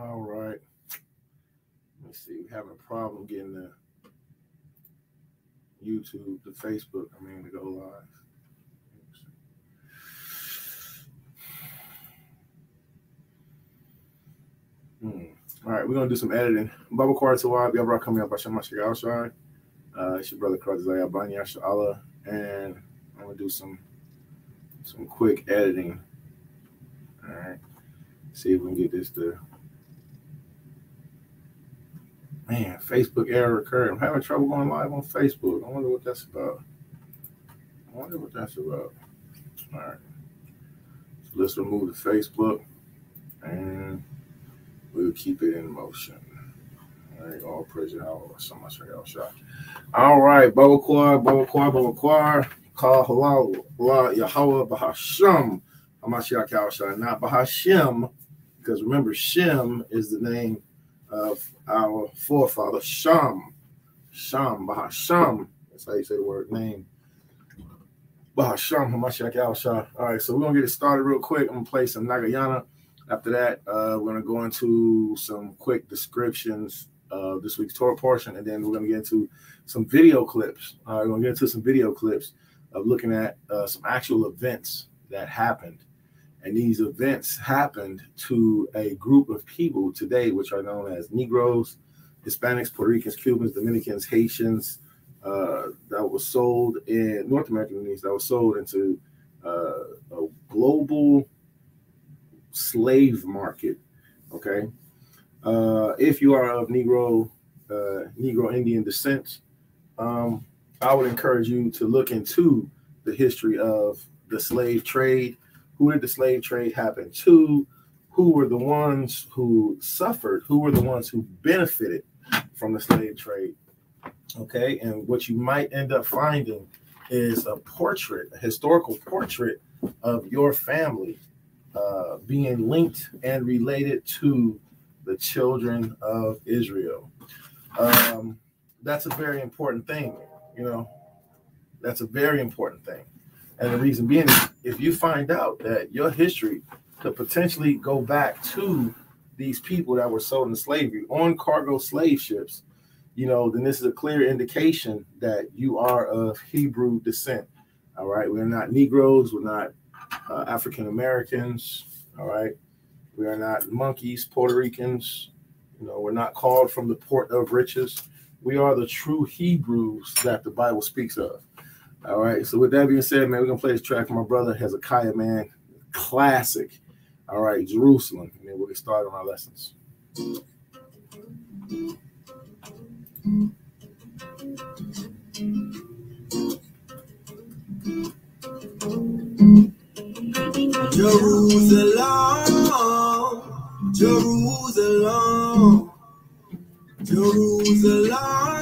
All right. Let's see. We're having a problem getting the YouTube, the Facebook, to go live. All right, we're going to do some editing. Baba Kwaratawab, Yabra coming up. Hashem Mashiach outside. It's your brother Karatazaya Banya Sha'ala. And I'm going to do some quick editing. All right. See if we can get this to. Man, Facebook error occurred. I'm having trouble going live on Facebook. I wonder what that's about. All right. So let's remove the Facebook and we'll keep it in motion. All right, all praise Yahweh. So much for y'all shot. All right, Baba Kwar. Call halal, Allah, Yahweh, Bahasham, Hamashiach Yahushua, not Bahashim, because remember, Shem is the name of our forefather, Sham, Bahasham. That's how you say the word name. Bahasham, Hamashiach Yahushua. All right, so we're going to get it started real quick. I'm going to play some Nagayana. After that, we're going to go into some quick descriptions of this week's Torah portion, and then we're going to get into some video clips. We're going to get into some video clips of looking at some actual events that happened. And these events happened to a group of people today, which are known as Negroes, Hispanics, Puerto Ricans, Cubans, Dominicans, Haitians, that was sold in North American Indians, that was sold into a global slave market. Okay. If you are of Negro Indian descent, I would encourage you to look into the history of the slave trade. Who did the slave trade happen to? Who were the ones who suffered? Who were the ones who benefited from the slave trade? Okay, and what you might end up finding is a historical portrait of your family being linked and related to the children of Israel. That's a very important thing, That's a very important thing. And the reason being is if you find out that your history could potentially go back to these people that were sold into slavery on cargo slave ships, then this is a clear indication that you are of Hebrew descent. All right. We're not Negroes. We're not African Americans. All right. We are not monkeys, Puerto Ricans. We're not called from the port of riches. We are the true Hebrews that the Bible speaks of. All right. So with that being said, man, we're going to play this track from my brother Hezekiah, man. Classic. All right. Jerusalem. And then we'll get started on our lessons. Jerusalem, Jerusalem, Jerusalem,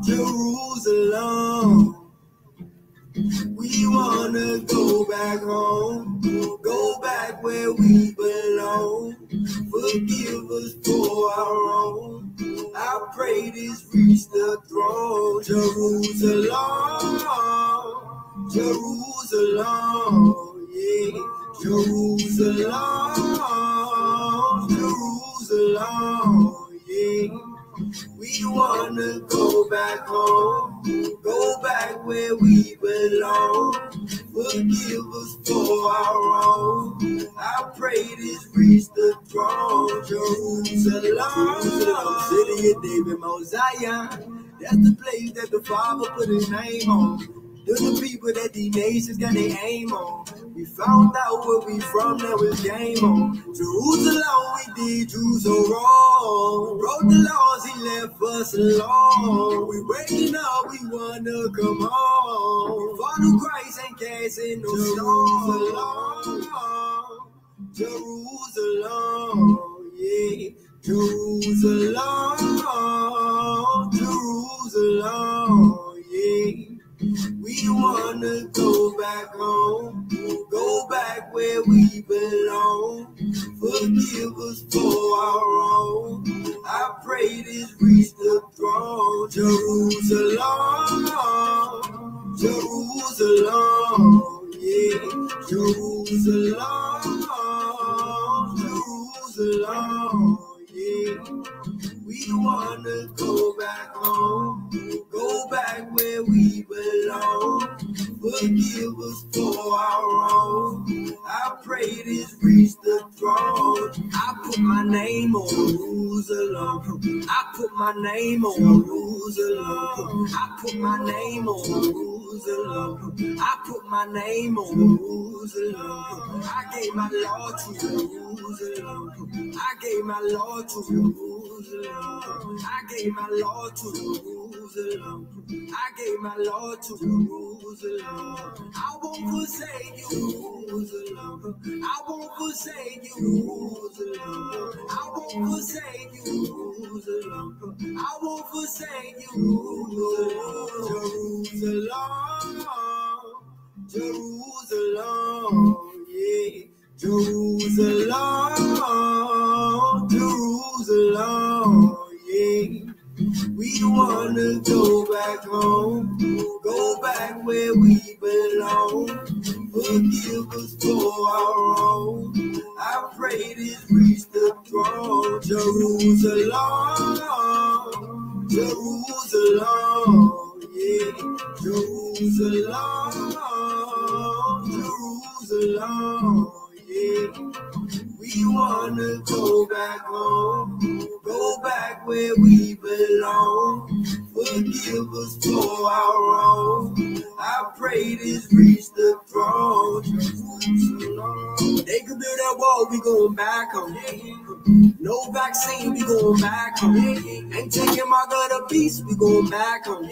Jerusalem. We wanna go back home, go back where we belong. Forgive us for our wrong. I pray this reach the throne. Jerusalem, Jerusalem, yeah. Jerusalem, Jerusalem, yeah. We wanna go back home, go back where we belong. Forgive us for our wrong. I pray this reach the throne. Jerusalem, city of David, Mount Zion. That's the place that the Father put his name on. They're the people that the nations got their aim on. We found out where we from, now it's game on. Jerusalem, we did you so wrong. Broke the laws, he left us alone. We waking up, we wanna come home. Follow Christ ain't casting no stone. Jerusalem, yeah. Jerusalem, Jerusalem, yeah. We wanna go back home, go back where we belong. Forgive us for our wrong. I pray this reach the throne. Jerusalem, Jerusalem, yeah. Jerusalem, Jerusalem. forgive us for our wrong. I pray this reach the throne. I put my name on Jerusalem. I put my name on Jerusalem. I put my name on Jerusalem. I put my name on Jerusalem. I gave my Lord to Jerusalem. I gave my Lord to Jerusalem. I gave my Lord to Jerusalem. I gave my Lord to Jerusalem. I won't forsake you, Jerusalem. I won't forsake you, Jerusalem. I won't forsake you, Jerusalem. I won't forsake you, Jerusalem. Jerusalem, yeah. Jerusalem, Jerusalem, yeah. We wanna go back home, go back where we belong. Forgive us for our wrong. I pray this reach the throne. Jerusalem, Jerusalem, yeah. Jerusalem, Jerusalem, yeah. We wanna go back home, go back where we belong. Forgive us for our wrong. I pray this reach the throne. They could build that wall, we going back home. No vaccine, we going back home. Ain't taking my gun to peace, we going back home.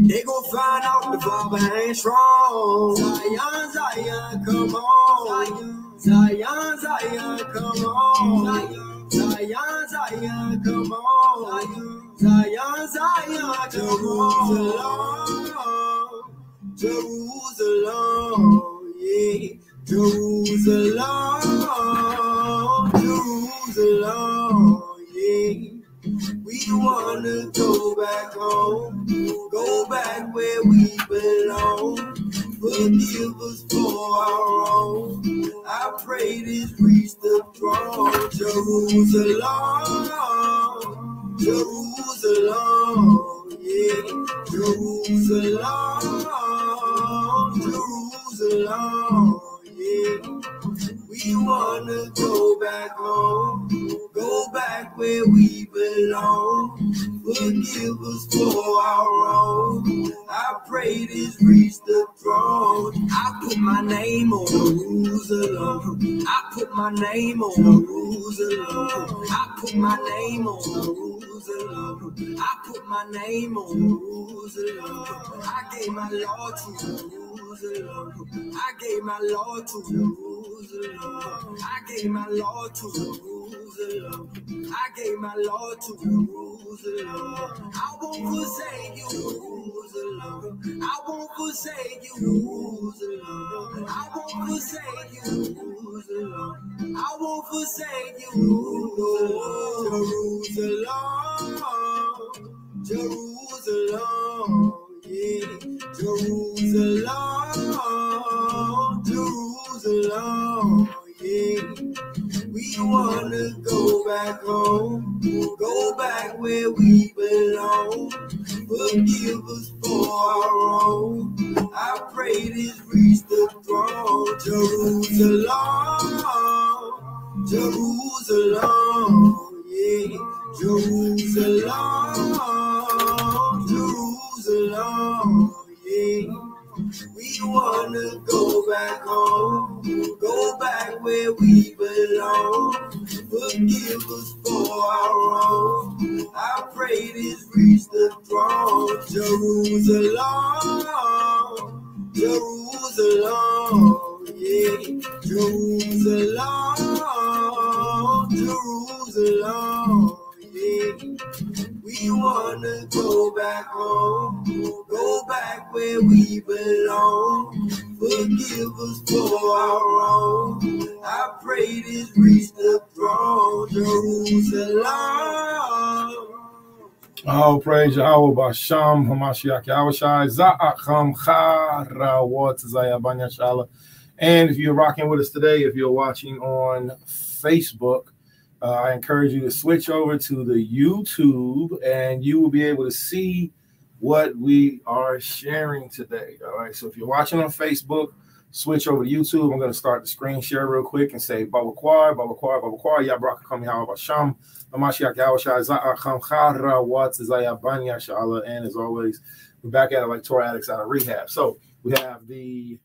They gon' find out the Father ain't strong. Zion, Zion, come on. Zion, Zion, come on. Zion, Zion, come on. Zion, Zion, Jerusalem, Jerusalem, yeah. Jerusalem, Jerusalem, yeah. We wanna go back home, go back where we belong. Forgive us for our wrong. I pray this reach the throne. Jerusalem, Jerusalem, yeah. Jerusalem, Jerusalem, yeah. We wanna go back home, go back where we belong. Forgive us for our wrong. I pray this reach the throne. I put my name on Jerusalem. I put my name on Jerusalem. I put my name on Jerusalem. I put my name on Jerusalem. I gave my Lord to Jerusalem. I gave my Lord to Jerusalem. I gave my Lord to Jerusalem. I gave my Lord to Jerusalem. I won't forsake you, Jerusalem. I won't forsake you, Jerusalem. I won't forsake you, Jerusalem. I won't forsake you, Jerusalem. Jerusalem, yeah. Jerusalem, Jerusalem, yeah. We wanna go back home, go back where we belong. Forgive us for our wrong. I pray this reach the throne. Jerusalem, Jerusalem, yeah. Jerusalem, Jerusalem, yeah. We wanna go back home, go back where we belong. Forgive us for our wrong. I pray this reach the throne. Jerusalem, Jerusalem, yeah. Jerusalem, Jerusalem, yeah. We wanna go back home, go back where we belong. Forgive us for our wrong. I pray this reach the throne. Jerusalem. Oh, praise Yahweh Basham Hamashiach Yahushai Za'acham Charawat Zayabanya Shala. And if you're rocking with us today, if you're watching on Facebook, I encourage you to switch over to the YouTube, and you will be able to see what we are sharing today. All right. So if you're watching on Facebook, switch over to YouTube. I'm going to start the screen share real quick and say Baba Kwar, Baba Kwar, Baba Kwar, Yabraka Kami Hawa Sham, Amashiach Yawasha, Za'akam Khara, Watts, Zayabanya, Shala. And as always, we're back at it like Torah addicts out of rehab. So we have the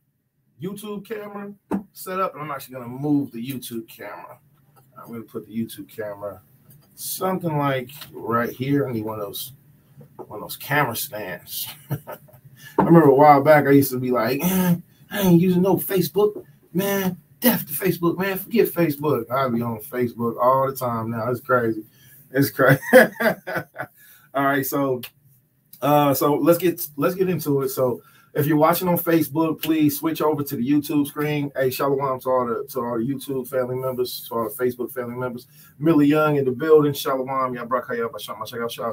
YouTube camera set up, and I'm actually going to move the YouTube camera. I'm going to put the YouTube camera something like right here. I need one of those camera stands. I remember a while back I used to be like, I ain't using no Facebook, man. Deaf to Facebook, man. Forget Facebook. I'll be on Facebook all the time now. It's crazy. It's crazy. All right, so let's get into it. So if you're watching on Facebook, please switch over to the YouTube screen. Hey, shalom to all the YouTube family members, to all the Facebook family members. Millie Young in the building. Shalom.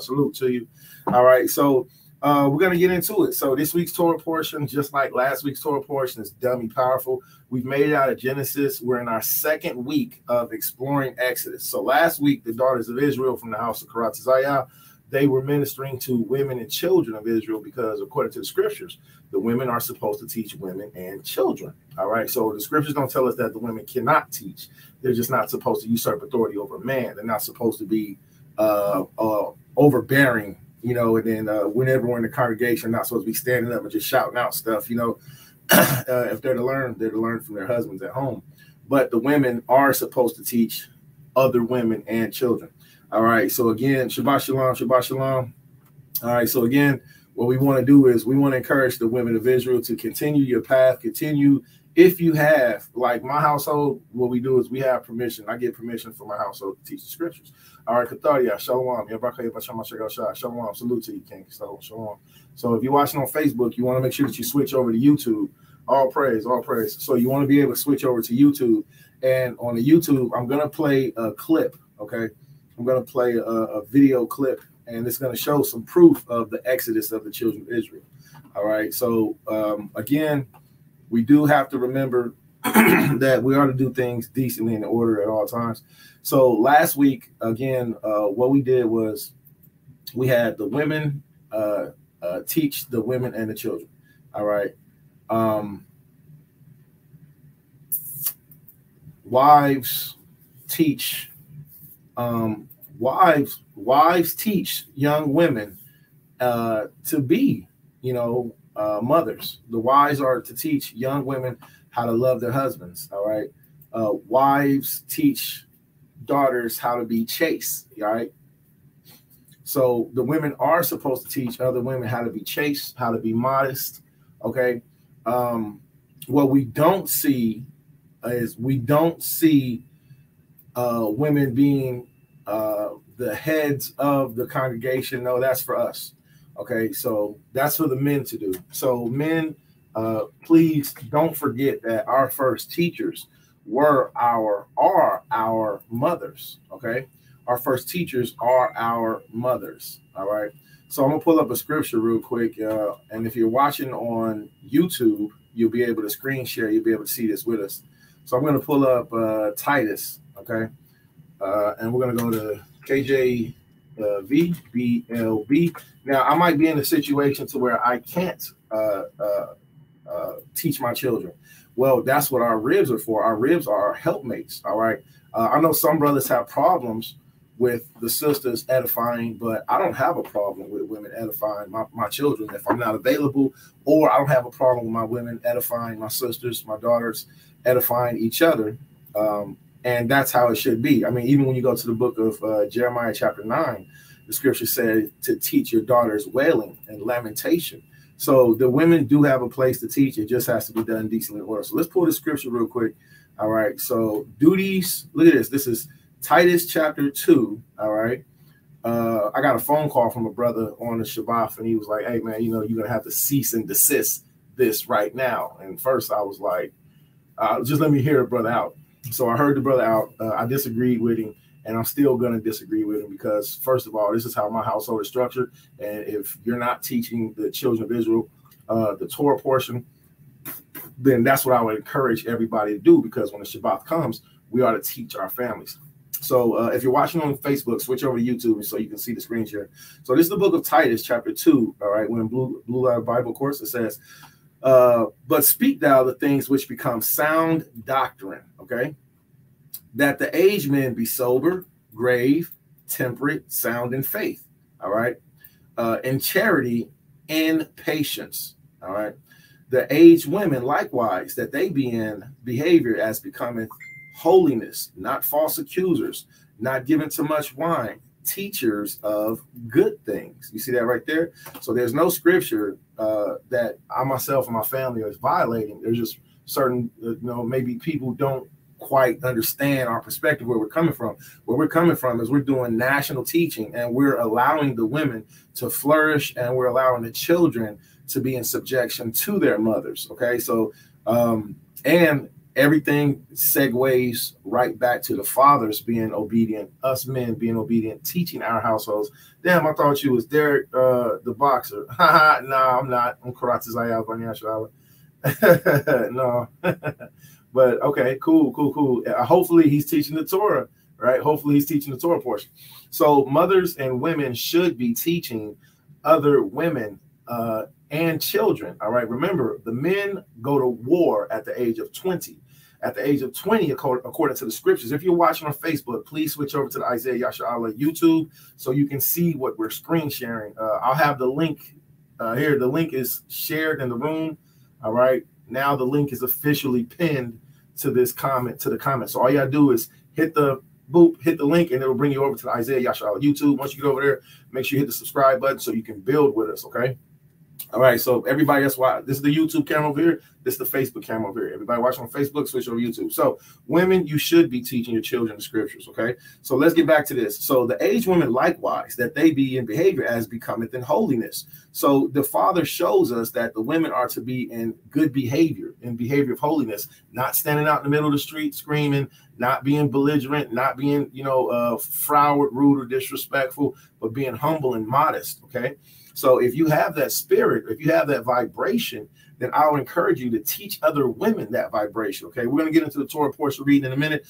Salute to you. All right, so we're going to get into it. So this week's Torah portion, just like last week's Torah portion, is dummy powerful. We've made it out of Genesis. We're in our second week of exploring Exodus. So last week, the daughters of Israel from the house of Karat, they were ministering to women and children of Israel because according to the scriptures, the women are supposed to teach women and children. All right. So the scriptures don't tell us that the women cannot teach. They're just not supposed to usurp authority over man. They're not supposed to be overbearing, you know, and then whenever we're in the congregation, not supposed to be standing up and just shouting out stuff, you know. If they're to learn from their husbands at home. But the women are supposed to teach other women and children. All right, so again, Shabbat Shalom, Shabbat Shalom. All right, so again, what we want to do is we want to encourage the women of Israel to continue your path, continue. If you have, like my household, what we do is we have permission. I get permission from my household to teach the scriptures. All right, Katharia, Shalom, Shalom, salute to you, King. Shalom. So if you're watching on Facebook, you want to make sure that you switch over to YouTube. All praise, all praise. So you want to be able to switch over to YouTube. And on the YouTube, I'm going to play a clip, okay? I'm going to play a video clip, and it's going to show some proof of the exodus of the children of Israel. All right. So, again, we do have to remember that we are to do things decently in order at all times. So last week, again, what we did was we had the women teach the women and the children. All right. Wives teach. Wives teach young women to be, you know, mothers. The wives are to teach young women how to love their husbands. All right. Wives teach daughters how to be chaste. All right. So the women are supposed to teach other women how to be chaste, how to be modest. Okay. What we don't see is women being the heads of the congregation. No, that's for us. Okay, so that's for the men to do. So men, please don't forget that our first teachers are our mothers. Okay, our first teachers are our mothers. All right. So I'm gonna pull up a scripture real quick, and if you're watching on YouTube, you'll be able to screen share. You'll be able to see this with us. So I'm gonna pull up Titus. Okay. And we're going to go to KJV, BLB. Now, I might be in a situation to where I can't teach my children. Well, that's what our ribs are for. Our ribs are our helpmates, all right? I know some brothers have problems with the sisters edifying, but I don't have a problem with women edifying my children if I'm not available, or I don't have a problem with my women edifying my sisters, my daughters, edifying each other. And that's how it should be. I mean, even when you go to the book of Jeremiah chapter 9, the scripture said to teach your daughters wailing and lamentation. So the women do have a place to teach. It just has to be done decently in order. So let's pull the scripture real quick. All right. So duties. Look at this. This is Titus chapter 2. All right. I got a phone call from a brother on the Shabbat, and he was like, hey, man, you know, you're going to have to cease and desist this right now. And first I was like, just let me hear it, brother, out. So I heard the brother out. I disagreed with him, and I'm still going to disagree with him because, first of all, this is how my household is structured. And if you're not teaching the children of Israel the Torah portion, then that's what I would encourage everybody to do, because when the Shabbat comes, we ought to teach our families. So if you're watching on Facebook, switch over to YouTube so you can see the screen share. So this is the book of Titus, chapter 2. All right, when Blue Letter Bible course, it says, but speak thou the things which become sound doctrine, okay? That the aged men be sober, grave, temperate, sound in faith, all right? In charity and patience, all right? The aged women likewise, that they be in behavior as becoming holiness, not false accusers, not given to much wine, teachers of good things. You see that right there? So there's no scripture that I myself and my family is violating. There's just certain, maybe people don't quite understand our perspective, where we're coming from. Where we're coming from is we're doing national teaching, and we're allowing the women to flourish, and we're allowing the children to be in subjection to their mothers. Okay, so and everything segues right back to the fathers being obedient, us men being obedient, teaching our households. Damn, I thought you was Derek, the boxer. No, I'm not. I'm Karate Zayab on No. But okay, cool. Hopefully he's teaching the Torah, right? Hopefully he's teaching the Torah portion. So mothers and women should be teaching other women and children. All right. Remember, the men go to war at the age of 20. At the age of 20, according to the scriptures. If you're watching on Facebook, please switch over to the Isaiah Yasha'Allah YouTube so you can see what we're screen sharing. I'll have the link here. The link is shared in the room. All right. Now the link is officially pinned to this comment, to the comment. So all you gotta do is hit the link, and it'll bring you over to the Isaiah Yasha'Allah YouTube. Once you get over there, make sure you hit the subscribe button so you can build with us. Okay. All right, so everybody, that's why this is the YouTube camera over here. This is the Facebook camera over here. Everybody watching on Facebook, switch over to YouTube. So women, you should be teaching your children the scriptures, okay? So let's get back to this. So the aged women likewise, that they be in behavior as becometh in holiness. So the Father shows us that the women are to be in good behavior, in behavior of holiness, not standing out in the middle of the street screaming, not being belligerent, not being, froward, rude, or disrespectful, but being humble and modest, okay? So if you have that spirit, if you have that vibration, then I'll encourage you to teach other women that vibration. Okay, we're going to get into the Torah portion reading in a minute.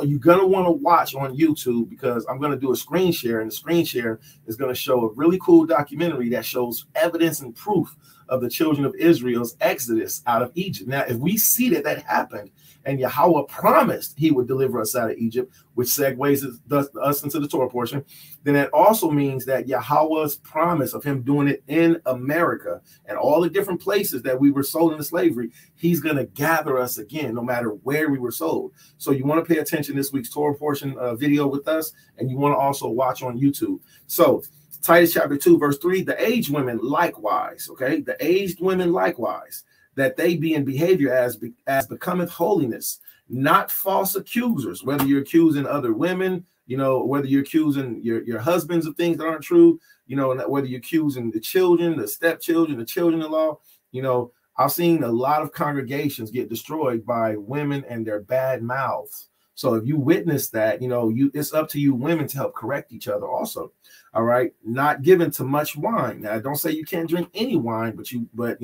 You're going to want to watch on YouTube, because I'm going to do a screen share, and the screen share is going to show a really cool documentary that shows evidence and proof of the children of Israel's exodus out of Egypt. Now, if we see that happened, and Yahweh promised he would deliver us out of Egypt, which segues us into the Torah portion, then that also means that Yahweh's promise of him doing it in America and all the different places that we were sold into slavery, he's going to gather us again, no matter where we were sold. So you want to pay attention to this week's Torah portion video with us, and you want to also watch on YouTube. So Titus chapter 2, verse 3, the aged women likewise, okay, the aged women likewise, that they be in behavior as becometh holiness, not false accusers, whether you're accusing other women, whether you're accusing your husbands of things that aren't true, whether you're accusing the children, the stepchildren, the children-in-law. I've seen a lot of congregations get destroyed by women and their bad mouths. So if you witness that, it's up to you women to help correct each other also. All right. Not given to much wine. Now, I don't say you can't drink any wine, but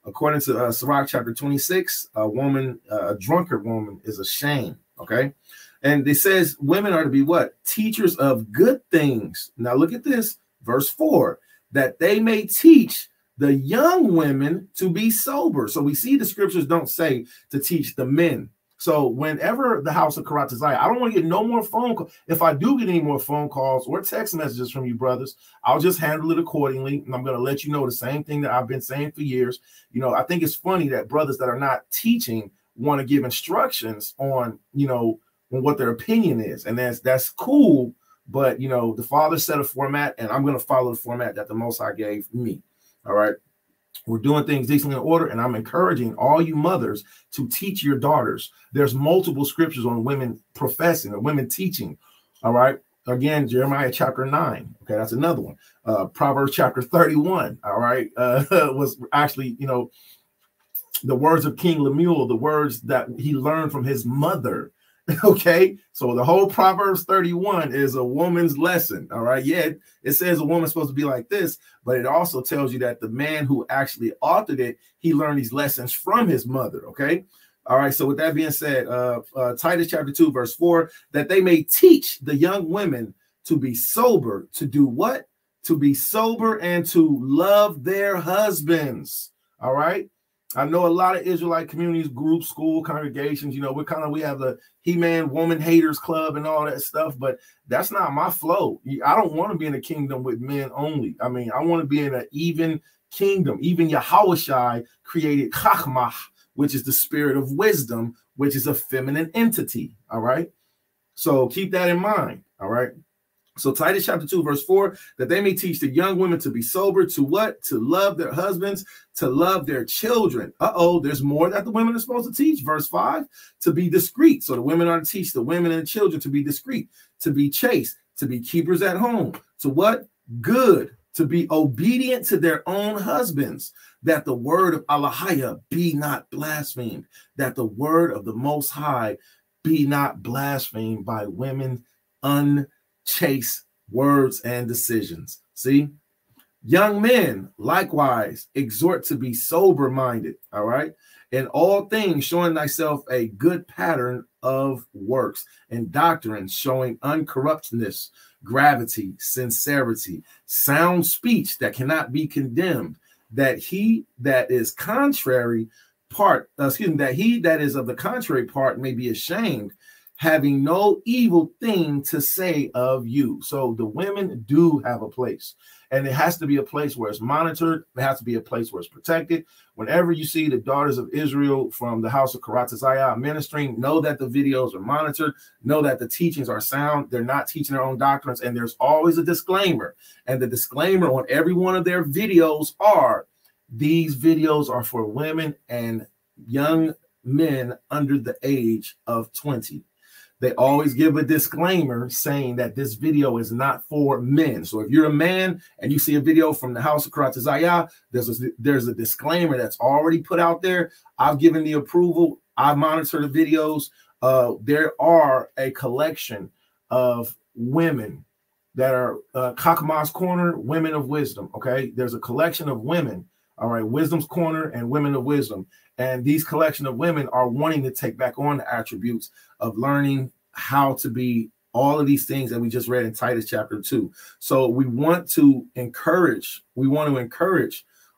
according to Sirach chapter 26, a drunkard woman is a shame. Okay. And it says women are to be what? Teachers of good things. Now look at this, verse 4, that they may teach the young women to be sober. So we see the scriptures don't say to teach the men. So whenever the house of Karate Zaya, I don't want to get no more phone calls. If I do get any more phone calls or text messages from you brothers, I'll just handle it accordingly. And I'm going to let you know the same thing that I've been saying for years. I think it's funny that brothers that are not teaching want to give instructions on, on what their opinion is. And that's cool. But, the Father set a format, and I'm going to follow the format that the Most High gave me. All right. We're doing things decently in order, and I'm encouraging all you mothers to teach your daughters. There's multiple scriptures on women professing or women teaching. All right. Again, Jeremiah chapter 9. Okay, that's another one. Proverbs chapter 31. All right. Was actually, the words of King Lemuel, the words that he learned from his mother. Okay, so the whole Proverbs 31 is a woman's lesson. All right, yeah, it says a woman's supposed to be like this, but it also tells you that the man who actually authored it, he learned these lessons from his mother. Okay, All right. So with that being said, Titus chapter 2, verse 4, that they may teach the young women to be sober, to do what? To be sober and to love their husbands. All right. I know a lot of Israelite communities, groups, school congregations, you know, we have the He-Man woman haters club and all that stuff, but that's not my flow. I don't want to be in a kingdom with men only. I mean, I want to be in an even kingdom. Even Yahushua created Chachmah, which is the spirit of wisdom, which is a feminine entity. All right. So keep that in mind. All right. So Titus chapter 2, verse 4, that they may teach the young women to be sober, to what? To love their husbands, to love their children. There's more that the women are supposed to teach. Verse 5, to be discreet. So the women are to teach the women and the children to be discreet, to be chaste, to be keepers at home, to what? Good, to be obedient to their own husbands, that the word of Allahaya be not blasphemed, that the word of the Most High be not blasphemed by women unchaste words and decisions. See, young men likewise exhort to be sober-minded, all right, in all things showing thyself a good pattern of works and doctrine, showing uncorruptness, gravity, sincerity, sound speech that cannot be condemned, that he that is contrary part, that he that is of the contrary part may be ashamed, having no evil thing to say of you. So the women do have a place, and it has to be a place where it's monitored. It has to be a place where it's protected. Whenever you see the daughters of Israel from the house of Karatazaya ministering, know that the videos are monitored. Know that the teachings are sound. They're not teaching their own doctrines, and there's always a disclaimer. And the disclaimer on every one of their videos are, these videos are for women and young men under the age of 20. They always give a disclaimer saying that this video is not for men. So if you're a man and you see a video from the house of Karatazaya, there's a disclaimer that's already put out there. I've given the approval. I monitor the videos. There are a collection of women that are Kakama's Corner, Women of Wisdom. Okay, there's a collection of women. All right, Wisdom's Corner and Women of Wisdom. And these collection of women are wanting to take back on the attributes of learning how to be all of these things that we just read in Titus chapter 2. So we want to encourage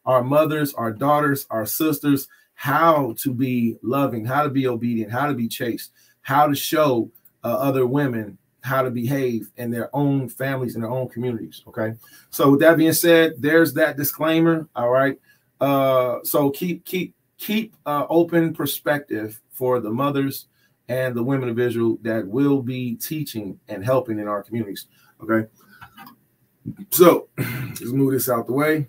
our mothers, our daughters, our sisters, how to be loving, how to be obedient, how to be chaste, how to show other women how to behave in their own families, in their own communities. Okay. So with that being said, there's that disclaimer. All right. So keep open perspective for the mothers and the women of Israel that will be teaching and helping in our communities. Okay. So let's move this out the way.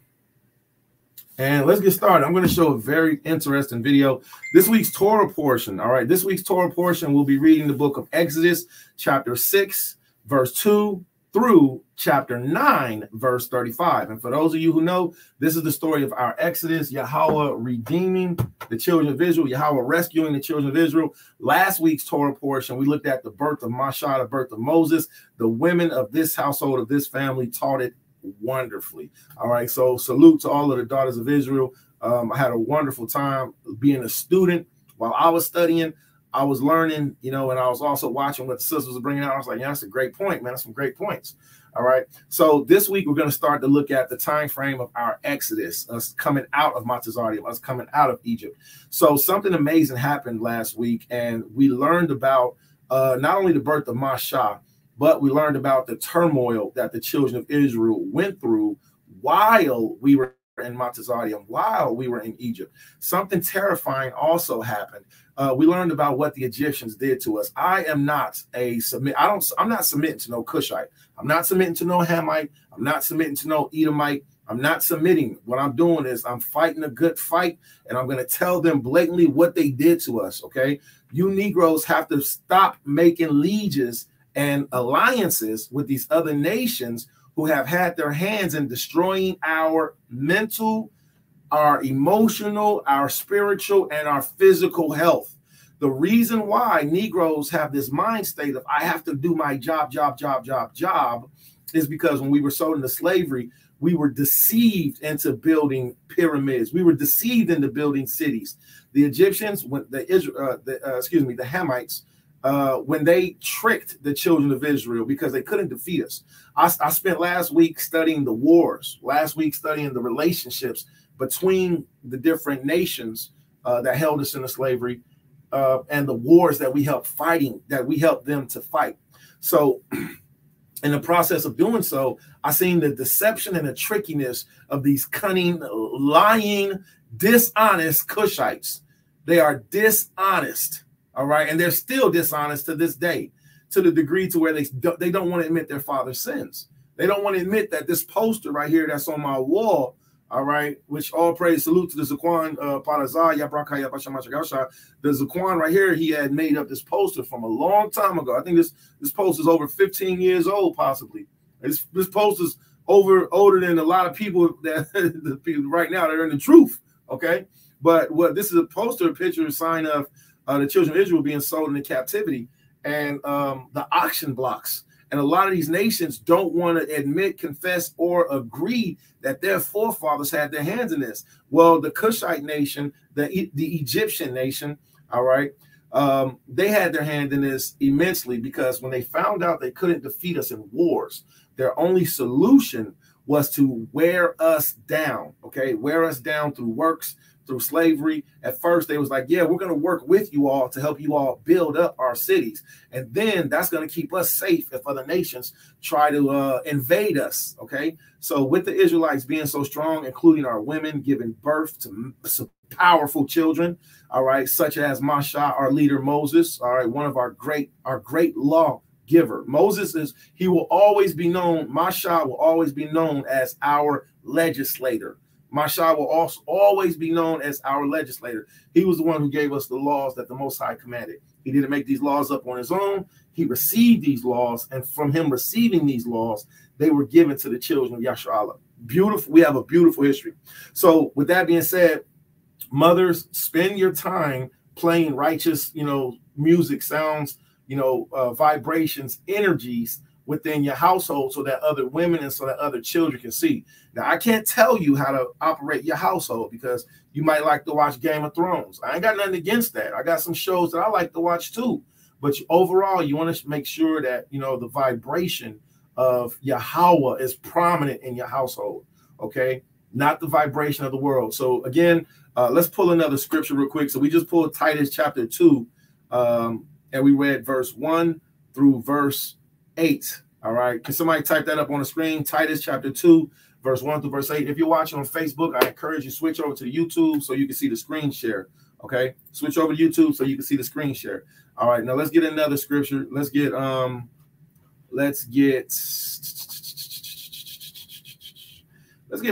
And let's get started. I'm going to show a very interesting video. This week's Torah portion. All right. This week's Torah portion, we'll be reading the book of Exodus, chapter 6, verse 2 through chapter 9, verse 35. And for those of you who know, this is the story of our Exodus, Yahweh redeeming the children of Israel, Yahweh rescuing the children of Israel. Last week's Torah portion, we looked at the birth of Mashah, the birth of Moses. The women of this household, of this family, taught it wonderfully. All right. So salute to all of the daughters of Israel. I had a wonderful time being a student while I was studying. I was learning, you know, and I was also watching what the sisters were bringing out. I was like, yeah, that's a great point, man. That's some great points. All right. So this week, we're going to start to look at the time frame of our Exodus, us coming out of Matazarium, us coming out of Egypt. So something amazing happened last week, and we learned about not only the birth of Mashah, but we learned about the turmoil that the children of Israel went through while we were in Matazarium, while we were in Egypt. Something terrifying also happened. We learned about what the Egyptians did to us. I'm not submitting to no Cushite. I'm not submitting to no Hamite. I'm not submitting to no Edomite. I'm not submitting. What I'm doing is I'm fighting a good fight, and I'm going to tell them blatantly what they did to us. Okay. You Negroes have to stop making lieges and alliances with these other nations who have had their hands in destroying our mental, our emotional, our spiritual, and our physical health. The reason why Negroes have this mind state of I have to do my job is because when we were sold into slavery, we were deceived into building pyramids. We were deceived into building cities. The Egyptians, when the Hamites, when they tricked the children of Israel because they couldn't defeat us. I spent last week studying the wars, last week studying the relationships between the different nations that held us into slavery, and the wars that we helped them to fight. So in the process of doing so, I seen the deception and the trickiness of these cunning, lying, dishonest Cushites. They are dishonest, all right? And they're still dishonest to this day, to the degree to where they don't want to admit their father's sins. They don't want to admit that this poster right here that's on my wall, all right, which all praise, salute to the Zaquan Parazah, Yabraka, Yabashamashagasha. The Zaquan right here, he had made up this poster from a long time ago. I think this poster is over 15 years old, possibly. This poster is older than a lot of people that the people right now that are in the truth, okay? But what this is a poster, a picture, a sign of the children of Israel being sold into captivity, and the auction blocks. And a lot of these nations don't want to admit, confess, or agree that their forefathers had their hands in this. Well, the Cushite nation, the Egyptian nation, all right, they had their hand in this immensely, because when they found out they couldn't defeat us in wars, their only solution was to wear us down, okay? Wear us down through works, through slavery. At first, they was like, yeah, we're going to work with you all to help you all build up our cities. And then that's going to keep us safe if other nations try to invade us, okay? So with the Israelites being so strong, including our women giving birth to some powerful children, all right, such as Masha, our leader Moses, all right, one of our great law giver. Moses he will always be known, Masha will always be known as our legislator. Masha will also always be known as our legislator. He was the one who gave us the laws that the Most High commanded. He didn't make these laws up on his own. He received these laws, and from him receiving these laws, they were given to the children of Yasharallah. Beautiful. We have a beautiful history. So with that being said, mothers, spend your time playing righteous, music, sounds, vibrations, energies within your household, so that other women and so that other children can see. Now, I can't tell you how to operate your household, because you might like to watch Game of Thrones. I ain't got nothing against that. I got some shows that I like to watch too. But overall, you want to make sure that, the vibration of Yahweh is prominent in your household, okay? Not the vibration of the world. So again, let's pull another scripture real quick. So we just pulled Titus chapter 2, and we read verse 1 through verse 8. All right. Can somebody type that up on the screen? Titus chapter 2, verse 1 through verse 8. If you're watching on Facebook, I encourage you to switch over to YouTube so you can see the screen share. Okay. Switch over to YouTube so you can see the screen share. All right. Now let's get another scripture. Let's get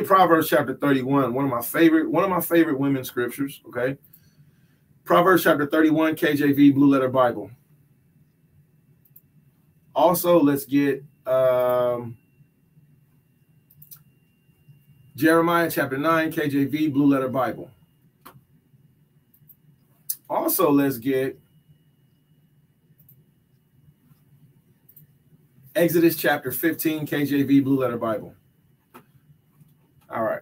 Proverbs chapter 31. One of my favorite women's scriptures. Okay. Proverbs chapter 31, KJV, Blue Letter Bible. Also, let's get Jeremiah chapter 9, KJV, Blue Letter Bible. Also, let's get Exodus chapter 15, KJV, Blue Letter Bible. All right.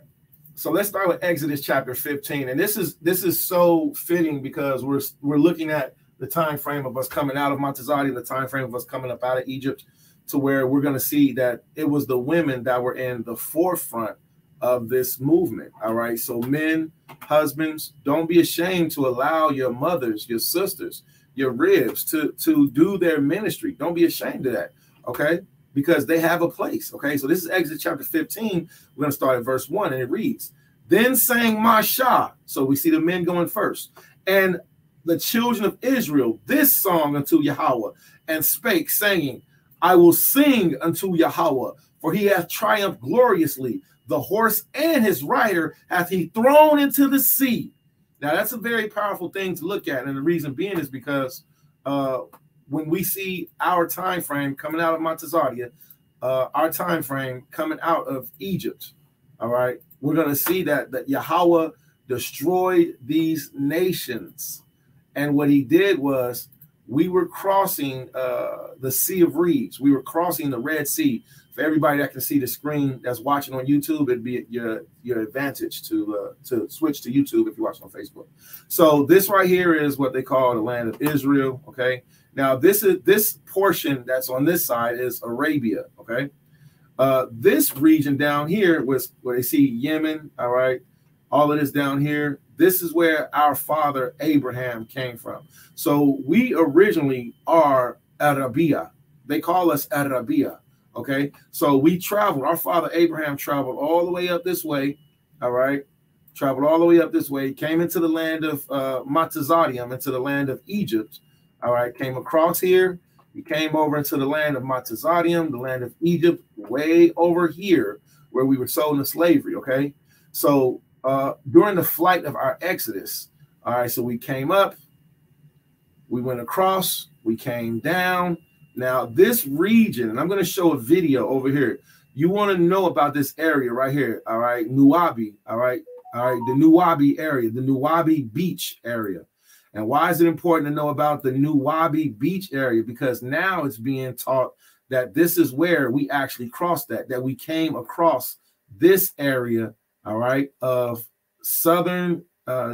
So let's start with Exodus chapter 15. And this is so fitting, because we're looking at the time frame of us coming out of Montezati, the time frame of us coming up out of Egypt, to where we're going to see that it was the women that were in the forefront of this movement. All right. So men, husbands, don't be ashamed to allow your mothers, your sisters, your ribs to do their ministry. Don't be ashamed of that. Okay. Because they have a place. Okay. So this is Exodus chapter 15. We're going to start at verse 1, and it reads, "Then sang Masha." So we see the men going first. "And the children of Israel this song unto Yahweh, and spake, saying, I will sing unto Yahweh, for he hath triumphed gloriously. The horse and his rider hath he thrown into the sea." Now, that's a very powerful thing to look at. And the reason being is because when we see our time frame coming out of Montezati, our time frame coming out of Egypt, all right, we're going to see that Yahweh destroyed these nations. And what he did was, we were crossing the Sea of Reeds. We were crossing the Red Sea. For everybody that can see the screen that's watching on YouTube, it'd be your advantage to switch to YouTube if you're watching on Facebook. So this right here is what they call the land of Israel. Okay. Now this portion that's on this side is Arabia. Okay. This region down here was where they see Yemen. All right. All of this down here. This is where our father Abraham came from. So we originally are Arabia. They call us Arabia. Okay, so we traveled. Our father Abraham traveled all the way up this way. All right, traveled all the way up this way. Came into the land of Matazadium, into the land of Egypt. All right, came across here. He came over into the land of Matazadium, the land of Egypt, way over here where we were sold into slavery. Okay, so during the flight of our Exodus, all right, so we came up, we went across, we came down. Now, this region, and I'm going to show a video over here. You want to know about this area right here, all right? Nuwabi, all right? All right, the Nuwabi area, the Nuwabi beach area. And why is it important to know about the Nuwabi beach area? Because now it's being taught that this is where we actually crossed that we came across this area, all right, of southern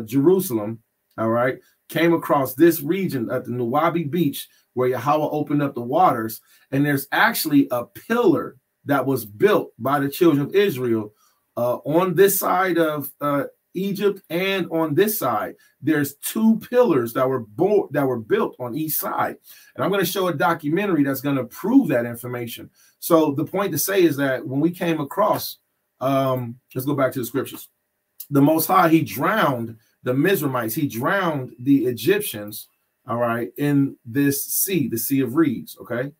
Jerusalem, all right, came across this region at the Nuwabi beach, where Yahweh opened up the waters, and there's actually a pillar that was built by the children of Israel on this side of Egypt and on this side. There's two pillars that were built on each side, and I'm going to show a documentary that's going to prove that information. So the point to say is that when we came across, let's go back to the scriptures. The Most High, he drowned the Mizraimites, he drowned the Egyptians. All right, in this sea, the Sea of Reeds, okay?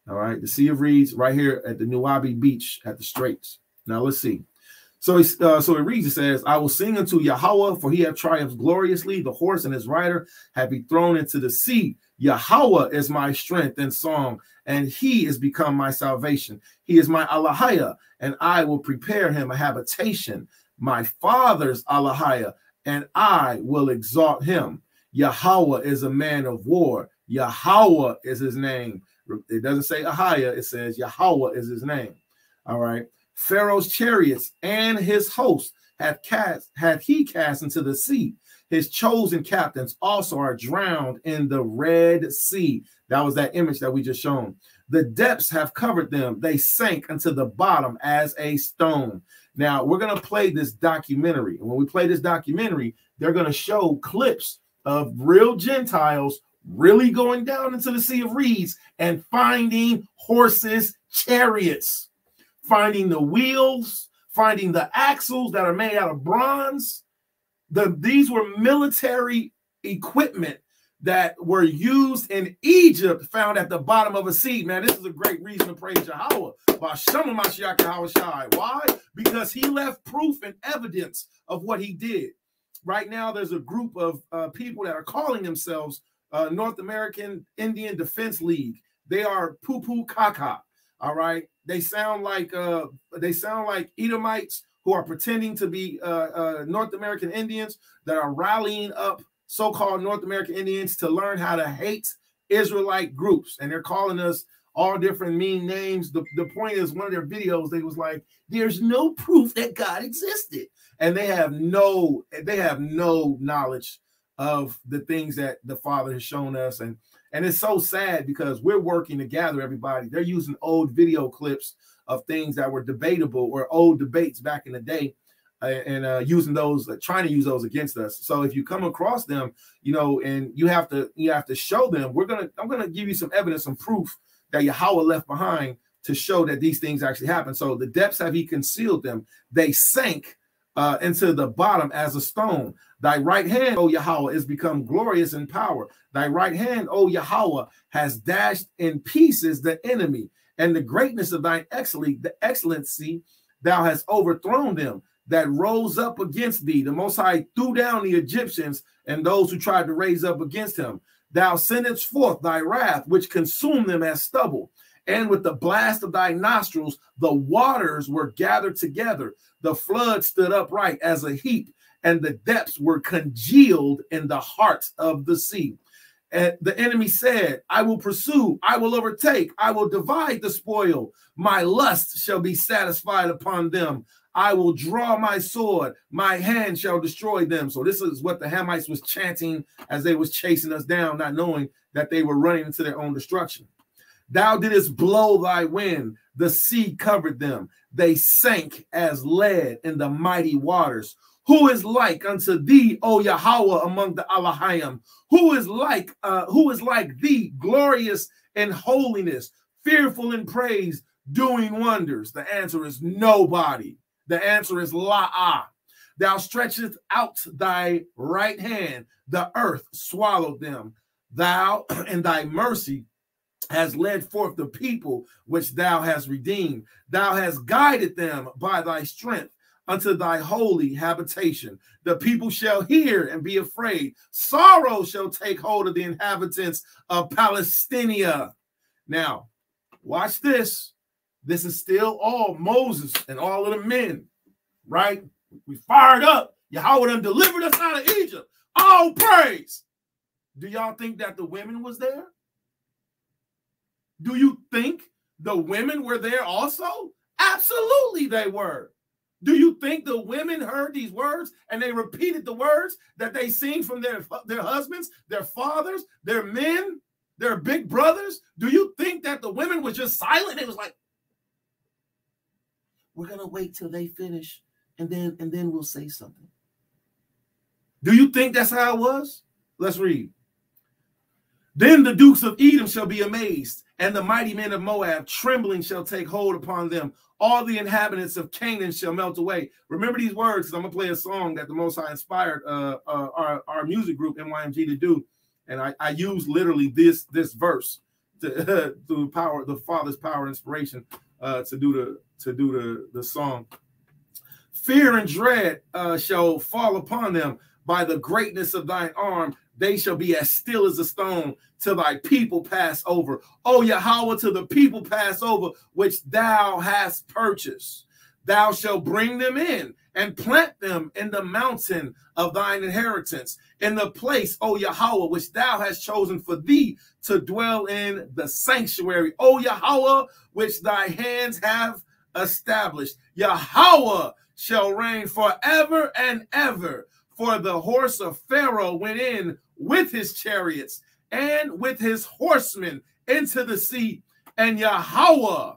All right, the Sea of Reeds right here at the Nuwabi beach at the Straits. Now, let's see. So it reads, it says, I will sing unto Yahweh, for he hath triumphed gloriously. The horse and his rider have he thrown into the sea. Yahweh is my strength and song, and he is become my salvation. He is my Allahiah, and I will prepare him a habitation. My father's Allahiah, and I will exalt him. Yahweh is a man of war. Yahweh is his name. It doesn't say Ahiah. It says Yahweh is his name. All right. Pharaoh's chariots and his host hath he cast into the sea. His chosen captains also are drowned in the Red Sea. That was that image that we just shown. The depths have covered them. They sank unto the bottom as a stone. Now, we're going to play this documentary. And when we play this documentary, they're going to show clips of real Gentiles really going down into the Sea of Reeds and finding horses, chariots, finding the wheels, finding the axles that are made out of bronze. These were military equipment that were used in Egypt, found at the bottom of a sea. Man, this is a great reason to praise Yahweh. Why? Because he left proof and evidence of what he did. Right now, there's a group of people that are calling themselves North American Indian Defense League. They are poo-poo caca. All right, they sound like Edomites who are pretending to be North American Indians that are rallying up so-called North American Indians to learn how to hate Israelite groups, and they're calling us all different mean names. The point is, one of their videos, they was like, "There's no proof that God existed." And they have no knowledge of the things that the Father has shown us. And it's so sad because we're working to gather everybody. They're using old video clips of things that were debatable or old debates back in the day and using those, trying to use those against us. So if you come across them, you know, and you have to show them, I'm going to give you some evidence, some proof that Yahweh left behind to show that these things actually happen. So the depths have he concealed them. They sank into the bottom as a stone. Thy right hand, O Yahweh, is become glorious in power. Thy right hand, O Yahweh, has dashed in pieces the enemy, and the greatness of thine excellency, thou hast overthrown them that rose up against thee. The Most High threw down the Egyptians and those who tried to raise up against him. Thou sendest forth thy wrath, which consumed them as stubble. And with the blast of thy nostrils, the waters were gathered together. The flood stood upright as a heap, and the depths were congealed in the heart of the sea. And the enemy said, I will pursue, I will overtake, I will divide the spoil. My lust shall be satisfied upon them. I will draw my sword, my hand shall destroy them. So this is what the Hamites was chanting as they was chasing us down, not knowing that they were running into their own destruction. Thou didst blow thy wind, the sea covered them. They sank as lead in the mighty waters. Who is like unto thee, O Yahweh, among the Elohim? Who is like thee, glorious in holiness, fearful in praise, doing wonders? The answer is nobody. The answer is La'ah. Thou stretchest out thy right hand, the earth swallowed them. Thou in thy mercy has led forth the people which thou hast redeemed. Thou hast guided them by thy strength unto thy holy habitation. The people shall hear and be afraid. Sorrow shall take hold of the inhabitants of Palestina. Now, watch this. This is still all Moses and all of the men, right? We fired up. Yahweh done delivered us out of Egypt. All praise. Do y'all think that the women was there? Do you think the women were there also? Absolutely they were. Do you think the women heard these words and they repeated the words that they seen from their husbands, their fathers, their men, their big brothers? Do you think that the women was just silent? It was like, we're going to wait till they finish and then we'll say something. Do you think that's how it was? Let's read. Then the dukes of Edom shall be amazed, and the mighty men of Moab trembling shall take hold upon them. All the inhabitants of Canaan shall melt away. Remember these words, because I'm going to play a song that the Most High inspired our music group, NYMG, to do. And I use literally this verse to the Father's power and inspiration to do the song. Fear and dread shall fall upon them by the greatness of thine arm. They shall be as still as a stone till thy people pass over. O Yahweh, till the people pass over, which thou hast purchased. Thou shalt bring them in and plant them in the mountain of thine inheritance, in the place, O Yahweh, which thou hast chosen for thee to dwell in the sanctuary. O Yahweh, which thy hands have established. Yahweh shall reign forever and ever. For the horse of Pharaoh went in with his chariots and with his horsemen into the sea, and Yahweh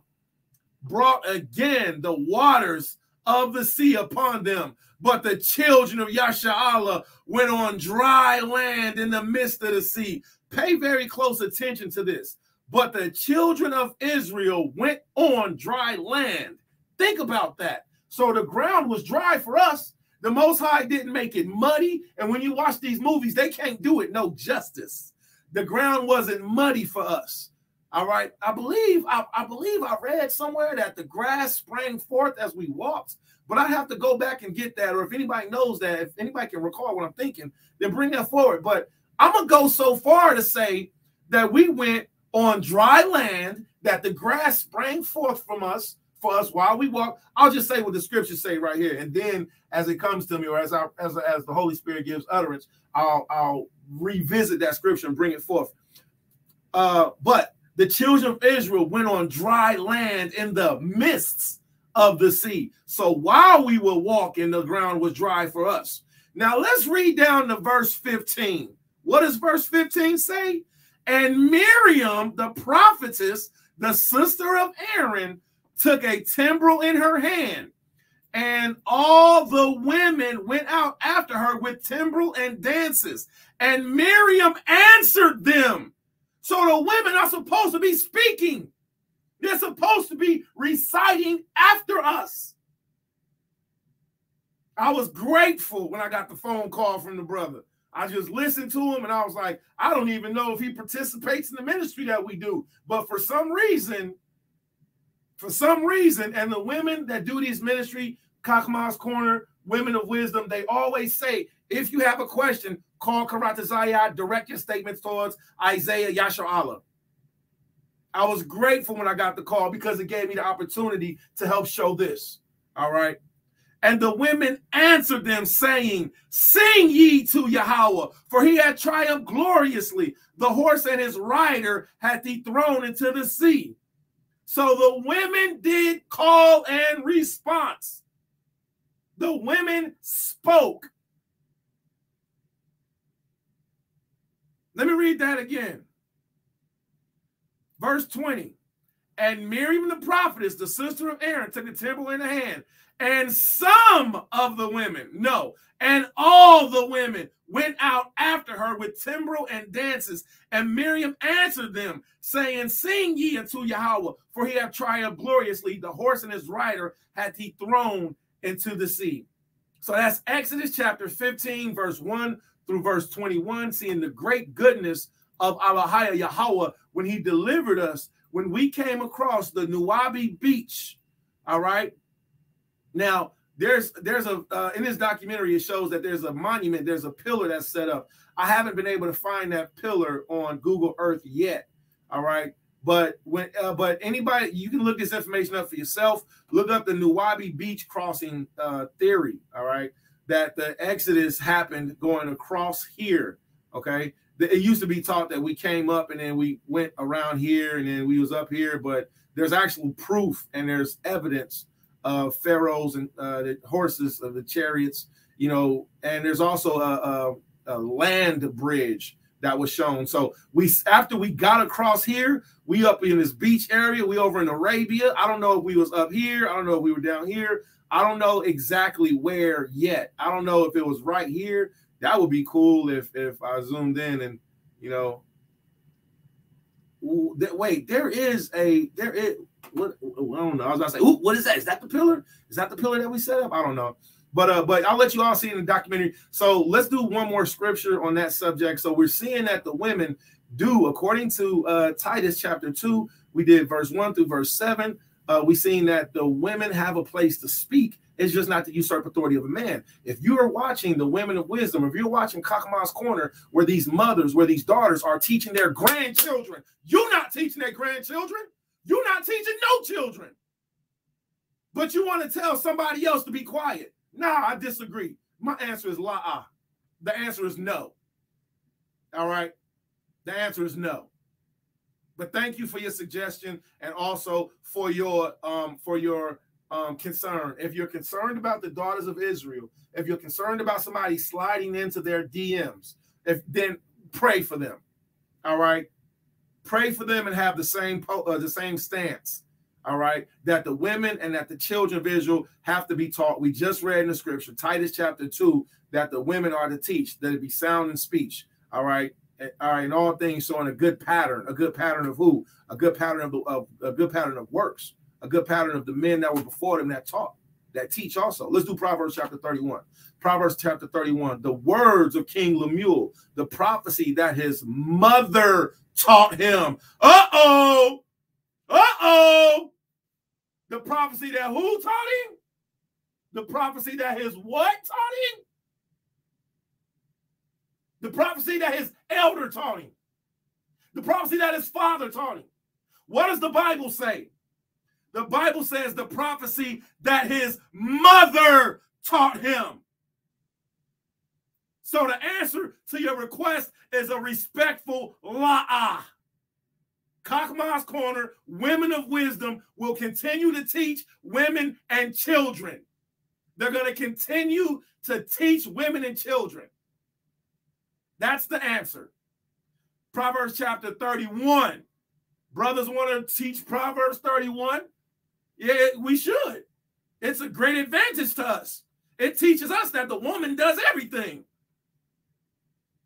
brought again the waters of the sea upon them. But the children of Yasha'Allah went on dry land in the midst of the sea. Pay very close attention to this. But the children of Israel went on dry land. Think about that. So the ground was dry for us. The Most High didn't make it muddy. And when you watch these movies, they can't do it no justice. The ground wasn't muddy for us. All right. I believe I read somewhere that the grass sprang forth as we walked, but I have to go back and get that. Or if anybody knows that, if anybody can recall what I'm thinking, then bring that forward. But I'm going to go so far to say that we went on dry land, that the grass sprang forth for us while we walk. I'll just say what the scriptures say right here. And then as it comes to me, or as the Holy Spirit gives utterance, I'll revisit that scripture and bring it forth. But the children of Israel went on dry land in the midst of the sea. So while we were walking, the ground was dry for us. Now let's read down to verse 15. What does verse 15 say? And Miriam, the prophetess, the sister of Aaron, took a timbrel in her hand, and all the women went out after her with timbrel and dances. And Miriam answered them. So the women are supposed to be speaking. They're supposed to be reciting after us. I was grateful when I got the phone call from the brother. I just listened to him and I was like, I don't even know if he participates in the ministry that we do. But for some reason, and the women that do these ministry, Kakma's Corner, Women of Wisdom, they always say, if you have a question, call Karatazayah, direct your statements towards Isaiah Yasha'Allah. I was grateful when I got the call because it gave me the opportunity to help show this. All right. And the women answered them, saying, sing ye to Yahweh, for he had triumphed gloriously. The horse and his rider hath he thrown into the sea. So the women did call and response. The women spoke. Let me read that again. Verse 20. And Miriam the prophetess, the sister of Aaron, took the timbrel in her hand. And some of the women, no, and all the women went out after her with timbrel and dances. And Miriam answered them, saying, sing ye unto Yahweh, for he hath triumphed gloriously. The horse and his rider hath he thrown into the sea. So that's Exodus chapter 15, verse 1 through verse 21, seeing the great goodness of Elohim Yahweh when he delivered us, when we came across the Nuwabi beach. All right. Now, there's a in this documentary, it shows that there's a monument, there's a pillar that's set up. I haven't been able to find that pillar on Google Earth yet. All right. But but anybody, you can look this information up for yourself. Look up the Nuwabi beach crossing theory. All right. That the Exodus happened going across here. Okay. It used to be taught that we came up and then we went around here and then we was up here, but there's actual proof and there's evidence of pharaohs and the horses of the chariots, you know, and there's also a land bridge that was shown. So after we got across here, we up in this beach area, we over in Arabia. I don't know if we was up here. I don't know if we were down here. I don't know exactly where yet. I don't know if it was right here. That would be cool if I zoomed in and, you know, wait, there is what, I don't know. I was about to say, ooh, what is that? Is that the pillar? Is that the pillar that we set up? I don't know. But I'll let you all see in the documentary. So let's do one more scripture on that subject. So we're seeing that the women do, according to Titus chapter 2, we did verse 1 through verse 7. We've seen that the women have a place to speak. It's just not the usurp authority of a man. If you are watching the Women of Wisdom, if you're watching Kakama's Corner, where these mothers, where these daughters are teaching their grandchildren, you're not teaching their grandchildren. You're not teaching no children. But you want to tell somebody else to be quiet. Nah, I disagree. My answer is la'ah. The answer is no. All right? The answer is no. But thank you for your suggestion and also for your concern. If you're concerned about the daughters of Israel, if you're concerned about somebody sliding into their DMs, then pray for them. All right? Pray for them and have the same stance. All right? That the women and that the children of Israel have to be taught. We just read in the scripture, Titus chapter 2, that the women are to teach, that it be sound in speech. All right? All right, in all things showing a good pattern of who? A good pattern of works. A good pattern of the men that were before them that taught, that teach also. Let's do Proverbs chapter 31. Proverbs chapter 31, the words of King Lemuel, the prophecy that his mother taught him. Uh-oh! Uh-oh! The prophecy that who taught him? The prophecy that his what taught him? The prophecy that his elder taught him. The prophecy that his father taught him. What does the Bible say? The Bible says the prophecy that his mother taught him. So the answer to your request is a respectful la'ah. Kakma's Corner, Women of Wisdom, will continue to teach women and children. They're going to continue to teach women and children. That's the answer. Proverbs chapter 31. Brothers want to teach Proverbs 31? Yeah, we should. It's a great advantage to us. It teaches us that the woman does everything.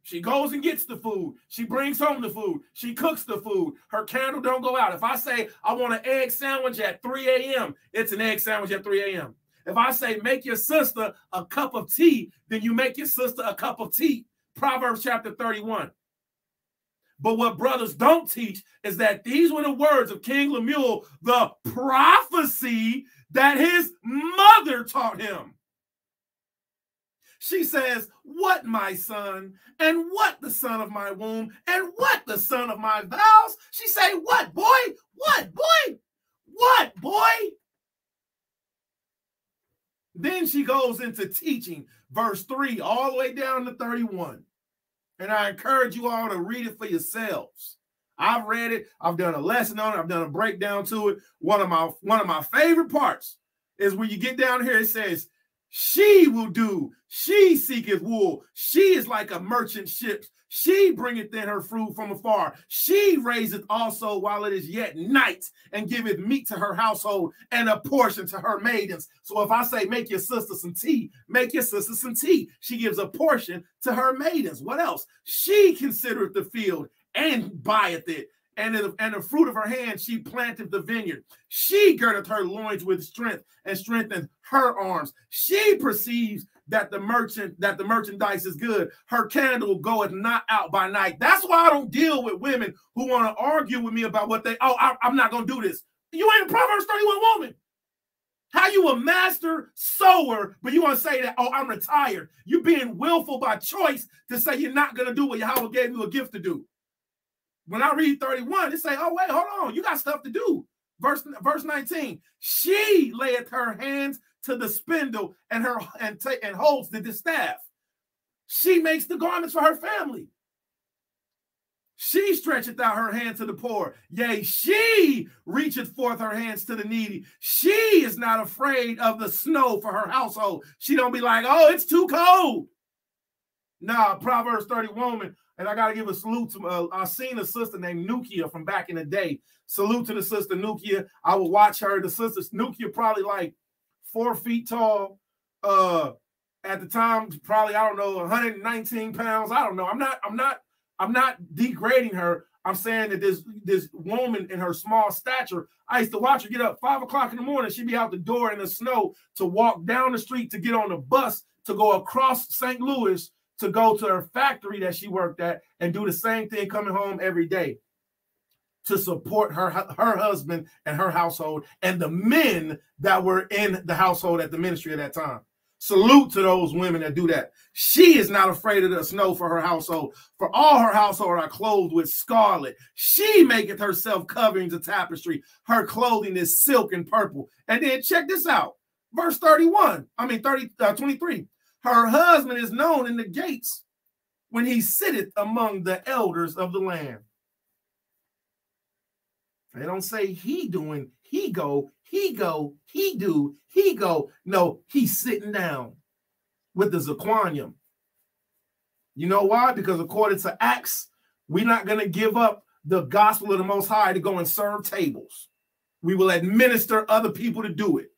She goes and gets the food. She brings home the food. She cooks the food. Her candle don't go out. If I say I want an egg sandwich at 3 a.m., it's an egg sandwich at 3 a.m. If I say make your sister a cup of tea, then you make your sister a cup of tea. Proverbs chapter 31. But what brothers don't teach is that these were the words of King Lemuel, the prophecy that his mother taught him. She says, what my son, and what the son of my womb, and what the son of my vows? She say, what, boy? What, boy? What, boy? Then she goes into teaching, verse 3 all the way down to 31. And I encourage you all to read it for yourselves. I've read it. I've done a lesson on it. I've done a breakdown to it. One of my favorite parts is when you get down here, it says, she will do, she seeketh wool. She is like a merchant ship. She bringeth in her fruit from afar. She raiseth also while it is yet night, and giveth meat to her household and a portion to her maidens. So if I say, make your sister some tea, make your sister some tea. She gives a portion to her maidens. What else? She considereth the field and buyeth it. And the fruit of her hand, she planteth the vineyard. She girdeth her loins with strength and strengtheneth her arms. She perceives that the merchandise is good. Her candle goeth not out by night. That's why I don't deal with women who want to argue with me about what I'm not going to do this. You ain't a Proverbs 31 woman. How you a master sower, but you want to say that, oh, I'm retired. You being willful by choice to say you're not going to do what Yahweh gave you a gift to do. When I read 31, it say, oh, wait, hold on. You got stuff to do. Verse 19, she layeth her hands to the spindle and holds the distaff. She makes the garments for her family. She stretcheth out her hand to the poor. Yea, she reacheth forth her hands to the needy. She is not afraid of the snow for her household. She don't be like, oh, it's too cold. Nah, Proverbs 30 woman. And I got to give a salute to, I seen a sister named Nukia from back in the day. Salute to the sister Nukia. I would watch her. The sister Nukia probably like 4 feet tall. At the time, probably, I don't know, 119 pounds. I don't know. I'm not degrading her. I'm saying that this woman in her small stature, I used to watch her get up 5 o'clock in the morning. She'd be out the door in the snow to walk down the street to get on the bus to go across St. Louis to go to her factory that she worked at and do the same thing coming home every day to support her husband and her household and the men that were in the household at the ministry at that time. Salute to those women that do that. She is not afraid of the snow for her household. For all her household are clothed with scarlet. She maketh herself coverings of tapestry. Her clothing is silk and purple. And then check this out. Verse 23. Her husband is known in the gates when he sitteth among the elders of the land. They don't say he doing, he go, he go, he do, he go. No, he's sitting down with the Zaquanium. You know why? Because according to Acts, we're not going to give up the gospel of the Most High to go and serve tables. We will administer other people to do it.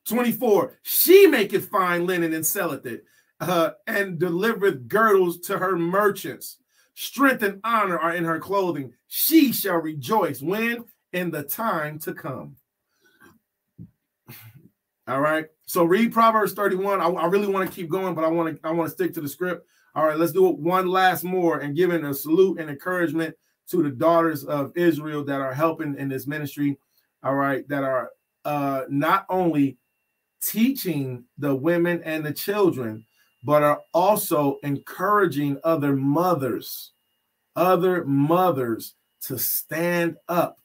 24, she maketh fine linen and selleth it, and delivereth girdles to her merchants. Strength and honor are in her clothing. She shall rejoice when? In the time to come. All right. So read Proverbs 31. I really want to keep going, but I want to stick to the script. All right, let's do it one last more and giving a salute and encouragement to the daughters of Israel that are helping in this ministry. All right, that are not only teaching the women and the children, but are also encouraging other mothers to stand up.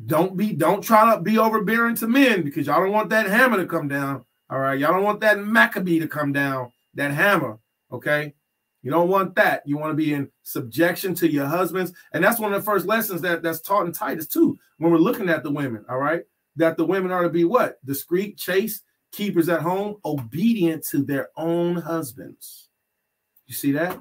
Don't try to be overbearing to men, because y'all don't want that hammer to come down. All right, y'all don't want that Maccabee to come down, that hammer. Okay, you don't want that. You want to be in subjection to your husbands, and that's one of the first lessons that's taught in Titus too, when we're looking at the women. All right, that the women are to be what? Discreet, chaste, keepers at home, obedient to their own husbands. You see that?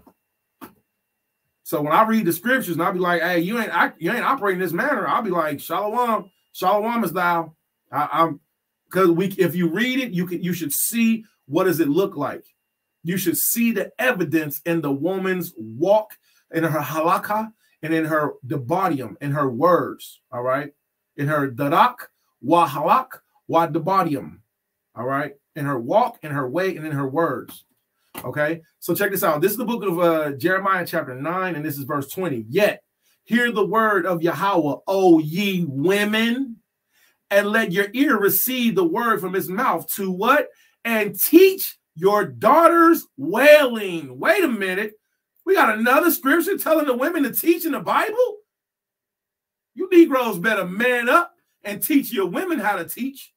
So when I read the scriptures and I'll be like, hey, you ain't operating this manner, I'll be like, Shalom, Shalom is thou. Because if you read it, you should see what does it look like. You should see the evidence in the woman's walk, in her halakha, and in her debadium, in her words. All right, in her darak, wa halak, wa debadium. All right, in her walk, in her way, and in her words. Okay, so check this out. This is the book of Jeremiah chapter 9, and this is verse 20. Yet, hear the word of Yahweh, O ye women, and let your ear receive the word from his mouth to what? And teach your daughters wailing. Wait a minute. We got another scripture telling the women to teach in the Bible? You Negroes better man up and teach your women how to teach.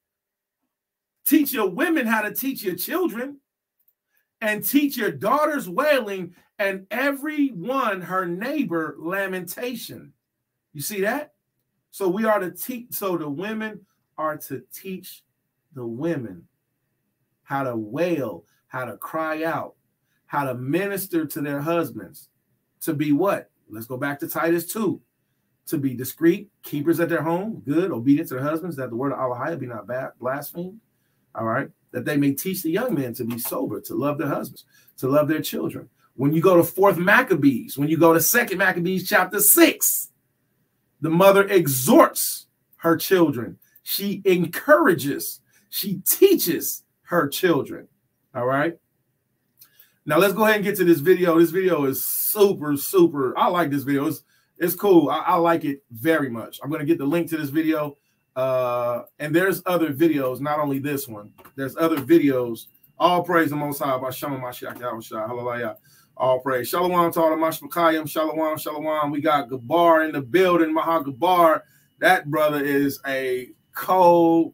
Teach your women how to teach your children, and teach your daughters wailing, and every one her neighbor lamentation. You see that? So we are to teach. So the women are to teach the women how to wail, how to cry out, how to minister to their husbands, to be what? Let's go back to Titus 2. To be discreet, keepers at their home, good, obedient to their husbands, that the word of Allah be not blasphemed. All right. That they may teach the young men to be sober, to love their husbands, to love their children. When you go to 4th Maccabees, when you go to 2nd Maccabees chapter 6, the mother exhorts her children. She encourages, she teaches her children. All right. Now let's go ahead and get to this video. This video is super, super. I like this video. It's cool. I like it very much. I'm going to get the link to this video. And there's other videos, not only this one. There's other videos. All praise the Most High by Shama Mashiach Yahushua. Hallelujah. All praise. Shalom to all the Mashmakayim. Shalom, shalom. We got Gabar in the building. Maha Gabar. That brother is a cold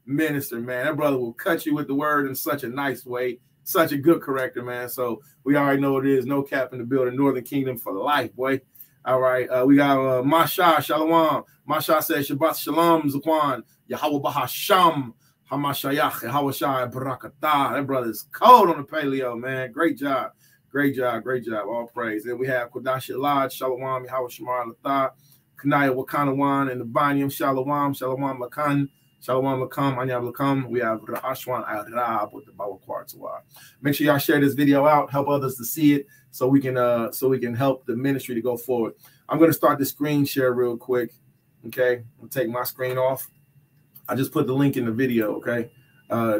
minister, man. That brother will cut you with the word in such a nice way. Such a good corrector, man. So we already know what it is. No cap in the building. Northern Kingdom for life, boy. All right. We got Masha. Shalom. Masha says, Shabbat Shalom, Zakwan. Yahweh Bahasham. Hamashayach. Yahweh Shai Barakatah. That brother is cold on the paleo, man. Great job. Great job. Great job. All praise. Then we have Kodash Lad. Shalom. Yahweh Shamar Latah. Kanaya Wakanawan and the Banyam. Shalom. Shalom Lakan. Shalom Lakam. Anyab Lakam. We have Ra'ashwan Arab with the Bawa Quartzwa. Make sure y'all share this video out. Help others to see it. So we can help the ministry to go forward. I'm going to start the screen share real quick. Okay, I'll take my screen off. I just put the link in the video. Okay,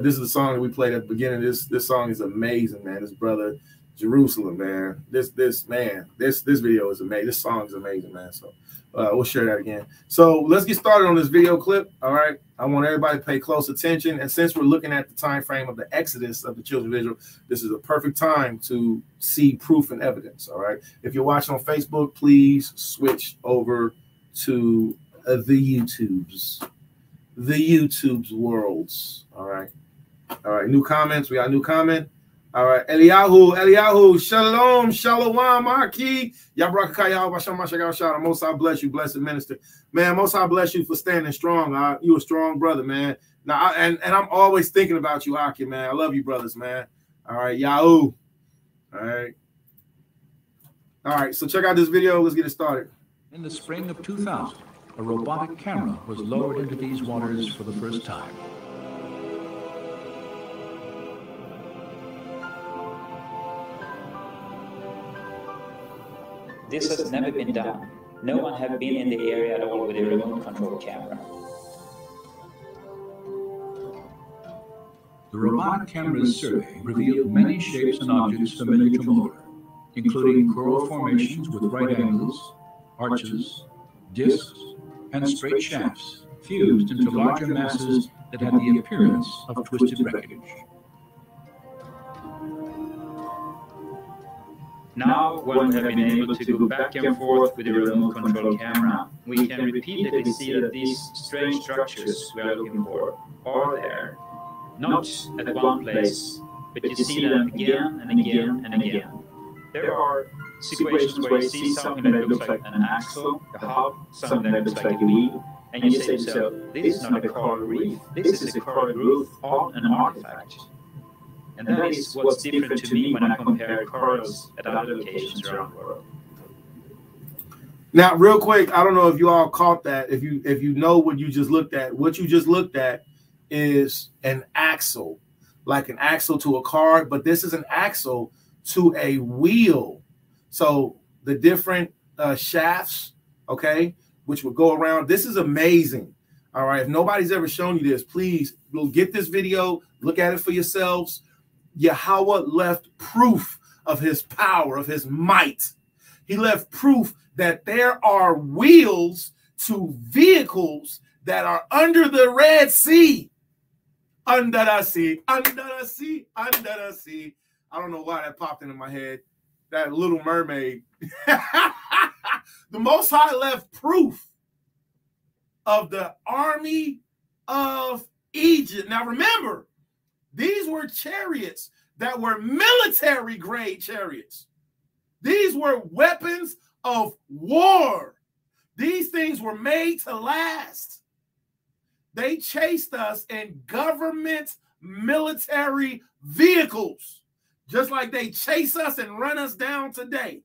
this is the song that we played at the beginning. This song is amazing, man. This brother Jerusalem, man. This video is amazing. This song is amazing, man. So we'll share that again. So let's get started on this video clip. All right, I want everybody to pay close attention. And since we're looking at the time frame of the Exodus of the children of Israel, this is a perfect time to see proof and evidence. All right, if you're watching on Facebook, please switch over to the YouTube's worlds. All right, new comments. We got a new comment. All right, Eliyahu, shalom, shalom, Aki. Most High bless you, blessed minister. Man, Most High bless you for standing strong. You a strong brother, man. Now, and I'm always thinking about you, Aki, man. I love you, brothers, man. All right, Yahoo. All right, so check out this video. Let's get it started. In the spring of 2000, a robotic camera was lowered into these waters for the first time. This has never been done. No one had been in the area at all with a remote control camera. The robotic camera's survey revealed many shapes and objects familiar to motor, including coral formations with right angles, arches, discs, and straight shafts fused into larger masses that had the appearance of twisted wreckage. Now, when we have been able to go back and forth with the remote control camera, we can repeatedly see that these strange structures we are looking for are there. Not at one place, but you see them again and again and again. There are situations where you see something that looks like an axle, a hub, something that looks like a wheel, and you say to yourself, this is not a coral reef, this is a coral growth on an artifact. And that is what's different to me when I compare corals at other locations around the world. Now, real quick, I don't know if you all caught that. If you know what you just looked at, what you just looked at is an axle, like an axle to a car, but this is an axle to a wheel. So the different shafts, okay, which will go around. This is amazing. All right. If nobody's ever shown you this, please get this video, look at it for yourselves. Yahweh left proof of his power, of his might. He left proof that there are wheels to vehicles that are under the Red Sea. Under the sea, under the sea, under the sea. I don't know why that popped into my head. That Little Mermaid. The Most High left proof of the army of Egypt. Now remember, these were chariots that were military grade chariots. These were weapons of war. These things were made to last. They chased us in government military vehicles, just like they chase us and run us down today.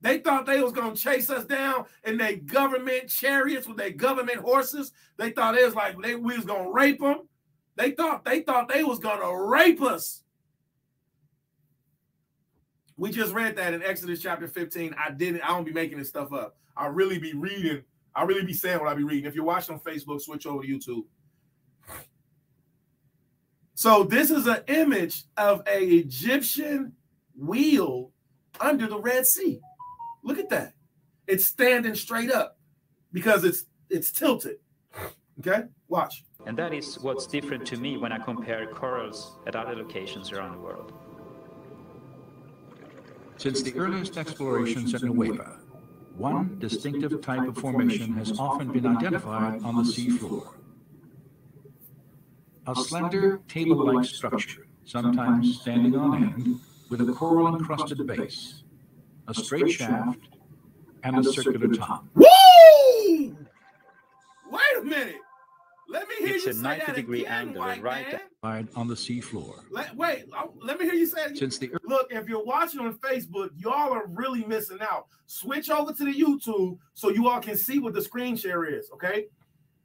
They thought they was going to chase us down in their government chariots with their government horses. They thought it was like we was going to rape them. They thought they was going to rape us. We just read that in Exodus chapter 15. I don't be making this stuff up. I really be reading. I really be saying what I be reading. If you're watching on Facebook, switch over to YouTube. So this is an image of an Egyptian wheel under the Red Sea. Look at that. It's standing straight up because it's tilted. Okay, watch. And that is what's different to me when I compare corals at other locations around the world. Since the earliest explorations at Nueva, one distinctive type of formation has often been identified on the seafloor. A slender table-like structure, sometimes standing on end, with a coral-encrusted base, a straight shaft, and a circular top. Woo! Wait a minute. Let me hear you say that again. It's a 90-degree angle, right on the seafloor. Let me hear you say it again. Look, if you're watching on Facebook, y'all are really missing out. Switch over to the YouTube so you all can see what the screen share is, okay?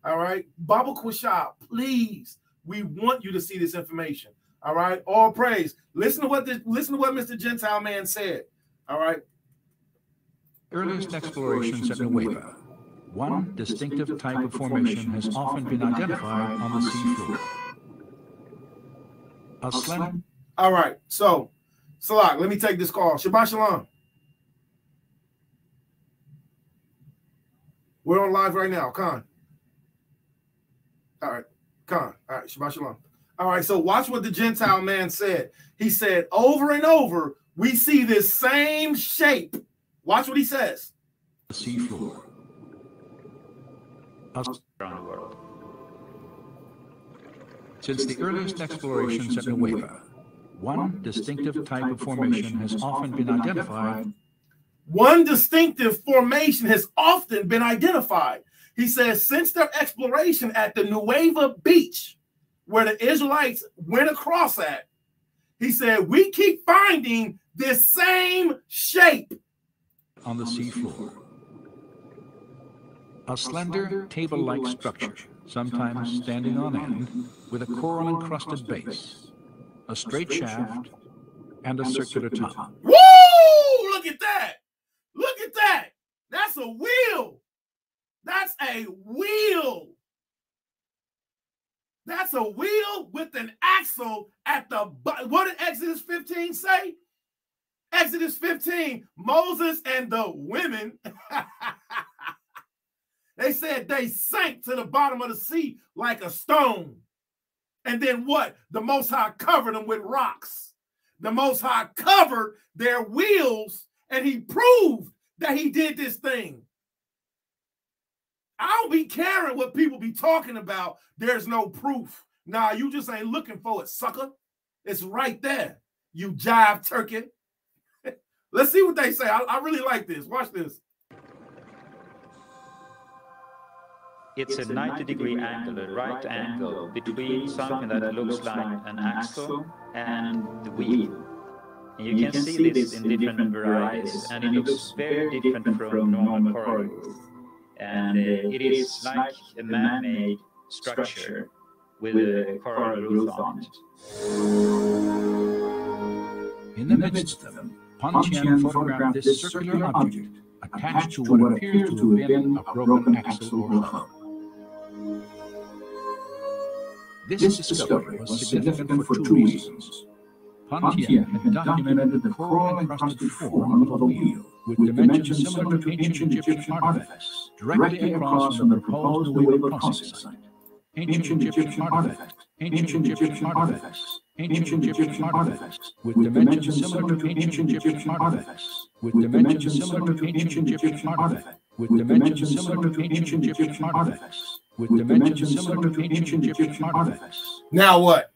All right? Baba Kwashab, please. We want you to see this information. All right? All praise. Listen to what Mr. Gentile Man said. All right? Earliest explorations at Nueva. One distinctive type of formation has often been identified on the seafloor. A slender. All right, so Salak, let me take this call. Shabbat Shalom. We're on live right now, Khan. All right, Khan. All right, Shabbat Shalom. All right, so watch what the Gentile man said. He said, over and over, we see this same shape. Watch what he says. The seafloor. Around the world. Since the earliest explorations at Nueva, one distinctive type of formation has often been identified. One distinctive formation has often been identified. He says, since their exploration at the Nueva beach, where the Israelites went across at, he said, we keep finding this same shape on the seafloor. A slender table-like structure, sometimes standing on end, with a coral-encrusted base, a straight shaft, and a circular top. Woo! Look at that! Look at that! That's a wheel! That's a wheel! That's a wheel with an axle at the bottom. What did Exodus 15 say? Exodus 15, Moses and the women, they said they sank to the bottom of the sea like a stone. And then what? The Most High covered them with rocks. The Most High covered their wheels, and he proved that he did this thing. I don't be caring what people be talking about. There's no proof. Nah, you just ain't looking for it, sucker. It's right there, you jive turkey. Let's see what they say. I really like this. Watch this. It's a 90-degree angle, a right angle, between something that looks like an axle and the wheel. And you can see this in different varieties, and it looks very different from normal coral reef. And it is like a man-made structure with a coral roof on it. In the midst of them, Pontian photographed this circular object attached to what appears to have been a broken axle or hub. This discovery was significant for two reasons. Pontian had documented the coral-encrusted form of a wheel with dimensions similar to ancient Egyptian artifacts directly across from the proposed Nueva processing site. Ancient Egyptian artifacts, ancient Egyptian artifacts, ancient Egyptian artifacts, with dimensions similar to ancient Egyptian artifacts, with dimensions similar to ancient Egyptian artifacts, with dimensions similar to ancient Egyptian artifacts, with dimensions similar to ancient Egyptian artifacts. Now what?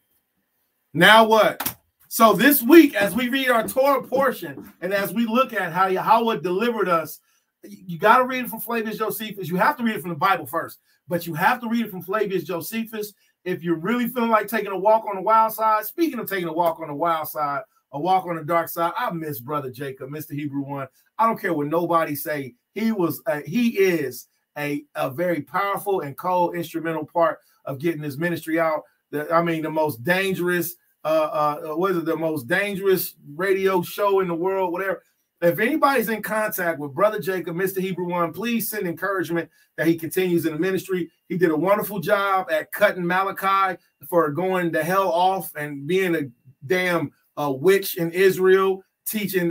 Now what? So this week, as we read our Torah portion, and as we look at how Yahweh delivered us, you got to read it from Flavius Josephus. You have to read it from the Bible first, but you have to read it from Flavius Josephus. If you're really feeling like taking a walk on the wild side, speaking of taking a walk on the wild side, a walk on the dark side, I miss Brother Jacob, Mr. Hebrew One. I don't care what nobody say. He is a very powerful and co-instrumental part of getting this ministry out. The most dangerous, the most dangerous radio show in the world, whatever. If anybody's in contact with Brother Jacob, Mr. Hebrew One, please send encouragement that he continues in the ministry. He did a wonderful job at cutting Malachi for going the hell off and being a damn witch in Israel, teaching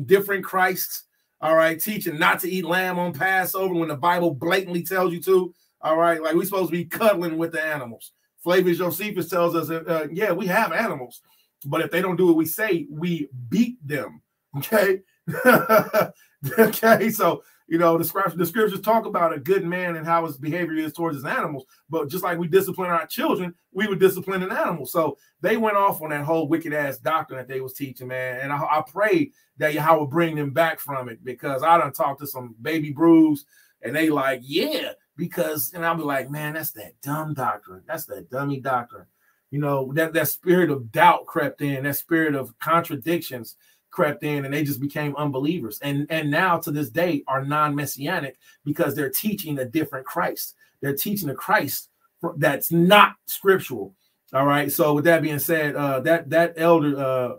different Christs. All right, teaching not to eat lamb on Passover when the Bible blatantly tells you to. All right, like we're supposed to be cuddling with the animals. Flavius Josephus tells us, yeah, we have animals, but if they don't do what we say, we beat them. Okay. Okay. So, the scriptures talk about a good man and how his behavior is towards his animals. But just like we discipline our children, we would discipline an animal. So they went off on that whole wicked ass doctrine that they was teaching, man. And I pray that Yahweh will bring them back from it, because I done talked to some baby brews and they like, yeah, because, and I'll be like, man, that's that dumb doctrine. That's that dummy doctrine. That spirit of doubt crept in, that spirit of contradictions crept in, and they just became unbelievers. And now to this day are non-messianic because they're teaching a different Christ. They're teaching a Christ that's not scriptural. All right. So with that being said, that elder,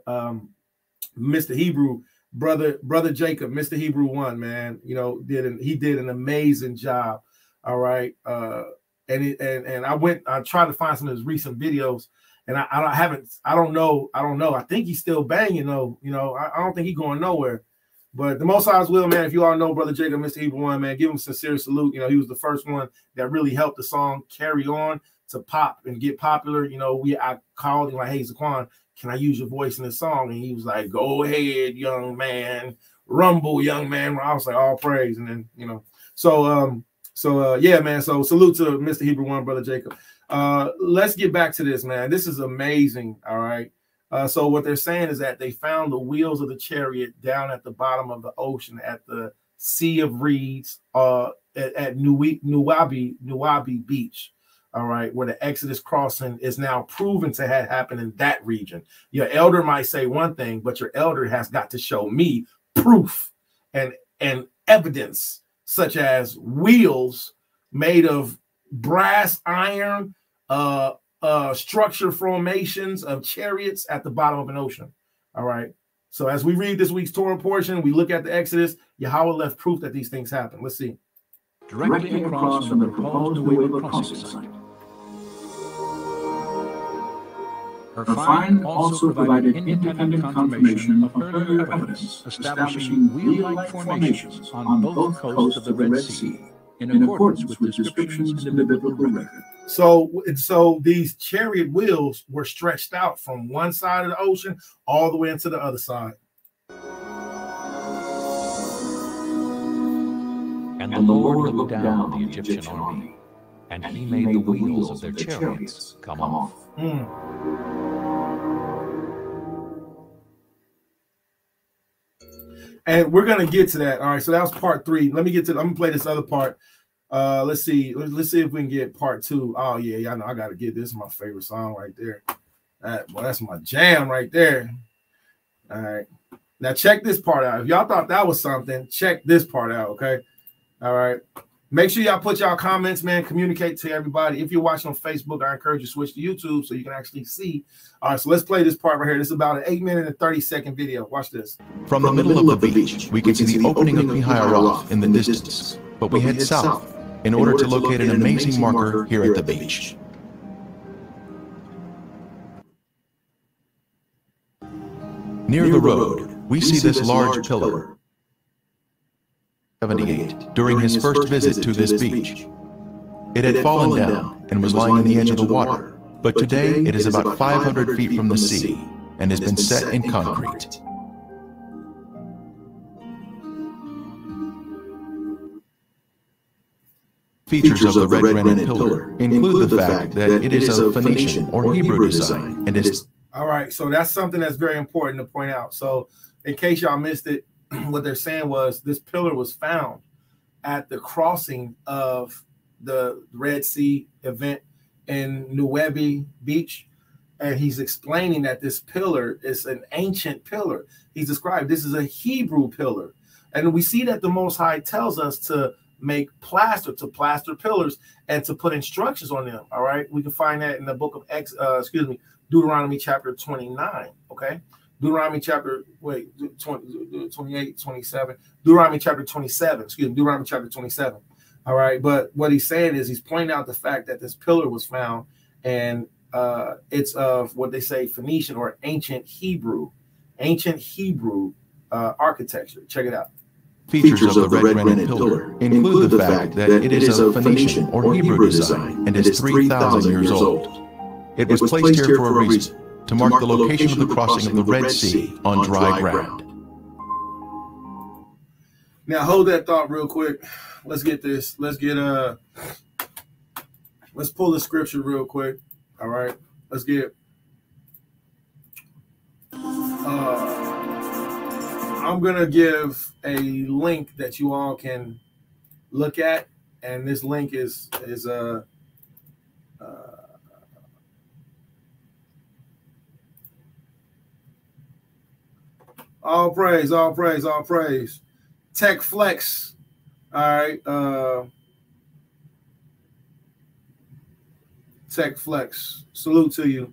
Mr. Hebrew, brother Jacob, Mr. Hebrew One, man, he did an amazing job. All right. And I tried to find some of his recent videos, and I don't know. I think he's still banging though. I don't think he's going nowhere. But the Most High's will, man. If you all know Brother Jacob, Mr. Hebrew One, man, give him a sincere salute. He was the first one that really helped the song carry on to pop and get popular. I called him like, hey, Zaquan, can I use your voice in this song? And he was like, go ahead, young man, rumble, young man. I was like, all praise, and then yeah, man. So salute to Mr. Hebrew One, Brother Jacob. Let's get back to this, man. This is amazing. All right. So what they're saying is that they found the wheels of the chariot down at the bottom of the ocean at the Sea of Reeds at Nuwabi Beach. All right, where the Exodus crossing is now proven to have happened in that region. Your elder might say one thing, but your elder has got to show me proof and evidence, such as wheels made of brass, iron, structure formations of chariots at the bottom of an ocean. All right. So as we read this week's Torah portion, we look at the Exodus, Yahweh left proof that these things happen. Let's see. Directly across from the proposed Nuwabi crossing site. Her find also provided independent confirmation of earlier evidence establishing wheel-like formations on both coasts of the Red Sea, in accordance with descriptions in the biblical record. So these chariot wheels were stretched out from one side of the ocean all the way into the other side. And the Lord looked down on the Egyptian army, and he made the wheels of their chariots come off. And we're gonna get to that. All right, so that was part 3. I'm gonna play this other part. Let's see if we can get part 2. Oh yeah, I know I gotta get this. This is my favorite song right there. That's my jam right there. All right, now check this part out. If y'all thought that was something, check this part out. Okay. All right. Make sure y'all put y'all comments, man. Communicate to everybody. If you're watching on Facebook, I encourage you to switch to YouTube so you can actually see. All right, so let's play this part right here. This is about an 8-minute and 30-second video. Watch this. From the middle of the beach, we can see the opening of Pihayaroth in the distance, but we head south in order to locate an amazing marker here at the beach. Near the road, we see this large pillar. 78 during his first visit to this beach. It had fallen down and was lying on the edge of the water, but today it is about 500 feet from the sea and has been set in concrete. Features of the red granite pillar include the fact that it is of Phoenician or Hebrew design and is... All right, so that's something that's very important to point out. So in case y'all missed it, what they're saying was this pillar was found at the crossing of the Red Sea event in Nuwebi Beach. And he's explaining that this pillar is an ancient pillar. He's described this is a Hebrew pillar. And we see that the Most High tells us to make plaster pillars and to put instructions on them. All right, we can find that in the book of Deuteronomy chapter 29. Okay, Deuteronomy chapter 28, 27. Deuteronomy chapter 27. Deuteronomy chapter 27. All right, but what he's saying is he's pointing out the fact that this pillar was found, and it's of what they say Phoenician or ancient Hebrew architecture. Check it out. Features of the red granite pillar include the fact that it is of Phoenician or Hebrew design and is 3,000 years old. It was placed here for a reason, to mark the location of the crossing of the Red Sea on dry ground. Now hold that thought real quick. Let's get this. Let's pull the scripture real quick. All right. Let's get I'm gonna give a link that you all can look at, and this link is all praise, all praise, all praise. Tech Flex. All right. Tech Flex. Salute to you.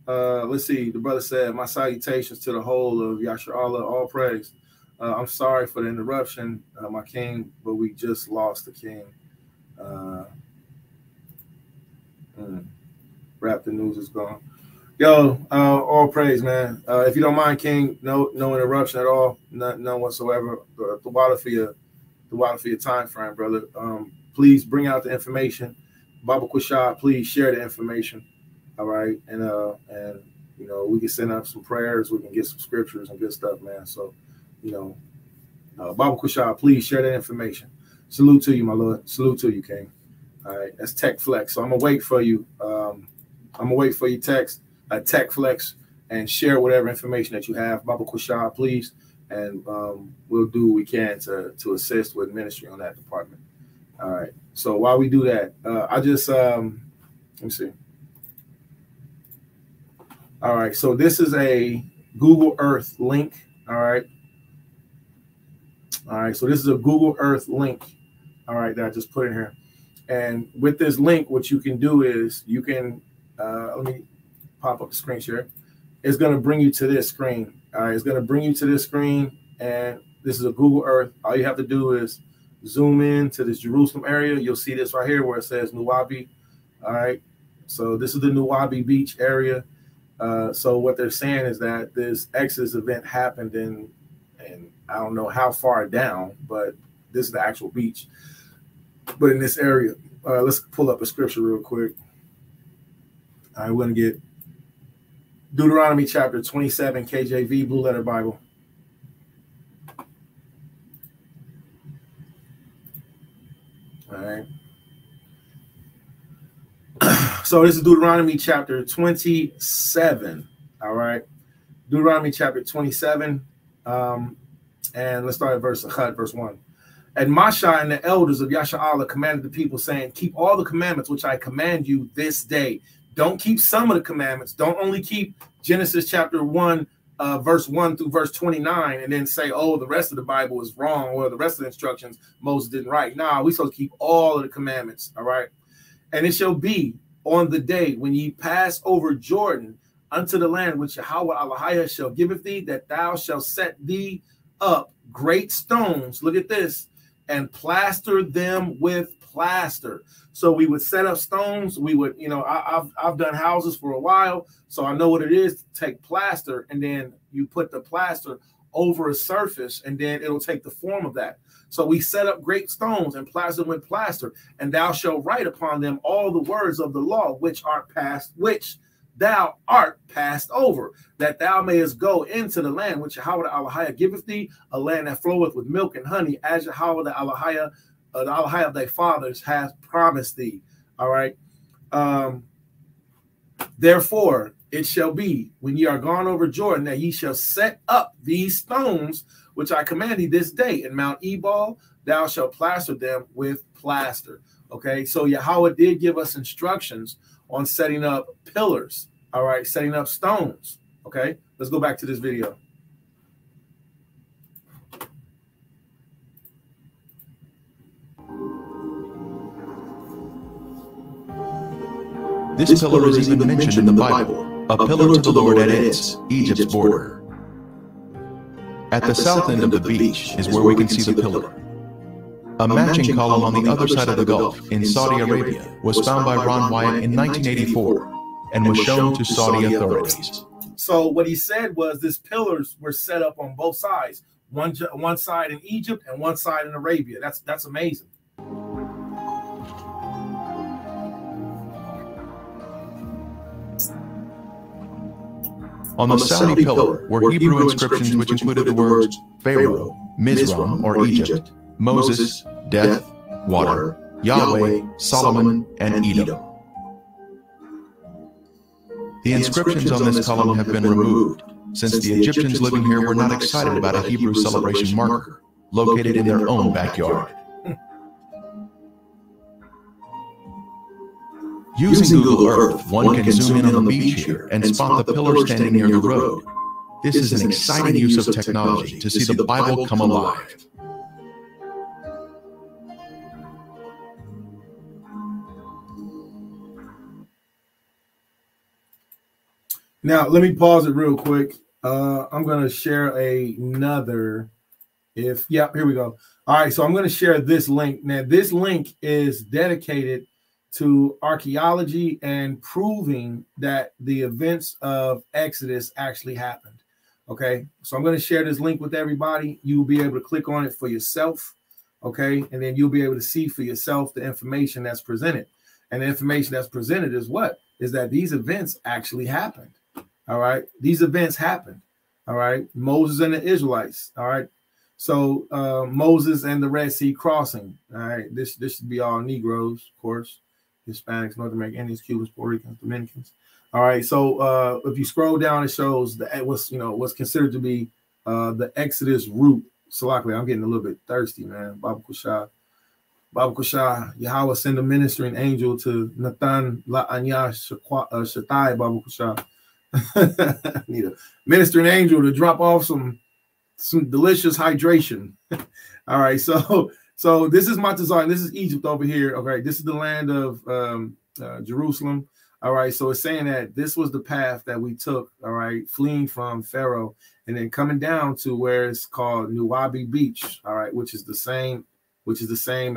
Let's see. The brother said, my salutations to the whole of Yasha Allah. All praise. I'm sorry for the interruption, my king, but we just lost the king. Rap the news is gone. Yo, all praise, man. If you don't mind, King, no interruption at all, none whatsoever. The water for your time frame, brother. Please bring out the information. Baba Kushab, please share the information. All right, and you know, we can send up some prayers, we can get some scriptures and good stuff, man. So, you know, Baba Kushab, please share that information. Salute to you, my lord. Salute to you, King. All right, that's Tech Flex. So I'm gonna wait for you. I'm gonna wait for you, Tech Flex, and share whatever information that you have. Baba Kushab, please, and we'll do what we can to assist with ministry on that department. All right. So while we do that, I just let me see. All right, so this is a Google Earth link. All right, so this is a Google Earth link. All right, that I just put in here. And with this link, what you can do is you can let me pop up the screen share. It's going to bring you to this screen. All right, it's going to bring you to this screen, and this is a Google Earth. All you have to do is zoom in to this Jerusalem area. You'll see this right here where it says Nuwabi. All right, so this is the Nuwabi Beach area. So what they're saying is that this Exodus event happened in I don't know how far down, but this is the actual beach. But in this area, let's pull up a scripture real quick. All right, we're going to get Deuteronomy chapter 27, KJV, Blue Letter Bible. All right. So this is Deuteronomy chapter 27. All right. Deuteronomy chapter 27. And let's start at verse 1. And Masha and the elders of Yasha Allah commanded the people, saying, keep all the commandments which I command you this day. Don't keep some of the commandments. Don't only keep Genesis chapter 1, verse 1 through verse 29, and then say, oh, the rest of the Bible is wrong, or the rest of the instructions Moses didn't write. Nah, we supposed to keep all of the commandments. All right. And it shall be on the day when ye pass over Jordan unto the land which Yahweh Elohim shall giveth thee, that thou shalt set thee up great stones. Look at this. And plaster them with plaster. So we would set up stones. We would, you know, I've done houses for a while, so I know what it is to take plaster, and then you put the plaster over a surface, and then it'll take the form of that. So we set up great stones and plaster them with plaster, and thou shalt write upon them all the words of the law which thou art passed over, that thou mayest go into the land which Yahweh Elohim giveth thee, a land that floweth with milk and honey, as Yahweh Elohim Allah of thy fathers has promised thee. All right. Therefore, it shall be when ye are gone over Jordan that ye shall set up these stones which I command thee this day in Mount Ebal. Thou shalt plaster them with plaster. Okay, so Yahweh did give us instructions on setting up pillars. All right, setting up stones. Okay, let's go back to this video. This pillar is even mentioned in the Bible, a pillar to the Lord at Its, Egypt's border. At the south end of the beach is where we can see the pillar. A matching column on the other side of the Gulf in Saudi Arabia was found by Ron Wyatt in 1984 and was shown to Saudi authorities. So what he said was these pillars were set up on both sides, one side in Egypt and one side in Arabia. That's amazing. On the Saudi pillar were Hebrew inscriptions which included the words Pharaoh, Mizraim or Egypt, Moses, death, water, Yahweh, Solomon, and Edom. The inscriptions on this column have been removed, since the Egyptians living here were not excited about a Hebrew celebration marker located in their own backyard. Using Google Earth, one can zoom in on the beach here and spot the pillar standing near the road. This is an exciting use of technology to see the Bible come alive. Now, let me pause it real quick. I'm going to share another. Here we go. All right, so I'm going to share this link. Now, this link is dedicated to archaeology and proving that the events of Exodus actually happened. Okay, so I'm going to share this link with everybody. You'll be able to click on it for yourself. Okay, and then you'll be able to see for yourself the information that's presented. And the information that's presented is what? Is that these events actually happened. All right, these events happened. All right, Moses and the Israelites. All right, so Moses and the Red Sea crossing. All right, this should be all Negroes, of course. Hispanics, North American Indians, Cubans, Puerto Ricans, Dominicans. All right, so if you scroll down, it shows that what's considered to be the Exodus route. So luckily, I'm getting a little bit thirsty, man. Babu Kusha, Yahweh send a ministering angel to Nathan La'anya Shatai Babu Kusha. Need a ministering angel to drop off some delicious hydration. All right, so this is Montezar. This is Egypt over here. Okay, this is the land of Jerusalem. All right, so it's saying that this was the path that we took. All right, fleeing from Pharaoh and then coming down to where it's called Nuwabi Beach. All right, which is the same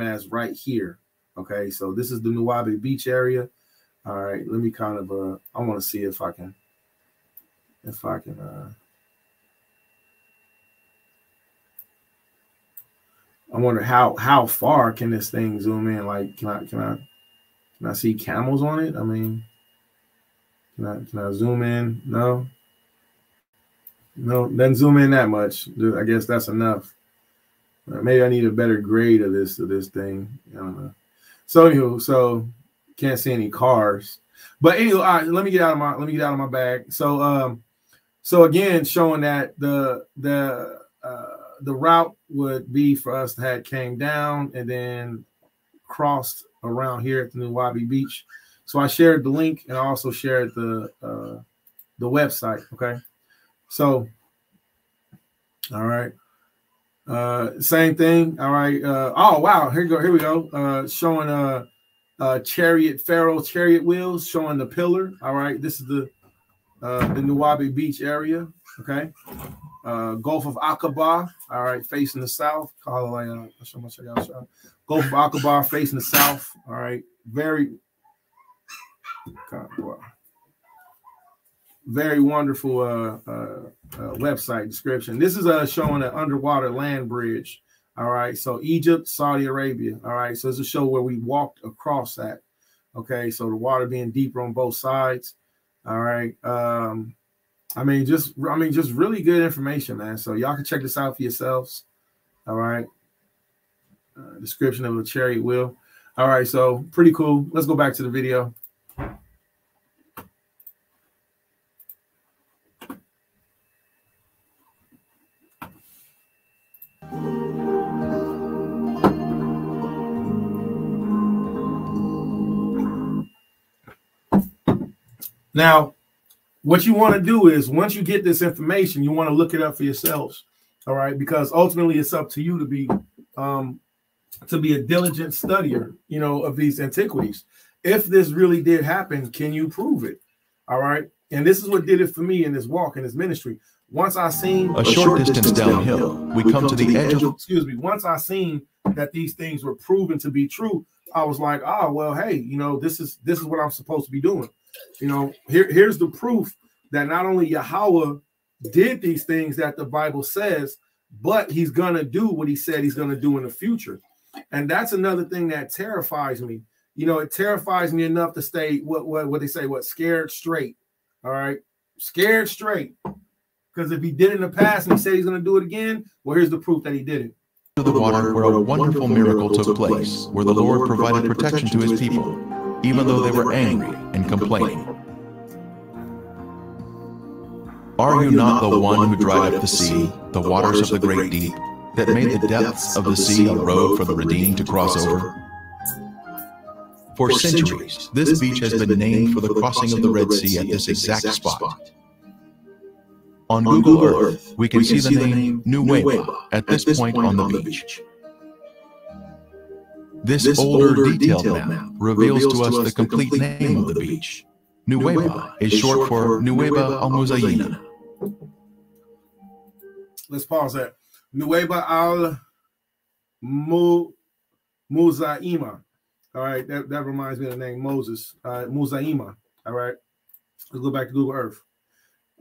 as right here. Okay, so this is the Nuwabi Beach area. All right, let me kind of I want to see if I can I wonder how far can this thing zoom in? Like, can I see camels on it? I mean, can I zoom in? No, doesn't zoom in that much. I guess that's enough. Maybe I need a better grade of this thing. I don't know. So anyway, so can't see any cars. But anyway, all right, let me get out of my bag. So again, showing that the route would be for us to have came down and then crossed around here at the Nuwabi Beach. So I shared the link and I also shared the website. Okay, so all right, same thing. All right. Oh wow, here we go. Showing Pharaoh chariot wheels, showing the pillar. All right, this is the Nuwabi Beach area. Okay. Gulf of Aqaba, all right, facing the south. Gulf of Aqaba facing the south, all right. Very wonderful website description. This is showing an underwater land bridge, all right. So Egypt, Saudi Arabia, all right. So it's a show where we walked across that, okay. So the water being deeper on both sides, all right. I mean, just really good information, man. So y'all can check this out for yourselves. All right. Description of a chariot wheel. All right, so pretty cool. Let's go back to the video. Now, what you want to do is once you get this information, you want to look it up for yourselves. All right, because ultimately it's up to you to be a diligent studier, you know, of these antiquities. If this really did happen, can you prove it? All right. And this is what did it for me in this walk, in this ministry. Once I seen a short distance downhill, we come to the edge of, once I seen that these things were proven to be true, I was like, oh, well, hey, you know, this is what I'm supposed to be doing. You know, here's the proof that not only Yahweh did these things that the Bible says, but he's going to do what he said he's going to do in the future. And that's another thing that terrifies me. You know, it terrifies me enough to stay, what they say, scared straight. All right. Scared straight. Because if he did it in the past and he said he's going to do it again, well, here's the proof that he did it. The water where a wonderful miracle took place, where the Lord provided protection to his people, even though they were angry and complaining. Are you not the one who dried up the sea, the waters of the great deep, that made the depths of the sea a road for the redeemed to cross over? For centuries, this beach has been named for the crossing of the Red Sea at this exact spot. On Google Earth, we can see the name Nueva at this point on the beach. This older, detailed map reveals to us the complete name of the beach. Nueva is short for Nueva al-Muzayina. Let's pause that. Nueva al-Muzaima. All right, that reminds me of the name Moses. Muzaima. All right, let's go back to Google Earth.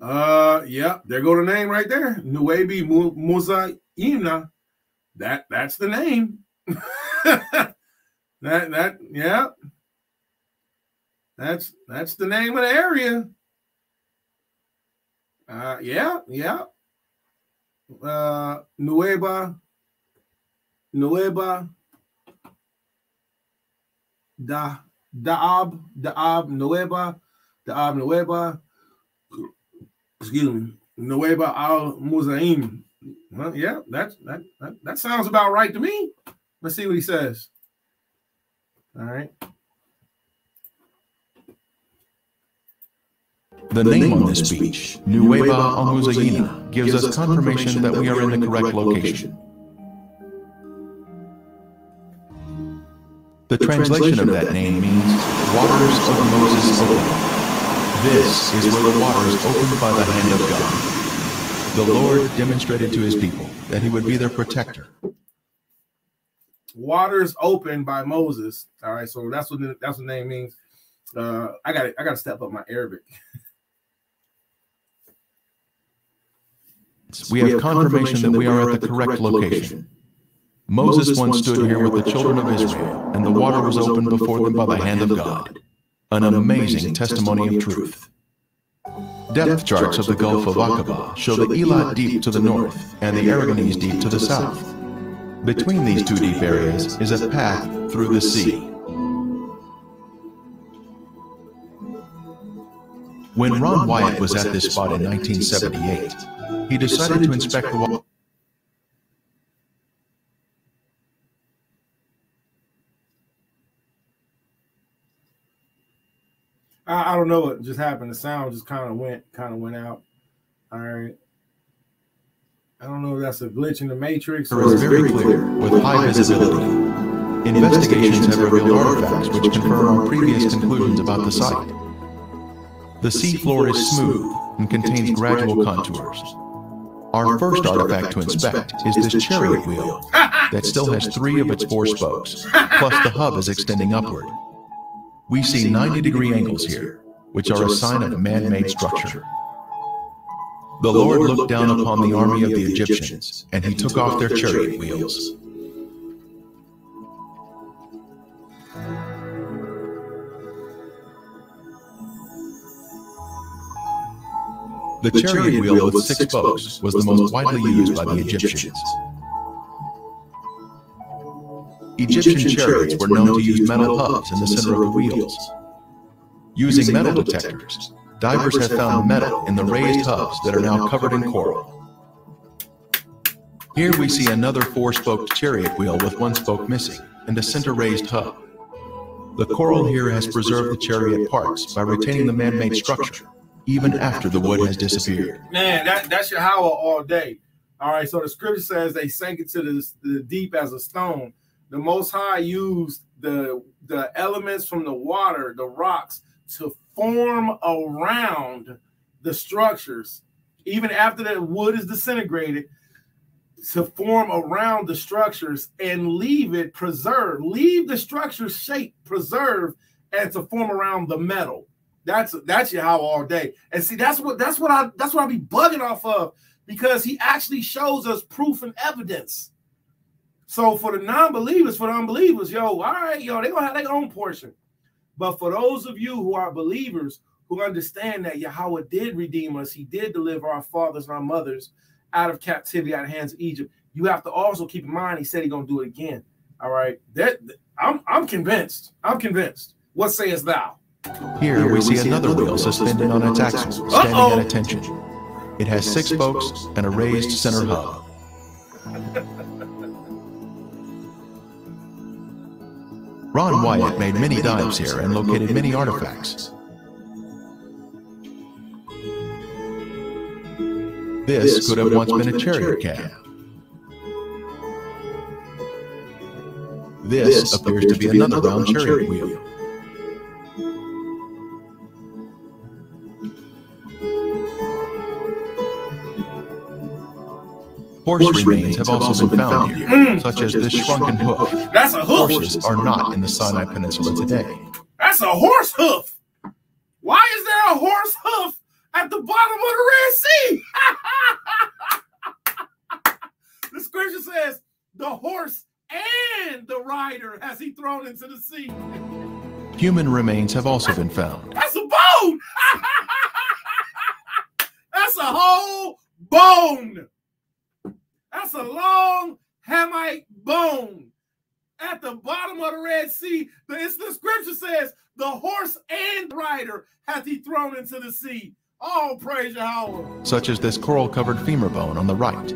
Yeah, there go the name right there. Nuebi Muzaima. That's the name. Yeah. That's the name of the area. Yeah. Nueva Da'ab Nueva. Excuse me. Nueva al-Muzaim. Well, yeah, that sounds about right to me. Let's see what he says. All right. The name on this beach, Nueva al-Muzayina, gives us confirmation that we are in the correct location. The translation of that name means waters of Moses opened. This is where the waters opened by the hand of God. The Lord demonstrated to his people that he would be their protector. Waters opened by Moses. All right, so that's what the name means. I got to step up my Arabic. We have confirmation that we are at the correct location. Moses once stood here with the children of Israel, and the water was opened before them by the hand of God. An amazing testimony of truth. Depth charts of the Gulf of Aqaba show the Elat Deep to the north and the Aragonese Deep to the south. Between these two deep areas is a path through the sea. When Ron Wyatt was at this spot in 1978, he decided to inspect the water. I don't know what just happened. The sound just kind of went out. All right. I don't know if that's a glitch in the matrix. It is very clear with high visibility. Investigations have revealed artifacts which confirm our previous conclusions about the site. The seafloor is smooth and contains gradual contours. Our first artifact to inspect is this chariot wheel that still has 3 of its 4 spokes, plus the hub is extending upward. We see 90-degree angles here, which are a sign of a man-made structure. The Lord looked down upon the army of the Egyptians, and he took off their chariot wheels. The chariot wheel with 6 spokes was the most widely used by the Egyptians. Egyptian chariots were known to use metal hubs in the center of the wheels. Using metal detectors, divers have found metal in the raised hubs that are now covered in coral. Here we see another four-spoked chariot wheel with one spoke missing and a center raised hub. The coral here has preserved the chariot parts by retaining the man-made structure, even after the wood has disappeared. Man, that's your howl all day. All right, so the scripture says they sank into the deep as a stone. The Most High used the elements from the water, the rocks, to form around the structures, even after the wood is disintegrated, to form around the structures and leave it preserved, leave the structure shape preserved, and to form around the metal. That's your how all day. And see, that's what I be bugging off of, because he actually shows us proof and evidence. So for the non-believers, for the unbelievers, yo, all right, yo, they're gonna have their own portion. But for those of you who are believers, who understand that Yahweh did redeem us, he did deliver our fathers and our mothers out of captivity, out of the hands of Egypt, you have to also keep in mind he said he's gonna do it again. All right, I'm convinced. I'm convinced. What sayest thou? Here we see another wheel suspended on its axle, standing at attention. It has 6 spokes and a raised center hub. Ron Wyatt made many dives here and located many artifacts. This could have once been a chariot cab. This appears to be another round chariot wheel. Horse remains have also been found here, such as this shrunken hoof. That's a hoof. Horses are not in the Sinai Peninsula today. That's a horse hoof. Why is there a horse hoof at the bottom of the Red Sea? The scripture says the horse and the rider has he thrown into the sea. Human remains have also been found. That's a bone. That's a whole bone. That's a long Hamite bone at the bottom of the Red Sea. The scripture says the horse and rider hath he thrown into the sea. Oh, praise Yahweh. Such as this coral-covered femur bone on the right.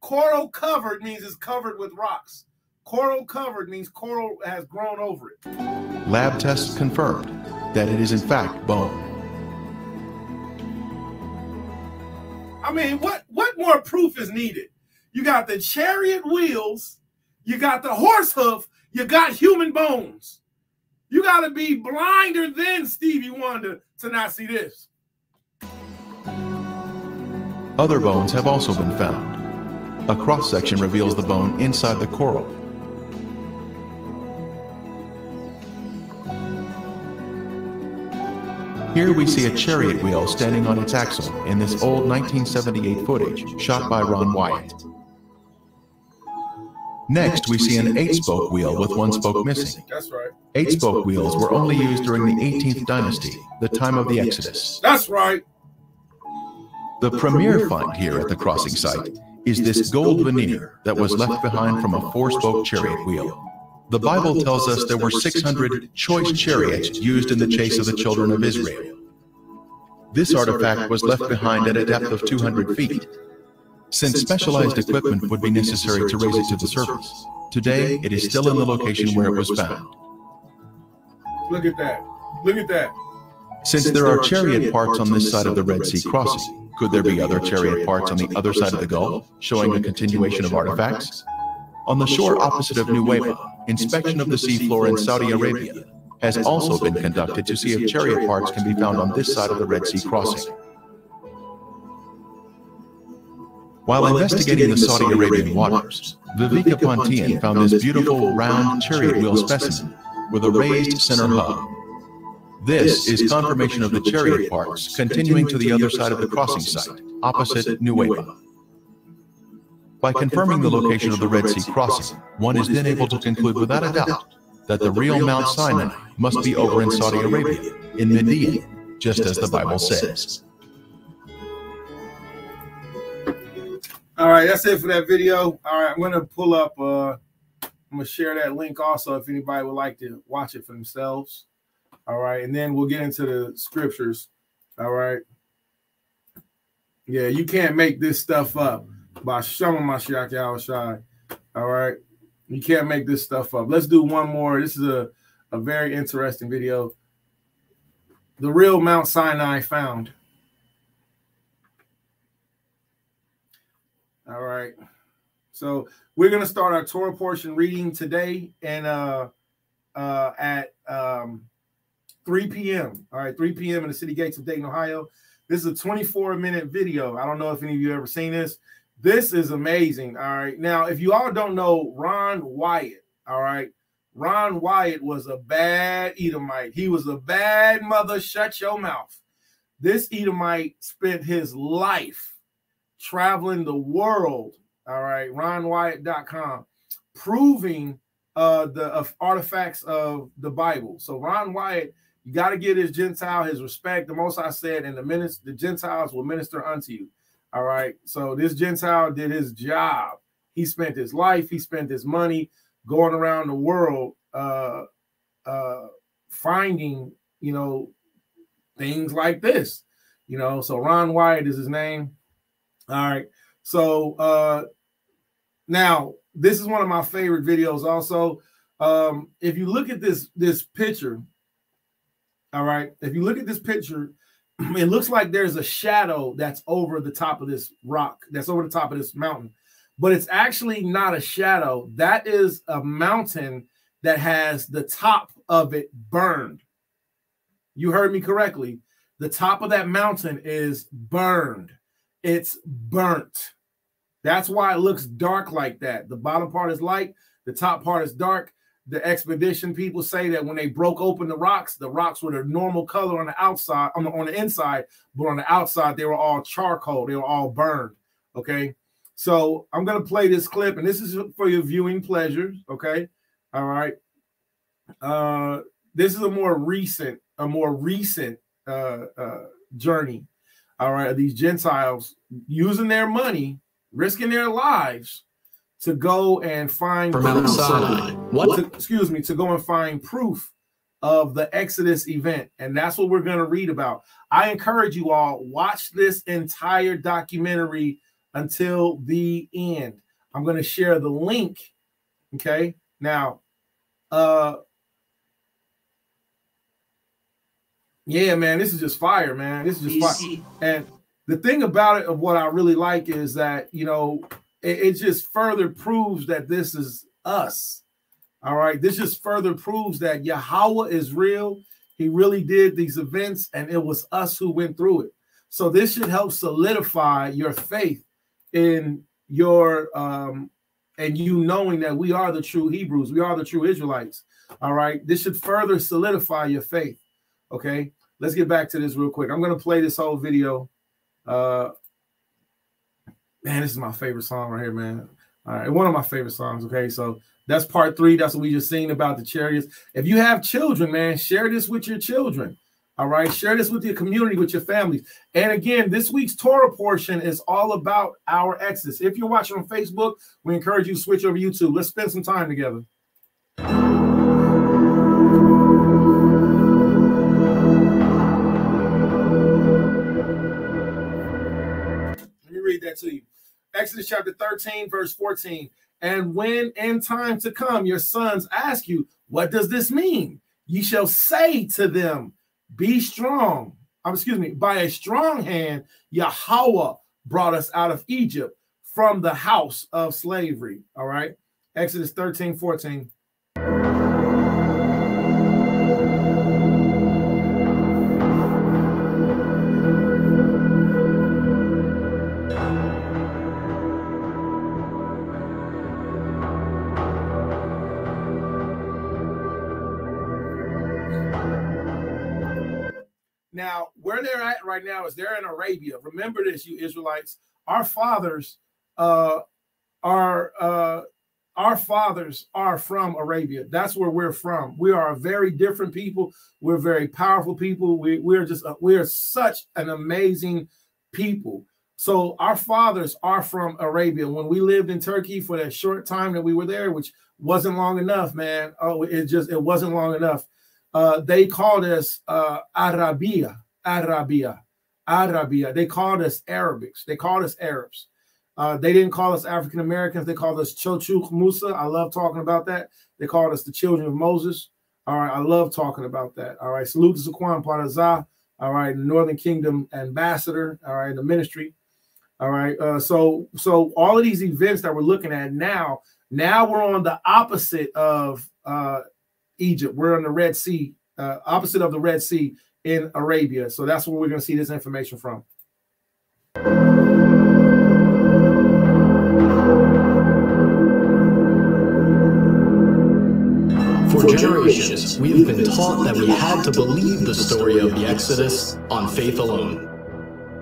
Coral-covered means it's covered with rocks. Coral-covered means coral has grown over it. Lab tests confirmed that it is in fact bone. I mean, what more proof is needed? You got the chariot wheels, you got the horse hoof, you got human bones. You got to be blinder than Stevie Wonder to not see this. Other bones have also been found. A cross-section reveals the bone inside the coral. Here we see a chariot wheel standing on its axle in this old 1978 footage shot by Ron Wyatt. Next, we see an 8-spoke wheel with 1 spoke missing. That's right. 8-spoke wheels were only used during the 18th dynasty, the time of the Exodus. That's right. The premier find here at the crossing site is this gold veneer that was left behind from a 4-spoke chariot wheel. The Bible tells us there were 600 choice chariots used in the chase of the children of Israel. This artifact was left behind at a depth of 200 feet. Since specialized equipment would be necessary to raise it to the surface, today it is still in the location where it was found. Look at that. Look at that. Since there are chariot parts on this side of the Red Sea crossing, could there be other chariot parts on the other side of the Gulf, showing a continuation of artifacts? On the shore opposite of Nuweiba, inspection of the seafloor in Saudi Arabia has also been conducted to see if chariot parts can be found on this side of the Red Sea crossing. While investigating the Saudi Arabian waters, Viveka Pontian found this beautiful round chariot wheel specimen with a raised center hub. This is confirmation of the chariot parts continuing to the other side of the crossing site, opposite Nuweiba. By confirming the location of the Red Sea crossing, one is then able to conclude without a doubt that the real Mount Sinai must be over in Saudi Arabia, in Midian, just as the Bible says. All right, that's it for that video. All right, I'm going to pull up I'm gonna share that link also if anybody would like to watch it for themselves. All right, and then we'll get into the scriptures. All right. Yeah, you can't make this stuff up. By Shama Mashiach Yahushai. All right. You can't make this stuff up. Let's do one more. This is a very interesting video. The real Mount Sinai found. All right. So we're going to start our Torah portion reading today and at 3 p.m. All right, 3 p.m. in the city gates of Dayton, Ohio. This is a 24-minute video. I don't know if any of you ever seen this. This is amazing. All right. Now, if you all don't know Ron Wyatt, all right, Ron Wyatt was a bad Edomite. He was a bad mother. Shut your mouth. This Edomite spent his life traveling the world. All right. RonWyatt.com, proving the artifacts of the Bible. So Ron Wyatt, you got to give his Gentile his respect. The Most High said, and the Gentiles will minister unto you. All right. So this Gentile did his job. He spent his life. He spent his money going around the world finding, you know, things like this, you know. So Ron Wyatt is his name. All right. So now this is one of my favorite videos also. If you look at this picture, all right, if you look at this picture, it looks like there's a shadow that's over the top of this rock, that's over the top of this mountain, but it's actually not a shadow. That is a mountain that has the top of it burned. You heard me correctly. The top of that mountain is burned. It's burnt. That's why it looks dark like that. The bottom part is light. The top part is dark. The expedition people say that when they broke open the rocks were the normal color on the outside, on the inside, but on the outside, they were all charcoal. They were all burned. Okay. So I'm going to play this clip, and this is for your viewing pleasure. Okay. All right. This is a more recent journey. All right. These Gentiles using their money, risking their lives to go and find from outside. To go and find proof of the Exodus event. And that's what we're going to read about. I encourage you all, watch this entire documentary until the end. I'm going to share the link. Okay. Now, yeah, man, this is just fire, man. This is just fire. And the thing about it, of what I really like, is that, you know, it just further proves that this is us. All right. This just further proves that Yahweh is real. He really did these events, and it was us who went through it. So this should help solidify your faith in your and you knowing that we are the true Hebrews. We are the true Israelites. All right. This should further solidify your faith. Okay. Let's get back to this real quick. I'm going to play this whole video. Man, this is my favorite song right here, man. All right, one of my favorite songs. Okay, so that's part 3. That's what we just seen about the chariots. If you have children, man, share this with your children. All right, share this with your community, with your families. And again, this week's Torah portion is all about our Exodus. If you're watching on Facebook, we encourage you to switch over to YouTube. Let's spend some time together. Let me read that to you. Exodus chapter 13, verse 14. And when in time to come your sons ask you, what does this mean? You shall say to them, be strong. By a strong hand, Yahweh brought us out of Egypt from the house of slavery. All right. Exodus 13, 14. Now, where they're at right now is they're in Arabia. Remember this, you Israelites. Our fathers are from Arabia. That's where we're from. We are a very different people. We're very powerful people. We are such an amazing people. So our fathers are from Arabia. When we lived in Turkey for that short time that we were there, which wasn't long enough, man. Oh, it wasn't long enough. They called us Arabia. They called us Arabics. They called us Arabs. They didn't call us African Americans. They called us Chochuk Musa. I love talking about that. They called us the children of Moses. All right, I love talking about that. All right, salute to Saquon Paraza. All right, Northern Kingdom ambassador. All right, the ministry. All right, so all of these events that we're looking at now we're on the opposite of Egypt. We're on the Red Sea, opposite of the Red Sea in Arabia. So that's where we're going to see this information from. For generations, we have been taught that we had to believe the story of the Exodus on faith alone.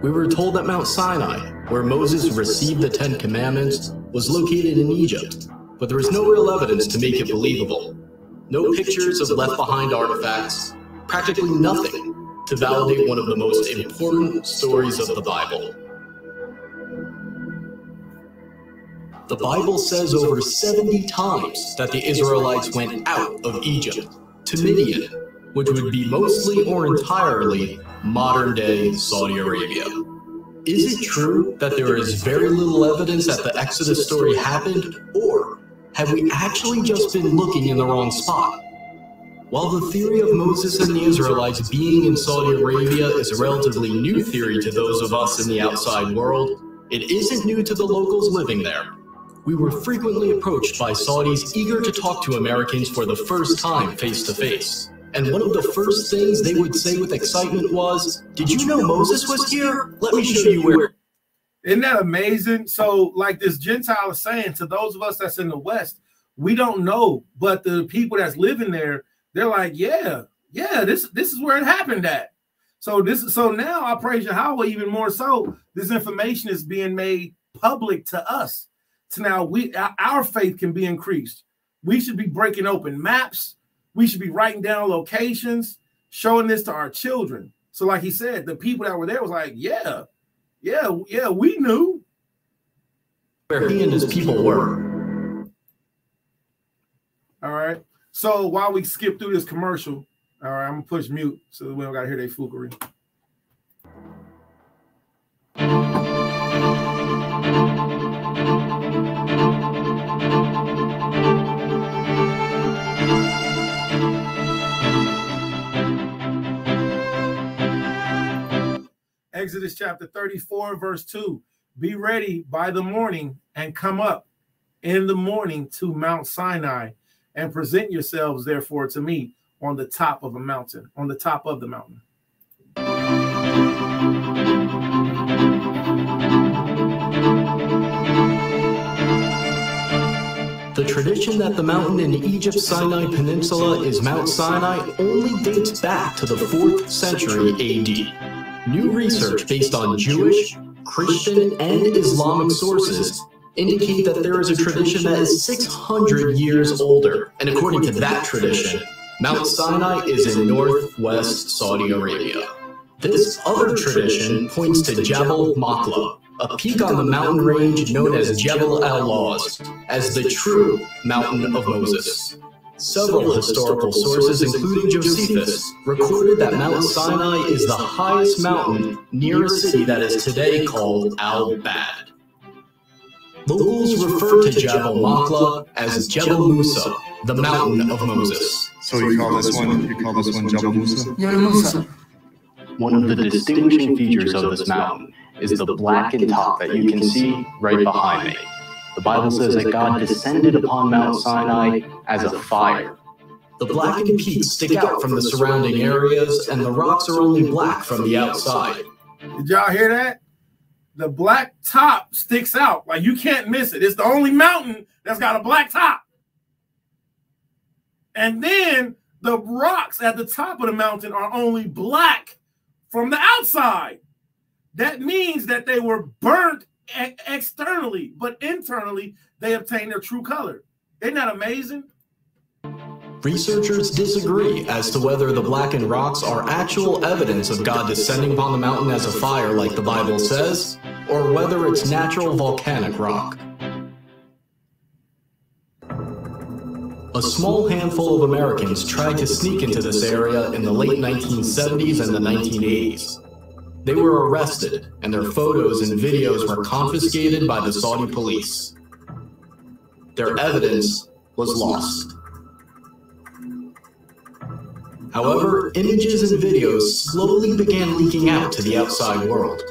We were told that Mount Sinai, where Moses received the 10 Commandments, was located in Egypt, but there was no real evidence to make it believable. No pictures of left-behind artifacts, practically nothing to validate one of the most important stories of the Bible. The Bible says over 70 times that the Israelites went out of Egypt to Midian, which would be mostly or entirely modern-day Saudi Arabia. Is it true that there is very little evidence that the Exodus story happened, or have we actually just been looking in the wrong spot? While the theory of Moses and the Israelites being in Saudi Arabia is a relatively new theory to those of us in the outside world, it isn't new to the locals living there. We were frequently approached by Saudis eager to talk to Americans for the first time face-to-face. And one of the first things they would say with excitement was, "Did you know Moses was here? Let me show you where." Isn't that amazing? So like this Gentile is saying, to those of us that's in the West, we don't know, but the people that's living there, they're like, yeah, this is where it happened at. So now I praise Yahweh even more so. This information is being made public to us. So now our faith can be increased. We should be breaking open maps. We should be writing down locations, showing this to our children. So like he said, the people that were there was like, yeah, we knew where he and his people were. All right. So while we skip through this commercial, all right, I'm gonna push mute so we don't gotta hear their foolery. Exodus chapter 34, verse 2. Be ready by the morning and come up in the morning to Mount Sinai and present yourselves therefore to me on the top of a mountain, on the top of the mountain. The tradition that the mountain in Egypt's Sinai Peninsula is Mount Sinai only dates back to the 4th century AD. New research based on Jewish, Christian, and Islamic sources indicate that there is a tradition that is 600 years older, and according to that tradition, Mount Sinai is in northwest Saudi Arabia. This other tradition points to Jabal Makla, a peak on the mountain range known as Jebel al-Lawz, as the true Mountain of Moses. Several historical sources, including Josephus, recorded that Mount Sinai is the highest mountain near a city that is today called Al-Bad. Locals refer to Jabal Makla as Jebel Musa, the Mountain of Moses. So you call this one Jebel Musa? Jebel Musa. One of the distinguishing features of this mountain is the blackened top that you can see right behind me. The Bible says that God descended upon Mount Sinai as a fire. The blackened peaks stick out from the surrounding areas, and the rocks are only black from the outside. Did y'all hear that? The black top sticks out. Like, you can't miss it. It's the only mountain that's got a black top. And then the rocks at the top of the mountain are only black from the outside. That means that they were burnt externally, but internally they obtain their true color. Isn't that amazing? Researchers disagree as to whether the blackened rocks are actual evidence of God descending upon the mountain as a fire like the Bible says, or whether it's natural volcanic rock. A small handful of Americans tried to sneak into this area in the late 1970s and the 1980s. They were arrested, and their photos and videos were confiscated by the Saudi police. Their evidence was lost. However, images and videos slowly began leaking out to the outside world.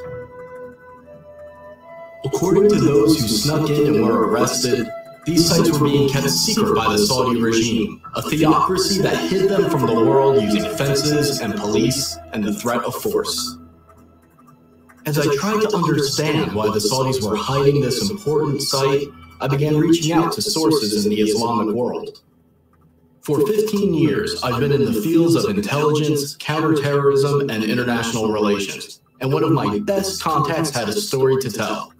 According to those who snuck in and were arrested, these sites were being kept secret by the Saudi regime, a theocracy that hid them from the world using fences and police and the threat of force. As I tried to understand why the Saudis were hiding this important site, I began reaching out to sources in the Islamic world. For 15 years, I've been in the fields of intelligence, counterterrorism, and international relations, and one of my best contacts had a story to tell.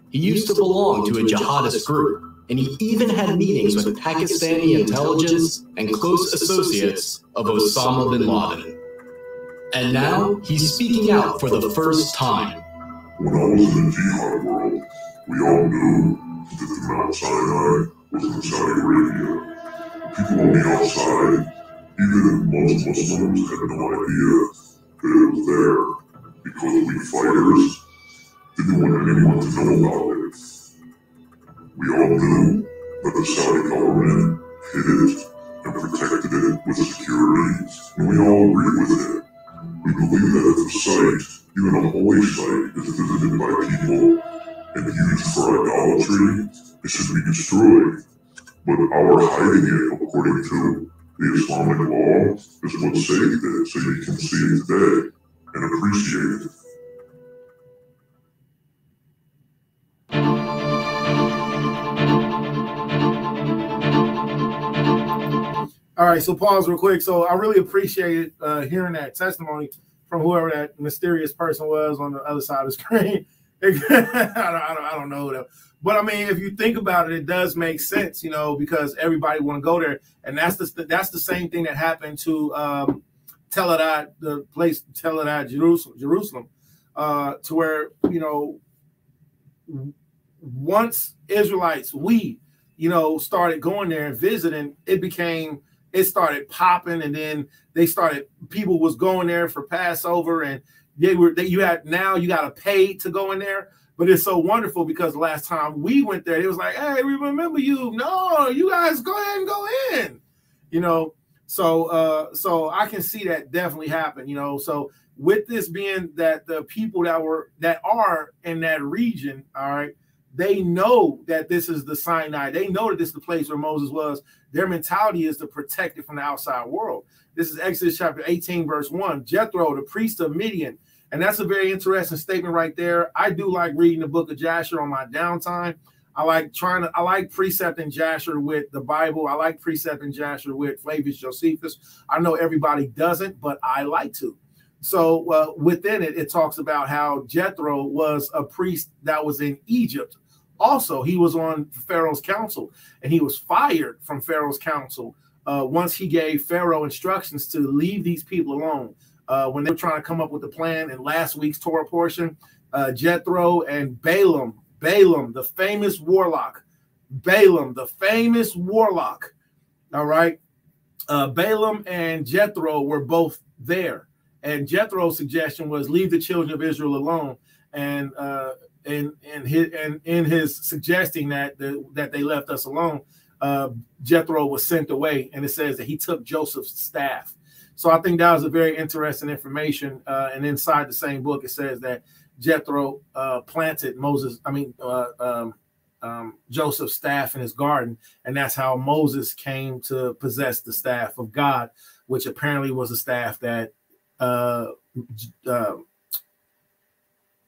He used to belong to a jihadist group, and he even had meetings with Pakistani intelligence and close associates of Osama bin Laden. And now, he's speaking out for the first time. When I was in the jihad world, we all knew that the Mount Sinai was in Saudi Arabia. People on the outside, even most Muslims, had no idea that it was there, because we fighters didn't want anyone to know about it. We all knew that the Saudi government hid it and protected it with securities, and we all agreed with it. We believe that if a site, even a holy site, is visited by people and used for idolatry, it should be destroyed. But our hiding it, according to the Islamic law, is what saved it, so you can see it today and appreciate it. All right, so pause real quick. So I really appreciated hearing that testimony from whoever that mysterious person was on the other side of the screen. I don't know them. But I mean, if you think about it, it does make sense, you know, because everybody want to go there, and that's the same thing that happened to Tel Adad, the place Tel Adad, Jerusalem, to where, you know, once Israelites, started going there and visiting, it started popping, and then people was going there for Passover, and you got to pay to go in there. But it's so wonderful because last time we went there, it was like, hey, we remember you. No, you guys go ahead and go in, you know. So I can see that definitely happen, you know. So with this being that the people that are in that region, all right, they know that this is the Sinai. They know that this is the place where Moses was. Their mentality is to protect it from the outside world. This is Exodus chapter 18, verse 1. Jethro, the priest of Midian. And that's a very interesting statement right there. I do like reading the book of Jasher on my downtime. I like precepting Jasher with the Bible. I like precepting Jasher with Flavius Josephus. I know everybody doesn't, but I like to. So within it, it talks about how Jethro was a priest that was in Egypt. Also, he was on Pharaoh's council, and he was fired from Pharaoh's council once he gave Pharaoh instructions to leave these people alone. When they were trying to come up with a plan in last week's Torah portion, Jethro and Balaam, the famous warlock, all right? Balaam and Jethro were both there. And Jethro's suggestion was leave the children of Israel alone. And in his suggesting that they left us alone, Jethro was sent away. And it says that he took Joseph's staff. So I think that was a very interesting information. And inside the same book, it says that Jethro planted Joseph's staff in his garden. And that's how Moses came to possess the staff of God, which apparently was a staff that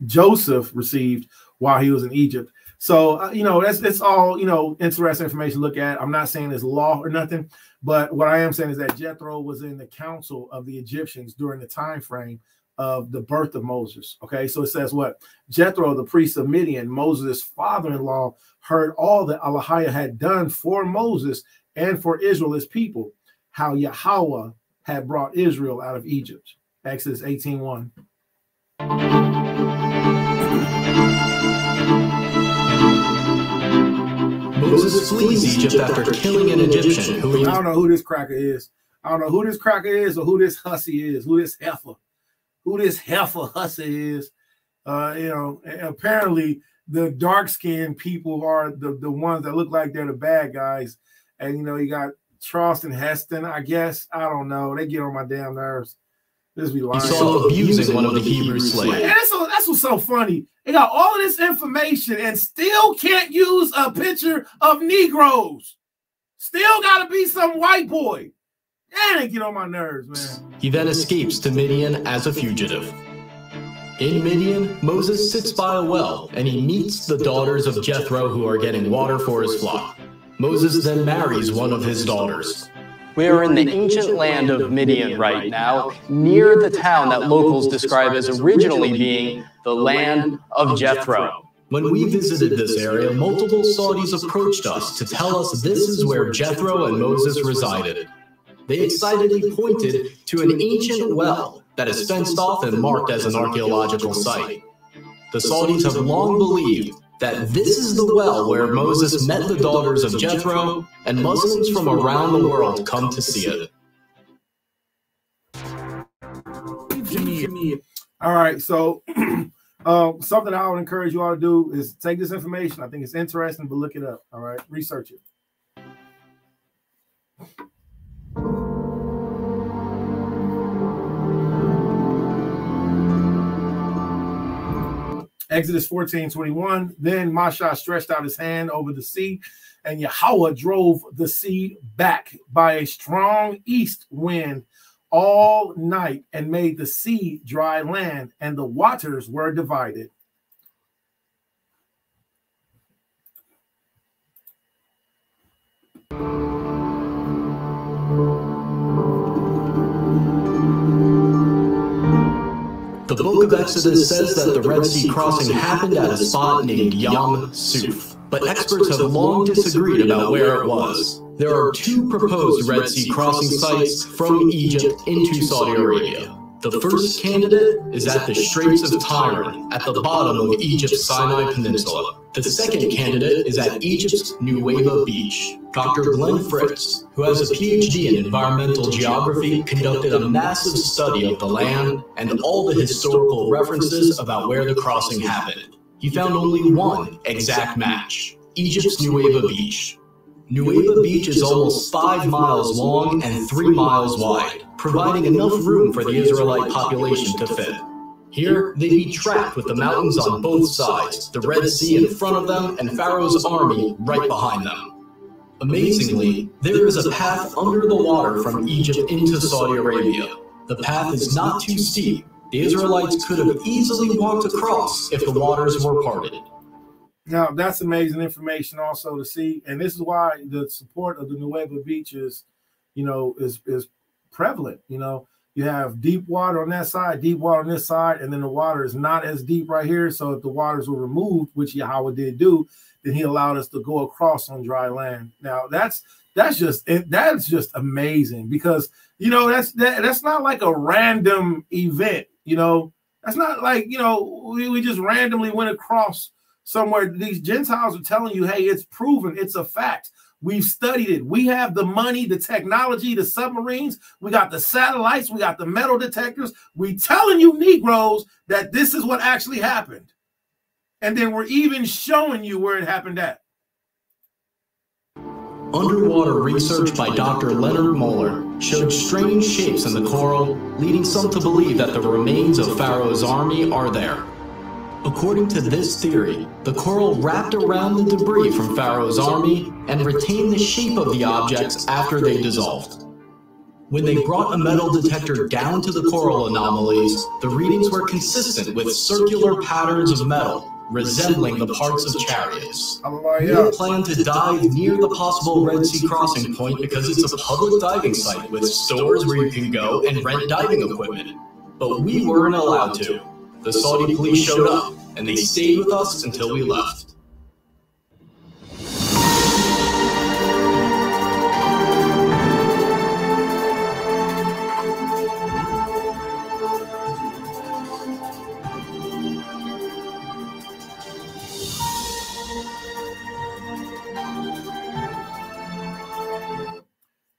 Joseph received while he was in Egypt. So, that's all, interesting information to look at. I'm not saying it's law or nothing, but what I am saying is that Jethro was in the council of the Egyptians during the time frame of the birth of Moses. Okay, so it says what? Jethro, the priest of Midian, Moses' father-in-law, heard all that Elohim had done for Moses and for Israel, his people, how Yahweh had brought Israel out of Egypt. Exodus 18:1. Moses flees Egypt after killing an Egyptian who he... I don't know who this cracker is. I don't know who this cracker is or who this hussy is, who this heifer hussy is. Apparently the dark-skinned people are the ones that look like they're the bad guys. And, you got Charleston Heston, I guess. I don't know. They get on my damn nerves. This be lying. He saw abusing one of the Hebrew slaves. And that's what's so funny. They got all of this information and still can't use a picture of Negroes. Still got to be some white boy. That ain't get on my nerves, man. He then escapes to Midian as a fugitive. In Midian, Moses sits by a well, and he meets the daughters of Jethro who are getting water for his flock. Moses then marries one of his daughters. We are in the ancient land of Midian right now, near the town that locals describe as originally being the land of Jethro. When we visited this area, multiple Saudis approached us to tell us this is where Jethro and Moses resided. They excitedly pointed to an ancient well that is fenced off and marked as an archaeological site. The Saudis have long believed that this is the well where Moses met the daughters of Jethro, and Muslims from around the world come to see it. All right, so something I would encourage you all to do is take this information. I think it's interesting, but look it up. All right, research it. Exodus 14:21. Then Moshe stretched out his hand over the sea, and Yahweh drove the sea back by a strong east wind all night and made the sea dry land, and the waters were divided. The book of Exodus says that the Red Sea crossing happened at a spot named Yam Suf, but experts have long disagreed about where it was. There are two proposed Red Sea crossing sites from Egypt into Saudi Arabia. The first candidate is at the Straits of Tyran, at the bottom of Egypt's Sinai Peninsula. The second candidate is at Egypt's Nuweiba Beach. Dr. Glenn Fritz, who has a PhD in environmental geography, conducted a massive study of the land and all the historical references about where the crossing happened. He found only one exact match: Egypt's Nuweiba Beach. Nuweiba Beach is almost 5 miles long and 3 miles wide, providing enough room for the Israelite population to fit. Here, they'd be trapped with the mountains on both sides, the Red Sea in front of them, and Pharaoh's army right behind them. Amazingly, there is a path under the water from Egypt into Saudi Arabia. The path is not too steep. The Israelites could have easily walked across if the waters were parted. Now, that's amazing information also to see. And this is why the support of the Nuweiba Beach is prevalent. You have deep water on that side, deep water on this side, and then the water is not as deep right here. So if the waters were removed, which Yahweh did do, then he allowed us to go across on dry land. Now, that's just amazing, because, that's not like a random event. That's not like, we just randomly went across somewhere. These Gentiles are telling you, hey, it's proven, it's a fact. We've studied it. We have the money, the technology, the submarines. We got the satellites. We got the metal detectors. We telling you Negroes that this is what actually happened. And then we're even showing you where it happened at. Underwater research by Dr. Leonard Moeller showed strange shapes in the coral, leading some to believe that the remains of Pharaoh's army are there. According to this theory, the coral wrapped around the debris from Pharaoh's army and retained the shape of the objects after they dissolved. When they brought a metal detector down to the coral anomalies, the readings were consistent with circular patterns of metal, resembling the parts of chariots. We had planned to dive near the possible Red Sea crossing point because it's a public diving site with stores where you can go and rent diving equipment. But we weren't allowed to. The Saudi police showed up, and they stayed with us until we left.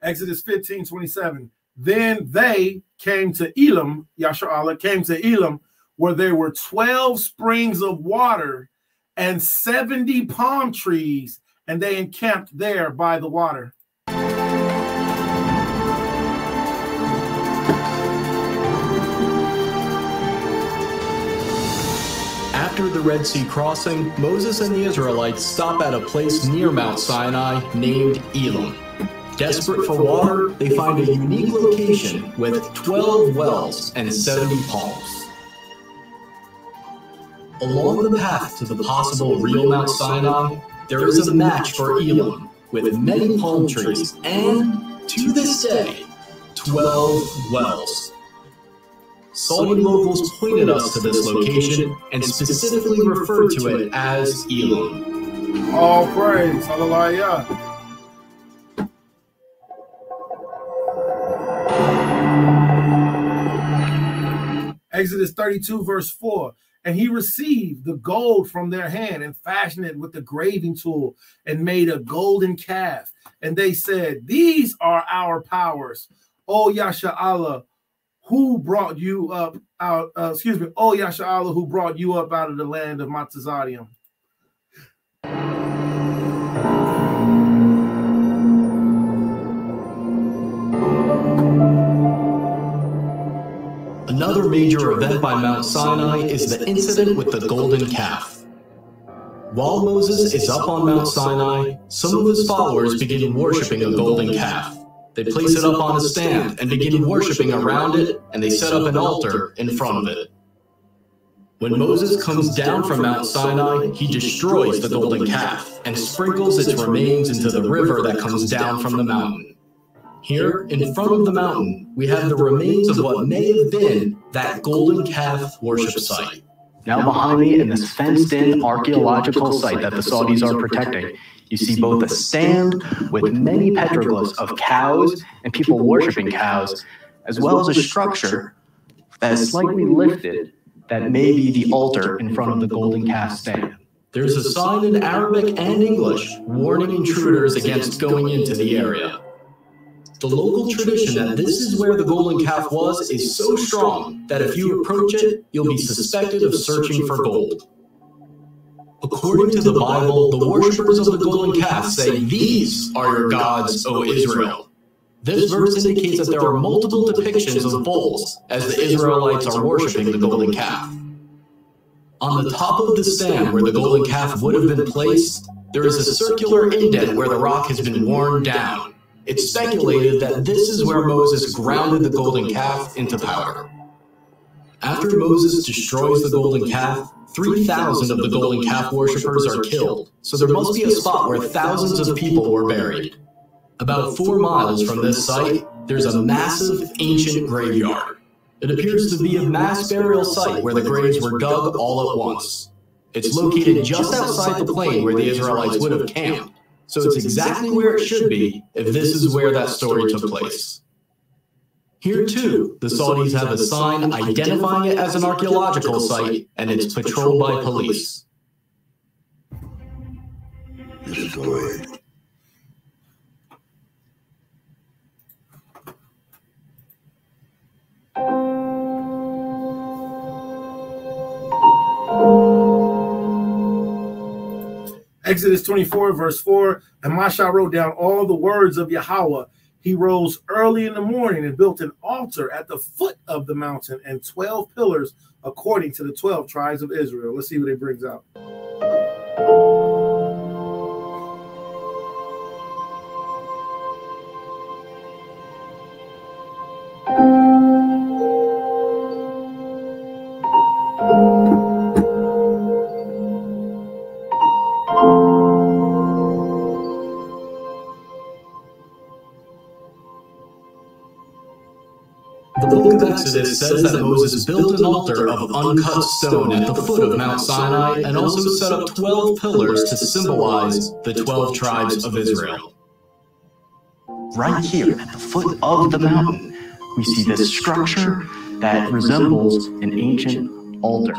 Exodus 15:27. Then they came to Elim, Yasharallah came to Elim, where there were 12 springs of water and 70 palm trees, and they encamped there by the water. After the Red Sea crossing, Moses and the Israelites stop at a place near Mount Sinai named Elim. Desperate for water, they find a unique location with 12 wells and 70 palms. Along the path to the possible real Mount Sinai, there is a match for Elim with many palm trees and, to this day, 12 wells. Saudi locals pointed us to this location and specifically referred to it as Elim. All praise, hallelujah. Exodus 32, verse 4. And he received the gold from their hand and fashioned it with the graving tool and made a golden calf. And they said, these are our powers, O Yasharallah, who brought you up out, O Yasharallah, who brought you up out of the land of Matazadium. Another major event by Mount Sinai is the incident with the golden calf. While Moses is up on Mount Sinai, some of his followers begin worshiping a golden calf. They place it up on a stand and begin worshiping around it, and they set up an altar in front of it. When Moses comes down from Mount Sinai, he destroys the golden calf and sprinkles its remains into the river that comes down from the mountain. Here, in front of the mountain, we have the remains of what may have been that golden calf worship site. Now behind me, in this fenced-in archaeological site that the Saudis are protecting, you see both a stand with many petroglyphs of cows and people worshiping cows, as well as a structure that is slightly lifted that may be the altar in front of the golden calf stand. There's a sign in Arabic and English warning intruders against going into the area. The local tradition that this is where the golden calf was is so strong that if you approach it, you'll be suspected of searching for gold. According to the Bible, the worshippers of the golden calf say, "These are your gods, O Israel." This verse indicates that there are multiple depictions of bulls as the Israelites are worshiping the golden calf. On the top of the stand where the golden calf would have been placed, there is a circular indent where the rock has been worn down. It's speculated that this is where Moses grounded the golden calf into powder. After Moses destroys the golden calf, 3,000 of the golden calf worshippers are killed, so there must be a spot where thousands of people were buried. About 4 miles from this site, there's a massive ancient graveyard. It appears to be a mass burial site where the graves were dug all at once. It's located just outside the plain where the Israelites would have camped, so it's exactly where it should be if this is where that story took place. Here too, the Saudis have a sign identifying it as an archaeological site, and it's patrolled by police. Destroyed. Exodus 24, verse 4, and Moshe wrote down all the words of Yahweh. He rose early in the morning and built an altar at the foot of the mountain and 12 pillars according to the 12 tribes of Israel. Let's see what it brings out. Exodus says that Moses built an altar of uncut stone at the foot of Mount Sinai and also set up 12 pillars to symbolize the 12 tribes of Israel. Right here at the foot of the mountain, we see this structure that resembles an ancient altar.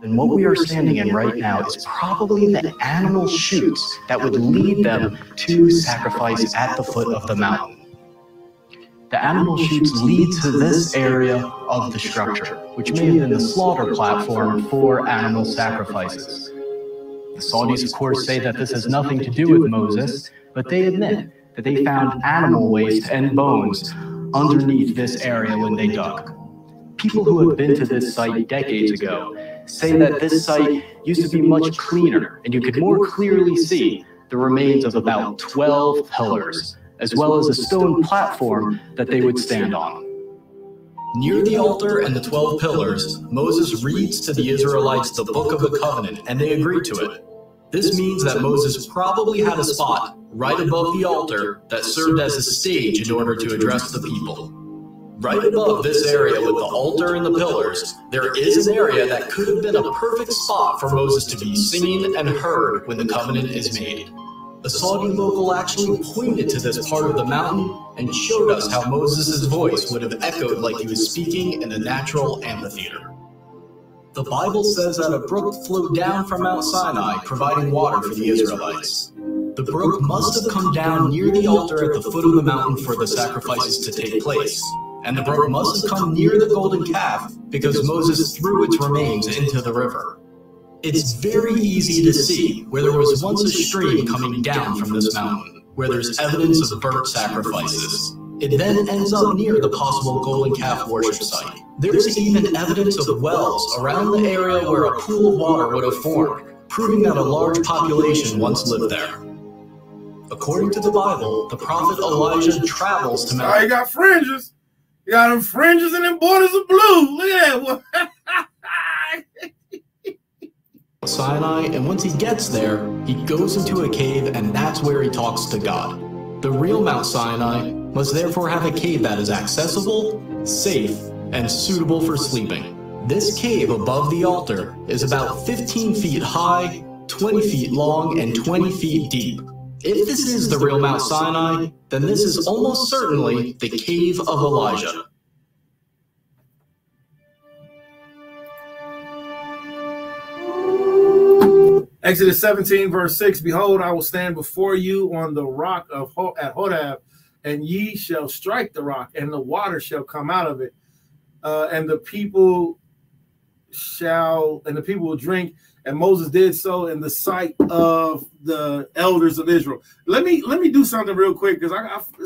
then what we are standing in right now is probably the animal chutes that would lead them to sacrifice at the foot of the mountain. The animal chutes lead to this area of the structure, which may have been the slaughter platform for animal sacrifices. The Saudis, of course, say that this has nothing to do with Moses, but they admit that they found animal waste and bones underneath this area when they dug. People who have been to this site decades ago say that this site used to be much cleaner, and you could more clearly see the remains of about 12 pillars, as well as a stone platform that they would stand on. Near the altar and the 12 pillars, Moses reads to the Israelites the Book of the Covenant, and they agree to it. This means that Moses probably had a spot right above the altar that served as a stage in order to address the people. Right above this area with the altar and the pillars, there is an area that could have been a perfect spot for Moses to be seen and heard when the covenant is made. The Saudi local actually pointed to this part of the mountain and showed us how Moses' voice would have echoed like he was speaking in a natural amphitheater. The Bible says that a brook flowed down from Mount Sinai, providing water for the Israelites. The brook must have come down near the altar at the foot of the mountain for the sacrifices to take place. And the brook must have come near the golden calf because Moses threw its remains into the river. It's very easy to see where there was once a stream coming down from this mountain, where there's evidence of burnt sacrifices. It then ends up near the possible golden calf worship site. There's even evidence of wells around the area where a pool of water would have formed, proving that a large population once lived there. According to the Bible, the prophet Elijah travels to Mount... Oh, you got fringes. You got them fringes and them borders of blue. Look at that. Sinai, and once he gets there, he goes into a cave, and that's where he talks to God. The real Mount Sinai must therefore have a cave that is accessible, safe, and suitable for sleeping. This cave above the altar is about 15 feet high, 20 feet long, and 20 feet deep. If this is the real Mount Sinai, then this is almost certainly the cave of Elijah. Exodus 17, verse 6, Behold, I will stand before you on the rock at Horeb, and ye shall strike the rock, and the water shall come out of it, and the people will drink. And Moses did so in the sight of the elders of Israel. Let me do something real quick, because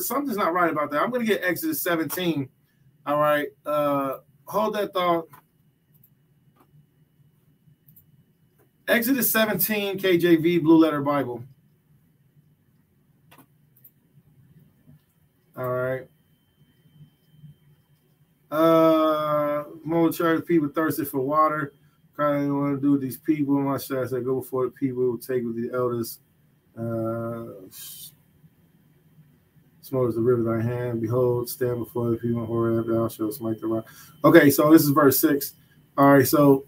something's not right about that. I'm going to get Exodus 17. All right. Hold that thought. Exodus 17, KJV, Blue Letter Bible. All right. More church people thirsted for water. Kind of want to do with these people. My shot said, go before the people who take with the elders. Smoke is the river thy hand. Behold, stand before the people. Horeb, thou shalt smite the rock. Okay, so this is verse 6. All right, so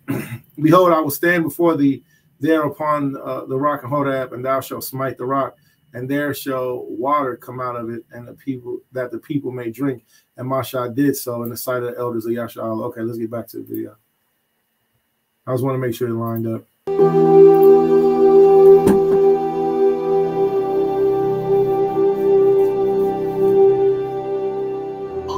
behold, I will stand before thee there upon the rock of Horeb, and thou shalt smite the rock, and there shall water come out of it, and the people may drink. And Moshe did so in the sight of the elders of Yasha'al. Okay, let's get back to the video. I just want to make sure it lined up.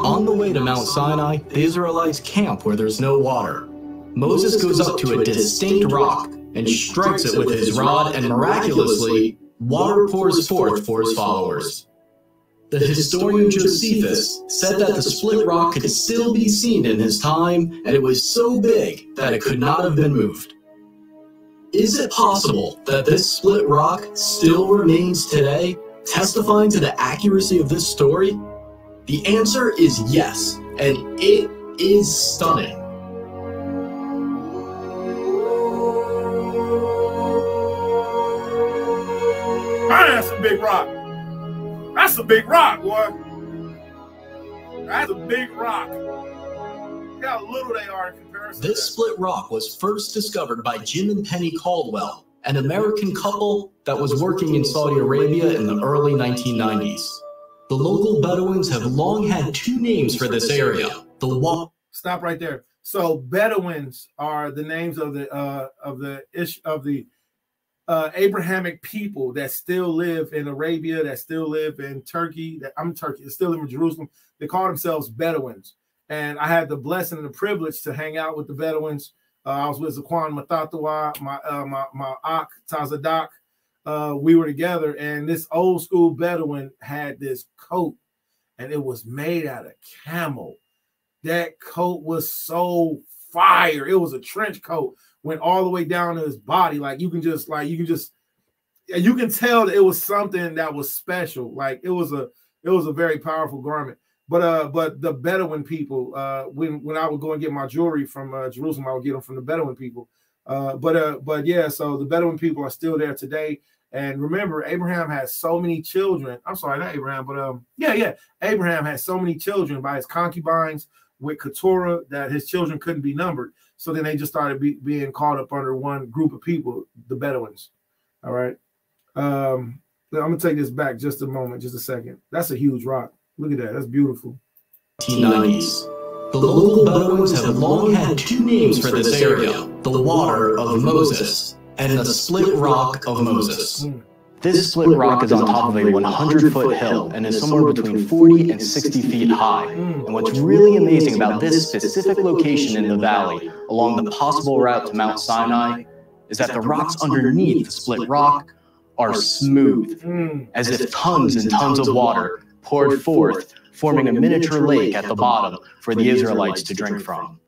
On the way to Mount Sinai, the Israelites camp where there's no water. Moses goes up to a distinct rock and strikes it with his rod, and miraculously, water pours forth for his followers. The historian Josephus said that the split rock could still be seen in his time, and it was so big that it could not have been moved. Is it possible that this split rock still remains today, testifying to the accuracy of this story? The answer is yes, and it is stunning. That's a big rock. That's a big rock, boy. That's a big rock. Look how little they are in comparison. This split rock was first discovered by Jim and Penny Caldwell, an American couple that was working in Saudi Arabia in the early 1990s. The local Bedouins have long had two names for this area. Stop right there. So Bedouins are the names of the Abrahamic people that still live in Arabia, that still live in Turkey, that still live in Jerusalem. They call themselves Bedouins. And I had the blessing and the privilege to hang out with the Bedouins. I was with Zaquan Matatawa, my Ak Tazadak. We were together, and this old school Bedouin had this coat, and it was made out of camel. That coat was so fire. It was a trench coat, went all the way down to his body. Like you can tell that it was something that was special. Like it was a very powerful garment. But the Bedouin people, when I would go and get my jewelry from Jerusalem, I would get them from the Bedouin people. But yeah, so the Bedouin people are still there today. And remember, Abraham had so many children. I'm sorry, not Abraham, but Abraham had so many children by his concubines with Keturah that his children couldn't be numbered. So then they just started being caught up under one group of people, the Bedouins. All right. I'm gonna take this back just a moment, just a second. That's a huge rock. Look at that. That's beautiful. 1990s. The local Bedouins have long had two names for this area: the Water of Moses and the Split Rock of Moses. This split rock is on top of a 100-foot hill and is somewhere between 40 and 60 feet high. And what's really amazing about this specific location in the valley, along the possible route to Mount Sinai, is that the rocks underneath the split rock are smooth, as if tons and tons of water poured forth, forming a miniature lake at the bottom for the Israelites to drink from.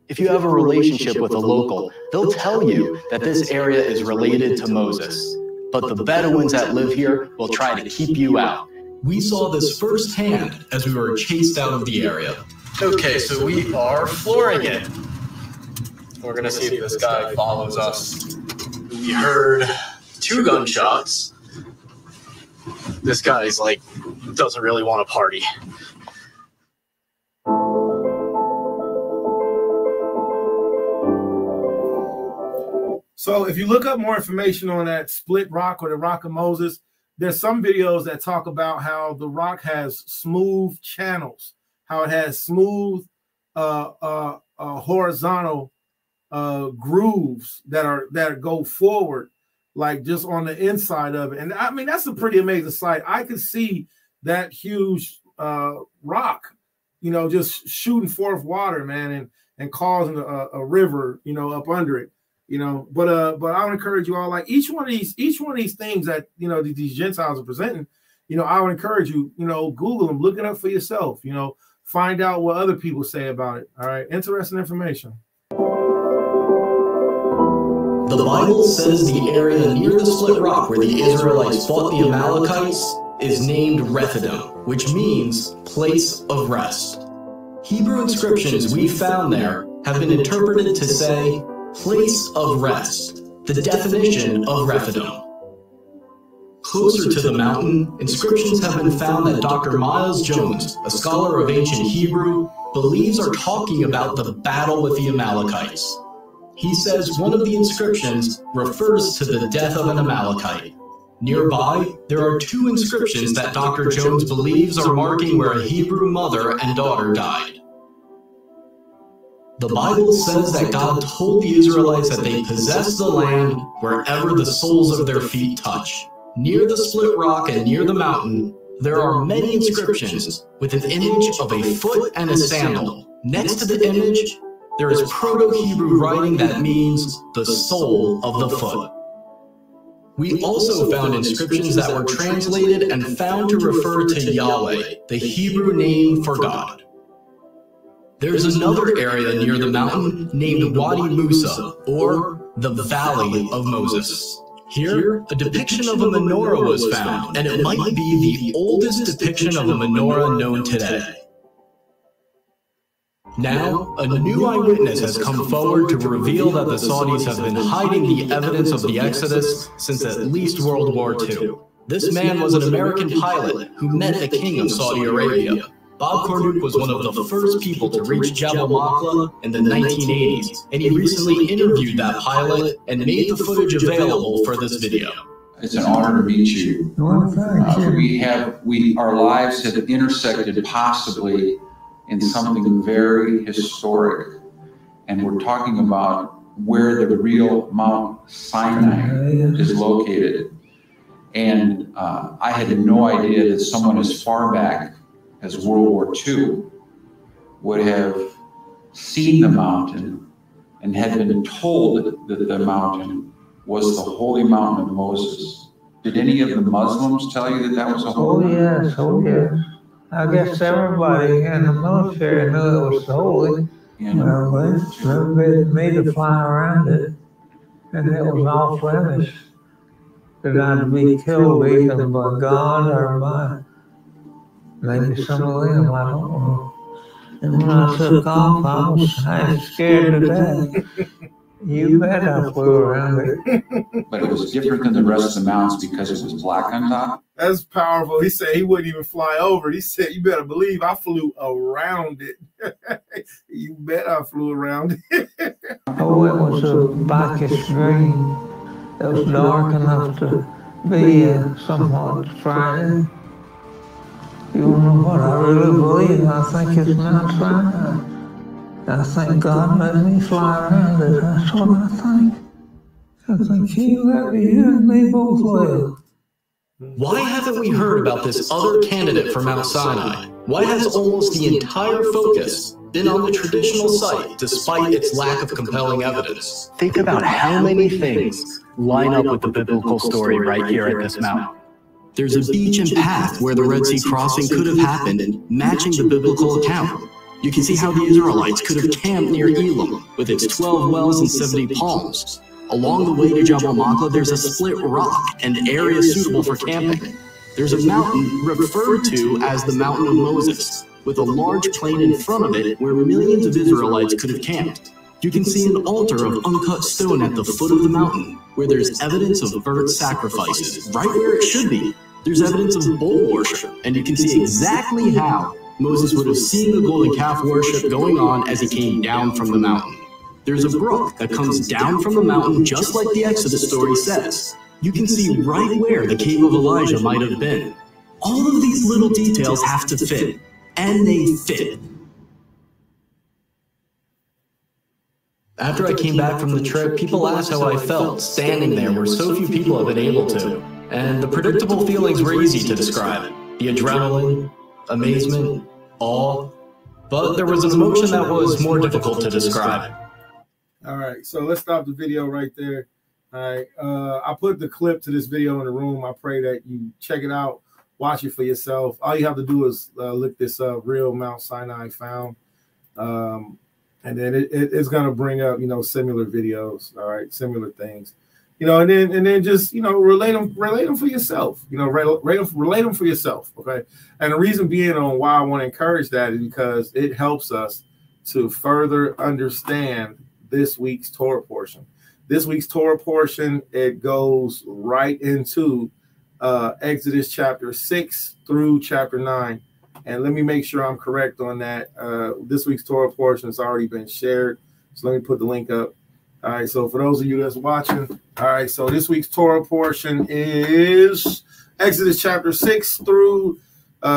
If you have a relationship with a local, they'll tell you that this area is related to Moses. But the Bedouins that live here will try to keep you out. We saw this firsthand as we were chased out of the area. Okay, so we are flooring it. We're gonna see if this guy follows us. We heard 2 gunshots. This guy's like, doesn't really want to party. So if you look up more information on that split rock or the Rock of Moses, there's some videos that talk about how the rock has smooth channels, how it has smooth horizontal grooves that go forward, like just on the inside of it. And I mean, that's a pretty amazing sight. I could see that huge rock, you know, just shooting forth water, man, and causing a river, you know, up under it. You know, but I would encourage you all, like each one of these things that, you know, these Gentiles are presenting, you know, I would encourage you, you know, Google them, look it up for yourself, you know, find out what other people say about it. All right, interesting information. The Bible says the area near the split rock where the Israelites fought the Amalekites is named Rephidim, which means place of rest. Hebrew inscriptions we found there have been interpreted to say place of rest, the definition of Rephidim. Closer to the mountain, inscriptions have been found that Dr. Miles Jones, a scholar of ancient Hebrew, believes are talking about the battle with the Amalekites. He says one of the inscriptions refers to the death of an Amalekite. Nearby, there are 2 inscriptions that Dr. Jones believes are marking where a Hebrew mother and daughter died. The Bible says that God told the Israelites that they possess the land wherever the soles of their feet touch. Near the split rock and near the mountain, there are many inscriptions with an image of a foot and a sandal. Next to the image, there is Proto-Hebrew writing that means the sole of the foot. We also found inscriptions that were translated and found to refer to Yahweh, the Hebrew name for God. There's another area near the mountain named Wadi Musa, or the Valley of Moses. Here, a depiction of a menorah was found, and it might be the oldest depiction of a menorah known today. Now, a new eyewitness has come forward to reveal that the Saudis have been hiding the evidence of the Exodus since at least World War II. This man was an American pilot who met the king of Saudi Arabia. Bob Cornuke was one of the first people to reach Jebel Makla in the 1980s, and he recently interviewed that pilot and made the footage available for this video. It's an honor to meet you. Our lives have intersected possibly in something very historic. and we're talking about where the real Mount Sinai is located. And I had no idea that someone as far back as World War II would have seen the mountain and had been told that the mountain was the holy mountain of Moses. Did any of the Muslims tell you that that was a holy mountain? Oh yes. I guess everybody in the military knew it was holy. Well, they made to fly around it, and it was off limits. Not to be killed either by God or by maybe some of them, I don't know. And when I took off, I was scared to death. You bet I flew around it. But it was different than the rest of the mountains because it was black on top? That's powerful. He said he wouldn't even fly over it. He said, you better believe I flew around it. You bet I flew around it. Oh, it was a blackish green. It was dark enough to be somewhat frightening. You know what I really believe? I think it's Mount Sinai. I think God let me fly around it. That's what I think. I think He let you and me both live. Why haven't we heard about this other candidate for Mount Sinai? Why has almost the entire focus been on the traditional site despite its lack of compelling evidence? Think about how many things line up with the biblical story right here at this mountain. There's a beach and path where the Red Sea crossing could have happened, matching the biblical account. You can see how the Israelites could have camped near Elim with its 12 wells and 70 palms. Along the way to Jabal Machlah, there's a split rock and area suitable for camping. There's a mountain referred to as the Mountain of Moses, with a large plain in front of it where millions of Israelites could have camped. You can see an altar of uncut stone at the foot of the mountain, where there's evidence of burnt sacrifices, right where it should be. There's evidence of bull worship, and you can see exactly how Moses would have seen the golden calf worship going on as he came down from the mountain. There's a brook that comes down from the mountain just like the Exodus story says. You can see right where the cave of Elijah might have been. All of these little details have to fit, and they fit. After I came back from the trip, people asked how I felt standing there where so few people have been able to. And the predictable feelings were easy to describe. The adrenaline, amazement, awe. But there was an emotion that was more difficult to describe. All right, so let's stop the video right there. All right, I put the clip to this video in the room. I pray that you check it out, watch it for yourself. All you have to do is look this up, Real Mount Sinai Found. And then it's gonna bring up, similar videos, all right, similar things, and then just, relate them for yourself, relate them for yourself, okay? And the reason being on why I want to encourage that is because it helps us to further understand this week's Torah portion. This week's Torah portion, it goes right into Exodus chapter 6 through chapter 9. And let me make sure I'm correct on that. This week's Torah portion has already been shared. So let me put the link up. All right. So for those of you that's watching, all right. So this week's Torah portion is Exodus chapter 6 through,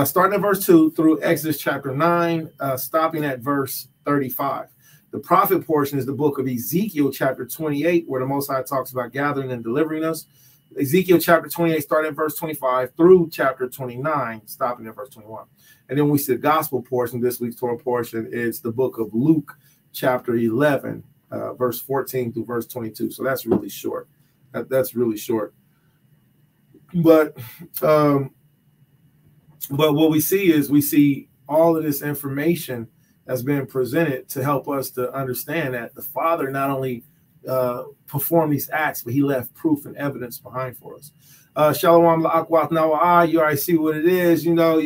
starting at verse 2 through Exodus chapter 9, stopping at verse 35. The prophet portion is the book of Ezekiel chapter 28, where the Most High talks about gathering and delivering us. Ezekiel chapter 28, starting at verse 25 through chapter 29, stopping at verse 21. And then we see the gospel portion, this week's Torah portion is the book of Luke chapter 11, verse 14 through verse 22. So that's really short. That's really short. But what we see all of this information that's been presented to help us to understand that the Father not only performed these acts, but he left proof and evidence behind for us. Shalom la'akwat nawa'ah. You already see what it is. You got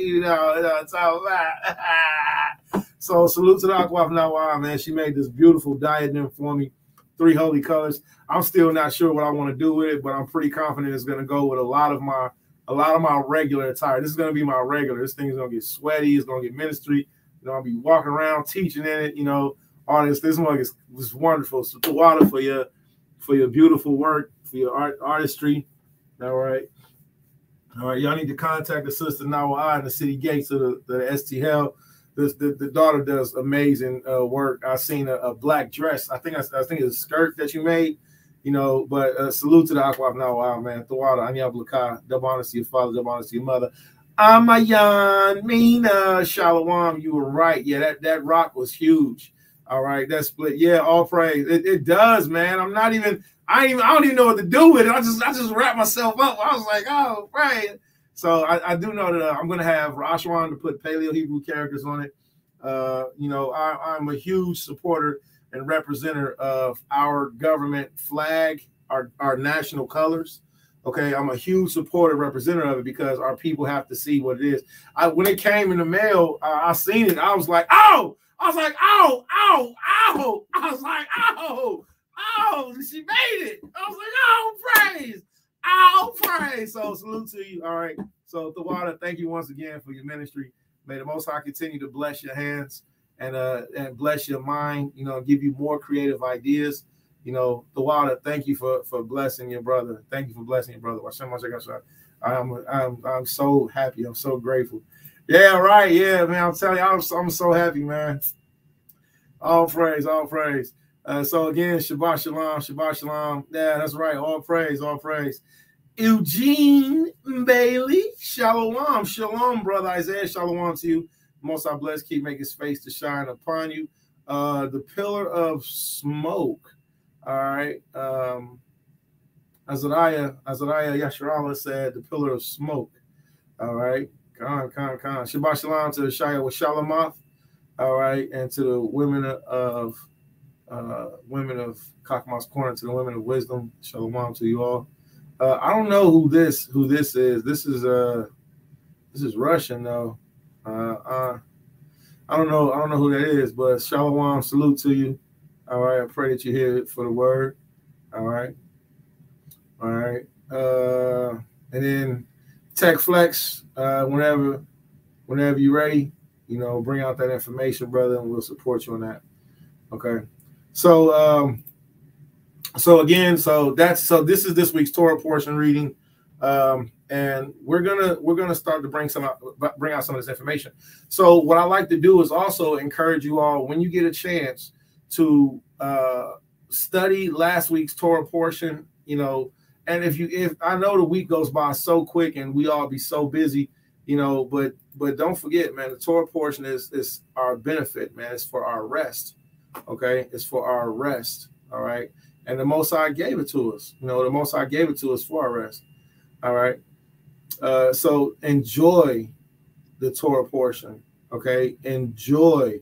it's all that. So salute to the Akwaf Nawa'ah, man. She made this beautiful diadem for me. 3 holy colors. I'm still not sure what I want to do with it, but I'm pretty confident it's going to go with a lot of my regular attire. This is going to be my regular. This thing's going to get sweaty. It's going to get ministry. I'll be walking around teaching in it. All this. This mug is wonderful. So the water for your beautiful work, for your artistry. All right. Y'all need to contact the sister Nawa'ah in the city gates of the STL. the daughter does amazing work. I seen a black dress. I think it's a skirt that you made, you know. But salute to the Aqua. No, wow, man. Thawada, Anyablaka, double honor to your father, double honor to your mother. Amayan, Mina, Shalom. You were right. Yeah, that rock was huge. All right, that split. Yeah, all praise. It does, man. I don't even know what to do with it. I just wrap myself up. I was like, oh, praise. So I do know that I'm going to have Rashwan to put Paleo Hebrew characters on it. You know, I'm a huge supporter and representative of our government flag, our national colors. Okay, I'm a huge supporter representative of it because our people have to see what it is. When it came in the mail, I seen it. I was like, oh! I was like, oh, oh, oh! I was like, oh, oh! She made it! I was like, oh, praise! Oh, praise! So salute to you. All right. So Thawada, thank you once again for your ministry. May the Most High continue to bless your hands and bless your mind. You know, give you more creative ideas. You know, Thawada, thank you for blessing your brother. Thank you for blessing your brother. I'm so happy. I'm so grateful. Yeah, right. Yeah, man. I'm telling you, I'm so happy, man. All praise, all praise. So again, Shabbat Shalom, Shabbat Shalom. Yeah, that's right. All praise, all praise. Eugene Bailey, Shalom, Shalom, brother Isaiah, Shalom to you. Most I bless, keep making his face to shine upon you. The pillar of smoke. All right. Azariah Yasharallah said the pillar of smoke. All right. Khan. Shabbat Shalom to Shia with Shalamoth. All right. And to the women of Kakma's Corner, to the women of wisdom. Shalom to you all. I don't know who this is. This is Russian though. I don't know who that is, but Shalom, salute to you. All right, I pray that you hear it for the word. All right. And then Tech Flex, whenever you're ready, you know, bring out that information, brother, and we'll support you on that. Okay. So this is this week's Torah portion reading, and we're gonna start to bring out some of this information. So what I like to do is also encourage you all, when you get a chance, to study last week's Torah portion, you know. And if I know the week goes by so quick and we all be so busy, you know, but don't forget, man, the Torah portion is our benefit, man. It's for our rest. Okay, it's for our rest. All right. And the Most High gave it to us. You know, the Most High gave it to us for our rest. All right. So enjoy the Torah portion. Okay. Enjoy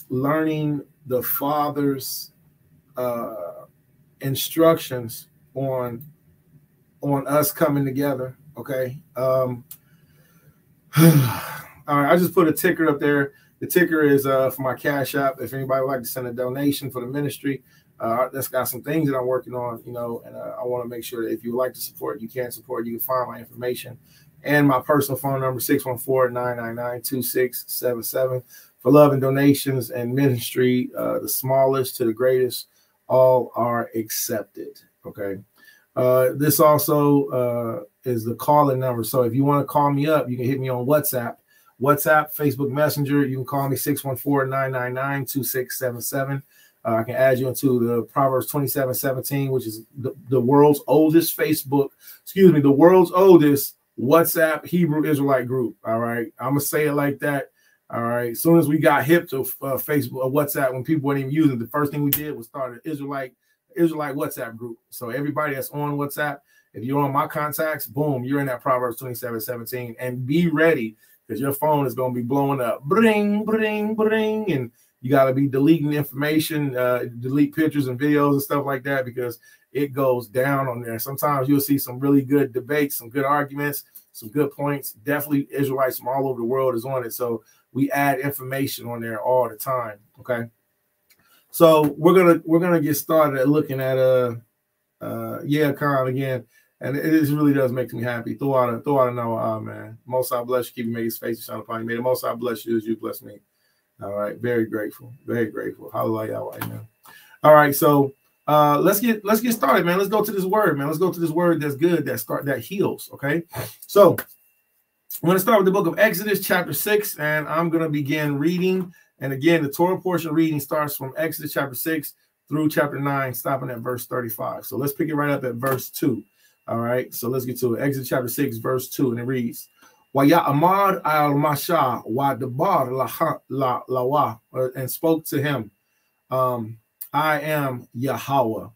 learning the Father's instructions on us coming together. Okay. All right. I just put a ticker up there. The ticker is for my Cash App. If anybody would like to send a donation for the ministry, that's got some things that I'm working on, you know, and I want to make sure that if you would like to support, you can support. You can find my information and my personal phone number, 614-999-2677. For love and donations and ministry, the smallest to the greatest, all are accepted. Okay. This also is the call-in number. So if you want to call me up, you can hit me on WhatsApp, Facebook Messenger. You can call me 614-999-2677. I can add you into the Proverbs 27:17, which is the world's oldest the world's oldest WhatsApp Hebrew Israelite group. All right. I'm going to say it like that. All right. As soon as we got hip to Facebook, WhatsApp, when people weren't even using it, the first thing we did was start an Israelite WhatsApp group. So everybody that's on WhatsApp, if you're on my contacts, boom, you're in that Proverbs 27:17, and be ready because your phone is going to be blowing up. Bring, bring, bring. And you got to be deleting information, delete pictures and videos and stuff like that, because it goes down on there. Sometimes you'll see some really good debates, some good arguments, some good points. Definitely Israelites from all over the world is on it. So we add information on there all the time. Okay. So we're gonna get started at looking at Khan again. And it really does make me happy. Thawada Noah, man. Most I bless you, keep you, make his face to shine upon you. May the Most I bless you as you bless me. All right, very grateful, very grateful. Hallelujah, amen. All right, so let's get started, man. Let's go to this word, man. Let's go to this word that's good, that heals. Okay, so I'm going to start with the book of Exodus, chapter 6, and I'm going to begin reading. And again, the Torah portion reading starts from Exodus chapter 6 through chapter 9, stopping at verse 35. So let's pick it right up at verse 2. All right, so let's get to it. Exodus chapter 6, verse 2, and it reads, Waya Amad al Masha wa Debar lawa, and spoke to him, I am Yahweh.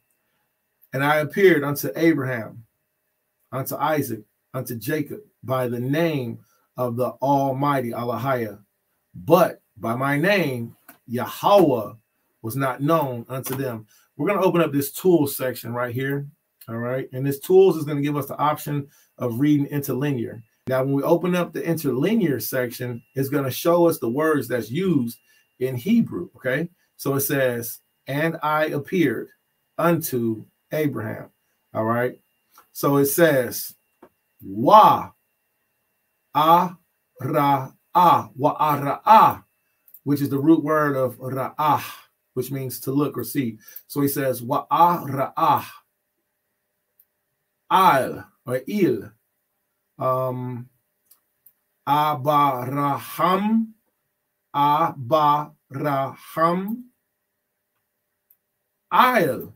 And I appeared unto Abraham, unto Isaac, unto Jacob, by the name of the Almighty Allahia, but by my name Yahweh was not known unto them. We're going to open up this tools section right here. All right, and this tools is going to give us the option of reading interlinear. Now, when we open up the interlinear section, it's going to show us the words that's used in Hebrew. Okay, so it says, and I appeared unto Abraham. All right, so it says, wa a ra a wa a ra a, which is the root word of ra'ah, which means to look or see. So he says, wa a ra a, al or il, abaraham, il,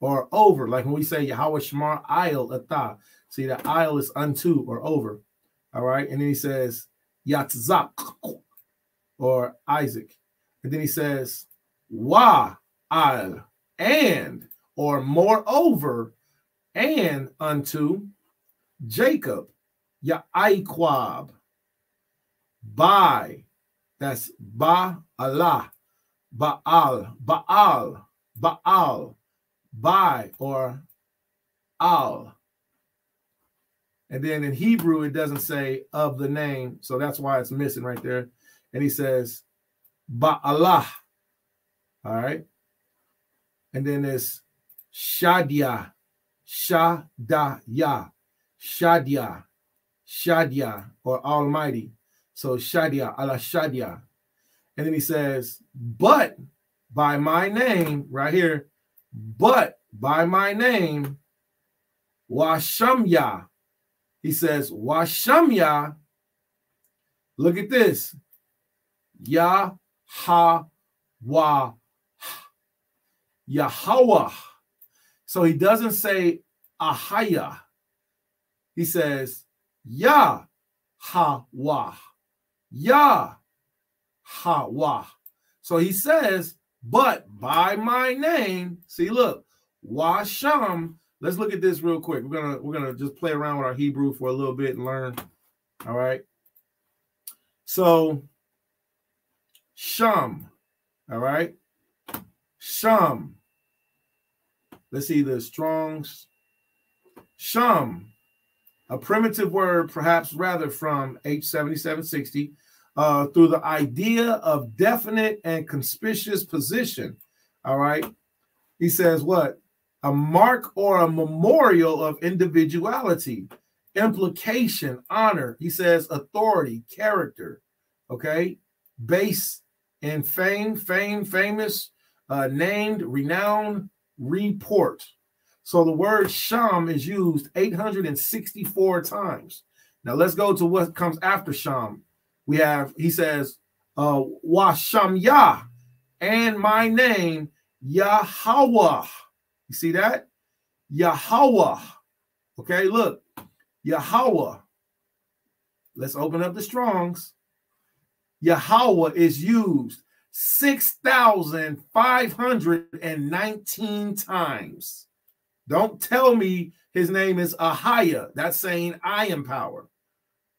or over, like when we say Yahweh Shemar il atah. See, that il is unto or over. All right, and then he says Yatzak, or Isaac, and then he says wa il, and, or moreover, and unto Jacob, Ya'aikwab, by, that's Ba'alah, Baal, by, or al. And then in Hebrew, it doesn't say of the name, so that's why it's missing right there. And he says Ba'alah, all right? And then there's Shadia, Shadaya, Shadia, or Almighty. So Shadia, Allah Shadia. And then he says, but by my name, right here, but by my name, Washamya. He says, Washamya, look at this, Yahweh, Yahweh. So he doesn't say Ahaya. He says Yahweh, Yahweh. So he says, but by my name. See, look, Washam. Let's look at this real quick. We're gonna just play around with our Hebrew for a little bit and learn. All right. So Sham. All right. Sham. Let's see the Strong's. Sham, a primitive word, perhaps rather from H7760, through the idea of definite and conspicuous position. All right. He says what? A mark or a memorial of individuality, implication, honor. He says authority, character. Okay. Base in fame, famous, named, renowned, report. So the word Sham is used 864 times. Now let's go to what comes after Sham. We have, he says, Washamyah, and my name, Yahweh. You see that? Yahweh. Okay, look, Yahweh. Let's open up the Strongs. Yahweh is used 6,519 times. Don't tell me his name is Ahaya. That's saying I am power.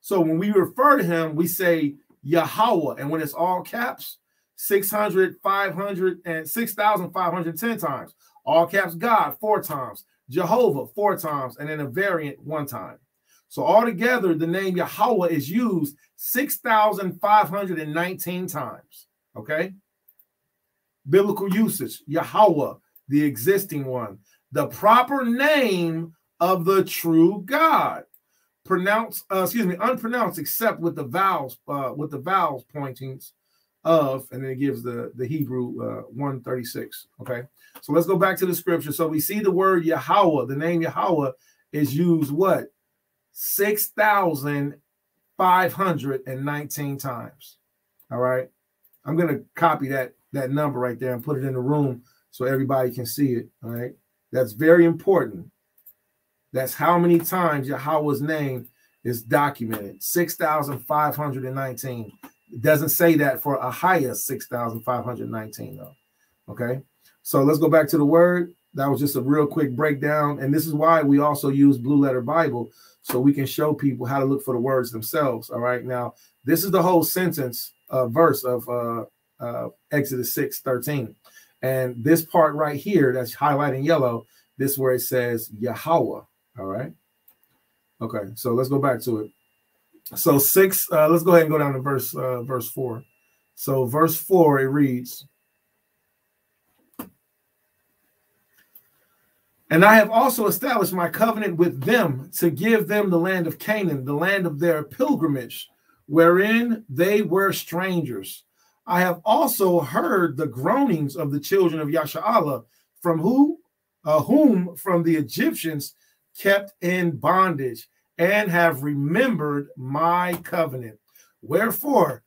So when we refer to him, we say Yahweh. And when it's all caps, 6,510 times. All caps God 4 times. Jehovah 4 times. And then a variant 1 time. So altogether, the name Yahweh is used 6,519 times. Okay? Biblical usage, Yahweh, the existing one. The proper name of the true God. Unpronounced except with the vowels pointings of, and then it gives the Hebrew 136. Okay, so let's go back to the scripture. So we see the word Yahweh, the name Yahweh is used what? 6,519 519 times. All right. I'm going to copy that number right there and put it in the room so everybody can see it. All right. That's very important. That's how many times Yahweh's name is documented. 6,519. It doesn't say that for a higher 6,519 though. Okay. So let's go back to the word. That was just a real quick breakdown. And this is why we also use Blue Letter Bible, so we can show people how to look for the words themselves. All right. Now, this is the whole sentence verse of Exodus 6:13. And this part right here that's highlighted in yellow, this where it says Yahweh. All right. Okay. So let's go back to it. So let's go ahead and go down to verse 4. So verse 4, it reads, "And I have also established my covenant with them to give them the land of Canaan, the land of their pilgrimage, wherein they were strangers. I have also heard the groanings of the children of Yasha'Allah, from whom from the Egyptians kept in bondage, and have remembered my covenant. Wherefore,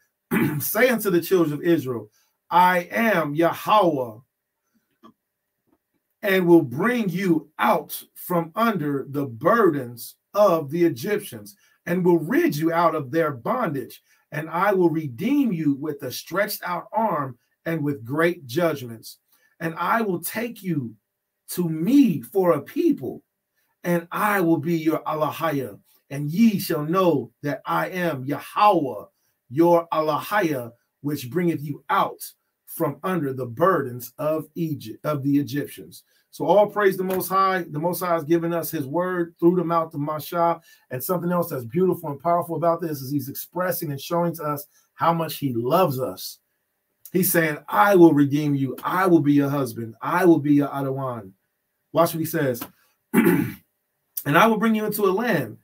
say unto the children of Israel, I am Yahweh, and will bring you out from under the burdens of the Egyptians, and will rid you out of their bondage, and I will redeem you with a stretched out arm and with great judgments. And I will take you to me for a people, and I will be your Allahiyah, and ye shall know that I am Yahweh, your Allahiyah, which bringeth you out from under the burdens of Egypt, of the Egyptians." So all praise the Most High. The Most High has given us his word through the mouth of Masha. And something else that's beautiful and powerful about this is he's expressing and showing to us how much he loves us. He's saying, I will redeem you. I will be your husband. I will be your Adawan. Watch what he says. "And I will bring you into a land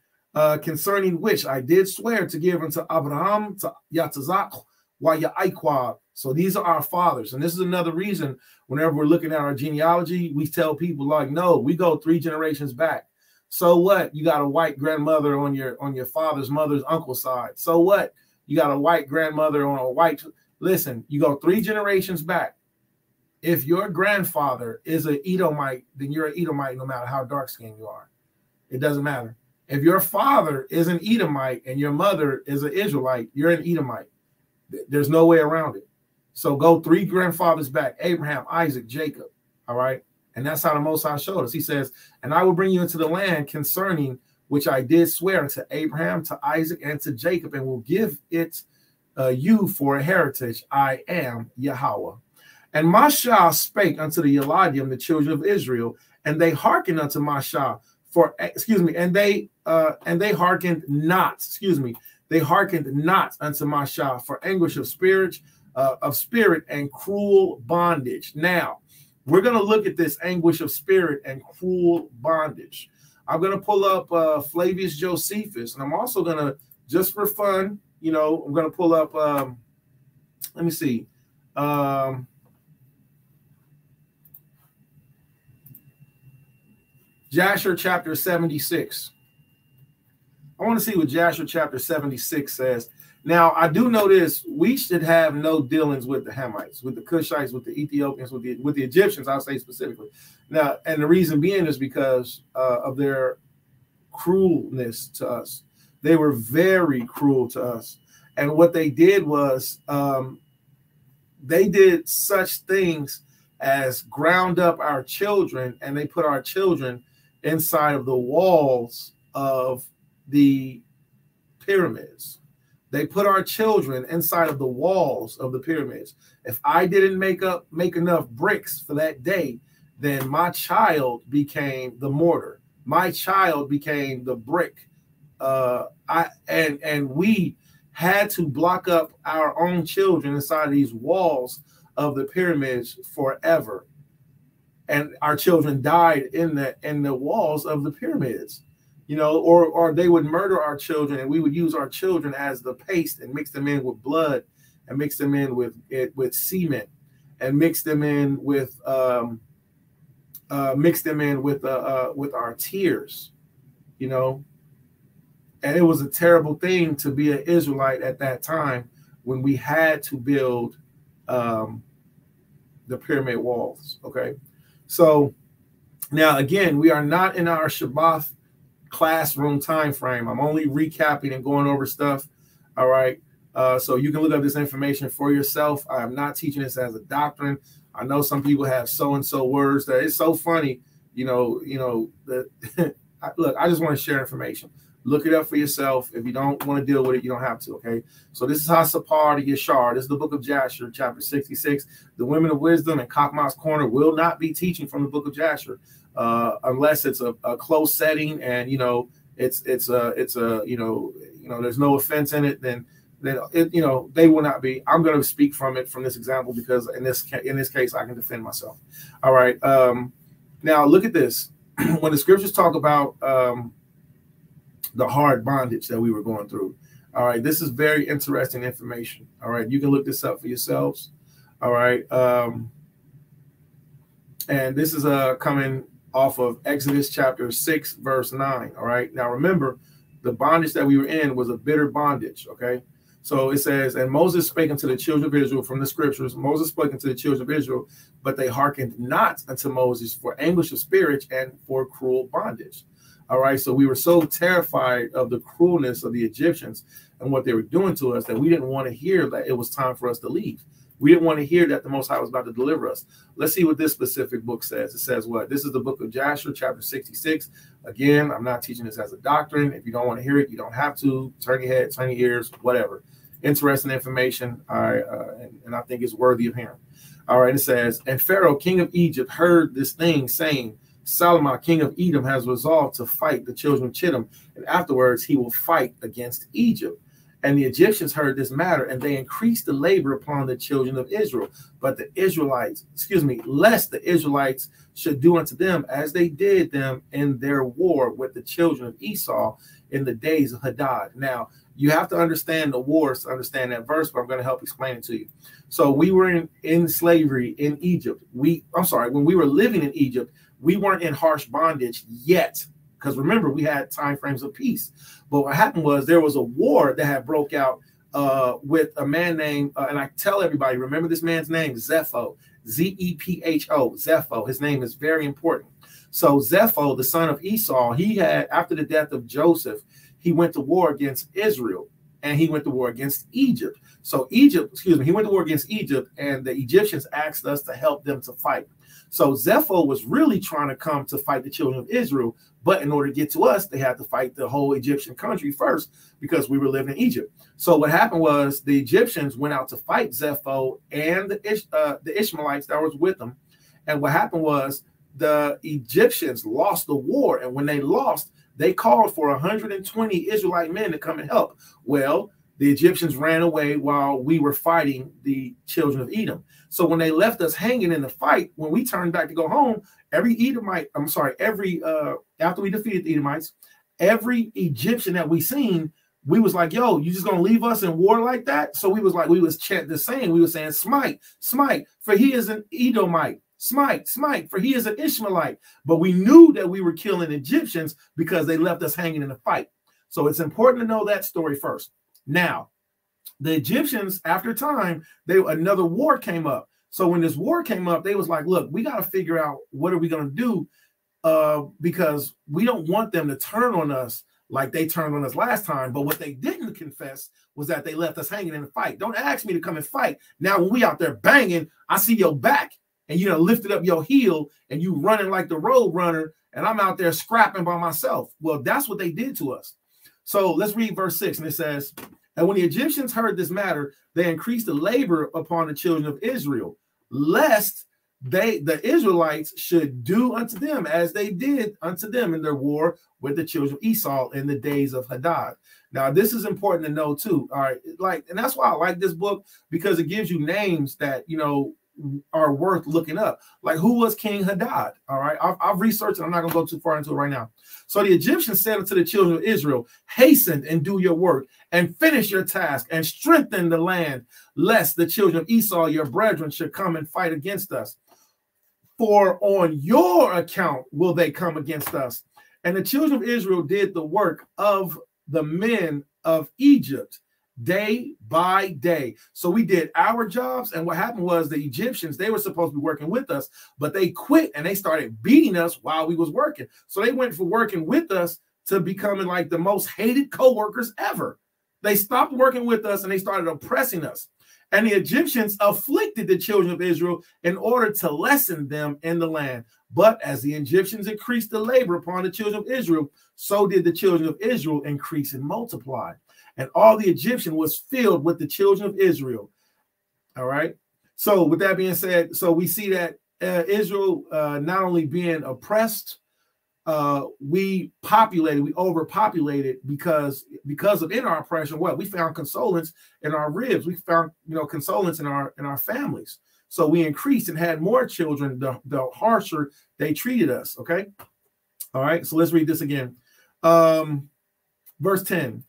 concerning which I did swear to give unto Abraham, to Yatzak, wa Ya'ikwa." So these are our fathers. And this is another reason whenever we're looking at our genealogy, we tell people like, no, we go 3 generations back. So what? You got a white grandmother on your father's mother's uncle's side. So what? You got a white grandmother on a white. Listen, you go 3 generations back. If your grandfather is an Edomite, then you're an Edomite no matter how dark skinned you are. It doesn't matter. If your father is an Edomite and your mother is an Israelite, you're an Edomite. There's no way around it. So go 3 grandfathers back, Abraham, Isaac, Jacob. All right. And that's how the Most High showed us. He says, and I will bring you into the land concerning which I did swear to Abraham, to Isaac, and to Jacob, and will give it you for a heritage. I am Yahweh. And Masha spake unto the Yeladim, the children of Israel, and they hearkened unto Masha and they hearkened not, they hearkened not unto Masha for anguish of spirit and cruel bondage. Now, we're going to look at this anguish of spirit and cruel bondage. I'm going to pull up Flavius Josephus, and I'm also going to, just for fun, I'm going to pull up, let me see. Jasher chapter 76. I want to see what Jasher chapter 76 says. Now, I do know this. We should have no dealings with the Hamites, with the Cushites, with the Ethiopians, with the Egyptians, I'll say specifically. Now, and the reason being is because of their cruelness to us. They were very cruel to us. And what they did was they did such things as ground up our children, and they put our children inside of the walls of the pyramids. They put our children inside of the walls of the pyramids. If I didn't make enough bricks for that day, then my child became the mortar. My child became the brick. And we had to block up our own children inside of these walls of the pyramids forever. And our children died in the walls of the pyramids, or they would murder our children, and we would use our children as the paste and mix them in with blood, and mix them in with cement, and mix them in with our tears, And it was a terrible thing to be an Israelite at that time when we had to build the pyramid walls. Okay. So now, again, we are not in our Shabbat classroom time frame. I'm only recapping and going over stuff. All right. So you can look up this information for yourself. I am not teaching this as a doctrine. I know some people have so-and-so words that it's so funny, that look, I just want to share information. Look it up for yourself. If you don't want to deal with it, you don't have to, okay? So this is Hasapar to Yashar. This is the book of Jasher, chapter 66. The women of wisdom and Kakma's corner will not be teaching from the book of Jasher unless it's a close setting and, it's there's no offense in it, then they will not be. I'm going to speak from it, from this example, because in this case, I can defend myself. All right. Now look at this. When the scriptures talk about the hard bondage that we were going through. All right. This is very interesting information. All right. You can look this up for yourselves. All right. And this is coming off of Exodus chapter 6, verse 9. All right. Now, remember, the bondage that we were in was a bitter bondage. Okay. So it says, and Moses spake unto the children of Israel from the scriptures. Moses spake unto the children of Israel, but they hearkened not unto Moses for anguish of spirit and for cruel bondage. All right. So we were so terrified of the cruelness of the Egyptians and what they were doing to us that we didn't want to hear that it was time for us to leave. We didn't want to hear that the Most High was about to deliver us. Let's see what this specific book says. It says what? This is the book of Jasher, chapter 66. Again, I'm not teaching this as a doctrine. If you don't want to hear it, you don't have to. Turn your head, turn your ears, whatever. Interesting information. All right, and I think it's worthy of hearing. All right, it says, and Pharaoh, king of Egypt, heard this thing, saying, Solomon, king of Edom, has resolved to fight the children of Chittim, and afterwards he will fight against Egypt. And the Egyptians heard this matter, and they increased the labor upon the children of Israel. But the Israelites, lest the Israelites should do unto them as they did them in their war with the children of Esau in the days of Hadad. Now, you have to understand the wars to understand that verse, but I'm going to help explain it to you. So we were in slavery in Egypt. When we were living in Egypt, we weren't in harsh bondage yet. Because remember, we had time frames of peace. But what happened was there was a war that had broke out with a man named, and I tell everybody, remember this man's name, Zepho, Z-E-P-H-O, Zepho. His name is very important. So Zepho, the son of Esau, he had, after the death of Joseph, he went to war against Israel, and he went to war against Egypt. So he went to war against Egypt, and the Egyptians asked us to help them to fight. So Zepho was really trying to come to fight the children of Israel, but in order to get to us, they had to fight the whole Egyptian country first because we were living in Egypt. So what happened was the Egyptians went out to fight Zepho and the Ishmaelites that was with them. And what happened was the Egyptians lost the war. And when they lost, they called for 120 Israelite men to come and help. Well, the Egyptians ran away while we were fighting the children of Edom. So when they left us hanging in the fight, when we turned back to go home, after we defeated the Edomites, every Egyptian that we seen, we was like, yo, you just gonna leave us in war like that? So we was saying, smite, smite, for he is an Edomite. Smite, smite, for he is an Ishmaelite. But we knew that we were killing Egyptians because they left us hanging in the fight. So it's important to know that story first. Now, the Egyptians, after time, another war came up. So when this war came up, they was like, look, we got to figure out what are we going to do because we don't want them to turn on us like they turned on us last time. But what they didn't confess was that they left us hanging in the fight. Don't ask me to come and fight. Now, when we out there banging, I see your back and you lifted up your heel and you running like the road runner and I'm out there scrapping by myself. Well, that's what they did to us. So let's read verse 6, and it says, and when the Egyptians heard this matter, they increased the labor upon the children of Israel, lest the Israelites should do unto them as they did unto them in their war with the children of Esau in the days of Hadad. Now, this is important to know too. All right, and that's why I like this book, because it gives you names that are worth looking up. Like, who was King Hadad? All right, I've researched it. I'm not going to go too far into it right now. So the Egyptians said unto the children of Israel, hasten and do your work and finish your task and strengthen the land, lest the children of Esau, your brethren, should come and fight against us. For on your account will they come against us. And the children of Israel did the work of the men of Egypt day by day. So we did our jobs, and what happened was the Egyptians, they were supposed to be working with us, but they quit and they started beating us while we was working. So they went from working with us to becoming like the most hated co-workers ever. They stopped working with us and they started oppressing us. And the Egyptians afflicted the children of Israel in order to lessen them in the land. But as the Egyptians increased the labor upon the children of Israel, so did the children of Israel increase and multiply. And all the Egyptian was filled with the children of Israel. All right. So with that being said, so we see that Israel not only being oppressed, we overpopulated because of in our oppression, what we found consolence in our ribs. We found, consolence in our families. So we increased and had more children, the harsher they treated us. Okay. All right. So let's read this again. Verse 10.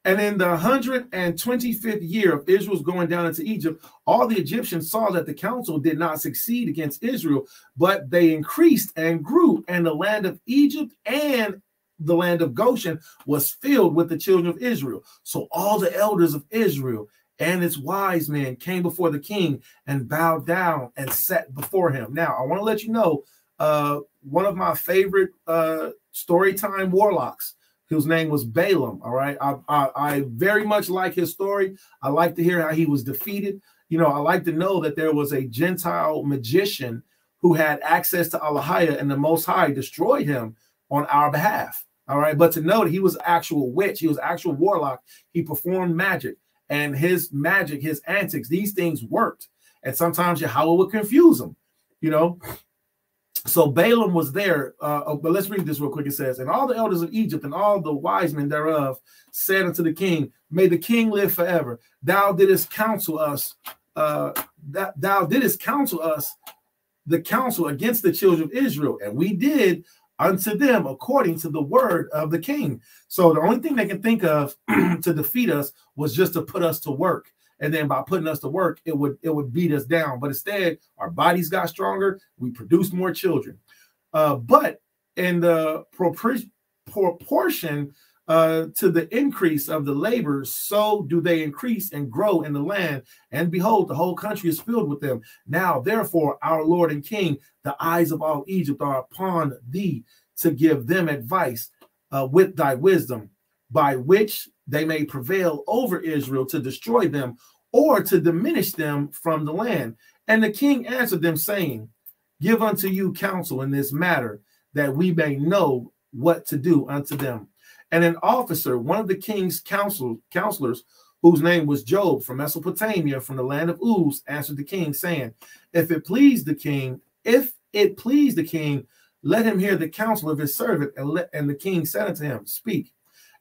And in the 125th year of Israel's going down into Egypt, all the Egyptians saw that the counsel did not succeed against Israel, but they increased and grew, and the land of Egypt and the land of Goshen was filled with the children of Israel. So all the elders of Israel and its wise men came before the king and bowed down and sat before him. Now, I want to let you know, one of my favorite storytime warlocks, whose name was Balaam. All right. I very much like his story. I like to hear how he was defeated. I like to know that there was a Gentile magician who had access to Allahiyah, and the Most High destroyed him on our behalf. All right. But to know that he was actual witch, he was actual warlock, he performed magic, and his magic, his antics, these things worked. And sometimes Yahweh would confuse them, So Balaam was there, but let's read this real quick. It says, and all the elders of Egypt and all the wise men thereof said unto the king, may the king live forever. Thou didst counsel us, the counsel against the children of Israel, and we did unto them according to the word of the king. So the only thing they can think of to defeat us was just to put us to work. And then by putting us to work, it would beat us down. But instead, our bodies got stronger. We produced more children. But in the proportion to the increase of the labor, so do they increase and grow in the land. And behold, the whole country is filled with them. Now, therefore, our Lord and King, the eyes of all Egypt are upon thee to give them advice with thy wisdom, by which they may prevail over Israel to destroy them or to diminish them from the land. And the king answered them, saying, give unto you counsel in this matter, that we may know what to do unto them. And an officer, one of the king's counselors, whose name was Job, from Mesopotamia, from the land of Uz, answered the king, saying, if it please the king, let him hear the counsel of his servant. And the king said unto him, speak.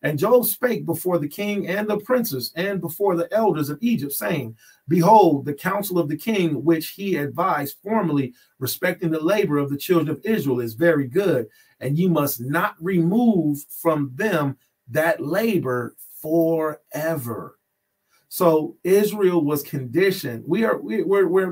And Job spake before the king and the princes and before the elders of Egypt, saying, behold, the counsel of the king, which he advised formerly respecting the labor of the children of Israel, is very good. And you must not remove from them that labor forever. So Israel was conditioned. We're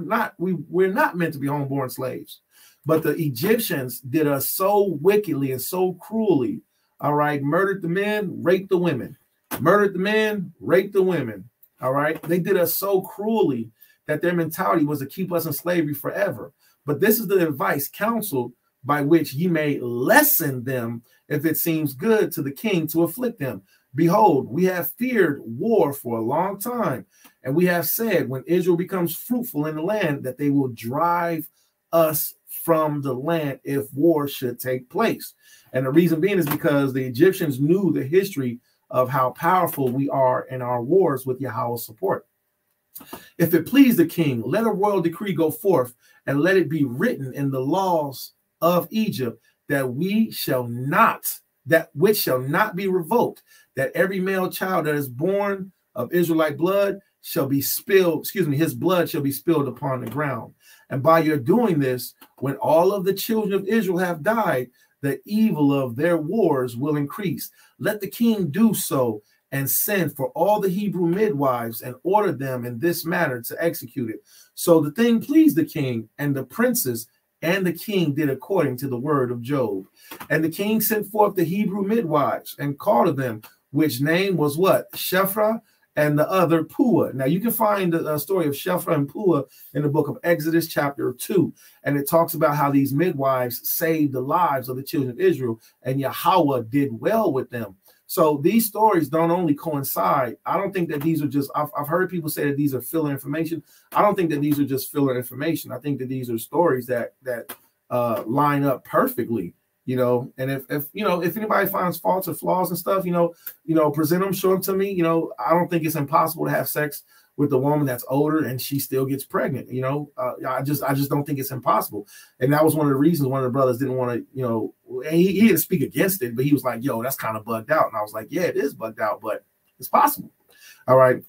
not meant to be homeborn slaves, but the Egyptians did us so wickedly and so cruelly. All right, murdered the men, raped the women, murdered the men, raped the women. All right, they did us so cruelly that their mentality was to keep us in slavery forever. But this is the advice, counsel, by which ye may lessen them, if it seems good to the king to afflict them. Behold, we have feared war for a long time, and we have said, when Israel becomes fruitful in the land, that they will drive us from the land if war should take place. And the reason being is because the Egyptians knew the history of how powerful we are in our wars with Yahweh's support. If it please the king, let a royal decree go forth, and let it be written in the laws of Egypt that which shall not be revoked, that every male child that is born of Israelite blood shall be spilled, his blood shall be spilled upon the ground. And by your doing this, when all of the children of Israel have died, the evil of their wars will increase. Let the king do so, and send for all the Hebrew midwives, and order them in this manner to execute it. So the thing pleased the king, and the princes and the king did according to the word of Job. And the king sent forth the Hebrew midwives, and called of them which name was what? Shephrah, and the other Puah. Now you can find the story of Shephrah and Puah in the book of Exodus chapter 2. And it talks about how these midwives saved the lives of the children of Israel, and Yahweh did well with them. So these stories don't only coincide. I don't think that these are just, I've heard people say that these are filler information. I don't think that these are just filler information. I think that these are stories that line up perfectly, you know. And if you know, if anybody finds faults or flaws and stuff, you know, present them, show them to me. You know, I don't think it's impossible to have sex with a woman that's older and she still gets pregnant. You know, I just don't think it's impossible. And that was one of the reasons one of the brothers didn't want to, you know, he didn't speak against it, but he was like, yo, that's kind of bugged out. And I was like, yeah, it is bugged out, but it's possible. All right.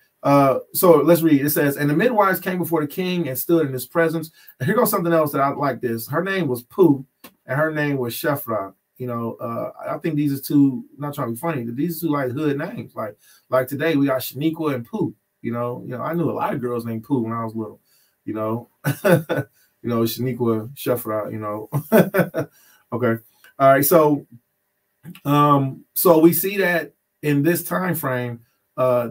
So let's read. It says, and the midwives came before the king and stood in his presence. And here goes something else that I like this. Her name was Puah and her name was Shephrah. You know, I think these are two, not trying to be funny, but these are two like hood names. Like today we got Shaniqua and Puah. You know, I knew a lot of girls named Puah when I was little, you know, you know, Shaniqua, Shephrah, you know. Okay. All right. So we see that in this time frame,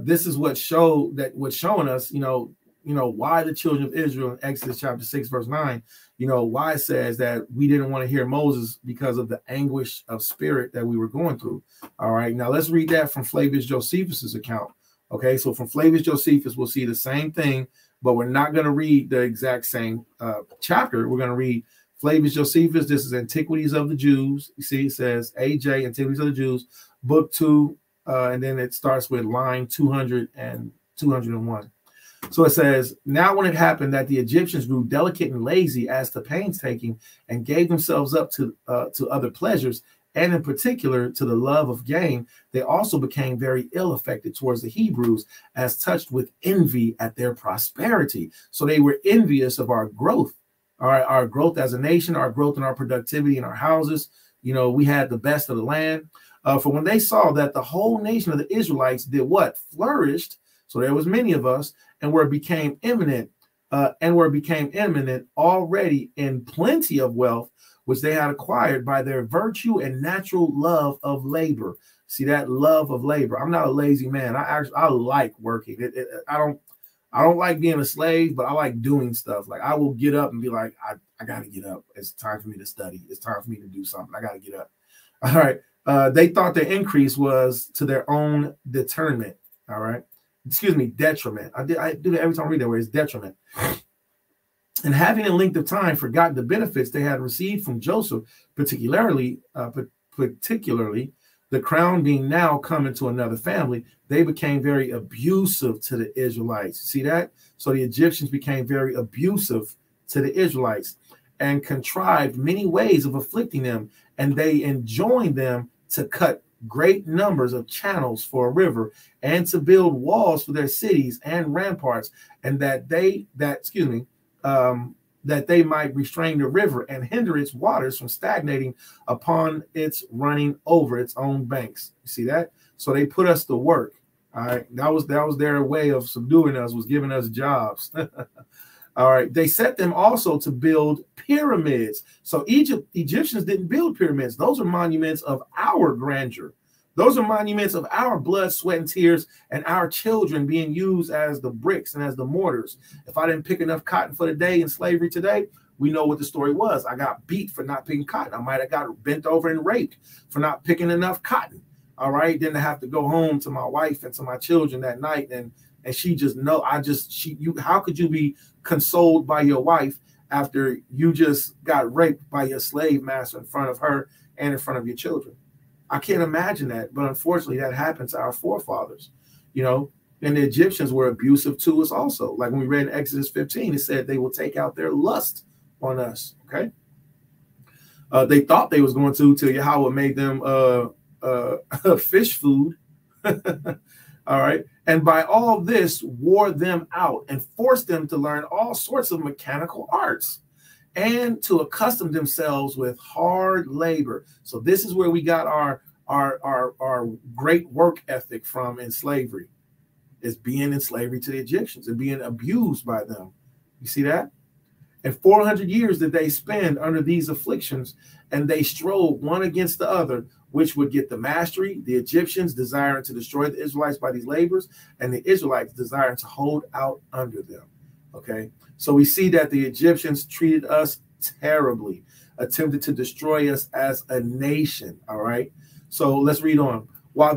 this is what's showing us, you know, why the children of Israel in Exodus chapter 6, verse 9, you know, why it says that we didn't want to hear Moses because of the anguish of spirit that we were going through. All right. Now let's read that from Flavius Josephus's account. Okay, so from Flavius Josephus, we'll see the same thing, but we're not going to read the exact same chapter. We're going to read Flavius Josephus. This is Antiquities of the Jews. You see, it says AJ, Antiquities of the Jews, book 2, and then it starts with line 200 and 201. So it says, now when it happened that the Egyptians grew delicate and lazy as to painstaking and gave themselves up to other pleasures, and in particular to the love of gain, they also became very ill affected towards the Hebrews, as touched with envy at their prosperity. So they were envious of our growth, our growth as a nation, our growth in our productivity in our houses. You know, we had the best of the land. For when they saw that the whole nation of the Israelites did what? Flourished. So there was many of us, and became eminent already in plenty of wealth, which they had acquired by their virtue and natural love of labor. See, that love of labor. I'm not a lazy man. I like working. I don't like being a slave, but I like doing stuff. Like I will get up and be like, I got to get up. It's time for me to study. It's time for me to do something. I got to get up. All right. They thought their increase was to their own determinant. All right. Excuse me, detriment. I do that every time I read that word. It's detriment. And having a length of time forgotten the benefits they had received from Joseph, particularly the crown being now come into another family, they became very abusive to the Israelites. See that? So the Egyptians became very abusive to the Israelites and contrived many ways of afflicting them, and they enjoined them to cut great numbers of channels for a river and to build walls for their cities and ramparts, and that they might restrain the river and hinder its waters from stagnating upon its running over its own banks. You see that? So they put us to work. All right. That was their way of subduing us, was giving us jobs. All right. They set them also to build pyramids. So Egyptians didn't build pyramids. Those are monuments of our grandeur. Those are monuments of our blood, sweat, and tears, and our children being used as the bricks and as the mortars. If I didn't pick enough cotton for the day in slavery today, we know what the story was. I got beat for not picking cotton. I might have got bent over and raped for not picking enough cotton. All right. Then I have to go home to my wife and to my children that night. And she just know, how could you be consoled by your wife after you just got raped by your slave master in front of her and in front of your children? I can't imagine that, but unfortunately that happened to our forefathers, you know, and the Egyptians were abusive to us also. Like when we read in Exodus 15, it said they will take out their lust on us, okay? They thought they was going to till Yahweh made them fish food, all right? And by all this wore them out and forced them to learn all sorts of mechanical arts and to accustom themselves with hard labor. So this is where we got our great work ethic from in slavery, is being in slavery to the Egyptians and being abused by them. You see that? And 400 years did they spend under these afflictions, and they strove one against the other which would get the mastery, the Egyptians desiring to destroy the Israelites by these labors, and the Israelites desiring to hold out under them. Okay, so we see that the Egyptians treated us terribly, attempted to destroy us as a nation. All right, so let's read on. While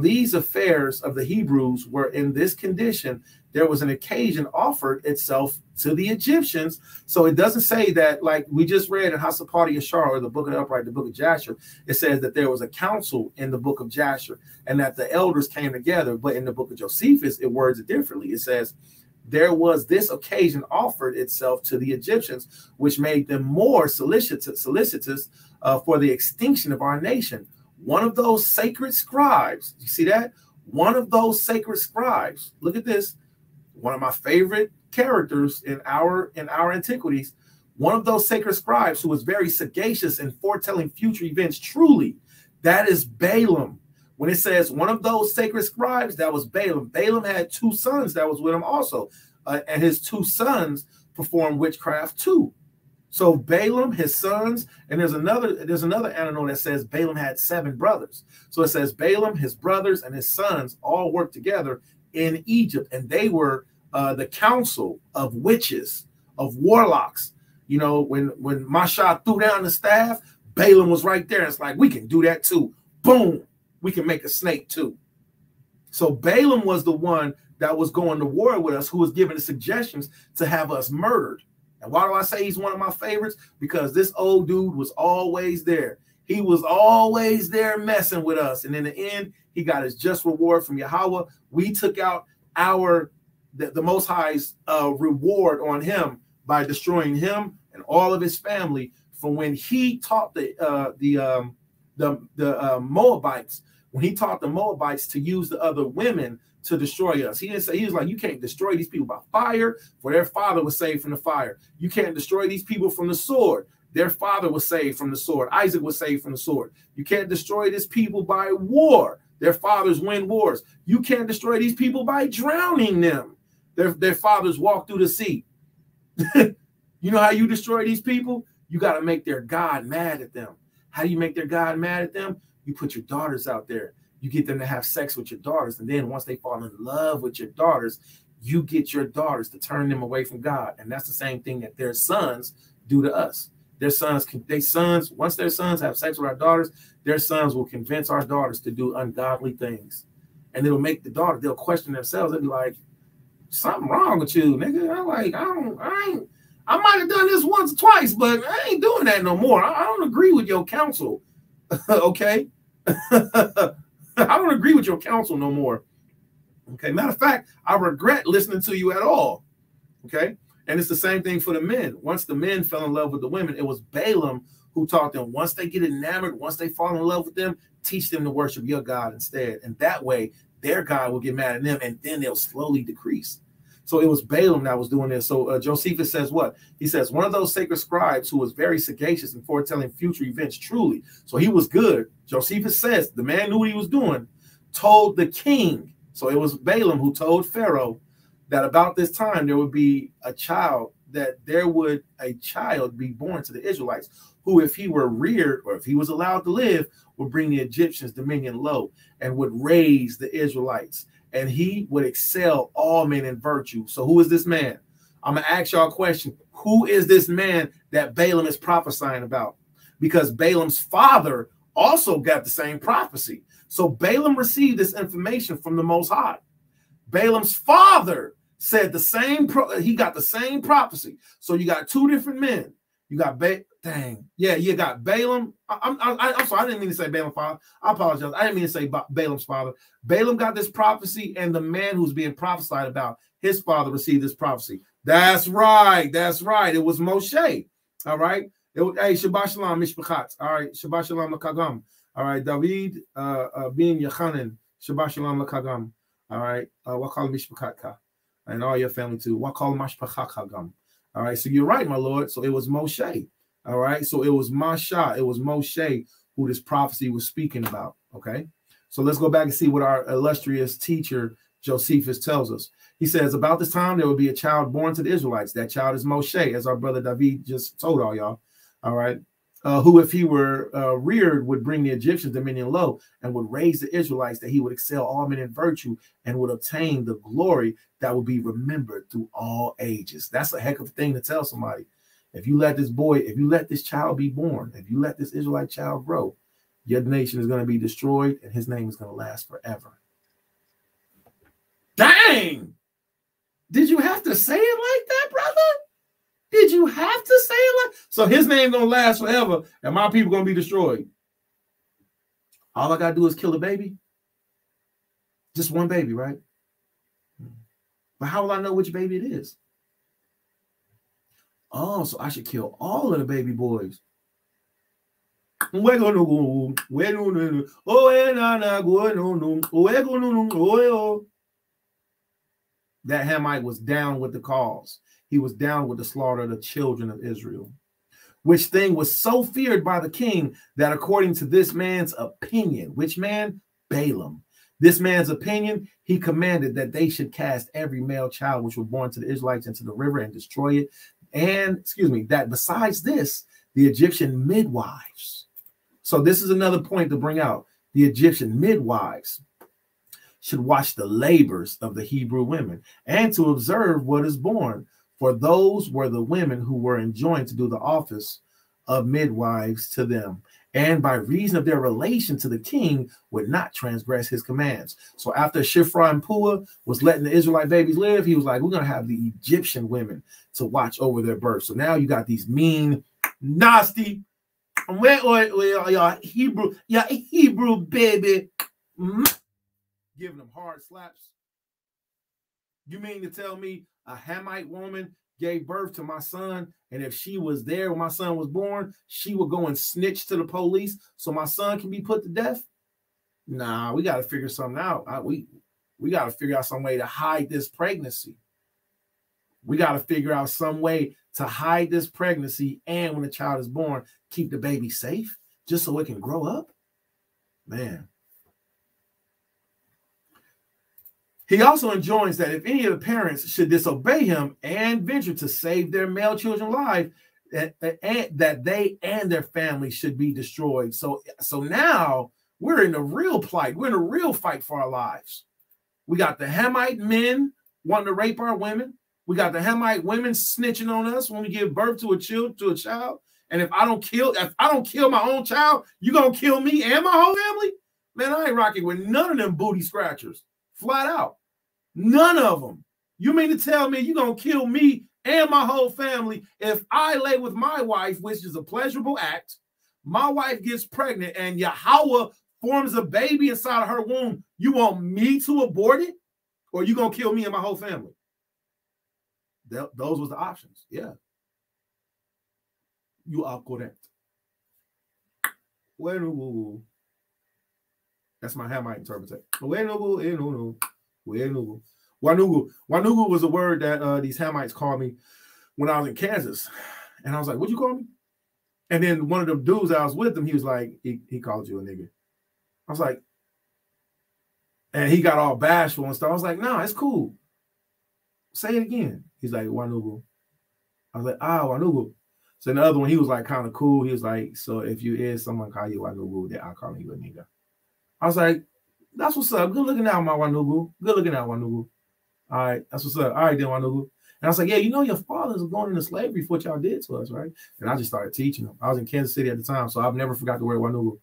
these affairs of the Hebrews were in this condition, there was an occasion offered itself to the Egyptians. So it doesn't say that, like we just read in Hasapati Yashar, or the book of the upright, the book of Jasher, it says that there was a council in the book of Jasher and that the elders came together. But in the book of Josephus, it words it differently. It says, there was this occasion offered itself to the Egyptians, which made them more solicitous for the extinction of our nation. One of those sacred scribes, you see that? One of those sacred scribes, look at this, one of my favorite characters in our antiquities, one of those sacred scribes who was very sagacious in foretelling future events, truly, that is Balaam. When it says one of those sacred scribes, that was Balaam. Balaam had two sons that was with him also, and his two sons performed witchcraft too. So Balaam, his sons, and there's another anecdote that says Balaam had 7 brothers. So it says Balaam, his brothers, and his sons all worked together in Egypt, and they were the council of witches, of warlocks. You know, when Masha threw down the staff, Balaam was right there. It's like, we can do that too. Boom, we can make a snake too. So Balaam was the one that was going to war with us, who was giving the suggestions to have us murdered. And why do I say he's one of my favorites? Because this old dude was always there. He was always there messing with us. And in the end, he got his just reward from Yahweh. We took out the Most High's reward on him by destroying him and all of his family from when he taught the Moabites, when he taught the Moabites to use the other women to destroy us. He didn't say, he was like, you can't destroy these people by fire, for their father was saved from the fire. You can't destroy these people from the sword. Their father was saved from the sword. Isaac was saved from the sword. You can't destroy these people by war. Their fathers win wars. You can't destroy these people by drowning them. Their fathers walk through the sea. You know how you destroy these people? You got to make their God mad at them. How do you make their God mad at them? You put your daughters out there. You get them to have sex with your daughters. And then once they fall in love with your daughters, you get your daughters to turn them away from God. And that's the same thing that their sons do to us. Their sons, once their sons have sex with our daughters, their sons will convince our daughters to do ungodly things. And it'll make the daughter, they'll question themselves. They'll be like, something wrong with you, nigga. I'm like, I might have done this once or twice, but I ain't doing that no more. I don't agree with your counsel. Okay. I don't agree with your counsel no more. Okay. Matter of fact, I regret listening to you at all. Okay. And it's the same thing for the men. Once the men fell in love with the women, it was Balaam who taught them, once they get enamored, once they fall in love with them, teach them to worship your God instead. And that way their God will get mad at them, and then they'll slowly decrease. So it was Balaam that was doing this. So Josephus says what? He says, one of those sacred scribes who was very sagacious in foretelling future events, truly. So he was good. Josephus says the man knew what he was doing, told the king. So it was Balaam who told Pharaoh that about this time there would be a child be born to the Israelites, who, if he were reared or if he was allowed to live, would bring the Egyptians' dominion low and would raise the Israelites. And he would excel all men in virtue. So who is this man? I'm going to ask y'all a question. Who is this man that Balaam is prophesying about? Because Balaam's father also got the same prophecy. So Balaam received this information from the Most High. Balaam's father said the same, he got the same prophecy. So you got two different men. You got you got Balaam. I'm sorry, I didn't mean to say Balaam's father. I apologize. I didn't mean to say Balaam's father. Balaam got this prophecy, and the man who's being prophesied about, his father received this prophecy. That's right. That's right. It was Moshe. All right. Hey, Shabbat Shalom, Mishpachat. All right. Shabbat Shalom Lakagam. All right. David bin Yochanan. Shabbat Shalom Lakagam. All right. Wakal Mishpachat. And all your family too. Wakal Mashpachat Hagam. All right. So you're right, my Lord. So it was Moshe. All right. So it was Masha. It was Moshe who this prophecy was speaking about. Okay. So let's go back and see what our illustrious teacher Josephus tells us. He says, about this time, there will be a child born to the Israelites. That child is Moshe, as our brother David just told all y'all. All right. who, if he were reared, would bring the Egyptians dominion low and would raise the Israelites, that he would excel all men in virtue and would obtain the glory that would be remembered through all ages. That's a heck of a thing to tell somebody. If you let this boy, if you let this child be born, if you let this Israelite child grow, your nation is going to be destroyed and his name is going to last forever. Dang! Did you have to say it like that, brother? Did you have to say it like so? His name gonna last forever, and my people gonna be destroyed. All I gotta do is kill a baby. Just one baby, right? But how will I know which baby it is? Oh, so I should kill all of the baby boys. That Hamite was down with the cause. He was down with the slaughter of the children of Israel, which thing was so feared by the king that according to this man's opinion, which man? Balaam. This man's opinion, he commanded that they should cast every male child which was born to the Israelites into the river and destroy it. And, excuse me, that besides this, the Egyptian midwives. So this is another point to bring out. The Egyptian midwives should watch the labors of the Hebrew women and to observe what is born. For those were the women who were enjoined to do the office of midwives to them, and by reason of their relation to the king would not transgress his commands. So after Shiphrah and Puah was letting the Israelite babies live, he was like, we're going to have the Egyptian women to watch over their birth. So now you got these mean, nasty, your Hebrew baby, giving them hard slaps. You mean to tell me a Hamite woman gave birth to my son, and if she was there when my son was born, she would go and snitch to the police so my son can be put to death? Nah, we got to figure something out. We got to figure out some way to hide this pregnancy. We got to figure out some way to hide this pregnancy, and when the child is born, keep the baby safe just so it can grow up. Man. He also enjoins that if any of the parents should disobey him and venture to save their male children alive, that they and their family should be destroyed. So now we're in a real plight. We're in a real fight for our lives. We got the Hamite men wanting to rape our women. We got the Hamite women snitching on us when we give birth to a child. And if I don't kill my own child, you gonna kill me and my whole family? Man, I ain't rocking with none of them booty scratchers. Flat out. None of them. You mean to tell me you're going to kill me and my whole family if I lay with my wife, which is a pleasurable act. My wife gets pregnant and Yahweh forms a baby inside of her womb. You want me to abort it? Or you going to kill me and my whole family? Those was the options. Yeah. You are correct. That's my Hamite interpretation. Wanugu was a word that these Hamites called me when I was in Kansas. And I was like, what'd you call me? And then one of them dudes I was with him, he was like, he called you a nigga. I was like, and he got all bashful and stuff. I was like, nah, it's cool. Say it again. He's like, Wanugu. I was like, Wanugu. So in the other one, he was like kind of cool. He was like, so if you is someone call you Wanugu, then I'll call you a nigga. I was like, that's what's up. Good looking out, my Wanugu. Good looking out, Wanugu. All right, that's what's up. All right, then, Wanugu. And I was like, yeah, you know your fathers are going into slavery for what y'all did to us, right? And I just started teaching them. I was in Kansas City at the time, so I've never forgot the word Wanugu.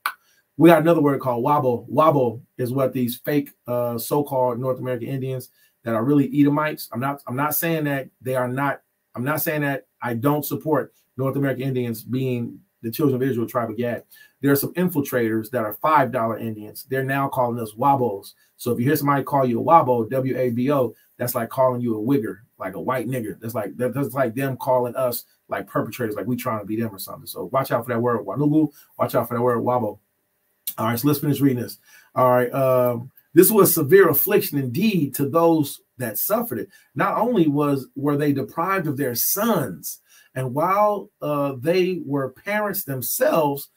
We got another word called wabo. Wabo is what these fake so-called North American Indians that are really Edomites. I'm not saying that they are not. I'm not saying that I don't support North American Indians being the children of Israel, tribe of Gad. There are some infiltrators that are $5 Indians. They're now calling us Wabos. So if you hear somebody call you a Wabo, W-A-B-O, that's like calling you a wigger, like a white nigger. That's like them calling us like perpetrators, like we trying to be them or something. So watch out for that word Wanugu. Watch out for that word Wabo. All right, so let's finish reading this. All right, this was severe affliction indeed to those that suffered it. Not only were they deprived of their sons, and while they were parents themselves,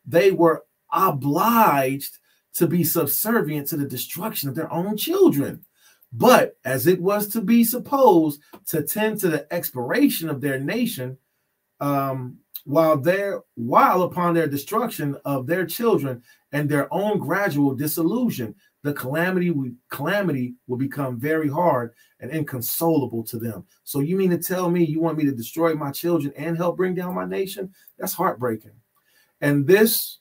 they were obliged to be subservient to the destruction of their own children. But as it was to be supposed, to tend to the expiration of their nation, while upon their destruction of their children and their own gradual disillusion, the calamity will become very hard and inconsolable to them. So you mean to tell me you want me to destroy my children and help bring down my nation? That's heartbreaking. And this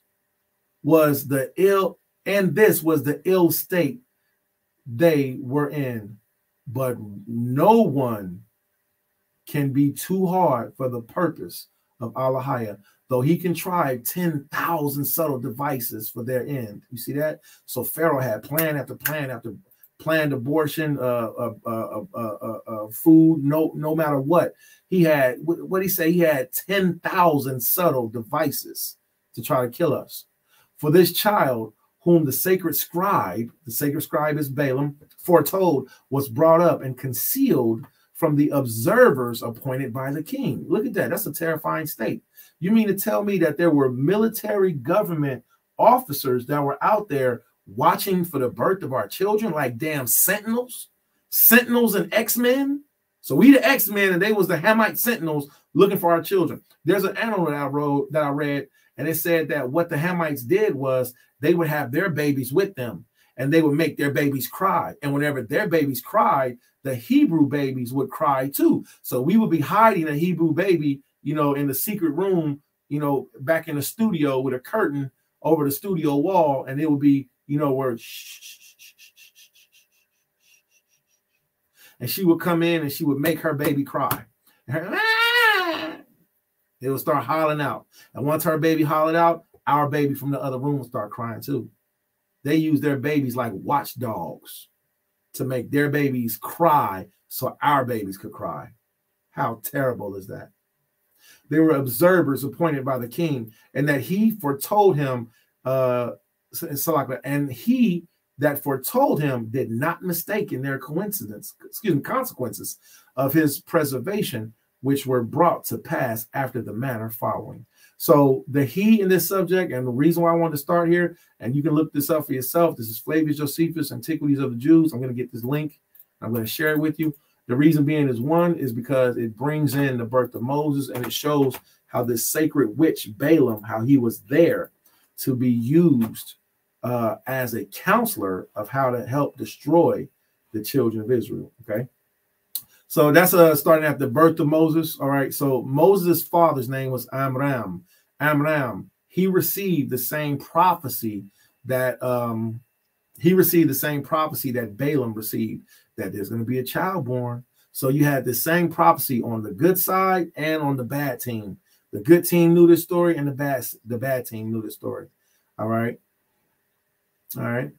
was the ill state they were in. But no one can be too hard for the purpose of Allahiyah, though he contrived 10,000 subtle devices for their end. You see that? So Pharaoh had plan after plan after planned abortion, food, no matter what. He had, what he say? He had 10,000 subtle devices to try to kill us. For this child, whom the sacred scribe is Balaam, foretold, was brought up and concealed from the observers appointed by the king. Look at that. That's a terrifying state. You mean to tell me that there were military government officers that were out there watching for the birth of our children, like damn sentinels and X-Men? So we the X-Men and they was the Hamite sentinels looking for our children. There's an article that I read, and it said that what the Hamites did was they would have their babies with them and they would make their babies cry. And whenever their babies cried, the Hebrew babies would cry too. So we would be hiding a Hebrew baby, you know, in the secret room, you know, back in the studio with a curtain over the studio wall. And it would be, you know, where and she would come in and she would make her baby cry. It would start hollering out. And once her baby hollered out, our baby from the other room would start crying too. They use their babies like watchdogs to make their babies cry so our babies could cry. How terrible is that? There were observers appointed by the king, and that he foretold him, and he that foretold him did not mistake in their consequences of his preservation, which were brought to pass after the manner following. So the he in this subject, and the reason why I wanted to start here, and you can look this up for yourself. This is Flavius Josephus, Antiquities of the Jews. I'm going to get this link. I'm going to share it with you. The reason being is one is because it brings in the birth of Moses, and it shows how this sacred witch Balaam, how he was there to be used as a counselor of how to help destroy the children of Israel. Okay. So that's starting at the birth of Moses. All right. So Moses' father's name was Amram. He received the same prophecy that Balaam received, that there's going to be a child born. So you had the same prophecy on the good side and on the bad team. The good team knew this story, and the bad team knew this story. All right. All right.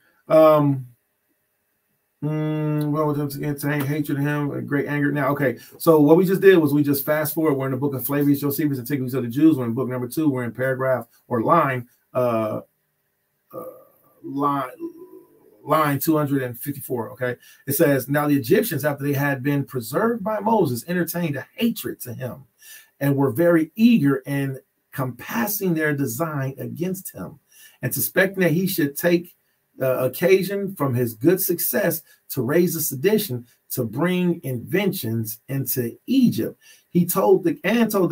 Well, entertain hatred of him, great anger. Now, okay, so what we just did was we just fast forward. We're in the book of Flavius Josephus, Antiquities of the Jews. We're in book number 2. We're in paragraph or line 254. Okay, it says, now the Egyptians, after they had been preserved by Moses, entertained a hatred to him and were very eager in compassing their design against him, and suspecting that he should take occasion from his good success to raise a sedition, to bring inventions into Egypt. He told the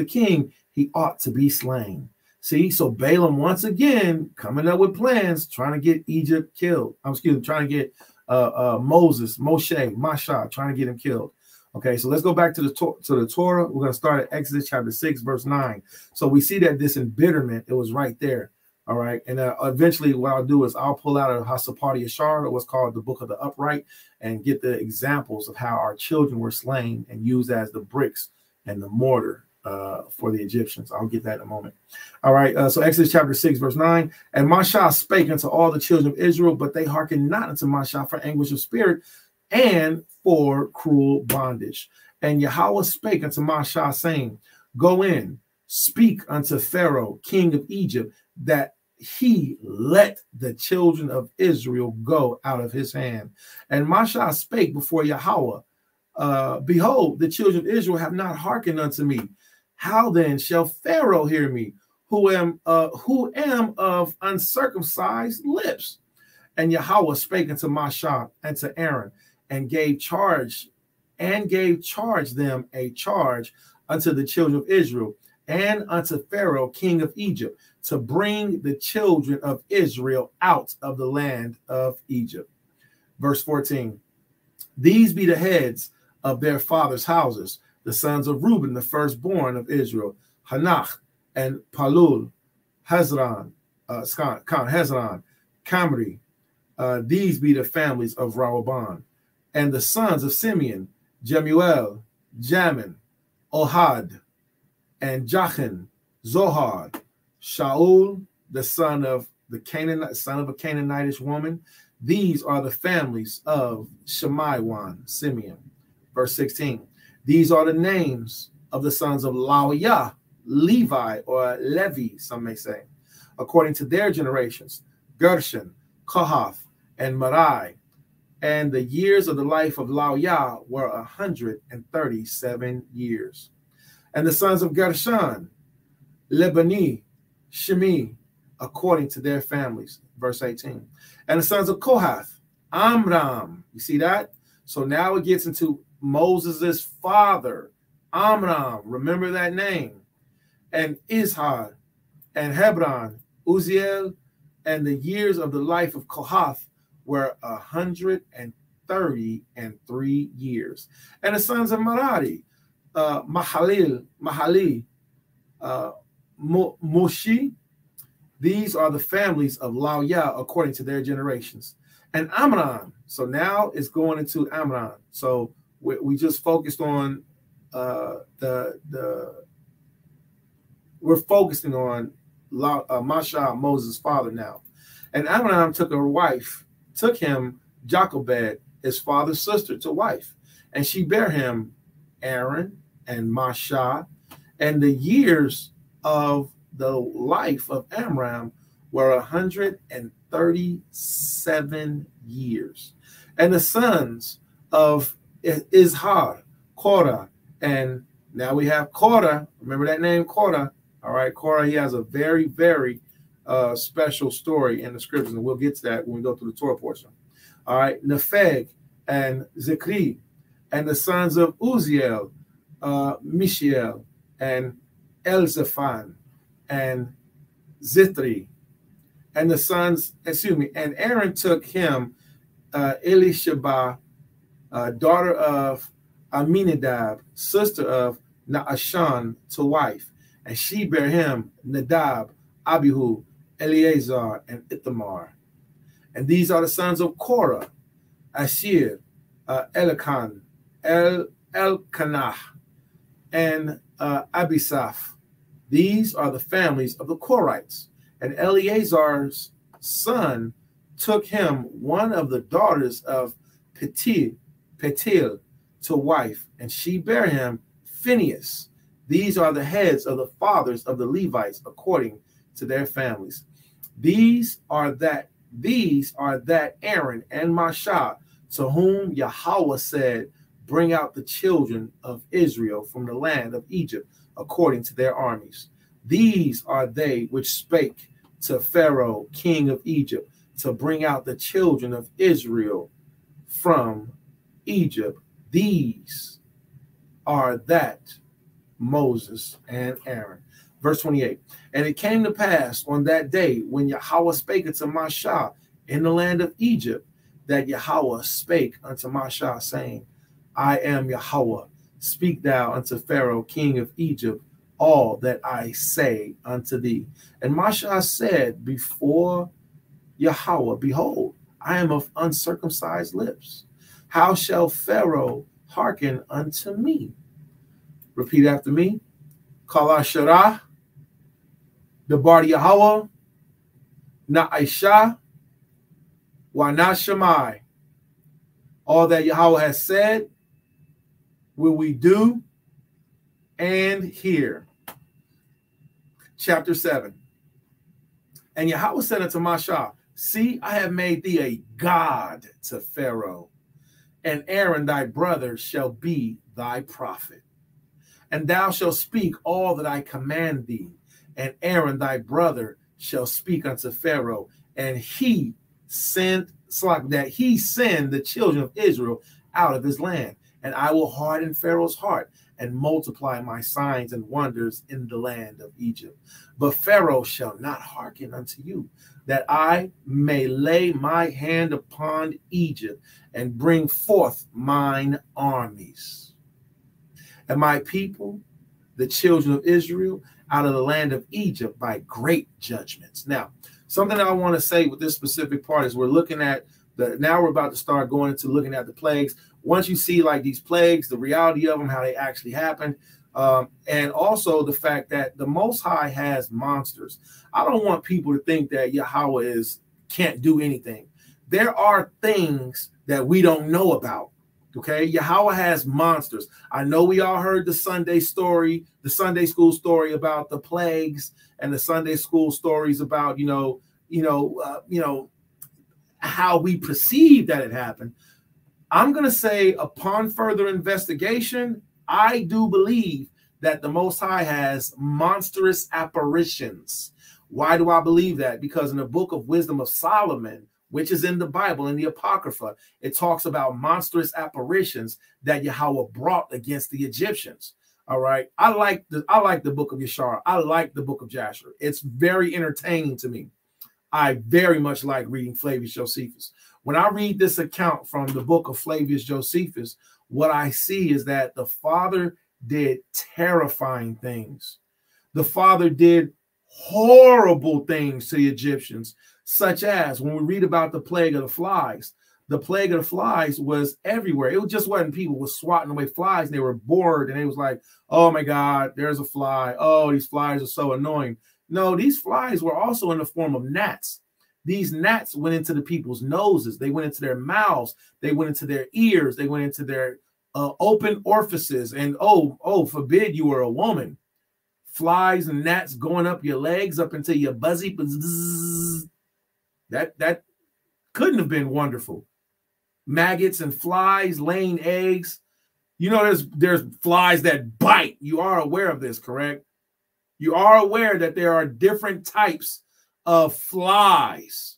king he ought to be slain. See, so Balaam once again coming up with plans, trying to get Egypt killed. Trying to get Moshe, trying to get him killed. Okay, so let's go back to the Torah. We're going to start at Exodus chapter 6, verse 9. So we see that this embitterment, it was right there. All right. And eventually what I'll do is I'll pull out a Hasapati Ashar, or what's called the Book of the Upright, and get the examples of how our children were slain and used as the bricks and the mortar for the Egyptians. I'll get that in a moment. All right. So Exodus chapter 6, verse 9. And Mashah spake unto all the children of Israel, but they hearkened not unto Mashah for anguish of spirit and for cruel bondage. And Yahweh spake unto Mashah, saying, go in, speak unto Pharaoh, king of Egypt, that he let the children of Israel go out of his hand. And Mashah spake before Yahweh, behold, the children of Israel have not hearkened unto me. How then shall Pharaoh hear me, who am of uncircumcised lips? And Yahweh spake unto Mashah and to Aaron, and gave charge them a charge unto the children of Israel, and unto Pharaoh, king of Egypt, to bring the children of Israel out of the land of Egypt. Verse 14. These be the heads of their fathers' houses, the sons of Reuben, the firstborn of Israel, Hanach and Palul, Hezron, Hezron, Camri. These be the families of Rehoboam. And the sons of Simeon, Jemuel, Jamin, Ohad, and Jachin, Zohar, Shaul, the son of a Canaanitish woman. These are the families of Shemaiwan, Simeon. Verse 16. These are the names of the sons of Lawiah, Levi, or Levi, some may say, according to their generations, Gershon, Kohath, and Merari. And the years of the life of Lawiah were 137 years. And the sons of Gershon, Lebani, Shimi, according to their families. Verse 18. And the sons of Kohath, Amram. You see that? So now it gets into Moses' father, Amram. Remember that name. And Izhar, and Hebron, Uziel. And the years of the life of Kohath were 133 years. And the sons of Merari, Mahali, Mushi. These are the families of Lawiah according to their generations. And Amram. So now it's going into Amram. So we just focused on we're focusing on Masha, Moses' father now. And Amram took him Jochebed, his father's sister, to wife. And she bare him Aaron and Masha. And the years of the life of Amram were 137 years. And the sons of Izhar, Korah, and now we have Korah. Remember that name, Korah? All right, Korah, he has a very, very special story in the scriptures, and we'll get to that when we go through the Torah portion. All right, Nepheg and Zikri, and the sons of Uziel, Mishael, and Elzaphan, and Zithri, and the sons, and Aaron took him Elisheba, daughter of Aminadab, sister of Naashan, to wife, and she bare him Nadab, Abihu, Eleazar, and Ithamar. And these are the sons of Korah, Ashir, Elikan, Elkanah, and Abisaph. These are the families of the Korites. And Eleazar's son took him one of the daughters of Petil to wife, and she bare him Phinehas. These are the heads of the fathers of the Levites according to their families. These are that Aaron and Masha, to whom Yahweh said, bring out the children of Israel from the land of Egypt according to their armies. These are they which spake to Pharaoh, king of Egypt, to bring out the children of Israel from Egypt. These are that Moses and Aaron. Verse 28. And it came to pass on that day when Yahweh spake unto Masha in the land of Egypt, that Yahweh spake unto Masha, saying, I am Yahweh. Speak thou unto Pharaoh, king of Egypt, all that I say unto thee. And Masha said before Yahweh, behold, I am of uncircumcised lips. How shall Pharaoh hearken unto me? Repeat after me. Kala Sharah, Debar Yahweh, Na'isha, Wa Na Shemai. All that Yahweh has said, will we do and hear. Chapter 7. And Yahweh said unto Masha, see, I have made thee a god to Pharaoh, and Aaron thy brother shall be thy prophet. And thou shalt speak all that I command thee, and Aaron thy brother shall speak unto Pharaoh, and he send the children of Israel out of his land. And I will harden Pharaoh's heart, and multiply my signs and wonders in the land of Egypt. But Pharaoh shall not hearken unto you, that I may lay my hand upon Egypt and bring forth mine armies and my people, the children of Israel, out of the land of Egypt by great judgments. Now, something I want to say with this specific part is we're looking at now we're about to start going into looking at the plagues. Once you see like these plagues, the reality of them, how they actually happened, and also the fact that the Most High has monsters. I don't want people to think that Yahweh can't do anything. There are things that we don't know about. Okay, Yahweh has monsters. I know we all heard the Sunday story, the Sunday school story about the plagues, and the Sunday school stories about how we perceive that it happened. I'm going to say, upon further investigation, I do believe that the Most High has monstrous apparitions. Why do I believe that? Because in the book of Wisdom of Solomon, which is in the Bible, in the Apocrypha, it talks about monstrous apparitions that Yahweh brought against the Egyptians. All right. I like the book of Yashar. I like the book of Jasher. It's very entertaining to me. I very much like reading Flavius Josephus. When I read this account from the book of Flavius Josephus, what I see is that the Father did terrifying things. The Father did horrible things to the Egyptians, such as when we read about the plague of the flies. The plague of the flies was everywhere. It just wasn't people were swatting away flies and they were bored and it was like, oh my God, there's a fly. Oh, these flies are so annoying. No, these flies were also in the form of gnats. These gnats went into the people's noses. They went into their mouths. They went into their ears. They went into their open orifices. And oh, forbid you were a woman. Flies and gnats going up your legs, up into your buzzy. That couldn't have been wonderful. Maggots and flies laying eggs. You know, there's flies that bite. You are aware of this, correct? You are aware that there are different types of flies.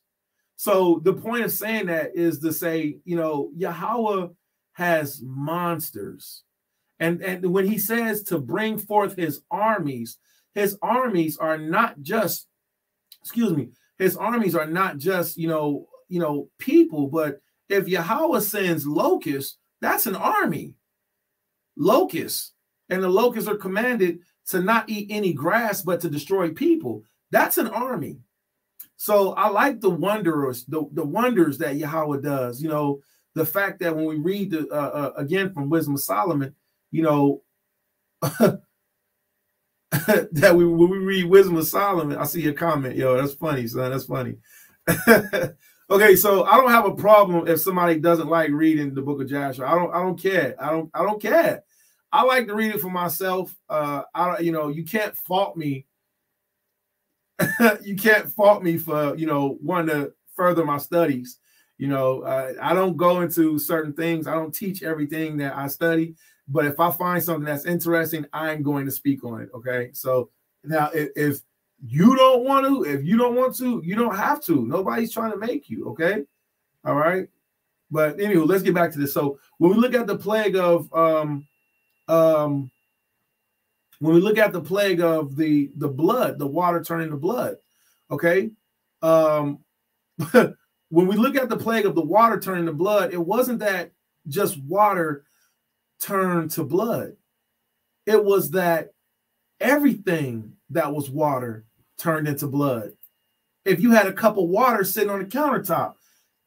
So the point of saying that is to say, Yahweh has monsters. And when he says to bring forth his armies are not just, his armies are not just, people, but if Yahweh sends locusts, that's an army. Locusts. And the locusts are commanded to not eat any grass, but to destroy people. That's an army. So I like the wonders that Yahweh does. The fact that when we read again from Wisdom of Solomon, that when we read Wisdom of Solomon, I see your comment. Yo, that's funny, son. That's funny. Okay, so I don't have a problem if somebody doesn't like reading the book of Joshua. I don't care. I don't care. I like to read it for myself. You can't fault me. You can't fault me for, wanting to further my studies. I don't go into certain things. I don't teach everything that I study. But if I find something that's interesting, I'm going to speak on it. Okay. So now if you don't want to, you don't have to. Nobody's trying to make you. Okay. All right. But anyway, let's get back to this. So when we look at the plague of the blood, the water turning to blood, okay? When we look at the plague of the water turning to blood, it wasn't that just water turned to blood. It was that everything that was water turned into blood. If you had a cup of water sitting on the countertop,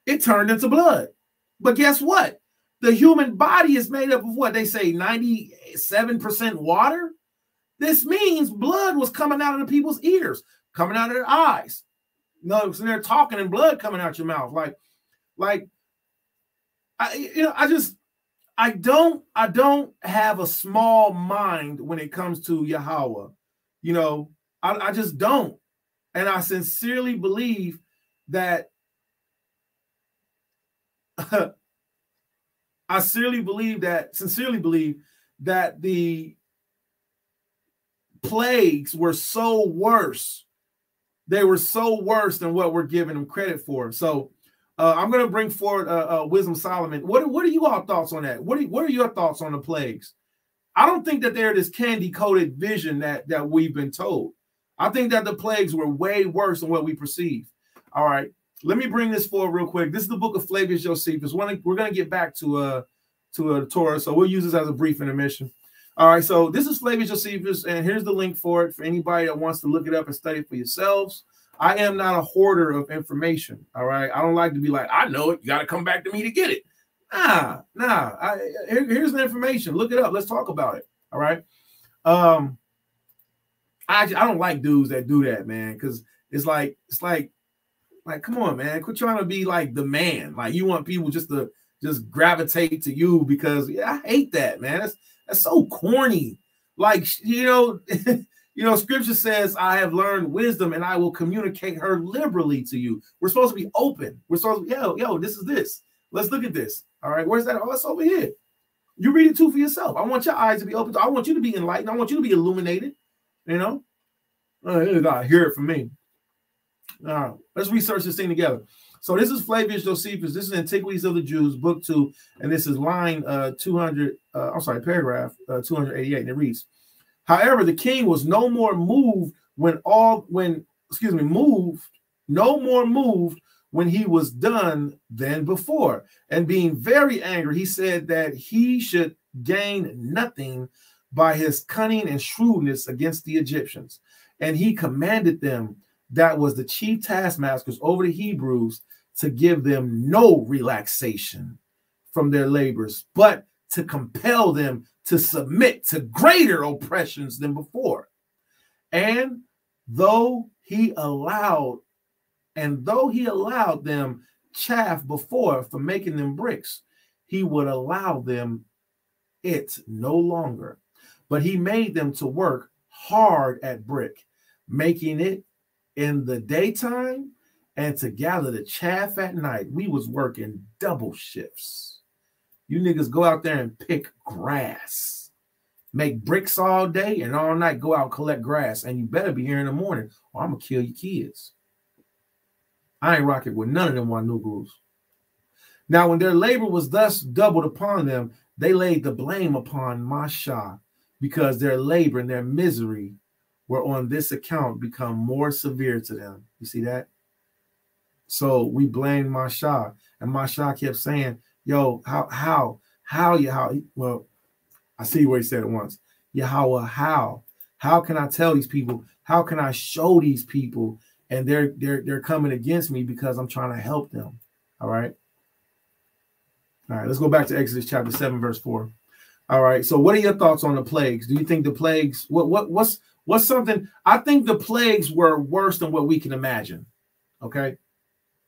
it turned into blood. But guess what? The human body is made up of what they say, 97% water. This means blood was coming out of the people's ears, coming out of their eyes. No, so they're talking and blood coming out your mouth. I don't have a small mind when it comes to Yahweh. I just don't. And I sincerely believe that sincerely believe that the plagues were so worse. They were so worse than what we're giving them credit for. So I'm going to bring forward Wisdom of Solomon. What are you all thoughts on that? What are your thoughts on the plagues? I don't think that they're this candy-coated vision that we've been told. I think that the plagues were way worse than what we perceive. All right, let me bring this forward real quick. This is the book of Flavius Josephus. We're going to get back to a Torah, so we'll use this as a brief intermission. All right, so this is Flavius Josephus, and here's the link for it for anybody that wants to look it up and study it for yourselves. I am not a hoarder of information, all right? I don't like to be like, I know it. You got to come back to me to get it. Nah. Here's the information. Look it up. Let's talk about it, all right? I don't like dudes that do that, man, because it's like, come on, man. Quit trying to be like the man. Like, you want people just to just gravitate to you because, yeah, I hate that, man. That's so corny. Like, Scripture says, I have learned wisdom and I will communicate her liberally to you. We're supposed to be open. We're supposed to, yo, this is this. Let's look at this. All right, where's that? Oh, it's over here. You read it too for yourself. I want your eyes to be open. I want you to be enlightened. I want you to be illuminated. You know? You gotta hear it from me. All right, let's research this thing together. So this is Flavius Josephus. This is Antiquities of the Jews, book 2, and this is line paragraph 288, and it reads, however, the king was no more moved when he was done than before. And being very angry, he said that he should gain nothing by his cunning and shrewdness against the Egyptians. And he commanded them, that was the chief taskmasters over the Hebrews, to give them no relaxation from their labors, but to compel them to submit to greater oppressions than before. And though he allowed them chaff before for making them bricks, he would allow them it no longer. But he made them to work hard at brick, making it in the daytime and to gather the chaff at night. We was working double shifts. You niggas go out there and pick grass, make bricks all day, and all night go out and collect grass. And you better be here in the morning or I'm going to kill your kids. I ain't rocking with none of them Wanugurus. Now, when their labor was thus doubled upon them, they laid the blame upon Masha, because their labor and their misery were on this account become more severe to them. You see that? So we blamed Masha, and Masha kept saying, yo, how, well, I see where he said it once. Yahweh, how can I tell these people? How can I show these people? And they're coming against me because I'm trying to help them. All right. All right, let's go back to Exodus chapter 7, verse 4. All right. So what are your thoughts on the plagues? Do you think the plagues, what's something? I think the plagues were worse than what we can imagine. Okay.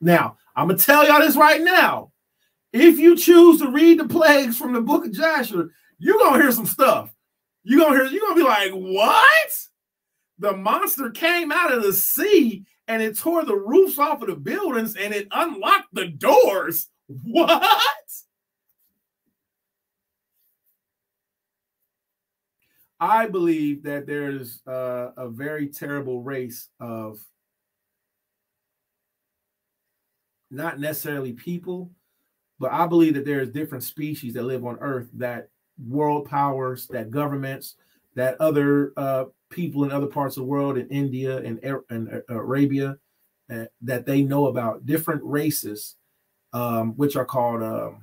Now, I'm going to tell y'all this right now. If you choose to read the plagues from the book of Joshua, you're going to hear some stuff. You're going to be like, what? The monster came out of the sea and it tore the roofs off of the buildings and it unlocked the doors. What? I believe that there's a very terrible race of not necessarily people, but I believe that there's different species that live on Earth, that world powers, that governments, that other people in other parts of the world, in India and Arabia, that they know about, different races, which are called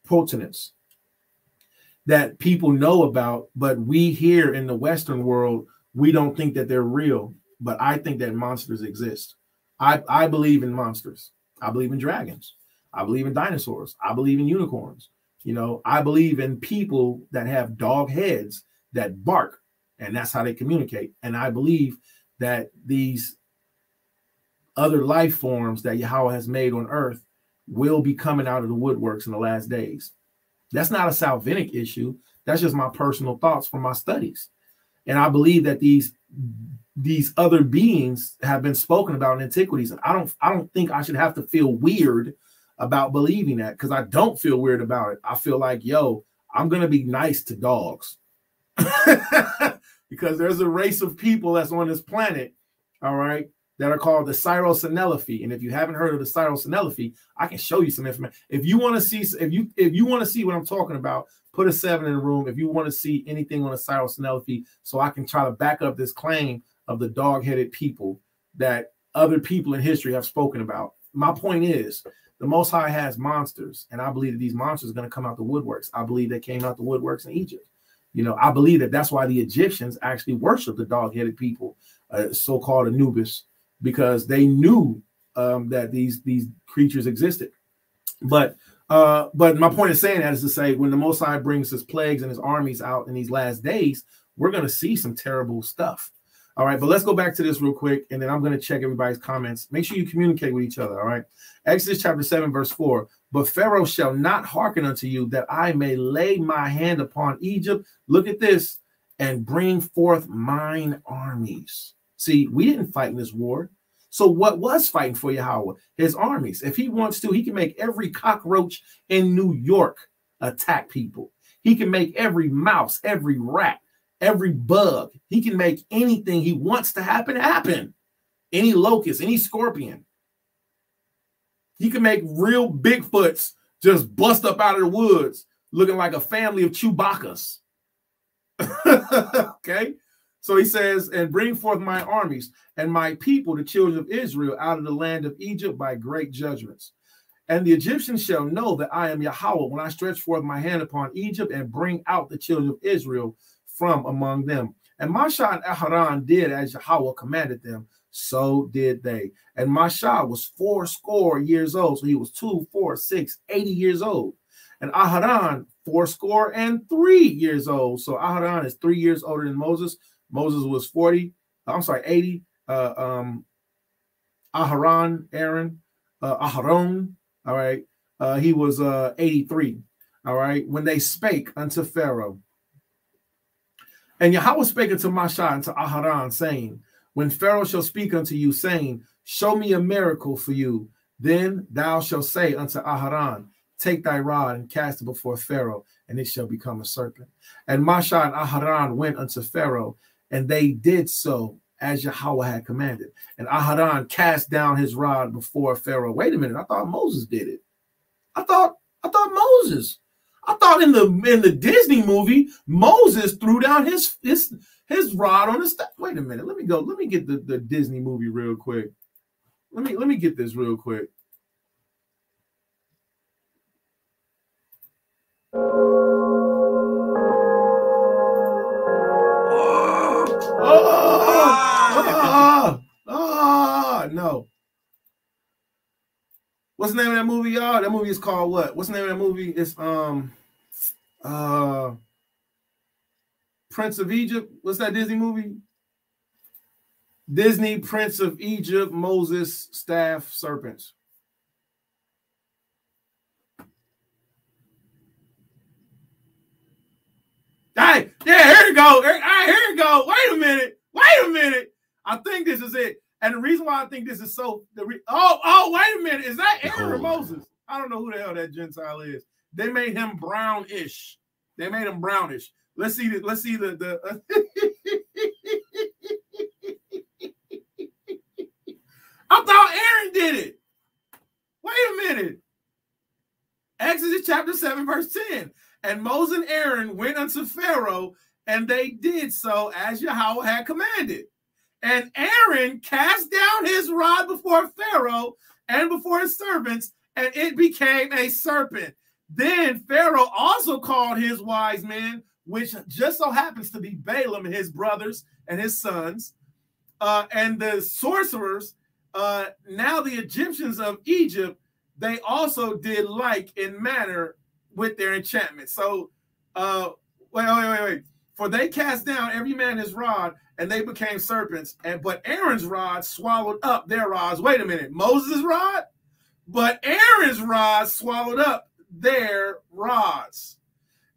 potenates, that people know about, but we here in the Western world, we don't think that they're real. But I think that monsters exist. I believe in monsters. I believe in dragons. I believe in dinosaurs. I believe in unicorns. You know, I believe in people that have dog heads that bark, and that's how they communicate. And I believe that these other life forms that Yahweh has made on earth will be coming out of the woodworks in the last days. That's not a Salvinic issue. That's just my personal thoughts from my studies. And I believe that these other beings have been spoken about in antiquities. And I don't think I should have to feel weird about believing that, because I don't feel weird about it. I feel like, yo, I'm going to be nice to dogs because there's a race of people that's on this planet, all right, that are called the Syrosinelaphi. And if you haven't heard of the Syrosinelaphi, I can show you some information. If you want to see, if you want to see what I'm talking about, put a 7 in the room. If you want to see anything on the Syrosinelaphi, so I can try to back up this claim of the dog-headed people that other people in history have spoken about. My point is, the Most High has monsters, and I believe that these monsters are going to come out the woodworks. I believe they came out the woodworks in Egypt. You know, I believe that that's why the Egyptians actually worship the dog-headed people, so-called Anubis, because they knew that these creatures existed. But my point of saying that is to say, when the Most High brings his plagues and his armies out in these last days, we're going to see some terrible stuff. All right, but let's go back to this real quick, and then I'm going to check everybody's comments. Make sure you communicate with each other, all right? Exodus chapter 7, verse 4. But Pharaoh shall not hearken unto you, that I may lay my hand upon Egypt. Look at this, and bring forth mine armies. See, we didn't fight in this war. So what was fighting for Yahweh? His armies. If he wants to, he can make every cockroach in New York attack people. He can make every mouse, every rat, every bug. He can make anything he wants to happen. Any locust, any scorpion. He can make real Bigfoots just bust up out of the woods looking like a family of Chewbacca's. Okay? So he says, and bring forth my armies and my people, the children of Israel, out of the land of Egypt by great judgments. And the Egyptians shall know that I am Yahweh when I stretch forth my hand upon Egypt and bring out the children of Israel from among them. And Masha and Aharon did as Yahweh commanded them, so did they. And Masha was 80 years old. So he was 2, 4, 6, 80 years old. And Aharon 83 years old. So Aharon is 3 years older than Moses. Moses was 80. Aharon, Aaron, Aharon, all right. He was 83. All right. When they spake unto Pharaoh. And Yahweh spake unto Masha and to Aharon, saying, when Pharaoh shall speak unto you, saying, show me a miracle for you, then thou shalt say unto Aharon, take thy rod and cast it before Pharaoh, and it shall become a serpent. And Masha and Aharon went unto Pharaoh, and they did so as Yahweh had commanded. And Aharon cast down his rod before Pharaoh. Wait a minute, I thought Moses did it. I thought Moses. I thought in the Disney movie, Moses threw down his rod on the staff. Wait a minute. Let me go. Let me get the Disney movie real quick. Let me get this real quick. No. What's the name of that movie, y'all? That movie is called what? What's the name of that movie? It's Prince of Egypt. What's that Disney movie? Disney Prince of Egypt, Moses, staff, serpents. Hey, yeah, here you go. All right, here you go. Wait a minute. I think this is it. And the reason why I think this is so, wait a minute. Is that Aaron or Moses? I don't know who the hell that Gentile is. They made him brownish. Let's see the I thought Aaron did it. Wait a minute. Exodus chapter 7, verse 10. And Moses and Aaron went unto Pharaoh, and they did so as Yahweh had commanded. And Aaron cast down his rod before Pharaoh and before his servants, and it became a serpent. Then Pharaoh also called his wise men, which just so happens to be Balaam and his brothers and his sons, and the sorcerers. Now the Egyptians of Egypt, they also did like in manner with their enchantment. So, wait. For they cast down every man his rod, and they became serpents. But Aaron's rod swallowed up their rods. Wait a minute, Moses' rod? But Aaron's rod swallowed up their rods.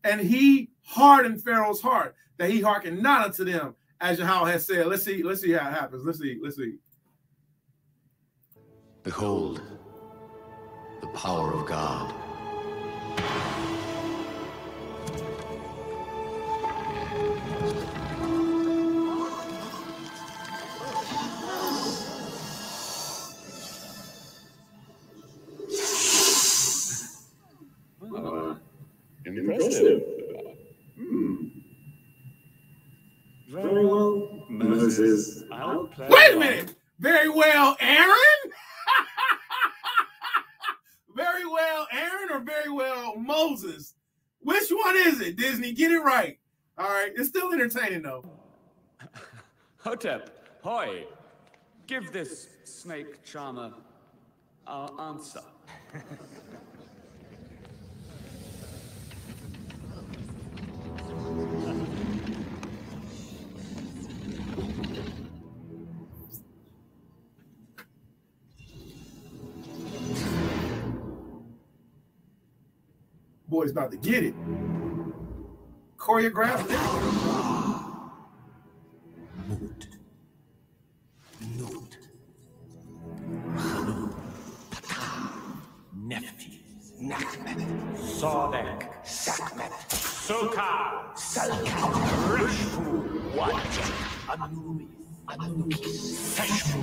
And he hardened Pharaoh's heart, that he hearkened not unto them, as Yahweh has said. Let's see how it happens. Let's see. Behold, the power of God. Impressive. Very well, Moses. I'll play. Wait a minute. Very well, Aaron? Very well, Aaron, or very well, Moses? Which one is it, Disney? Get it right. All right. It's still entertaining, though. Hotep, hoy. Give this snake charmer our answer. Boy's about to get it. Choreographed it. Mut. Nut. Nefti. Nachmet. Sodek. Sakmet. Sokar. Salkat. Rishpu. Wajak. Anuri. Anukis. Feshmu.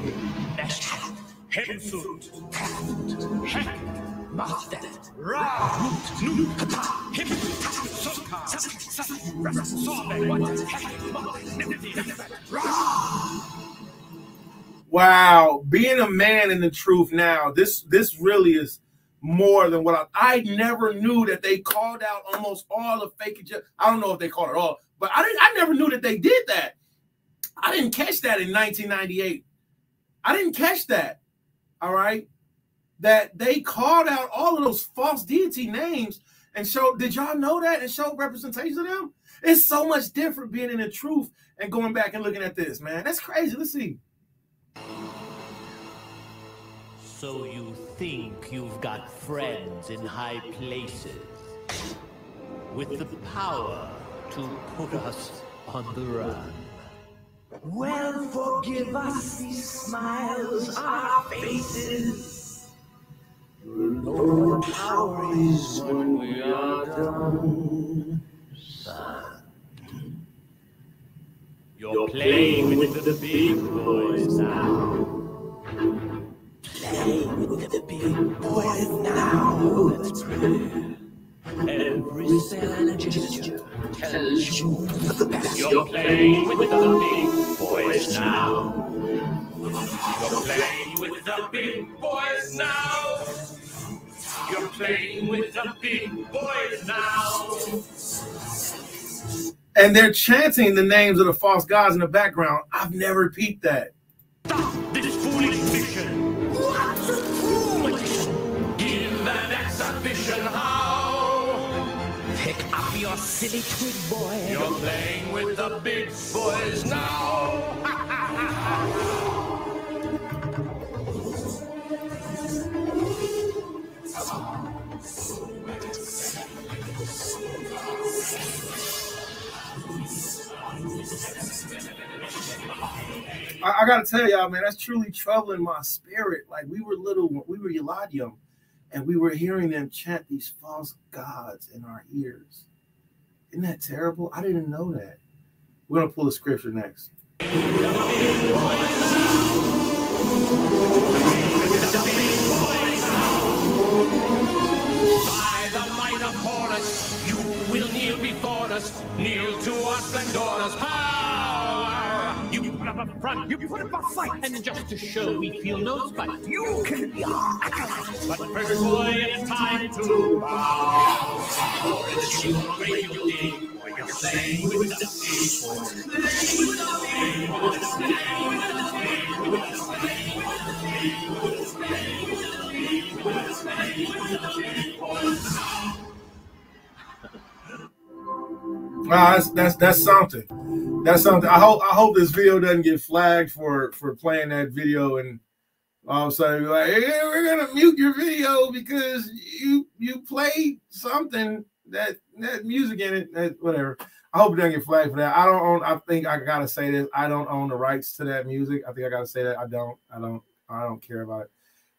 Neshhat. Hemsut. Tafut. Hek. Mahdet. Ra. Nut. Nut. Kata. Him. Sokar. Sodek. Wajak. Hek. Ra. Wow, being a man in the truth now, this really is more than what I never knew that they called out almost all the fake. I don't know if they called it all, but I never knew that they did that. I didn't catch that in 1998. I didn't catch that. All right, that they called out all of those false deity names and showed. Did y'all know that and showed representation of them? It's so much different being in the truth and going back and looking at this, man. That's crazy. Let's see. So you think you've got friends in high places with the power to put us on the run? Well, forgive us these smiles on our faces. You'll know what power is when we are done, son. You're playing with the big boys now. Playing with the big boys now. That's pretty. Every cell and gesture Tells you the best. you're playing with the big boys now. You're playing with the big boys now. You're playing with the big boys now. And they're chanting the names of the false gods in the background. I've never peeped that. Stop this foolish mission. What's a true magician? Give an exhibition how. Pick up your silly twig, boy. You're playing with the big boys now. I gotta tell y'all, man, that's truly troubling my spirit. Like we were Yaladium, and we were hearing them chant these false gods in our ears. Isn't that terrible? I didn't know that. We're gonna pull the scripture next. By the might of Horus, you will kneel before us, kneel to our splendorous power. You put up a front, you put up a fight, and just to show we feel no spite, you can be our acolyte. But first, boy, it's time to bow. For it's you great you dig, for you're playing with the people. Playing with the people, playing with the people, playing with the people, playing with the people, playing with the people. That's something. That's something. I hope this video doesn't get flagged for playing that video and all of a sudden be like, hey, we're gonna mute your video because you played something that music in it, whatever. I hope it doesn't get flagged for that. I think I gotta say this. I don't own the rights to that music. I think I gotta say that. I don't care about it.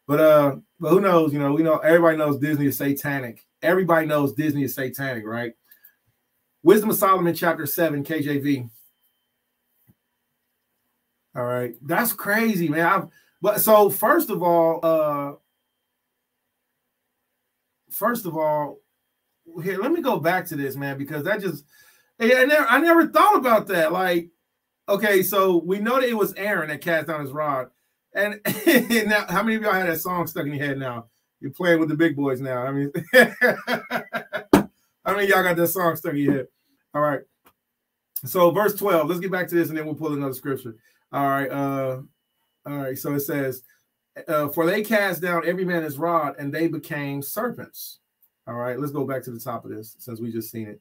But who knows? You know, we know everybody knows Disney is satanic. Everybody knows Disney is satanic, right? Wisdom of Solomon, chapter 7, KJV. All right, that's crazy, man. But so first of all, here, let me go back to this, man, because that just, I never thought about that. Like, okay, so we know that it was Aaron that cast down his rod. And now, how many of y'all had that song stuck in your head now? You're playing with the big boys now. I mean, how many of y'all got that song stuck in your head? All right. So verse 12, let's get back to this and then we'll pull another scripture. All right. So it says, for they cast down every man his rod and they became serpents. All right, let's go back to the top of this since we just seen it.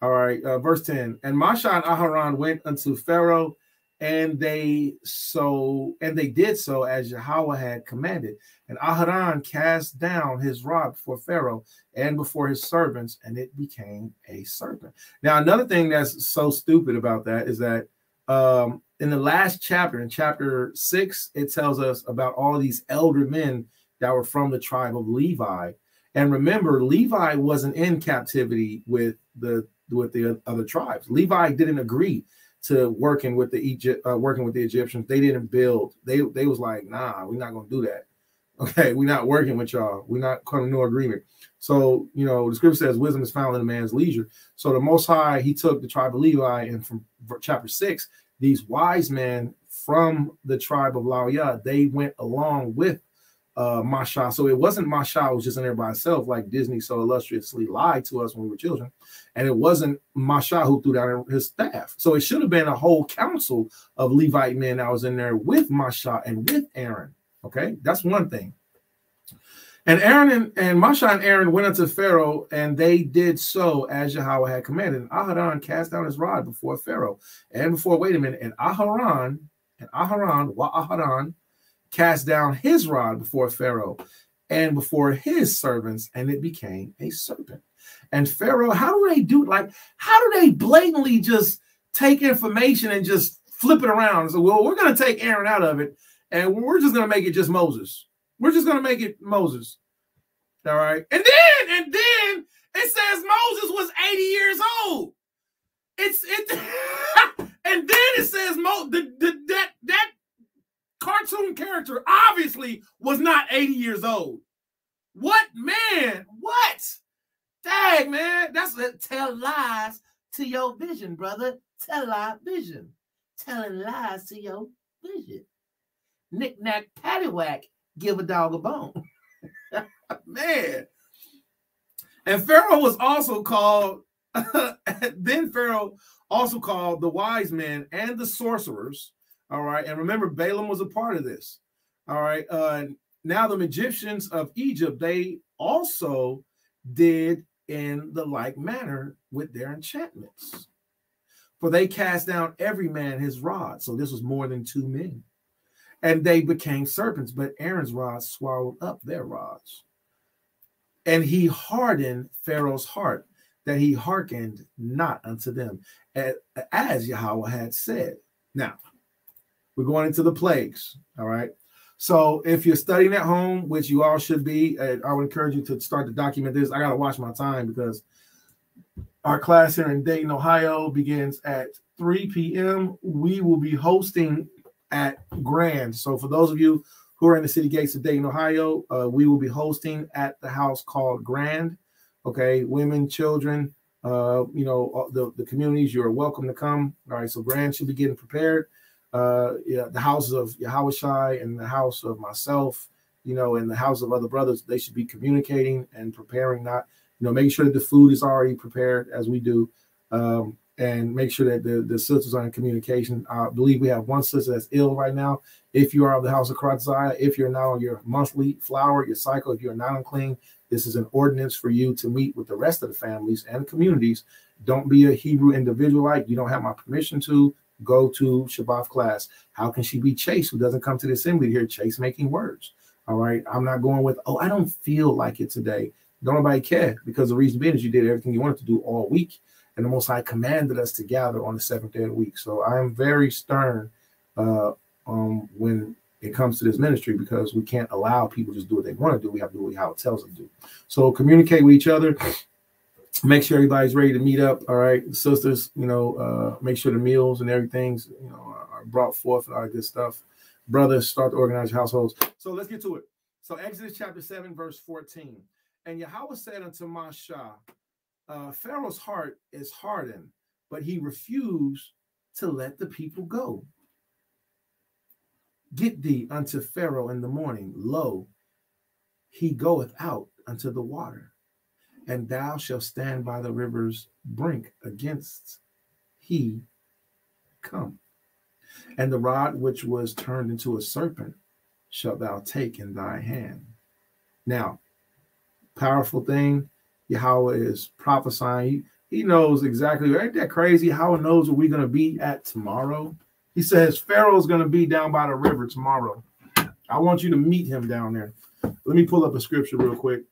All right, verse 10. And Moshe and Aharon went unto Pharaoh, and they did so as Yahweh had commanded. And Aharon cast down his rod before Pharaoh and before his servants, and it became a serpent. Now, another thing that's so stupid about that is that in the last chapter, in chapter 6, it tells us about all these elder men that were from the tribe of Levi. And remember, Levi wasn't in captivity with the other tribes. Levi didn't agree to working with the Egyptians. They didn't build. They was like, nah, we're not gonna do that. Okay, we're not working with y'all. We're not coming to no agreement. So, you know, the scripture says wisdom is found in a man's leisure. So the Most High, he took the tribe of Levi, and from chapter 6, these wise men from the tribe of Laoya, they went along with Masha. So it wasn't Masha was just in there by itself, like Disney so illustriously lied to us when we were children. And it wasn't Masha who threw down his staff. So it should have been a whole council of Levite men that was in there with Masha and with Aaron. Okay, that's one thing. And Aaron and Masha and Aaron went unto Pharaoh, and they did so as Yahweh had commanded. And Aharon cast down his rod before Pharaoh, and before, wait a minute, and Aharon cast down his rod before Pharaoh and before his servants, and it became a serpent. And Pharaoh, how do they blatantly just take information and just flip it around? So, well, we're going to take Aaron out of it, and we're just going to make it just Moses. We're just going to make it Moses. All right. And then it says Moses was 80 years old. And then it says that cartoon character obviously was not 80 years old. What, man? What? Dang, man. That's a tell lies to your vision, brother. Tell lie vision. Telling lies to your vision. Knick-knack, paddywhack, give a dog a bone. Man. And Pharaoh was also called, then Pharaoh also called the wise men and the sorcerers. All right. And remember, Balaam was a part of this. All right. Now the Egyptians of Egypt, they also did in the like manner with their enchantments. For they cast down every man his rod. So this was more than 2 men. And they became serpents, but Aaron's rod swallowed up their rods. And he hardened Pharaoh's heart, that he hearkened not unto them, as Yahweh had said. Now, we're going into the plagues, all right? So if you're studying at home, which you all should be, I would encourage you to start to document this. I got to watch my time because our class here in Dayton, Ohio begins at 3 p.m. We will be hosting at Grand. So for those of you who are in the city gates of Dayton, Ohio, we will be hosting at the house called Grand. Okay, women, children, you know, the communities, you're welcome to come. All right, so Grand should be getting prepared. Yeah, the houses of Yahushai and the house of myself, you know, and the house of other brothers, they should be communicating and preparing, not, you know, making sure that the food is already prepared as we do. And make sure that the sisters are in communication. I believe we have one sister that's ill right now. If you are of the house of Kratzai, if you're not on your monthly flower, your cycle, if you're not unclean, this is an ordinance for you to meet with the rest of the families and communities. Don't be a Hebrew individualite. You don't have my permission to go to Shabbat class. How can she be chaste who doesn't come to the assembly to hear chaste making words? All right. I'm not going with, oh, I don't feel like it today. Don't nobody care, because the reason being is you did everything you wanted to do all week. And the Most High commanded us to gather on the 7th day of the week. So I am very stern when it comes to this ministry, because we can't allow people to just do what they want to do. We have to do how it tells them to do. So communicate with each other. Make sure everybody's ready to meet up. All right, sisters, you know, make sure the meals and everything's, you know, are brought forth and all that good stuff. Brothers, start to organize your households. So let's get to it. So Exodus chapter 7, verse 14. And Yahweh said unto Masha, Pharaoh's heart is hardened, but he refused to let the people go. Get thee unto Pharaoh in the morning. Lo, he goeth out unto the water, and thou shalt stand by the river's brink against he come. And the rod which was turned into a serpent shalt thou take in thy hand. Now, powerful thing, Yahweh is prophesying. He knows exactly, ain't that crazy? Yahweh knows where we're going to be at tomorrow. He says Pharaoh's going to be down by the river tomorrow. I want you to meet him down there. Let me pull up a scripture real quick.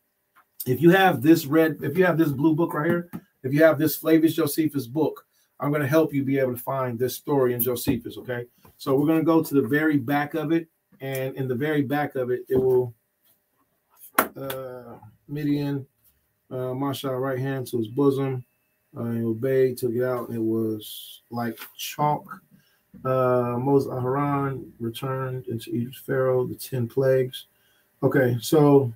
If you have this blue book right here, if you have this Flavius Josephus book, I'm going to help you be able to find this story in Josephus, okay? So we're going to go to the very back of it, and in the very back of it, it will, Midian, Masha right hand to his bosom, and obeyed, took it out, and it was like chalk. Moses Aharon returned into Egypt, Pharaoh, the 10 plagues. Okay, so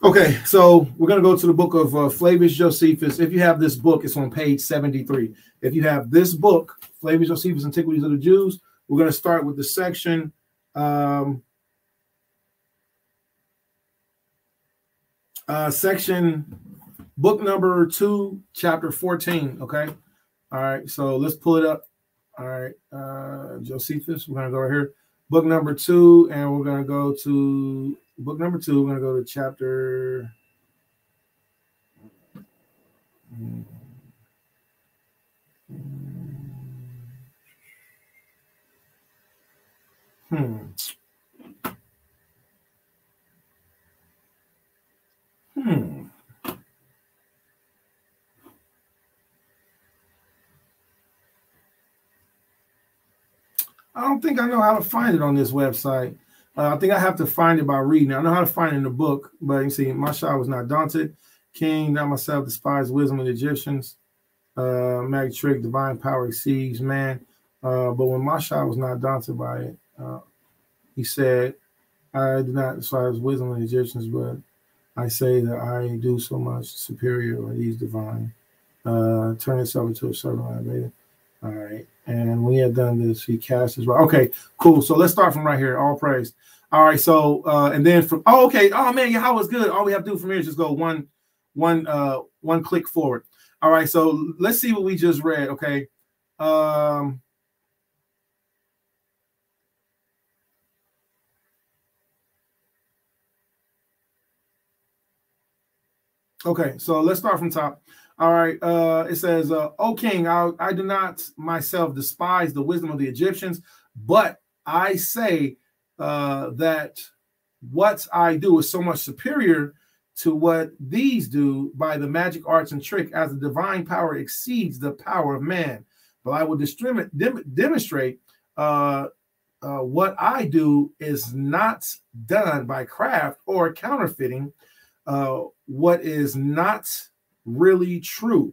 okay, so we're going to go to the book of Flavius Josephus. If you have this book, it's on page 73. If you have this book, Flavius Josephus, Antiquities of the Jews, we're going to start with the section book number 2, chapter 14. Okay. All right. So let's pull it up. All right. Josephus, we're going to go right here. Book number 2, and we're going to go to book number 2. We're going to go to chapter. I don't think I know how to find it on this website. I think I have to find it by reading. I know how to find it in the book, but you see, Masha was not daunted. King, not myself, despised wisdom of the Egyptians. Magic trick, divine power exceeds man. But when Masha was not daunted by it, he said, I do not despise wisdom of the Egyptians, but I say that I do so much superior, or he's divine. Turn himself into a servant, I made it. All right. And when he had done this, he cast his rod. Okay, cool. So let's start from right here. All praise. All right. So and then from okay. Oh man, Yahweh's good. All we have to do from here is just go one click forward. All right. So let's see what we just read. Okay. Okay, so let's start from top. All right, it says, O king, I do not myself despise the wisdom of the Egyptians, but I say that what I do is so much superior to what these do by the magic arts and trick, as the divine power exceeds the power of man. But I will demonstrate what I do is not done by craft or counterfeiting, what is not really true,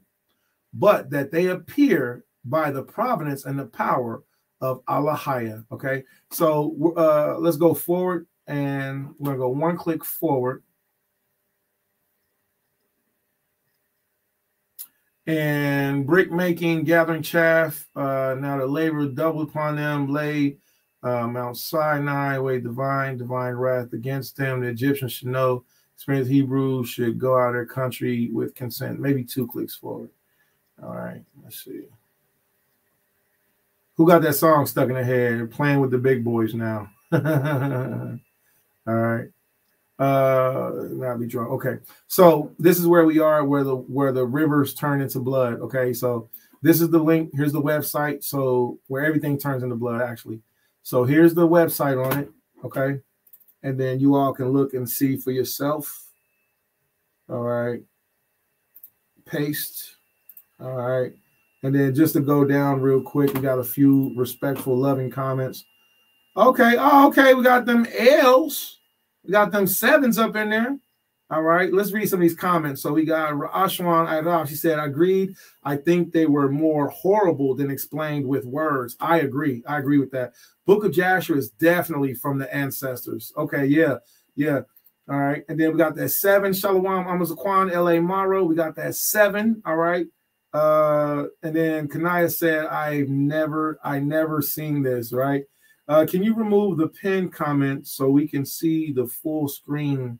but that they appear by the providence and the power of Allahaya. Okay, so let's go forward, and we're gonna go one click forward. And brick making, gathering chaff. Now the labor doubled upon them, lay Mount Sinai, way divine wrath against them. The Egyptians should know. Experienced Hebrews should go out of their country with consent. Maybe 2 clicks forward. All right, let's see. Who got that song stuck in their head? They're playing with the big boys now. All right. Not be drunk. Okay, so this is where we are, where the rivers turn into blood. Okay, so this is the link. Here's the website. So where everything turns into blood, actually. So here's the website on it. Okay. And then you all can look and see for yourself. All right. Paste. All right. And then just to go down real quick, we got a few respectful, loving comments. Okay. Oh, okay. We got them L's. We got them 7s up in there. All right, let's read some of these comments. So we got Ashwan Arab. She said, agreed. I think they were more horrible than explained with words. I agree. I agree with that. Book of Jasher is definitely from the ancestors. Okay, yeah. All right. And then we got that 7. Shalom Amazakwan, L.A. Morrow. We got that 7. All right. And then Kanaya said, I never seen this, right? Can you remove the pin comment so we can see the full screen,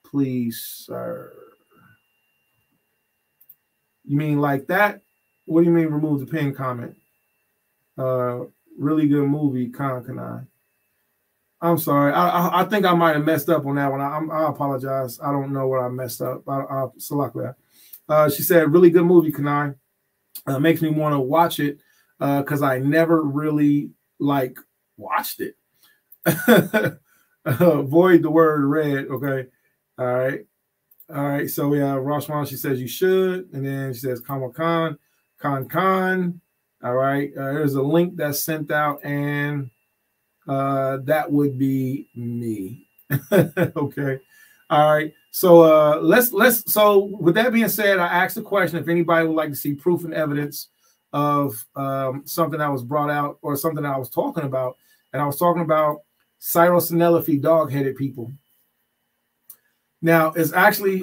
please, sir? You mean like that? What do you mean remove the pin comment? Really good movie, Kanai. I'm sorry. I think I might have messed up on that one. I apologize. I don't know what I messed up. She said, really good movie, Kanai. Makes me want to watch it because I never really watched it. Avoid the word red. Okay. All right. So we have Roshman. She says you should, and then she says Khan. All right. There's a link that's sent out, and that would be me. Okay. All right. So so with that being said, I asked the question if anybody would like to see proof and evidence of something that was brought out or something that I was talking about. And I was talking about Syro-Sineliphi dog-headed people. Now it's actually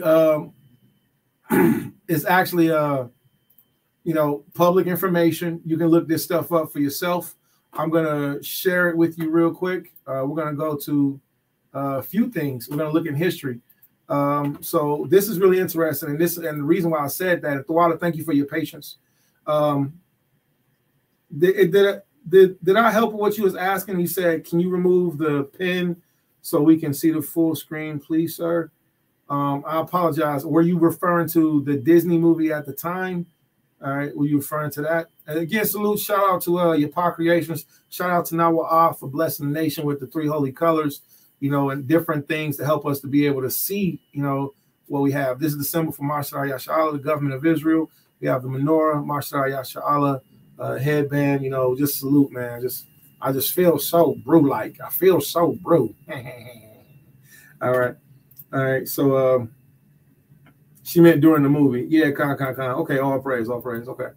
public information. You can look this stuff up for yourself. I'm gonna share it with you real quick. We're gonna go to a few things. We're gonna look in history. So this is really interesting, and the reason why I said that, Thawada, thank you for your patience. Did I help with what you was asking? You said, can you remove the pin so we can see the full screen, please, sir? I apologize. Were you referring to the Disney movie at the time? All right, were you referring to that? And again, salute, shout out to Yapar Creations. Shout out to Nawa'ah for blessing the nation with the 3 holy colors, and different things to help us to be able to see, what we have. This is the symbol for Mashar Yasha'Allah, the government of Israel. We have the menorah, Mashar Yasha'Allah, headband, just salute, man. I just feel so brew-like. I feel so brew. All right. So she meant during the movie. Yeah, con. Okay, all praise. Okay.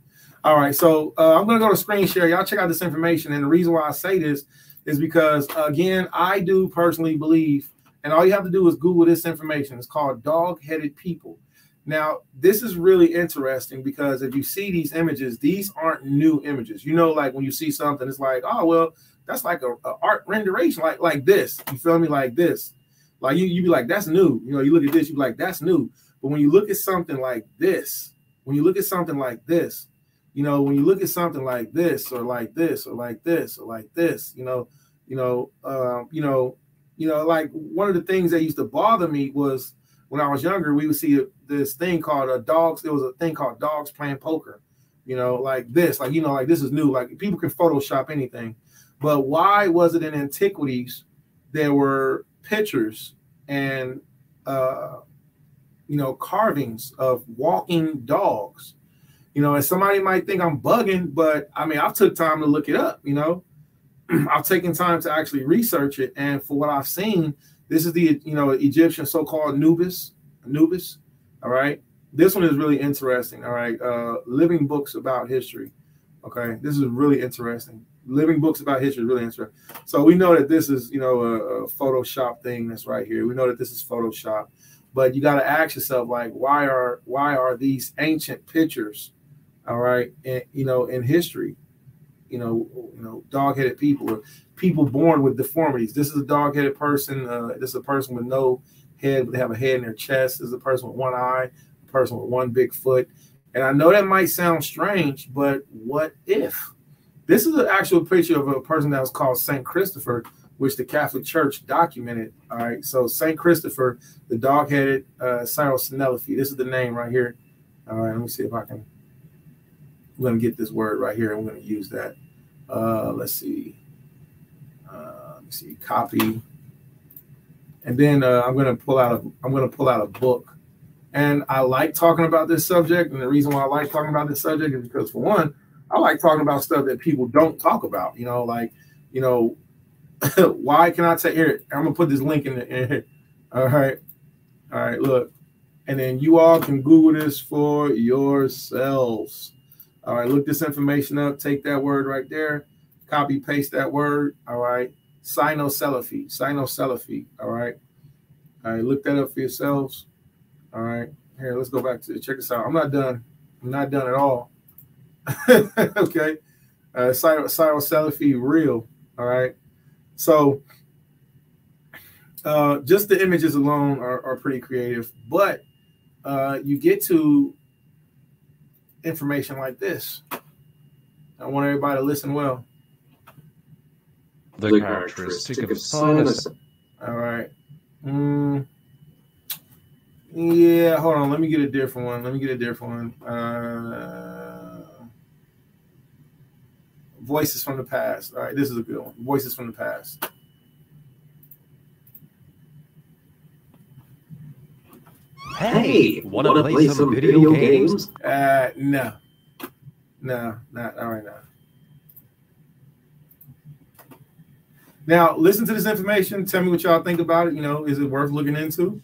All right. So I'm gonna go to screen share. Y'all check out this information. And the reason why I say this is because, again, I do personally believe, and all you have to do is Google this information. It's called dog-headed people. Now, this is really interesting because if you see these images, these aren't new images. Like when you see something, it's like, oh, well, that's like a art renderation, like this. You feel me? Like this. Like you be like, that's new. You look at this, you be like, that's new. But when you look at something like this, when you look at something like this, when you look at something like this or like this or like this or like this, like one of the things that used to bother me was when I was younger, we would see this thing called dogs. There was a thing called dogs playing poker, like this, like this is new. Like people can Photoshop anything, but why was it in antiquities there were pictures and carvings of walking dogs? And somebody might think I'm bugging, but I mean, I've took time to look it up. I've taken time to actually research it, and for what I've seen, this is the Egyptian so-called Anubis. All right, this one is really interesting. All right, living books about history. Okay, this is really interesting. Living books about history is really interesting. So we know that this is a Photoshop thing that's right here. We know that this is Photoshop, but you got to ask yourself, like, why are these ancient pictures, all right, in history? Dog-headed people, or people born with deformities. This is a dog-headed person. This is a person with no head, but they have a head in their chest. This is a person with one eye, a person with one big foot. And I know that might sound strange, but what if? This is an actual picture of a person that was called Saint Christopher, which the Catholic Church documented. All right, so Saint Christopher, the dog-headed Syro-Sineliphi. This is the name right here. All right, let me see if I can. I'm going to get this word right here. I'm going to use that. Let's see. Let me see. Copy. And then I'm going to pull out a book. And I like talking about this subject. And the reason why I like talking about this subject is because, for one, I like talking about stuff that people don't talk about. Why can I take here? I'm going to put this link in here. All right. All right, look. And then you all can Google this for yourselves. All right, look this information up. Take that word right there. Copy, paste that word. All right. Sino-Salafi. Sino-Salafi. All right. All right, look that up for yourselves. All right. Here, let's go back to check this out. I'm not done. I'm not done at all. Okay. Sino-Salafi real. All right. So just the images alone are pretty creative, but you get to information like this. I want everybody to listen well. The characteristic of sinus. All right. Yeah, hold on. Let me get a different one. Voices from the past. All right, this is a good one. Voices from the past. Hey, want to play some video games? No, not right now. Now, listen to this information. Tell me what y'all think about it. You know, is it worth looking into?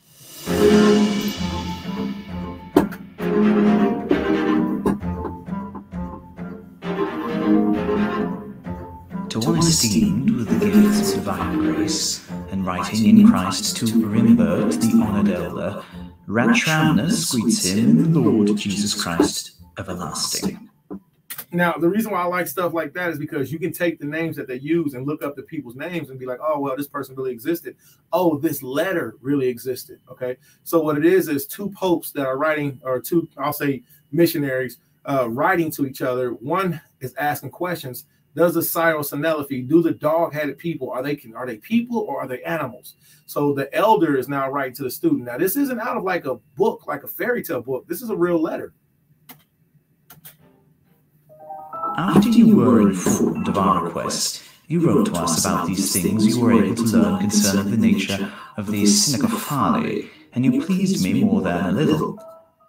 To one esteemed with the gifts of divine grace, and writing in Christ to Rimbert, the honoured elder, Ratramnus greets him in the Lord Jesus Christ, everlasting. Now, the reason why I like stuff like that is because you can take the names that they use and look up the people's names and be like, oh, well, this person really existed. Oh, this letter really existed. Okay. So what it is two popes that are writing, or two, I'll say missionaries, writing to each other. One is asking questions. Does the Sino-Salafi, do the dog-headed people, are they people or are they animals? So the elder is now writing to the student. Now, this isn't out of like a book, like a fairy tale book. This is a real letter. After you were informed of our request, you wrote to us about these things you were able to learn concerning the nature of the Synagophali, and you pleased me more than a little.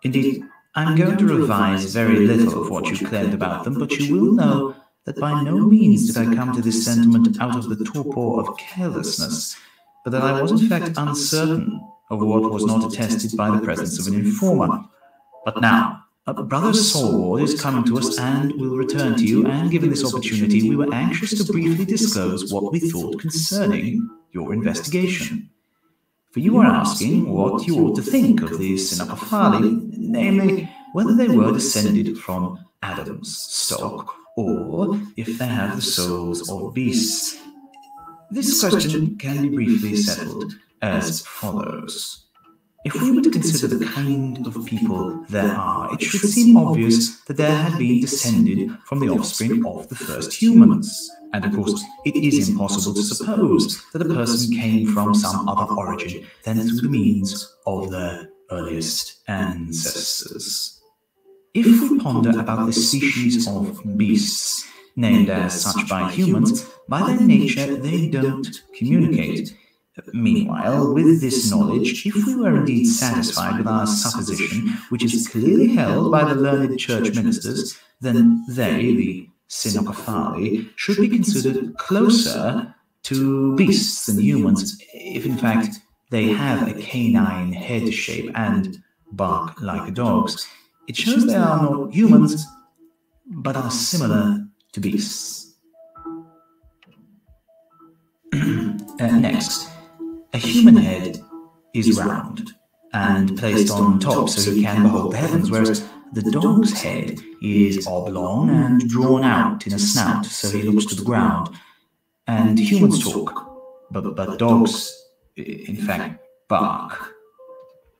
Indeed, I'm going to revise very little of what you claimed about them, but you will know that by no means did I come to this sentiment out of the torpor of carelessness, but that I was in fact uncertain of what was not attested by the presence of an informer. But now, Brother Solward is coming to us and will return to you, and given this opportunity, we were anxious to briefly disclose what we thought concerning your investigation. For you are asking what you ought to think of the Synagophali, namely, whether they were descended from Adam's stock, or if they have the souls of beasts. This question can be briefly settled as follows. If we were to consider the kind of people there are, it should seem obvious that there had been descended from the offspring of the first humans. And of course, it is impossible to suppose that a person came from some other origin than through the means of their earliest ancestors. If we ponder about the species of beasts, named as such by humans, by their nature they don't communicate. Meanwhile, with this knowledge, if we were indeed satisfied with our supposition, which is clearly held by the learned church ministers, then they, the Synagophali, should be considered closer to beasts than humans, if in fact they have a canine head shape and bark like dogs. It shows they are not humans, but are similar to beasts. Next. A human head is round and placed on top so he can behold the heavens, whereas the dog's head is oblong and drawn out in a snout so he looks to the ground. And humans talk, but dogs, in fact, bark.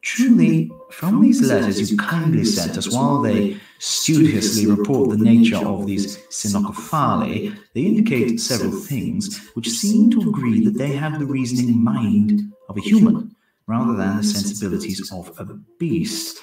Truly, from these letters you kindly sent us, while they studiously report the nature of these Synagophali, they indicate several things which seem to agree that they have the reasoning mind of a human, rather than the sensibilities of a beast.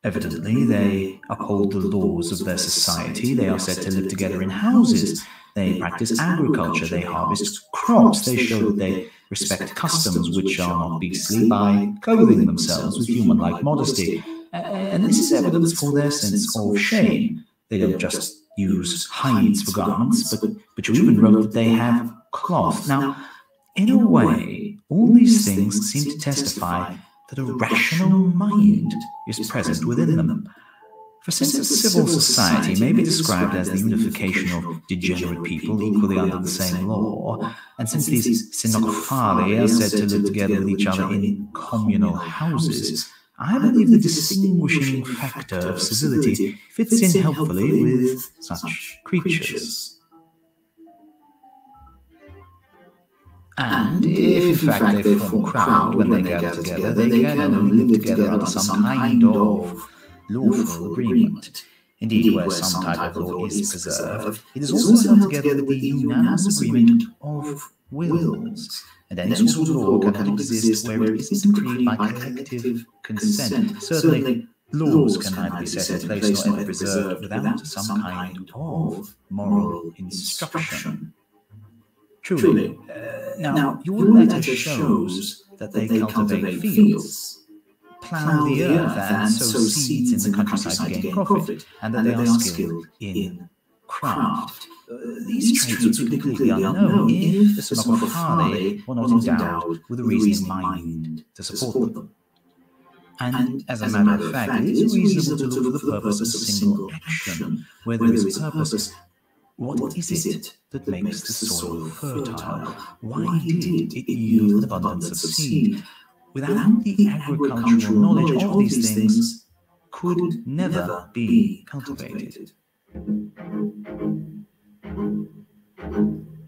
Evidently, they uphold the laws of their society, they are said to live together in houses, they practice agriculture, they harvest crops, they show that they respect customs which are not beastly by clothing themselves with human-like modesty. And this is evidence for their sense of shame. They don't just use hides for garments, but you even wrote that they have cloth. Now, in a way, all these things seem to testify that a rational mind is present within them. For since a civil society may be described as the unification of degenerate people equally under the same law, and since these synocophali are said to live together with each other in communal houses, I believe the distinguishing factor of civility fits in helpfully with such creatures. And if in fact they form a crowd when they gather together, they can only live together under some kind of lawful agreement. Indeed, where some type of law is preserved, it is also held together with the unanimous agreement of wills. And any sort of law cannot exist where it isn't decreed by collective consent. Certainly, laws can neither be set in place nor ever preserved without some kind of moral instruction. Truly. Now, your letter shows that they cultivate fields, plough the earth, and sow seeds in the countryside to gain profit, and that they are skilled in craft. These traits would be completely unknown if the synocophali were not endowed with a reasoning mind to support them. And as a matter of fact, it is reasonable to look for the purpose of a single action. Where there is a purpose, what is it that makes the soil fertile? Why did it yield an abundance of seed? Without the agricultural knowledge of these things, could never be cultivated.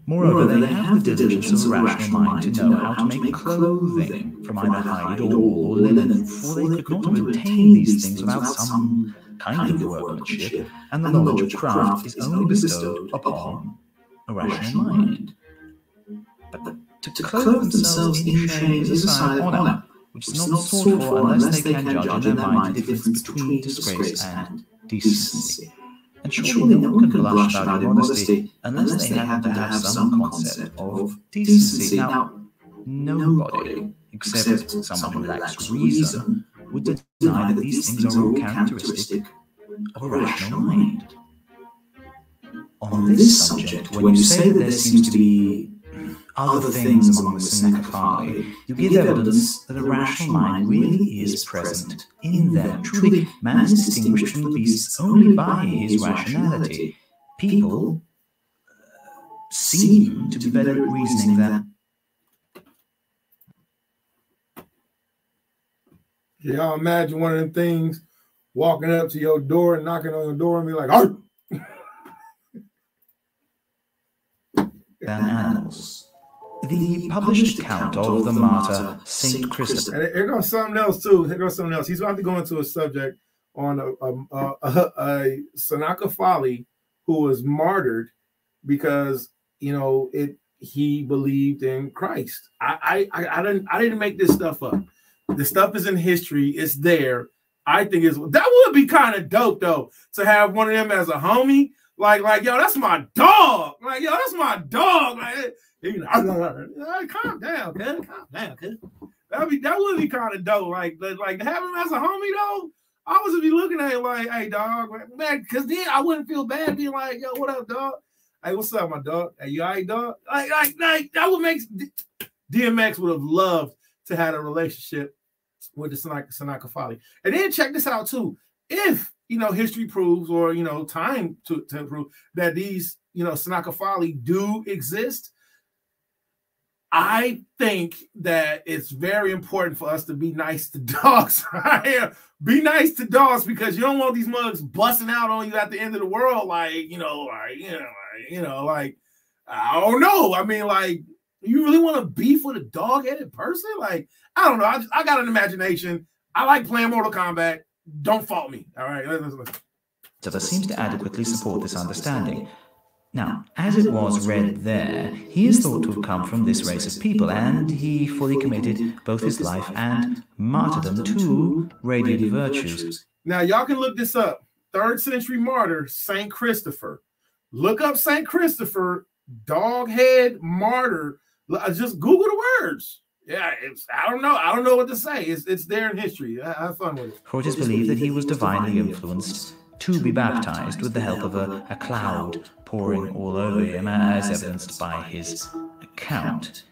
Moreover, they have the diligence of a rational mind to know how to make clothing from either hide or wool or linen, for they could not obtain these things without some kind of workmanship, and the knowledge of craft is only bestowed upon a rational mind. But to clothe themselves in shame is a sign of honour, which is not sought for unless they can judge in their mind the difference between disgrace and decency. And surely no one can blush about their modesty unless they happen to have some concept of decency. Now, nobody, except someone who lacks reason, would deny that these things are all characteristic of a rational mind. On this subject, when you say that there seems to be other things among the synocophali, you give evidence that a rational mind really is present in them. Truly, man is distinguished from the beasts only by his rationality. People seem to be better at reasoning than... Y'all imagine one of them things walking up to your door and knocking on your door and be like, "Arr!" than animals. The published account of the martyr Saint Christopher. And here goes something else too. Here goes something else. He's about to go into a subject on a synocophali who was martyred because he believed in Christ. I didn't make this stuff up. The stuff is in history. It's there. I think that would be kind of dope though to have one of them as a homie. Like yo, that's my dog. Like yo, that's my dog. Like, calm down, kid. Calm down, kid. That would be kind of dope. Like have him as a homie though. I was be looking at him like, hey dog, man, because then I wouldn't feel bad being like, yo, what up, dog? Hey, what's up, my dog? Hey, you all right, dog? Like that would make DMX would have loved to have a relationship with the synocophali. And then check this out too. If history proves, or time to prove that these synocophali do exist, I think that it's very important for us to be nice to dogs. Right? Be nice to dogs, because you don't want these mugs busting out on you at the end of the world. Like I don't know. I mean, like, you really want to beef with a dog-headed person? Like, I don't know. I got an imagination. I like playing Mortal Kombat. Don't fault me. All right. Listen. So that seems to adequately support this understanding. Now, as it was read there, he is thought to have come from this race of people, and he fully committed both his life and martyrdom to radiant virtues. Now, y'all can look this up. 3rd century martyr, Saint Christopher. Look up Saint Christopher, dog head martyr. Just Google the words. Yeah, I don't know what to say. It's there in history. Have fun with it. For it is believed that he was divinely influenced to be baptized with the help of a cloud pouring all over him, as evidenced by his account.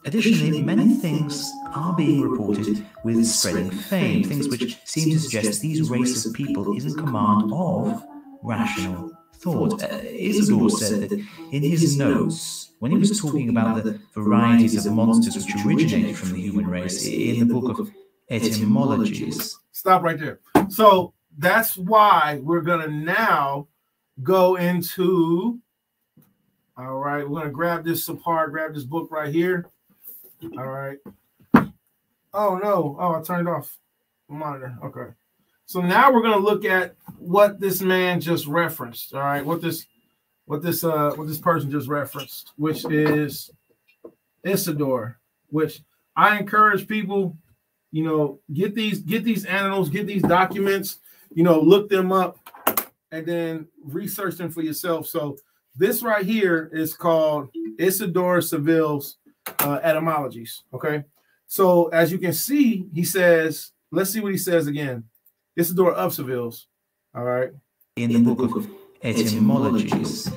Additionally, many things are being reported with spreading fame, things which seem to suggest these race of people is in command of rational thought. Isidore said that in his notes, when he was talking about the varieties of monsters which originated from the human race in the book of etymologies. Stop right there. So that's why we're going to now go into, all right, we're going to grab this apart, grab this book right here. All right. Oh, no. Oh, I turned off the monitor. Okay. So now we're going to look at what this man just referenced. All right. What this person just referenced, which is Isidore, which I encourage people, you know, get these annals, get these documents, you know, look them up and then research them for yourself. So this right here is called Isidore Seville's etymologies. Okay. So as you can see, he says, let's see what he says again. Isidore of Seville's. All right. In the book of etymologies.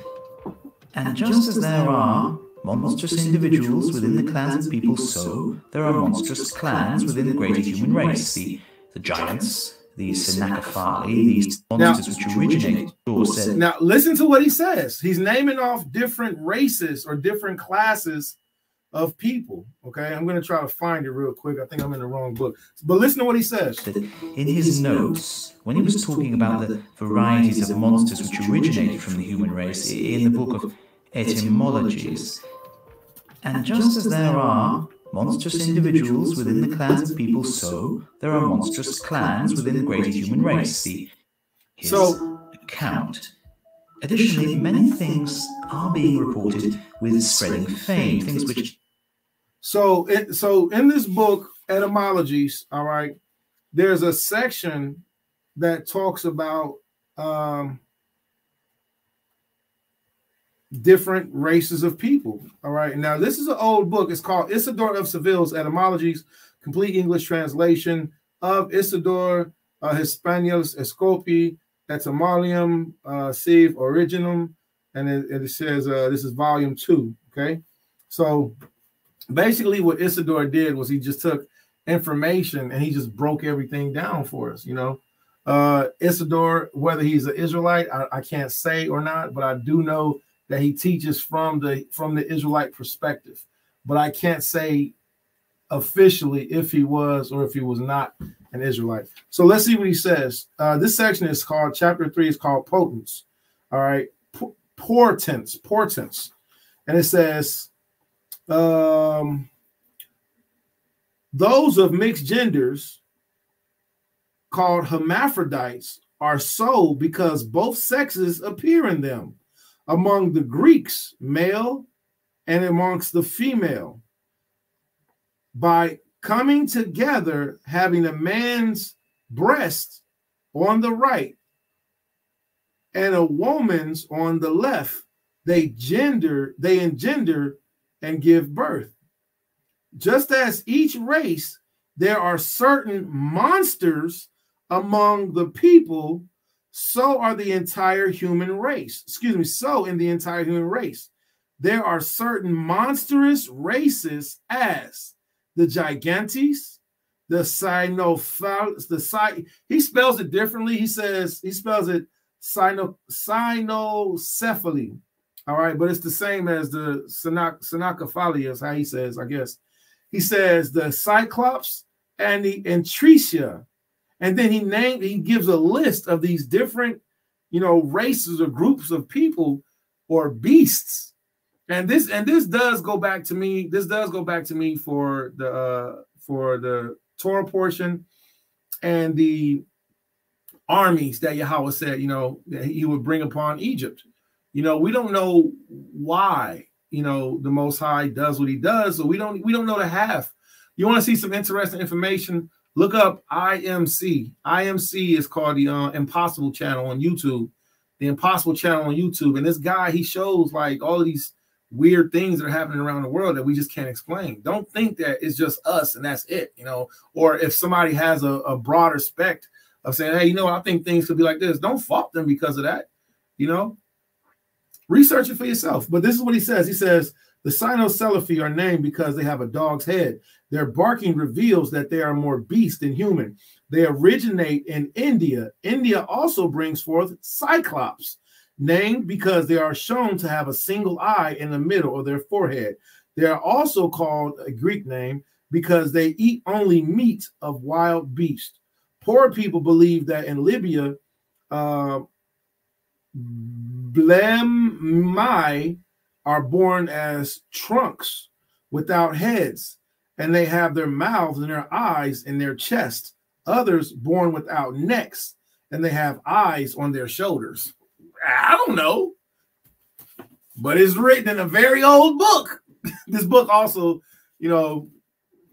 And just as there are monstrous individuals within the clans of people, so there are monstrous clans within the greater human race. The giants, the Sennacheribes, these monsters which originate. Now listen to what he says. He's naming off different races or different classes of people. Okay, I'm going to try to find it real quick. I think I'm in the wrong book, but listen to what he says. In his notes, when he was talking about the varieties of monsters which originated from the human race in the book of etymologies, and just as there are monstrous individuals within the clans of people, so there are monstrous clans within the greater human race. His account. Additionally, many things are being reported with spreading fame, things which. So in this book, etymologies, all right, there's a section that talks about different races of people. All right. Now, this is an old book. It's called Isidore of Seville's Etymologies, complete English translation of Isidore Hispanius Escopi, Etymolium Sive Originum. And it says this is volume 2. Okay. So basically what Isidore did was he just took information and he just broke everything down for us, you know. Isidore, whether he's an Israelite, I can't say or not, but I do know that he teaches from the Israelite perspective. But I can't say officially if he was or if he was not an Israelite. So let's see what he says. This section is called, chapter 3 is called Potence. All right. Portents. And it says, those of mixed genders called hermaphrodites are so because both sexes appear in them, among the Greeks, male, and amongst the female, by coming together, having a man's breast on the right and a woman's on the left, they engender and give birth. Just as each race, there are certain monsters among the people, so are the entire human race. Excuse me, so in the entire human race, there are certain monstrous races as the Gigantes, the he spells it differently. He spells it cynocephaly. All right, but it's the same as the Sennacheribes, is how he says, I guess. He says the Cyclops and the Entrecia. And then he gives a list of these different, you know, races or groups of people or beasts. And this does go back to me. This does go back to me for the Torah portion and the armies that Yahweh said, you know, that he would bring upon Egypt. You know, we don't know why, you know, the Most High does what he does, so we don't know the half. You want to see some interesting information? Look up IMC. IMC is called the Impossible Channel on YouTube. The Impossible Channel on YouTube. And this guy, he shows like all of these weird things that are happening around the world that we just can't explain. Don't think that it's just us and that's it, you know. Or if somebody has a broader spect of saying, hey, you know, I think things could be like this. Don't fault them because of that, you know. Research it for yourself. But this is what he says. He says, The Sino-Salafi are named because they have a dog's head. Their barking reveals that they are more beast than human. They originate in India. India also brings forth Cyclops, named because they are shown to have a single eye in the middle of their forehead. They are also called a Greek name because they eat only meat of wild beasts. Poor people believe that in Libya, Blemai are born as trunks without heads, and they have their mouths and their eyes in their chest. Others born without necks, and they have eyes on their shoulders. I don't know, but it's written in a very old book. This book also, you know,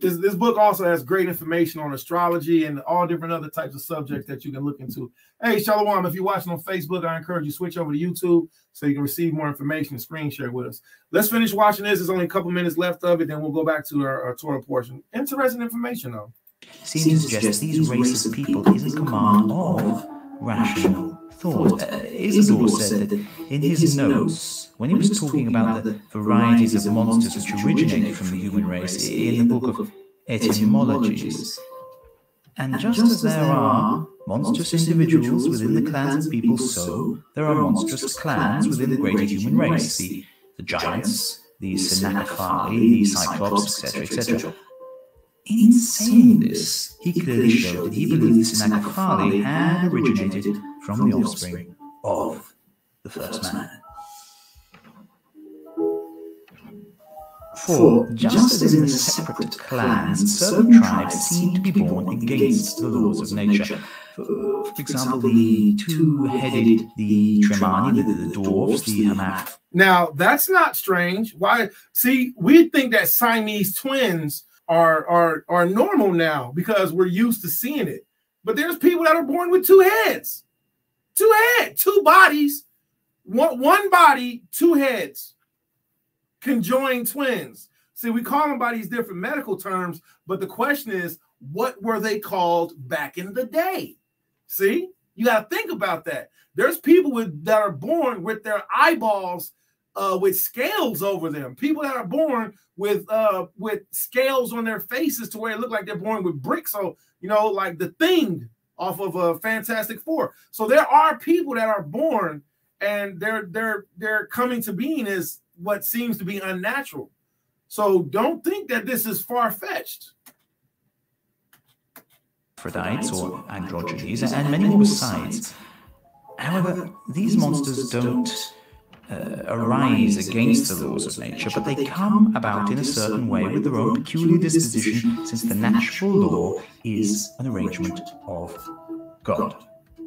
this book also has great information on astrology and all different other types of subjects that you can look into. Hey, Shalom, if you're watching on Facebook, I encourage you to switch over to YouTube so you can receive more information and screen share with us. Let's finish watching this. There's only a couple minutes left of it, then we'll go back to our Torah portion. Interesting information, though. Seem to suggest these race of people is in command of rational thought. Isidore said that in his notes, when he was talking about the varieties of monsters which originated from the human race in the book of etymologies, and just as there are monstrous individuals within the clans of people, so there are monstrous clans within the greater human race, the giants, the Sennacheribim, the Cyclops, etc., etc. In saying this, he clearly showed that he believed the Sennacheribim had originated from the offspring of the first man. For, just as in the separate clans, certain tribes seem to be born against the laws of nature. For example, the two-headed, the Tremani, the dwarves, the Hamath. Now, that's not strange. Why? See, we think that Siamese twins are normal now because we're used to seeing it. But there's people that are born with two heads. Two bodies, one body, two heads, conjoined twins. See, we call them by these different medical terms, but the question is, what were they called back in the day? See, you got to think about that. There's people that are born with their eyeballs with scales over them. People that are born with scales on their faces to where it look like they're born with bricks. So, you know, like the Thing off of Fantastic Four. So there are people that are born and they're coming to being as what seems to be unnatural. So don't think that this is far-fetched. Aphrodites or androgynes, and many more besides. However, these monsters don't arise against the laws of nature, but they come about in a certain way with their own peculiar disposition, since the natural law is an arrangement of God.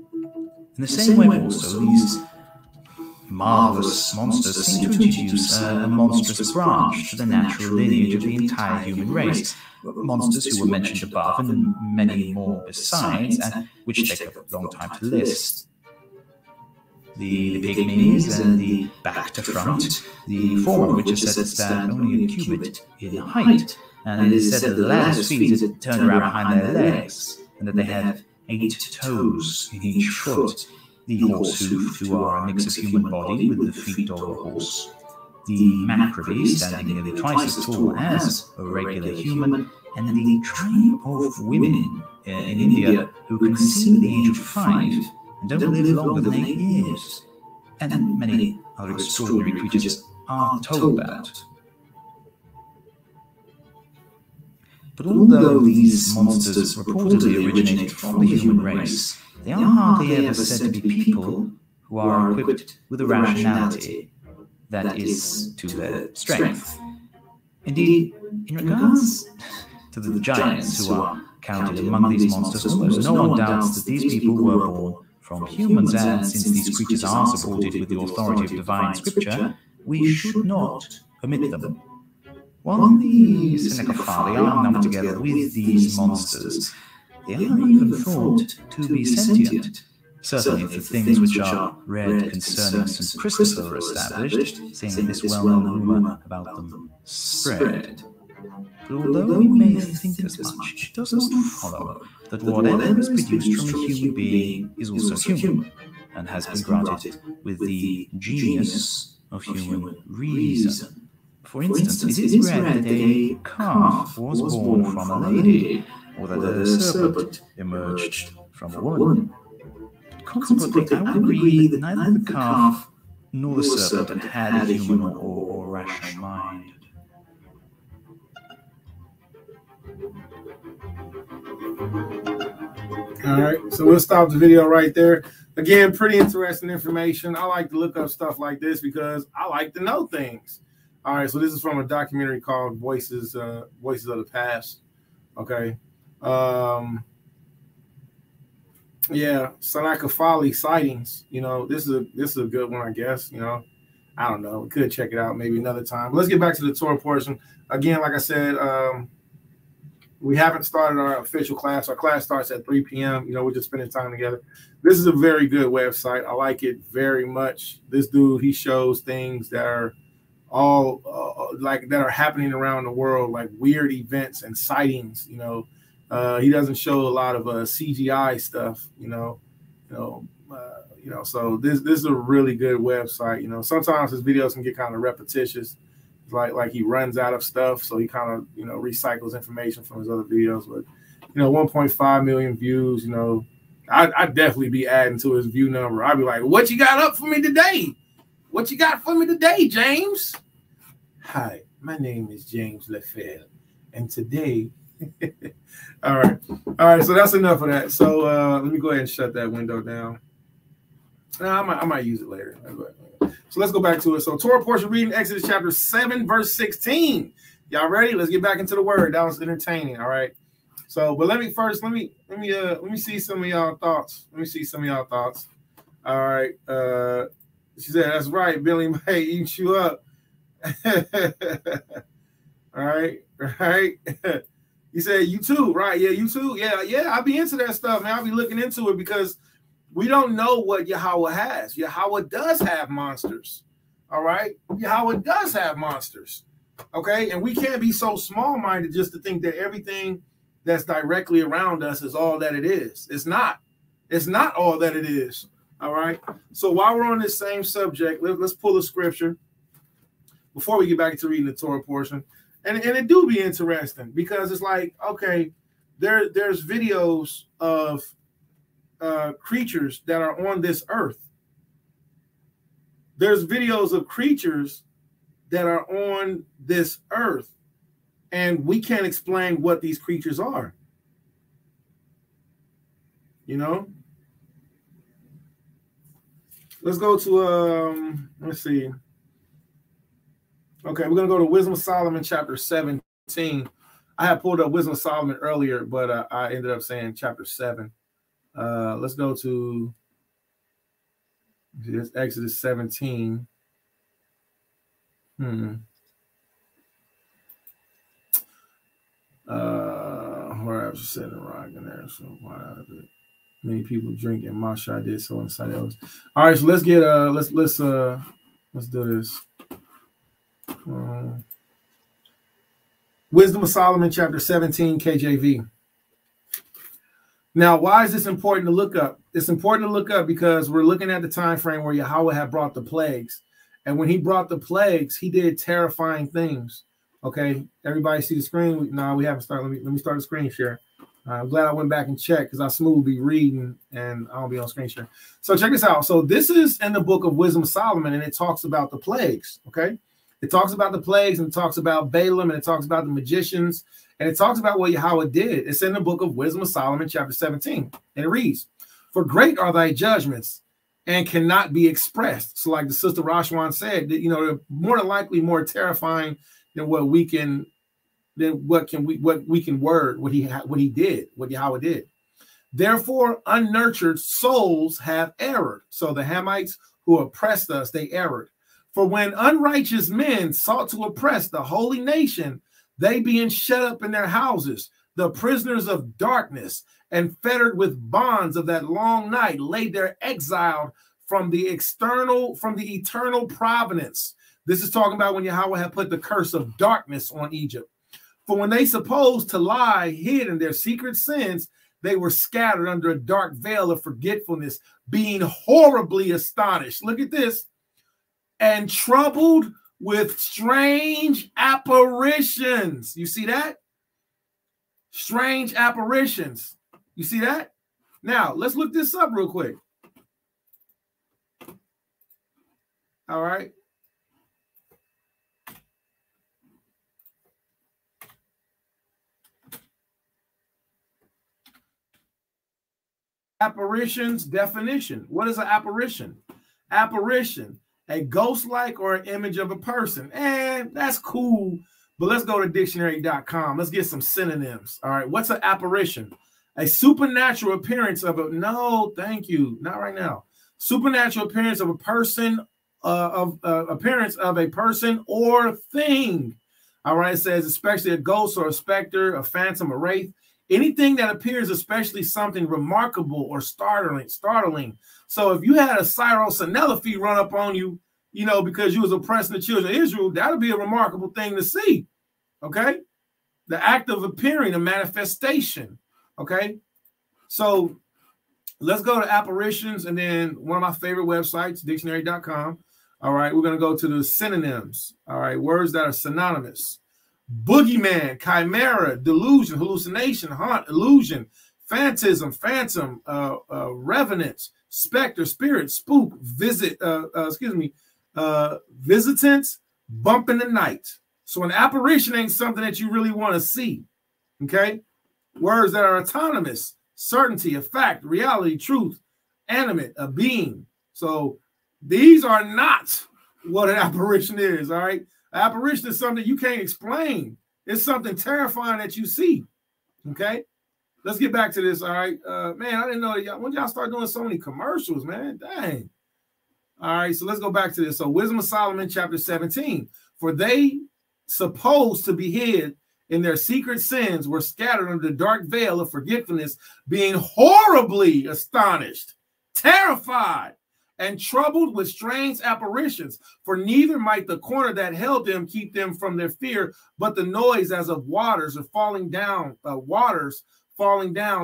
In the same way also, these marvelous monsters seem to introduce a monstrous branch to the natural lineage of the entire human race. Monsters who were mentioned above and many more besides, and which take a long time to list. The pygmies and the back to front, the former which is said to stand only a cubit in height, and it is said that the latter's feet are turned around behind their legs, and that they have 8 toes in each foot. The horse hoof, who are a mix of human body with the feet of a horse. The Macrobi, standing nearly twice as tall as a regular human, and the tribe of women in India who can see at the age of 5 and don't live longer than 8 years, and many other extraordinary creatures are told about. But although these monsters reportedly originated from the human race, they are hardly ever said to be people who are equipped with a rationality that is to their strength. Indeed, in regards to the giants who are counted among these monsters, almost no one doubts that these people were born from humans, and since these creatures are supported with the authority of divine scripture, we should not omit them. While the Sennacheribim are numbered together with these monsters, they are even thought to be sentient. Certainly for things which are read concerning St. Christopher are established, seeing that this well-known rumour about them spread. But although we may think as much, it does not follow that whatever is produced from a human being is also human, and has been granted with the genius of human reason. For instance, it is read that a calf was born from a lady, or that a serpent emerged from a woman. Consequently, I would agree that neither the calf nor the serpent had a human or rational mind. All right, so we'll stop the video right there. Again, pretty interesting information. I like to look up stuff like this because I like to know things. All right, so this is from a documentary called Voices of the Past. Okay. Yeah, Sanakafali sightings. You know, this is a good one, I guess. You know, I don't know. We could check it out maybe another time. But let's get back to the Torah portion. Again, like I said, we haven't started our official class. Our class starts at 3 p.m. You know, we're just spending time together. This is a very good website. I like it very much. This dude, he shows things that are all that are happening around the world, like weird events and sightings. You know, he doesn't show a lot of CGI stuff. So this is a really good website. You know, sometimes his videos can get kind of repetitious. Like he runs out of stuff, so he kind of, you know, recycles information from his other videos. But, you know, 1.5 million views, you know, I'd definitely be adding to his view number. I'd be like, what you got up for me today? What you got for me today, James? Hi, my name is James Lefebvre, and today, all right, so that's enough of that. So let me go ahead and shut that window down. I might use it later. So let's go back to it. So Torah portion reading Exodus chapter 7, verse 16. Y'all ready? Let's get back into the word. That was entertaining. All right. So, but let me see some of y'all thoughts. Let me see some of y'all thoughts. All right. She said, that's right. Billy might eat you up. All right. Right. You said you too, right? Yeah, you too. Yeah. I'll be into that stuff, man. I'll be looking into it because we don't know what Yahweh has. Yahweh does have monsters. All right. Yahweh does have monsters. Okay. And we can't be so small-minded just to think that everything that's directly around us is all that it is. It's not. It's not all that it is. All right. So while we're on this same subject, let's pull a scripture before we get back to reading the Torah portion. And it do be interesting because it's like, okay, there's videos of creatures that are on this earth. There's videos of creatures that are on this earth, and we can't explain what these creatures are. You know? Let's go to let's see. Okay, we're gonna go to Wisdom of Solomon chapter 17. I had pulled up Wisdom of Solomon earlier, but I ended up saying chapter 7. Let's go to Exodus 17. Where I was sitting rock in there, so why not of it? Many people drink and Masha did so inside else. All right, so let's get let's do this. Wisdom of Solomon chapter 17 KJV. Now, why is this important to look up? It's important to look up because we're looking at the time frame where Yahweh had brought the plagues. And when he brought the plagues, he did terrifying things. Okay, everybody see the screen? No, we haven't started. Let me start the screen share. I'm glad I went back and checked because I smooth be reading and I don't be on screen share. So check this out. So this is in the book of Wisdom of Solomon, and it talks about the plagues. Okay, it talks about the plagues, and it talks about Balaam, and it talks about the magicians, and it talks about what Yahweh did. It's in the book of Wisdom of Solomon, chapter 17, and it reads, "For great are thy judgments, and cannot be expressed." So, like the sister Rashwan said, you know, they're more than likely more terrifying than what we can word what he did, what Yahweh did. "Therefore, unnurtured souls have erred." So the Hamites who oppressed us, they erred. "For when unrighteous men sought to oppress the holy nation, they being shut up in their houses, the prisoners of darkness, and fettered with bonds of that long night, laid there exiled from the eternal providence." This is talking about when Yahweh had put the curse of darkness on Egypt. "For when they supposed to lie hid in their secret sins, they were scattered under a dark veil of forgetfulness, being horribly astonished." Look at this. "And troubled with strange apparitions. You see that? Strange apparitions. You see that? Now, let's look this up real quick. All right. Apparitions definition. What is an apparition? Apparition, a ghost-like or an image of a person. And that's cool, but let's go to dictionary.com. Let's get some synonyms. All right, what's an apparition? A supernatural appearance of a, no, thank you, not right now. Supernatural appearance of a person, appearance of a person or thing. All right, it says especially a ghost or a specter, a phantom, a wraith. Anything that appears, especially something remarkable or startling. So if you had a Syro-Senelophi run up on you, you know, because you was oppressing the children of Israel, that would be a remarkable thing to see. Okay? The act of appearing, a manifestation. Okay? So let's go to apparitions, and then one of my favorite websites, dictionary.com. All right, we're going to go to the synonyms. All right, words that are synonymous. Boogeyman, chimera, delusion, hallucination, haunt, illusion, phantasm, phantom, revenant, specter, spirit, spook, visitants, bump in the night. So an apparition ain't something that you really want to see. Okay? Words that are autonomous, certainty, a fact, reality, truth, animate, a being. So these are not what an apparition is, all right? Apparition is something you can't explain. It's something terrifying that you see. Okay, let's get back to this. All right, man, I didn't know that y'all. When y'all start doing so many commercials, man, dang. All right, so let's go back to this. So, Wisdom of Solomon, chapter 17. For they supposed to be hid in their secret sins were scattered under the dark veil of forgetfulness, being horribly astonished, terrified, and troubled with strange apparitions, for neither might the corner that held them keep them from their fear, but the noise as of waters falling down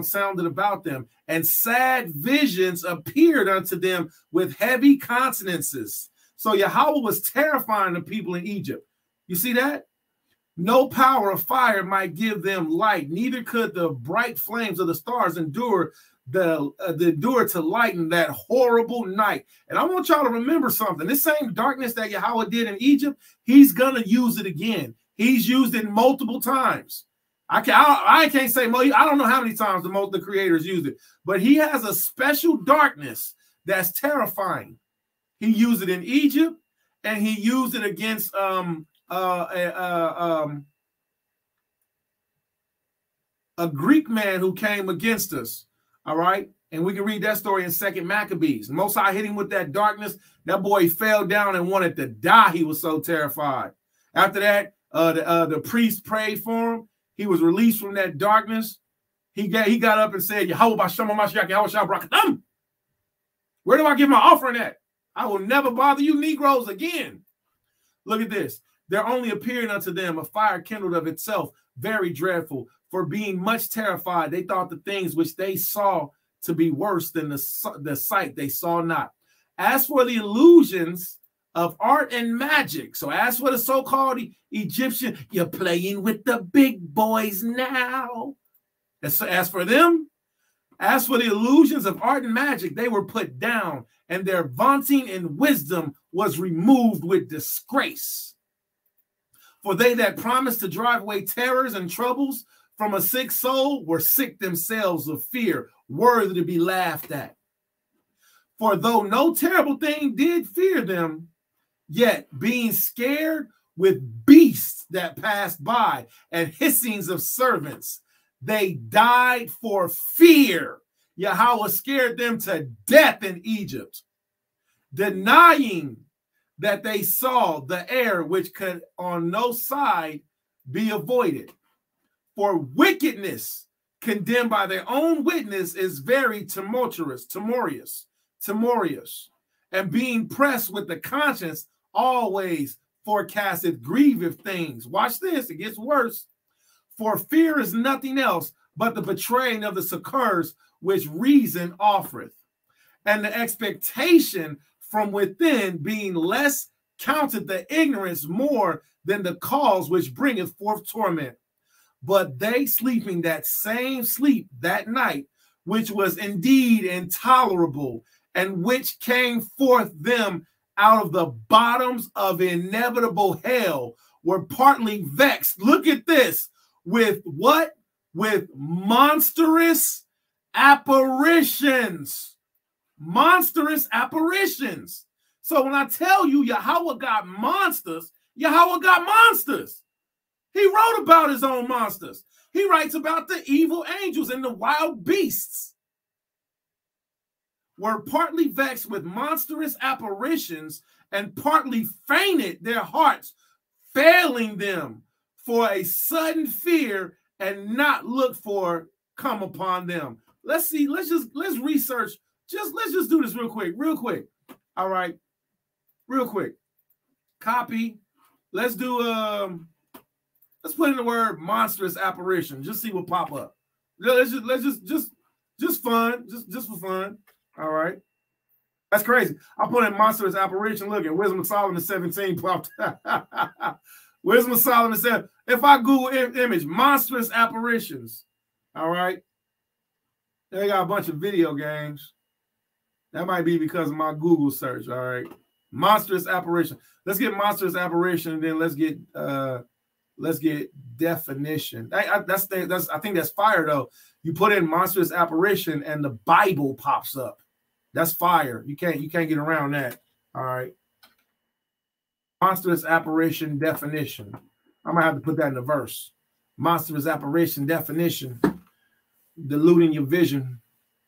sounded about them, and sad visions appeared unto them with heavy consonances. So Yahweh was terrifying the people in Egypt. You see that? No power of fire might give them light, neither could the bright flames of the stars endure to lighten that horrible night. And I want y'all to remember something. This same darkness that Yahweh did in Egypt, he's gonna use it again. He's used it multiple times. I can't say more. I don't know how many times the creators used it, but he has a special darkness that's terrifying. He used it in Egypt, and he used it against a Greek man who came against us. All right. And we can read that story in 2 Maccabees. Most High hit him with that darkness. That boy fell down and wanted to die. He was so terrified. After that, the priest prayed for him. He was released from that darkness. He got up and said, Yahweh Bashem Mashiach, Yahweh Shah Brakatam. Where do I give my offering at? I will never bother you Negroes again. Look at this. There only appeared unto them a fire kindled of itself, very dreadful. For being much terrified, they thought the things which they saw to be worse than the sight they saw not. As for the illusions of art and magic, so as for the so-called Egyptian, you're playing with the big boys now. As for them, as for the illusions of art and magic, they were put down, and their vaunting in wisdom was removed with disgrace. For they that promised to drive away terrors and troubles from a sick soul were sick themselves of fear, worthy to be laughed at. For though no terrible thing did fear them, yet being scared with beasts that passed by and hissings of servants, they died for fear. Yahweh scared them to death in Egypt, denying that they saw the air which could on no side be avoided. For wickedness condemned by their own witness is very timorous, and being pressed with the conscience always forecasteth grievous things. Watch this, it gets worse. For fear is nothing else but the betraying of the succors which reason offereth, and the expectation from within being less counted the ignorance more than the cause which bringeth forth torment. But they sleeping that same sleep that night, which was indeed intolerable, and which came forth them out of the bottoms of inevitable hell, were partly vexed. Look at this. With what? With monstrous apparitions. Monstrous apparitions. So when I tell you Yahweh got monsters, Yahweh got monsters. He wrote about his own monsters. He writes about the evil angels and the wild beasts. Were partly vexed with monstrous apparitions, and partly fainted their hearts, failing them for a sudden fear, and not look for come upon them. Let's see. Let's research. Let's just do this real quick. All right, real quick. Copy. Let's do let's put in the word monstrous apparition. Just see what pop up. Let's just fun. Just for fun. All right. That's crazy. I put in monstrous apparition. Look at Wisdom of Solomon 17 popped. Wisdom of Solomon 7. If I Google image, monstrous apparitions. All right. They got a bunch of video games. That might be because of my Google search. All right. Monstrous apparition. Let's get monstrous apparition, and then let's get definition. I think that's fire though. You put in monstrous apparition and the Bible pops up. That's fire. You can't get around that. All right. Monstrous apparition definition. I'm gonna have to put that in the verse. Monstrous apparition definition. Diluting your vision.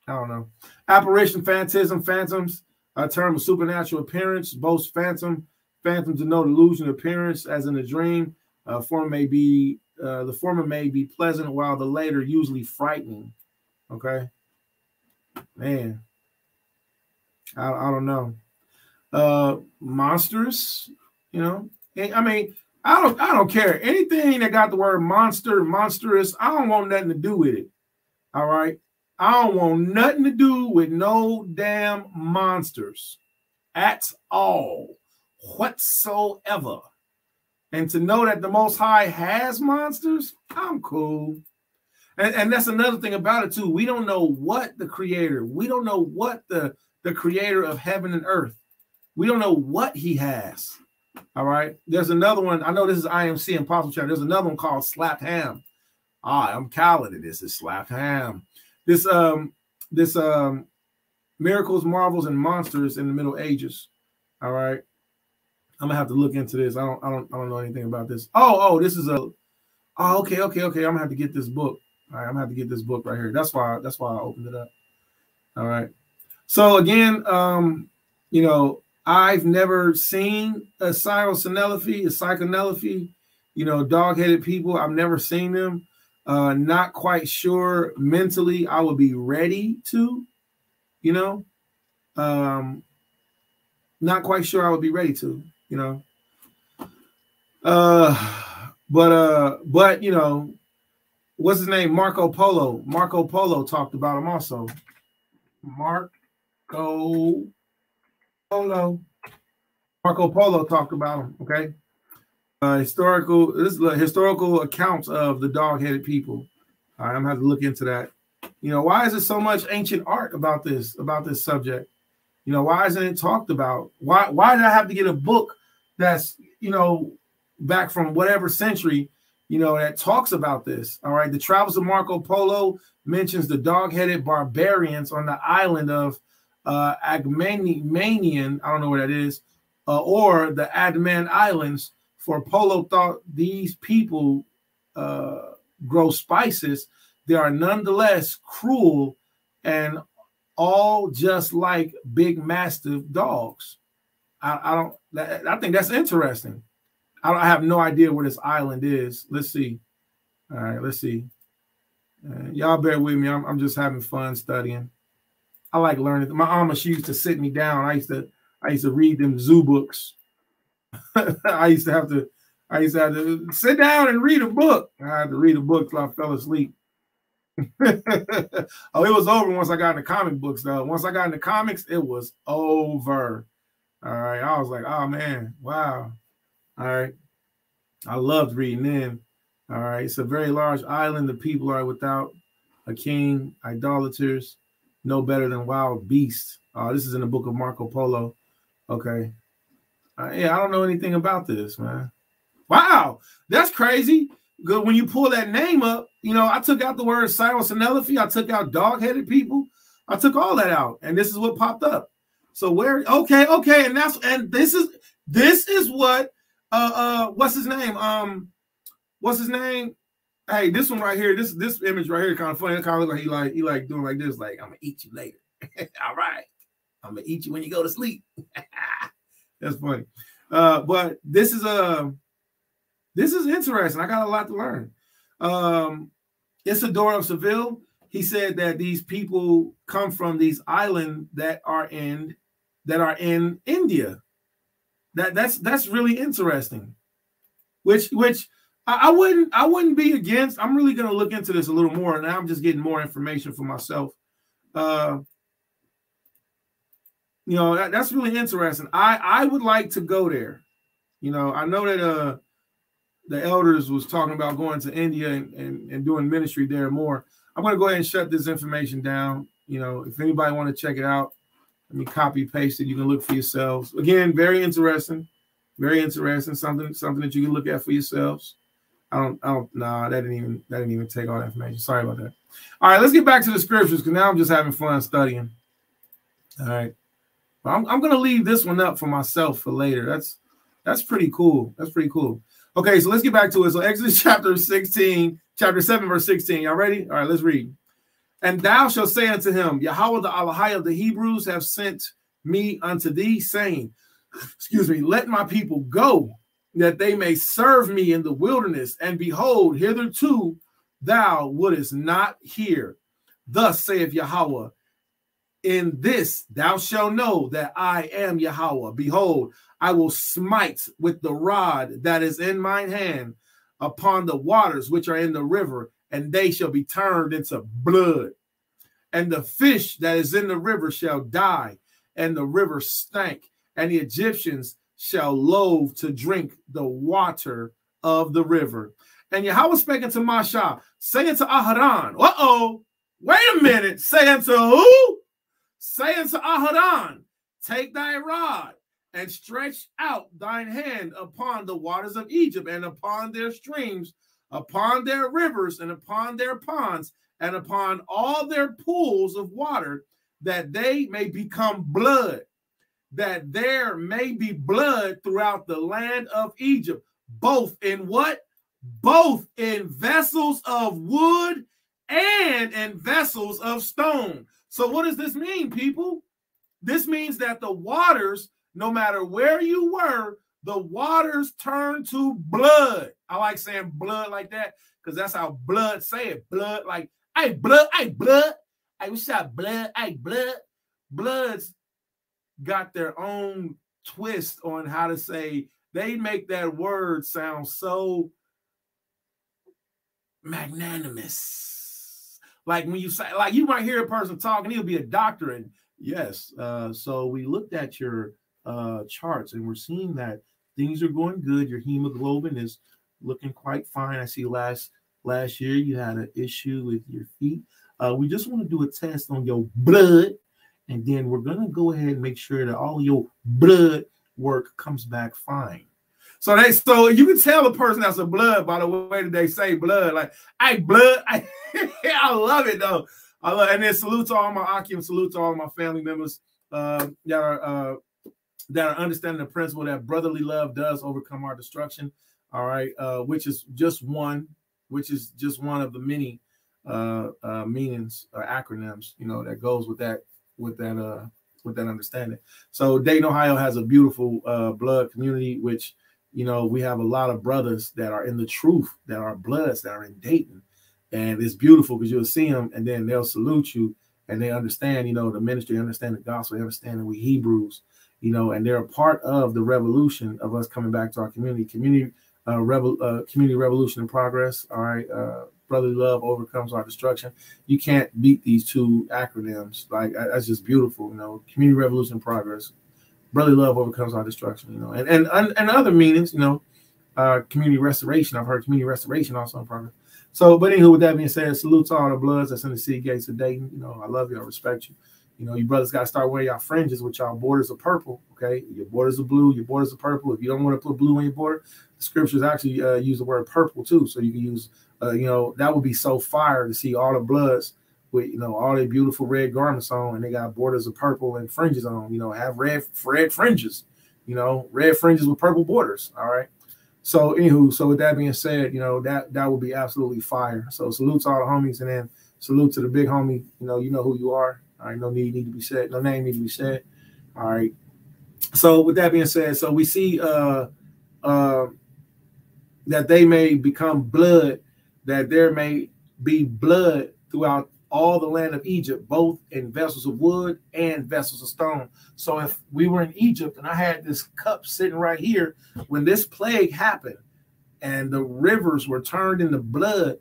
I don't know. Apparition, phantasm, phantoms, a term of supernatural appearance. Both phantom denote illusion appearance, as in a dream. The former may be pleasant, while the later usually frightening. Okay, man, I don't know. Monstrous, you know. I mean, I don't care. Anything that got the word monster, monstrous, I don't want nothing to do with it. All right, I don't want nothing to do with no damn monsters at all, whatsoever. And to know that the Most High has monsters, I'm cool. And that's another thing about it too. We don't know what the creator, we don't know what the creator of heaven and earth, we don't know what he has. All right. There's another one. I know this is IMC and Apostle Channel. There's another one called Slap Ham. I'm calling it. This is Slap Ham. This miracles, marvels, and monsters in the Middle Ages. All right. I'm gonna have to look into this. I don't know anything about this. This is okay. I'm gonna have to get this book. All right, I'm gonna have to get this book right here. That's why I opened it up. All right. So again, I've never seen a psychonelophy, dog-headed people. I've never seen them. Not quite sure mentally I would be ready to, not quite sure I would be ready to, but what's his name? Marco Polo. Marco Polo talked about him also. Marco Polo talked about him. Okay. Historical accounts of the dog-headed people. All right, I'm gonna have to look into that. Why is there so much ancient art about this subject? Why isn't it talked about? Why did I have to get a book that's back from whatever century that talks about this? All right, the Travels of Marco Polo mentions the dog-headed barbarians on the island of Agmanian, I don't know where that is, or the Adman Islands. For Polo thought these people grow spices. They are nonetheless cruel and all just like big mastiff dogs. I think that's interesting. I have no idea where this island is. Let's see. All right, let's see. Y'all bear with me. I'm just having fun studying. I like learning. My mama, she used to sit me down. I used to read them zoo books. I used to have to sit down and read a book. I had to read a book till I fell asleep. It was over once I got into comic books, though. Once I got into comics, it was over. All right. I was like, oh man, wow. All right. I loved reading in. All right. It's a very large island. The people are without a king, idolaters, no better than wild beasts. This is in the book of Marco Polo. Okay. Yeah, I don't know anything about this, man. Wow, that's crazy. Good. When you pull that name up, you know, I took out the word Cyrus-Penelope. I took out dog-headed people. I took all that out, and this is what popped up. So where? Okay, and this is what what's his name? What's his name? Hey, this one right here, this image right here, kind of funny. It kind of look like he like doing like this, like I'm gonna eat you later. All right, I'm gonna eat you when you go to sleep. That's funny. But this is interesting. I got a lot to learn. Isidore of Seville, he said that these people come from these islands that are in India. That's really interesting. Which I wouldn't be against. I'm really going to look into this a little more. Now I'm just getting more information for myself. You know, that's really interesting. I would like to go there. You know, I know that the elders was talking about going to India and doing ministry there more. I'm going to go ahead and shut this information down. You know, if anybody want to check it out, let me copy paste it. You can look for yourselves. Again, very interesting, something that you can look at for yourselves. That didn't even take all that information. Sorry about that. All right, let's get back to the scriptures because now I'm just having fun studying. All right. I'm going to leave this one up for myself for later. That's pretty cool. That's pretty cool. Okay, so let's get back to it. So Exodus chapter 7, verse 16. Y'all ready? All right, let's read. And thou shalt say unto him, Yahweh the Elohai of the Hebrews have sent me unto thee, saying, let my people go, that they may serve me in the wilderness. And behold, hitherto thou wouldest not hear. Thus saith Yahweh, in this thou shalt know that I am Yahweh. Behold, I will smite with the rod that is in mine hand upon the waters which are in the river, and they shall be turned into blood. And the fish that is in the river shall die, and the river stank, and the Egyptians shall loathe to drink the water of the river. And Yahweh spake unto Mashah, saying to Aharon, wait a minute, saying to who? Saying to Aharon, take thy rod and stretch out thine hand upon the waters of Egypt and upon their streams, upon their rivers and upon their ponds and upon all their pools of water, that they may become blood, that there may be blood throughout the land of Egypt, both in what? Both in vessels of wood and in vessels of stone. So what does this mean, people? This means that the waters, no matter where you were, the waters turn to blood. I like saying blood like that because that's how blood say it. Blood, like, hey, blood, hey, blood. Hey, what's up, blood? Hey, blood. Bloods got their own twist on how to say. They make that word sound so magnanimous. Like when you say, like you might hear a person talking, he'll be a doctor, and yes, so we looked at your charts and we're seeing that things are going good. Your hemoglobin is looking quite fine. I see last year you had an issue with your feet. We just want to do a test on your blood, and then we're gonna go ahead and make sure that all your blood work comes back fine. So you can tell a person that's a blood by the way that they say blood. Like, hey, blood. I love it though. And then salute to all my Akim, salute to all my family members that are understanding the principle that brotherly love does overcome our destruction. All right, which is just one of the many meanings or acronyms, you know, that goes with that understanding. So Dayton, Ohio has a beautiful blood community, which, you know, we have a lot of brothers that are in the truth, that are bloods, that are in Dayton. And it's beautiful because you'll see them and then they'll salute you and they understand, you know, the ministry, understand the gospel, they understand that we Hebrews, you know, and they're a part of the revolution of us coming back to our community revolution in progress. All right. Brotherly love overcomes our destruction. You can't beat these two acronyms. Like, that's just beautiful. You know, community revolution in progress. brotherly love overcomes all destruction, you know, and other meanings, you know, community restoration. I've heard community restoration also in progress. So, but anywho, with that being said, salute to all the bloods that's in the city gates of Dayton. You know, I love you, I respect you. You know, you brothers got to start wearing y'all fringes with y'all borders of purple, okay? Your borders are blue, your borders are purple. If you don't want to put blue on your border, the scriptures actually use the word purple too. So you can use, you know, that would be so fire to see all the bloods with, you know, all their beautiful red garments on, and they got borders of purple and fringes on, you know, have red fringes, you know, red fringes with purple borders, all right? So anywho, so with that being said, you know, that would be absolutely fire. So salute to all the homies, and then salute to the big homie. You know who you are. All right, no need to be said, no name need to be said. All right. So with that being said, so we see that they may become blood, that there may be blood throughout all the land of Egypt, both in vessels of wood and vessels of stone. So if we were in Egypt and I had this cup sitting right here, when this plague happened and the rivers were turned into blood,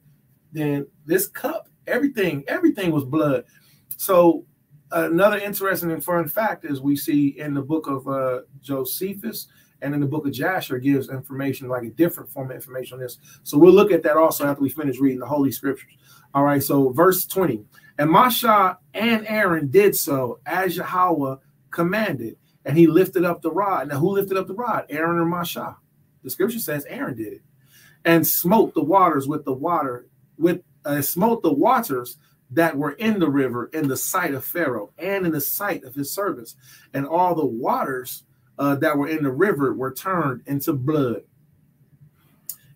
then this cup, everything was blood. So another interesting and fun fact is we see in the book of Josephus and in the book of Jasher gives information, like a different form of information on this. So we'll look at that also after we finish reading the Holy Scriptures. All right, so verse 20. And Moshe and Aaron did so as Yahweh commanded, and he lifted up the rod. Now, who lifted up the rod? Aaron or Moshe? The scripture says Aaron did it. And smote the waters with the water, smote the waters that were in the river in the sight of Pharaoh and in the sight of his servants. And all the waters that were in the river were turned into blood.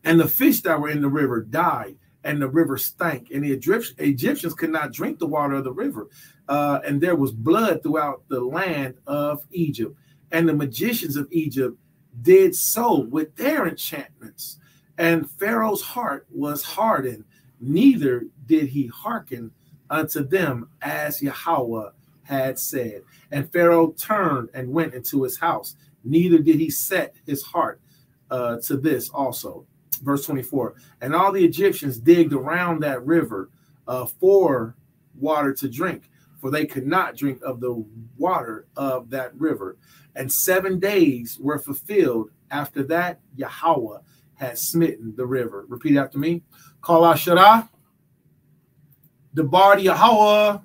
And the fish that were in the river died, and the river stank, and the Egyptians could not drink the water of the river. And there was blood throughout the land of Egypt. And the magicians of Egypt did so with their enchantments. And Pharaoh's heart was hardened, neither did he hearken unto them as Yahweh had said. And Pharaoh turned and went into his house, neither did he set his heart to this also. Verse 24, and all the Egyptians digged around that river for water to drink, for they could not drink of the water of that river. And 7 days were fulfilled after that Yahweh had smitten the river. Repeat after me. Kol Asherah, Debar Yahweh,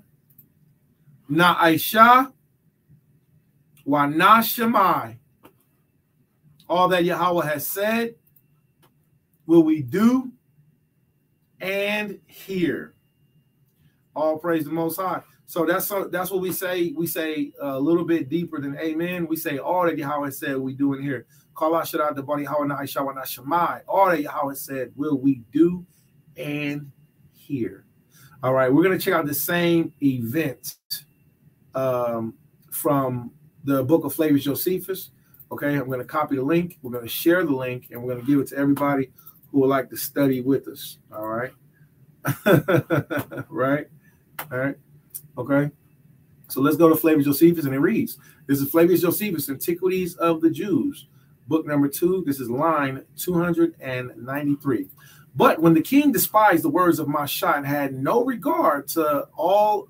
Na'aisha, Wa Na Shemai. All that Yahweh has said will we do and hear. All praise the Most High. So that's what we say. We say a little bit deeper than amen. We say all that Yahweh said we do and hear. Kol Asherah Debar Yahweh Na'aisha Wa Na Shemai. All that Yahweh said will we do and hear. All right, we're going to check out the same event from the book of Flavius Josephus. Okay, I'm going to copy the link. We're going to share the link, and we're going to give it to everybody who would like to study with us. All right. Right. All right. Okay. So let's go to Flavius Josephus, and it reads, this is Flavius Josephus, Antiquities of the Jews, book number 2. This is line 293. But when the king despised the words of Moshe and had no regard to all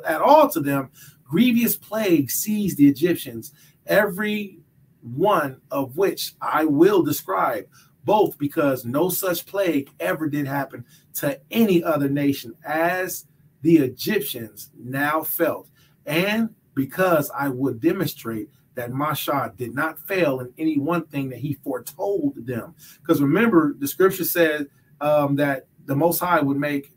at all to them, grievous plague seized the Egyptians, every one of which I will describe, both because no such plague ever did happen to any other nation as the Egyptians now felt, and because I would demonstrate that Moshe did not fail in any one thing that he foretold them. Because remember, the scripture said that the Most High would make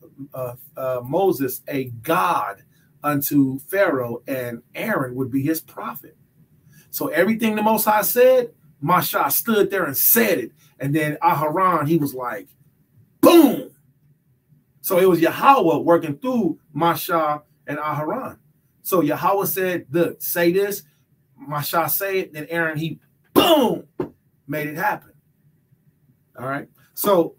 Moses a god unto Pharaoh, and Aaron would be his prophet. So everything the Most High said, Moshe stood there and said it. And then Aharon, he was like, boom. So it was Yahweh working through Moshe and Aharon. So Yahweh said, look, say this. Moshe say it. Then Aaron, he, boom, made it happen. All right. So,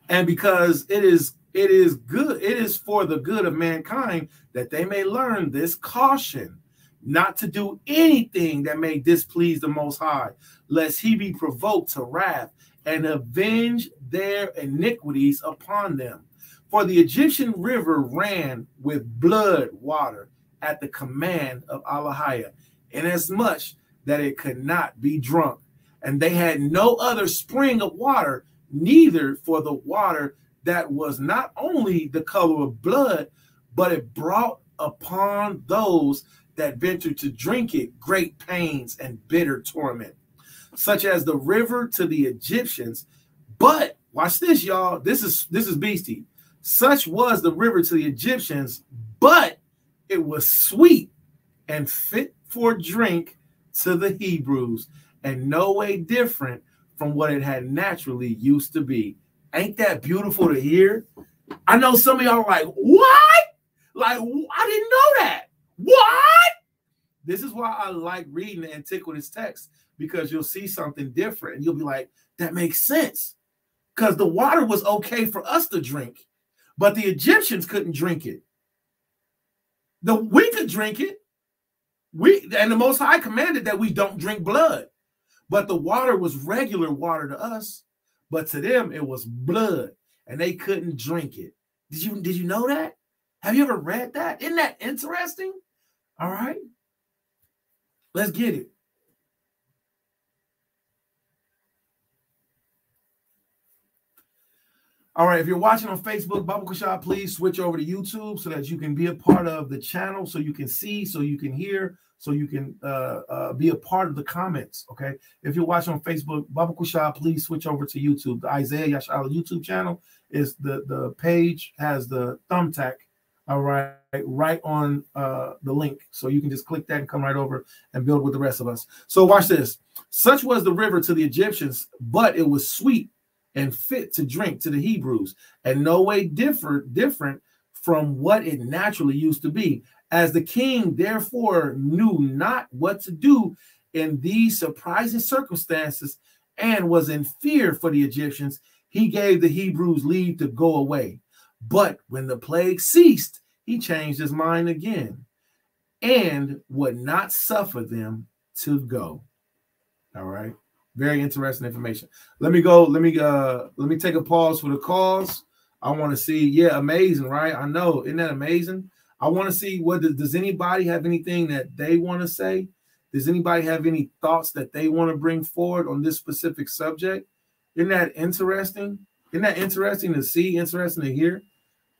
and because it is good, it is for the good of mankind that they may learn this caution, not to do anything that may displease the Most High, lest he be provoked to wrath and avenge their iniquities upon them. For the Egyptian river ran with blood water at the command of Allahiah inasmuch that it could not be drunk. And they had no other spring of water, neither for the water that was not only the color of blood, but it brought upon those that ventured to drink it great pains and bitter torment, such as the river to the Egyptians. But watch this, y'all. This is beastie. Such was the river to the Egyptians, but it was sweet and fit for drink to the Hebrews, and no way different from what it had naturally used to be. Ain't that beautiful to hear? I know some of y'all are like, what? Like, I didn't know that. What? This is why I like reading the antiquitous text, because you'll see something different and you'll be like, that makes sense. Because the water was okay for us to drink, but the Egyptians couldn't drink it. We could drink it. And the Most High commanded that we don't drink blood. But the water was regular water to us, but to them it was blood, and they couldn't drink it. Did you know that? Have you ever read that? Isn't that interesting? All right. Let's get it. All right, if you're watching on Facebook, Bible Kushab, please switch over to YouTube so that you can be a part of the channel, so you can see, so you can hear, so you can be a part of the comments, okay? If you're watching on Facebook, Bible Kushab, please switch over to YouTube. The Isaiah Yashala YouTube channel is the page has the thumbtack, all right, right on the link. So you can just click that and come right over and build with the rest of us. So watch this. Such was the river to the Egyptians, but it was sweet and fit to drink to the Hebrews, and no way different from what it naturally used to be. As the king therefore knew not what to do in these surprising circumstances and was in fear for the Egyptians, he gave the Hebrews leave to go away. But when the plague ceased, he changed his mind again and would not suffer them to go. All right. Very interesting information. Let me take a pause for the calls. I want to see. Yeah, amazing, right? I know. Isn't that amazing? I want to see does anybody have anything that they want to say? Does anybody have any thoughts that they want to bring forward on this specific subject? Isn't that interesting? Isn't that interesting to see, interesting to hear?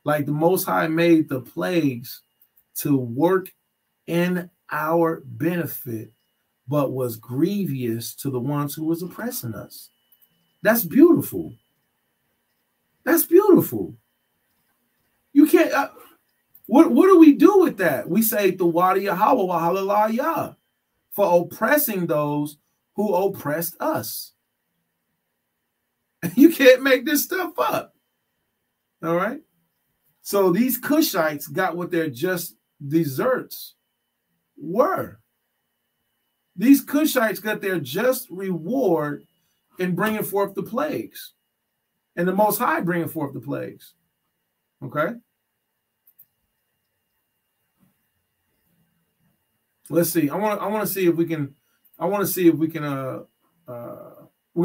Like the Most High made the plagues to work in our benefit, but was grievous to the ones who was oppressing us. That's beautiful. That's beautiful. You can't. What do we do with that? We say the Wadi Yahweh wa Hallelujah for oppressing those who oppressed us. You can't make this stuff up. All right. So these Cushites got what their just deserts were. These Cushites got their just reward in bringing forth the plagues, and the Most High bringing forth the plagues. Okay. Let's see. I want to see if we can. We're gonna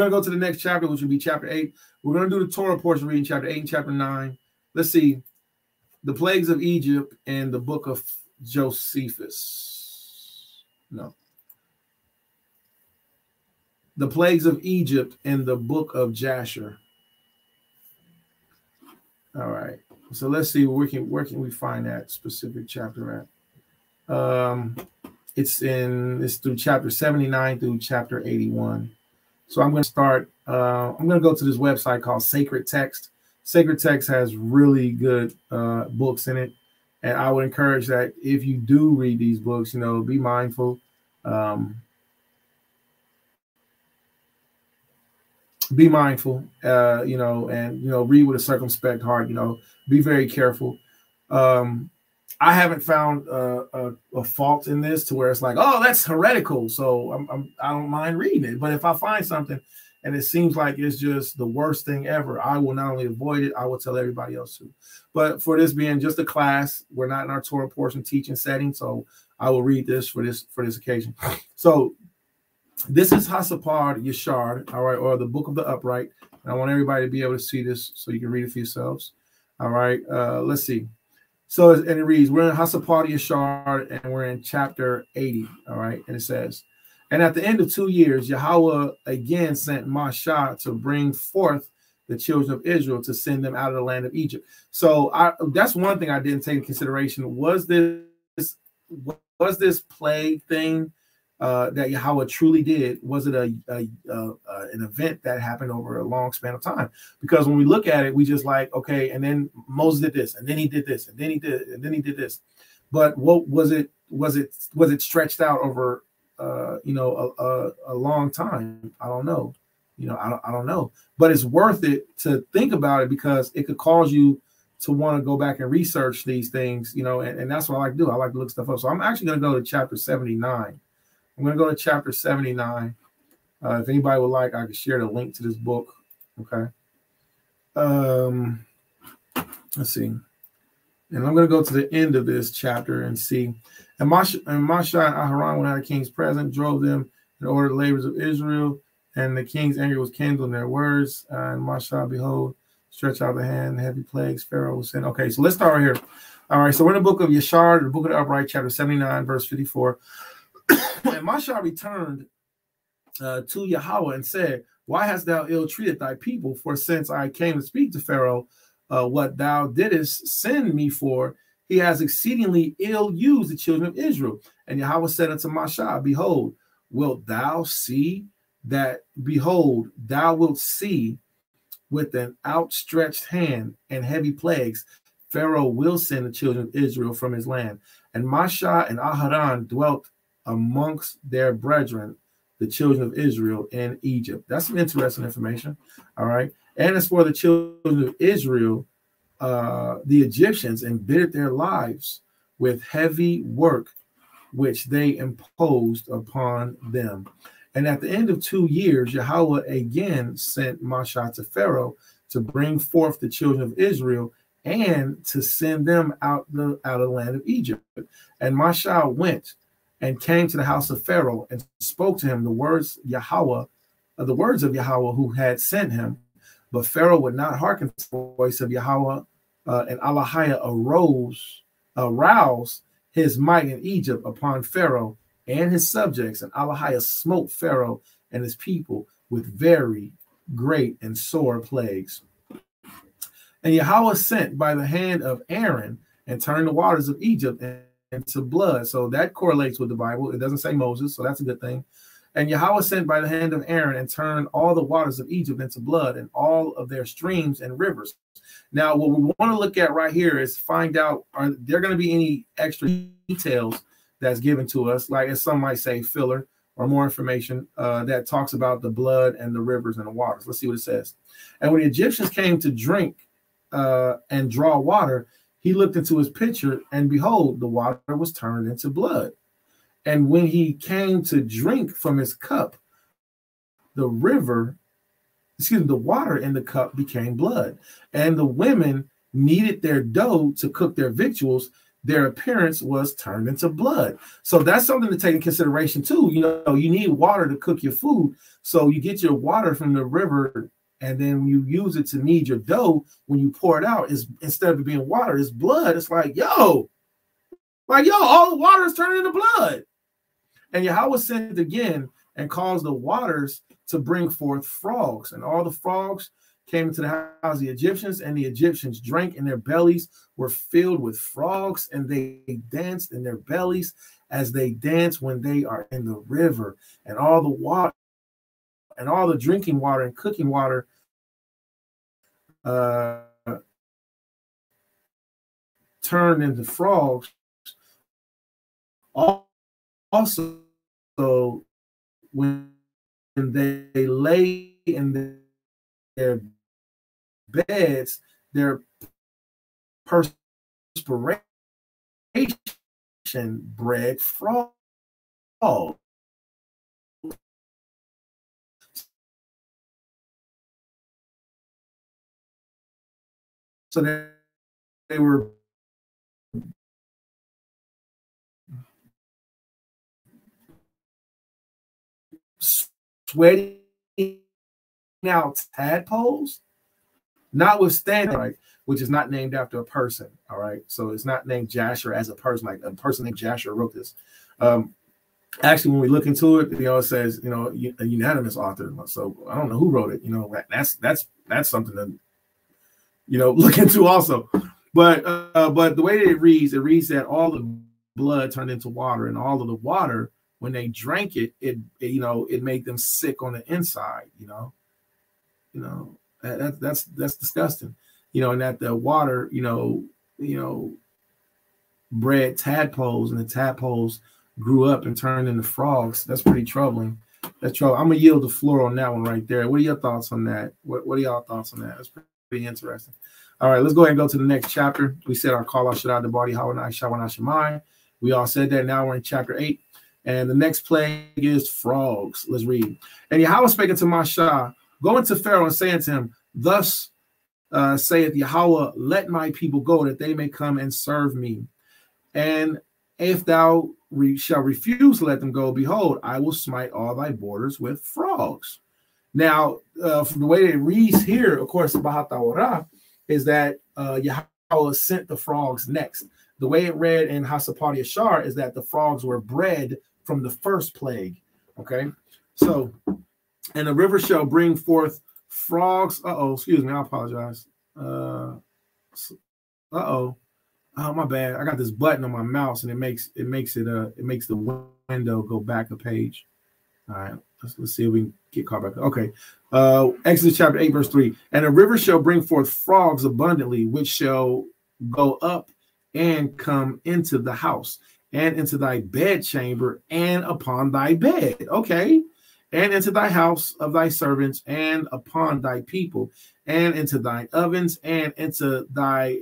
go to the next chapter, which will be chapter 8. We're gonna do the Torah portion, reading chapter 8 and chapter 9. Let's see, the plagues of Egypt and the book of Josephus. No. The plagues of Egypt and the book of Jasher. All right. So let's see where can we find that specific chapter at. It's through chapter 79 through chapter 81. So I'm going to start. I'm going to go to this website called Sacred Text. Sacred Text has really good books in it, and I would encourage that if you do read these books, be mindful. Be mindful, and read with a circumspect heart. Be very careful. I haven't found a fault in this to where it's like, oh, that's heretical, so I don't mind reading it. But if I find something and it seems like it's just the worst thing ever, I will not only avoid it, I will tell everybody else too. But for this being just a class, we're not in our Torah portion teaching setting, so I will read this for this occasion. So this is Hasapar Yashar, all right, or the Book of the Upright. And I want everybody to be able to see this so you can read it for yourselves. All right, let's see. So, and it reads, we're in Hasapati Yashar, and we're in chapter 80, all right? And it says, and at the end of 2 years, Yahweh again sent Mashah to bring forth the children of Israel to send them out of the land of Egypt. So that's one thing I didn't take into consideration. Was this plague thing that Yahweh truly did? Was it an event that happened over a long span of time? Because when we look at it, we just like, okay, and then Moses did this, and then he did this, and then he did, and then he did this. But what was it? Was it stretched out over a long time? I don't know. I don't know. But it's worth it to think about it, because it could cause you to want to go back and research these things, and that's what I like to do. I like to look stuff up. So I'm actually going to go to chapter 79. I'm going to go to chapter 79. If anybody would like, I could share the link to this book. Okay. Let's see. And I'm going to go to the end of this chapter and see. And Mashah and Aharon, when the kings present, drove them and ordered the labors of Israel. And the king's anger was kindled in their words. And Mashah, behold, stretch out the hand, heavy plagues, Pharaoh was sent. Okay, so let's start right here. All right, so we're in the book of Yashar, the book of the upright, chapter 79, verse 54. And Mashah returned to Yahweh and said, why hast thou ill-treated thy people? For since I came to speak to Pharaoh, what thou didst send me for, he has exceedingly ill used the children of Israel. And Yahweh said unto Mashah, behold, wilt thou see that, behold, thou wilt see with an outstretched hand and heavy plagues, Pharaoh will send the children of Israel from his land. And Mashah and Aharon dwelt amongst their brethren, the children of Israel in Egypt. That's some interesting information. All right. And as for the children of Israel, the Egyptians embittered their lives with heavy work, which they imposed upon them. And at the end of 2 years, Yahweh again sent Mashah to Pharaoh to bring forth the children of Israel and to send them out of the land of Egypt. And Mashah went and came to the house of Pharaoh and spoke to him the words of Yahweh who had sent him. But Pharaoh would not hearken to the voice of Yahweh, and Alahiah aroused his might in Egypt upon Pharaoh and his subjects, and Alahiah smote Pharaoh and his people with very great and sore plagues. And Yahweh sent by the hand of Aaron and turned the waters of Egypt into blood. So that correlates with the Bible. It doesn't say Moses, so that's a good thing. And Yahweh sent by the hand of Aaron and turned all the waters of Egypt into blood and all of their streams and rivers. Now, what we want to look at right here is find out, are there going to be any extra details that's given to us, like as some might say filler or more information that talks about the blood and the rivers and the waters. Let's see what it says. And when the Egyptians came to drink and draw water, he looked into his pitcher, and behold, the water was turned into blood. And when he came to drink from his cup, the water in the cup became blood. And the women kneaded their dough to cook their victuals. Their appearance was turned into blood. So that's something to take into consideration too. You need water to cook your food. So you get your water from the river, and then when you use it to knead your dough, when you pour it out, instead of it being water, it's blood. It's like, all the water is turning into blood. And Yahweh sent again and caused the waters to bring forth frogs. And all the frogs came into the house of the Egyptians, and the Egyptians drank, and their bellies were filled with frogs, and they danced in their bellies as they dance when they are in the river. And all the water and all the drinking water and cooking water turned into frogs. Also, when they lay in their beds, their perspiration bred frogs. So they were sweating out tadpoles, notwithstanding, right? which is not named after a person. All right, so it's not named Jasher as a person, like a person named Jasher wrote this. Actually, when we look into it, it says, a unanimous author. So I don't know who wrote it. That's something to, look into also. But the way that it reads that all the blood turned into water, and all of the water, when they drank it, it made them sick on the inside. That's disgusting. And that the water, bred tadpoles, and the tadpoles grew up and turned into frogs. That's pretty troubling. That's trouble. I'm gonna yield the floor on that one right there. What are your thoughts on that? What are y'all thoughts on that? That's pretty interesting. All right, let's go ahead and go to the next chapter. We said our call out should out the body, how I shawana shemai. We all said that. Now we're in chapter 8, and the next plague is frogs. Let's read. And Yahweh spake unto Mashah, go into Pharaoh and say unto him, thus saith Yahweh, let my people go, that they may come and serve me. And if thou shall refuse to let them go, behold, I will smite all thy borders with frogs. Now, from the way it reads here, of course, Bahat Torah, is that Yahweh sent the frogs next. The way it read in Hasapati Ashar is that the frogs were bred from the first plague. Okay, so, and the river shall bring forth frogs. Excuse me, I apologize. Oh, my bad. I got this button on my mouse, and it makes the window go back a page. All right, let's see if we can get caught back. Okay, Exodus chapter 8, verse 3. And a river shall bring forth frogs abundantly, which shall go up and come into the house, and into thy bedchamber, and upon thy bed. Okay, and into thy house of thy servants, and upon thy people, and into thine ovens, and into thy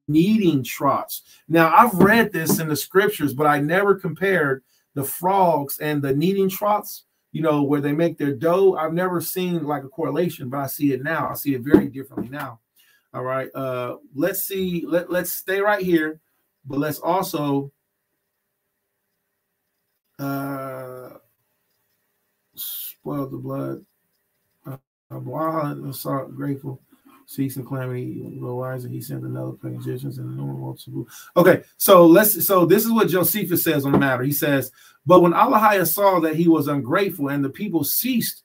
kneading troughs. Now, I've read this in the scriptures, but I never compared the frogs and the kneading troughs, where they make their dough. I've never seen like a correlation, but I see it now. I see it very differently now. All right. Let's see. Let's stay right here, but let's also spoil the blood. I'm so grateful. Cease and calamity, grow wiser. He sent another plague of Egyptians and no one wants to. Okay, so this is what Josephus says on the matter. He says, but when Allahiah saw that he was ungrateful, and the people ceased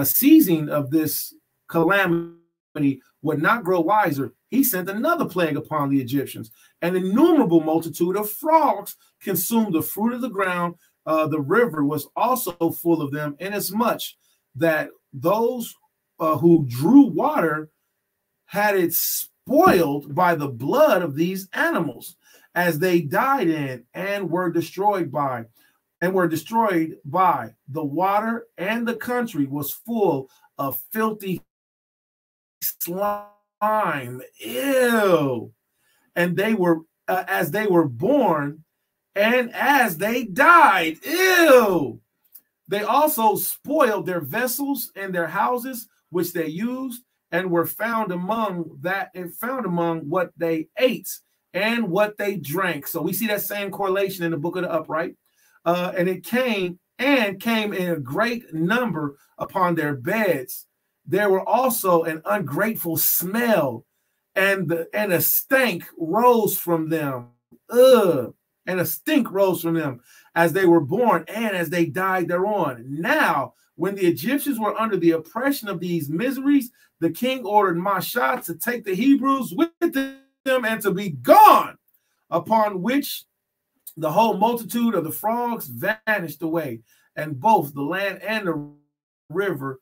seizing of this calamity, would not grow wiser, he sent another plague upon the Egyptians. An innumerable multitude of frogs consumed the fruit of the ground. The river was also full of them, inasmuch that those who drew water had it spoiled by the blood of these animals, as they died in and were destroyed by. The water, and the country was full of filthy slime. Ew. And they were as they were born, and as they died. Ew. They also spoiled their vessels and their houses which they used, and were found among what they ate and what they drank. So we see that same correlation in the book of the Upright. And it came in a great number upon their beds. There were also an ungrateful smell, and a stank rose from them. And a stink rose from them as they were born and as they died thereon. Now, when the Egyptians were under the oppression of these miseries, the king ordered Mashah to take the Hebrews with them and to be gone, upon which the whole multitude of the frogs vanished away, and both the land and the river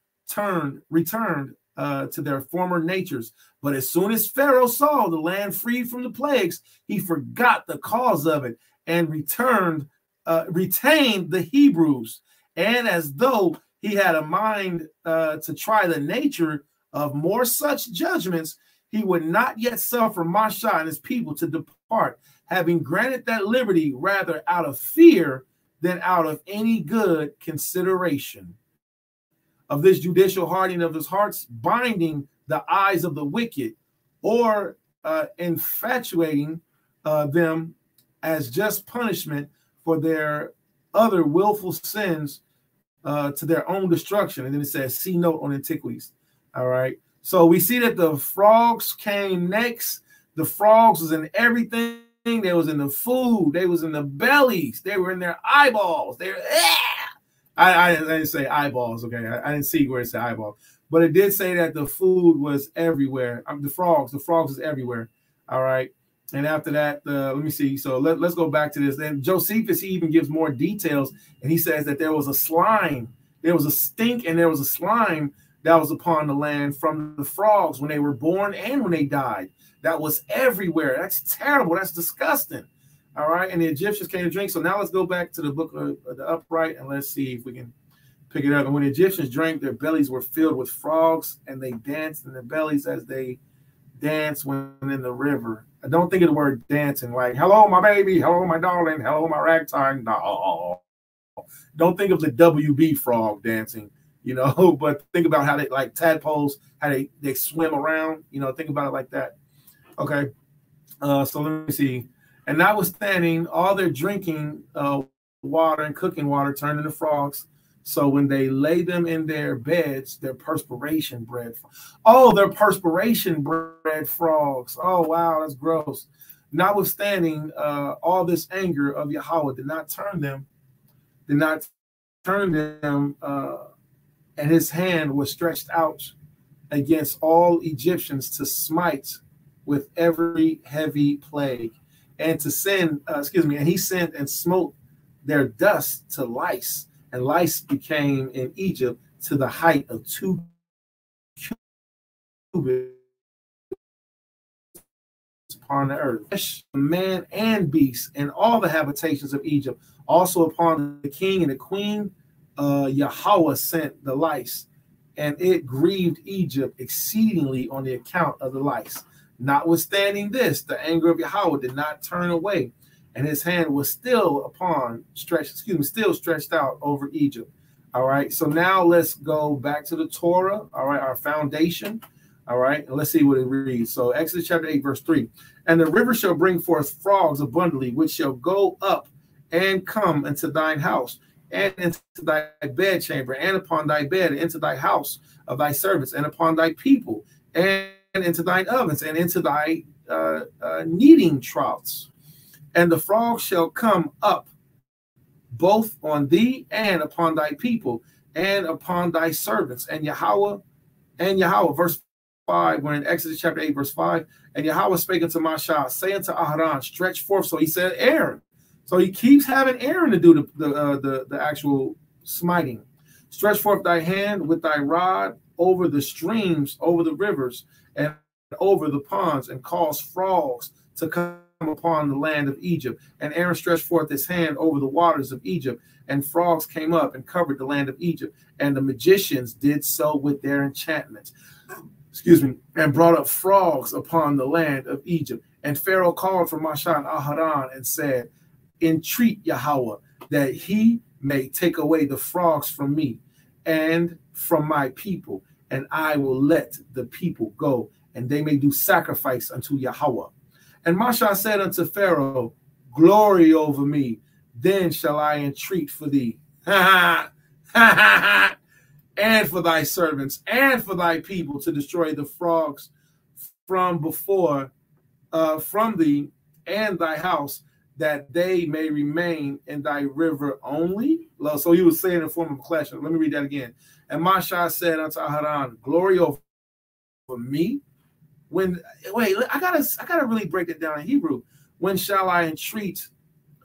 returned to their former natures. But as soon as Pharaoh saw the land freed from the plagues, he forgot the cause of it and retained the Hebrews. And as though he had a mind to try the nature of more such judgments, he would not yet suffer Mashah and his people to depart, having granted that liberty rather out of fear than out of any good consideration of this judicial hardening of his hearts, binding the eyes of the wicked, or infatuating them as just punishment for their other willful sins to their own destruction. And then it says, see note on antiquities. All right. So we see that the frogs came next. The frogs was in everything. They was in the food. They was in the bellies. They were in their eyeballs. They were, I didn't say eyeballs, okay? I didn't see where it said eyeball. But it did say that the food was everywhere. The frogs is everywhere. All right. And after that, let me see. So let's go back to this. Then Josephus, he even gives more details. And he says that there was a slime. There was a stink and there was a slime that was upon the land from the frogs when they were born and when they died. That was everywhere. That's terrible. That's disgusting. All right. And the Egyptians came to drink. So now let's go back to the book of the Upright and let's see if we can pick it up. And when the Egyptians drank, their bellies were filled with frogs, and they danced in their bellies as they danced when in the river. I don't think of the word dancing like, hello, my baby. Hello, my darling. Hello, my ragtime. No. Don't think of the WB frog dancing, you know, but think about how they, like tadpoles, how they swim around, you know, think about it like that. Okay. So let me see. And notwithstanding all their drinking water and cooking water turned into frogs. So when they lay them in their beds, their perspiration bred. Oh, their perspiration bred frogs. Oh, wow, that's gross. Notwithstanding all this anger of Yahweh did not turn them, and his hand was stretched out against all Egyptians to smite with every heavy plague, and to send, and he sent and smote their dust to lice, and lice became in Egypt to the height of 2 cubits upon the earth, man and beast, and all the habitations of Egypt, also upon the king and the queen. Yahweh sent the lice, and it grieved Egypt exceedingly on the account of the lice. Notwithstanding this, the anger of Yahweh did not turn away, and his hand was still stretched out over Egypt. All right. So now let's go back to the Torah. All right, our foundation. All right, and let's see what it reads. So Exodus chapter 8, verse 3. And the river shall bring forth frogs abundantly, which shall go up and come into thine house, and into thy bedchamber, and upon thy bed, and into thy house of thy servants, and upon thy people, and into thine ovens, and into thy kneading troughs. And the frogs shall come up both on thee and upon thy people, and upon thy servants. And Yahweh, verse 5, we're in Exodus chapter 8, verse 5. And Yahweh spake unto Mashah, say unto Aharon, stretch forth. So he said Aaron. So he keeps having Aaron to do the actual smiting. Stretch forth thy hand with thy rod over the streams, over the rivers, and over the ponds, and cause frogs to come upon the land of Egypt. And Aaron stretched forth his hand over the waters of Egypt, and frogs came up and covered the land of Egypt. And the magicians did so with their enchantments, and brought up frogs upon the land of Egypt. And Pharaoh called for Mashah and Aharon and said, entreat Yahweh that he may take away the frogs from me and from my people, and I will let the people go, and they may do sacrifice unto Yahweh. And Mashah said unto Pharaoh, glory over me, then shall I entreat for thee, and for thy servants, and for thy people, to destroy the frogs from before, from thee and thy house, that they may remain in thy river only. So he was saying in form of a question. Let me read that again. And Mashah said unto Aharon, glory over me. Wait, I gotta really break it down in Hebrew. When shall I entreat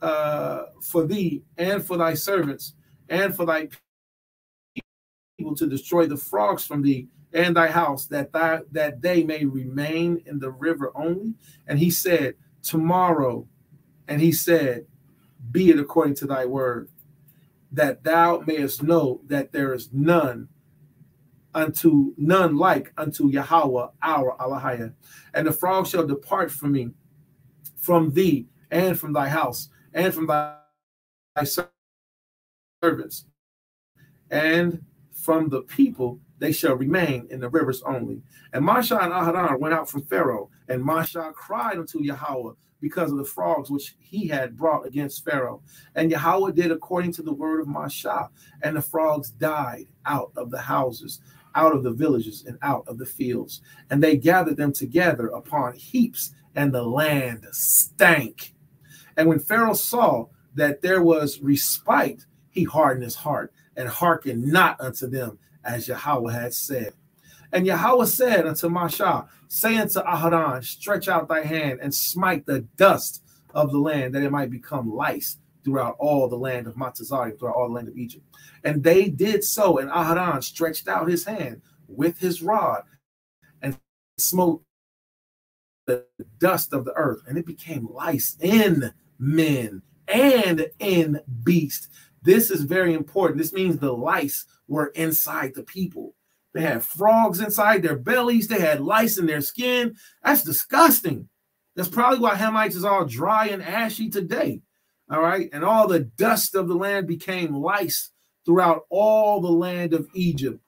for thee and for thy servants and for thy people to destroy the frogs from thee and thy house, that they may remain in the river only? And he said, tomorrow. And he said, be it according to thy word, that thou mayest know that there is none like unto Yahweh our Elohim. And the frogs shall depart from me, from thee, and from thy house, and from thy servants, and from the people. They shall remain in the rivers only. And Mashah and Aharon went out from Pharaoh, and Mashah cried unto Yahweh because of the frogs which he had brought against Pharaoh. And Yahweh did according to the word of Mashah, and the frogs died out of the houses out of the villages and out of the fields. And they gathered them together upon heaps, and the land stank. And when Pharaoh saw that there was respite, he hardened his heart and hearkened not unto them, as Yahweh had said. And Yahweh said unto Mashah, say unto Aharon, stretch out thy hand and smite the dust of the land, that it might become lice throughout all the land of Matazari, throughout all the land of Egypt. And they did so, and Aharon stretched out his hand with his rod and smote the dust of the earth, and it became lice in men and in beasts. This is very important. This means the lice were inside the people. They had frogs inside their bellies. They had lice in their skin. That's disgusting. That's probably why Hamites is all dry and ashy today. All right. And all the dust of the land became lice throughout all the land of Egypt.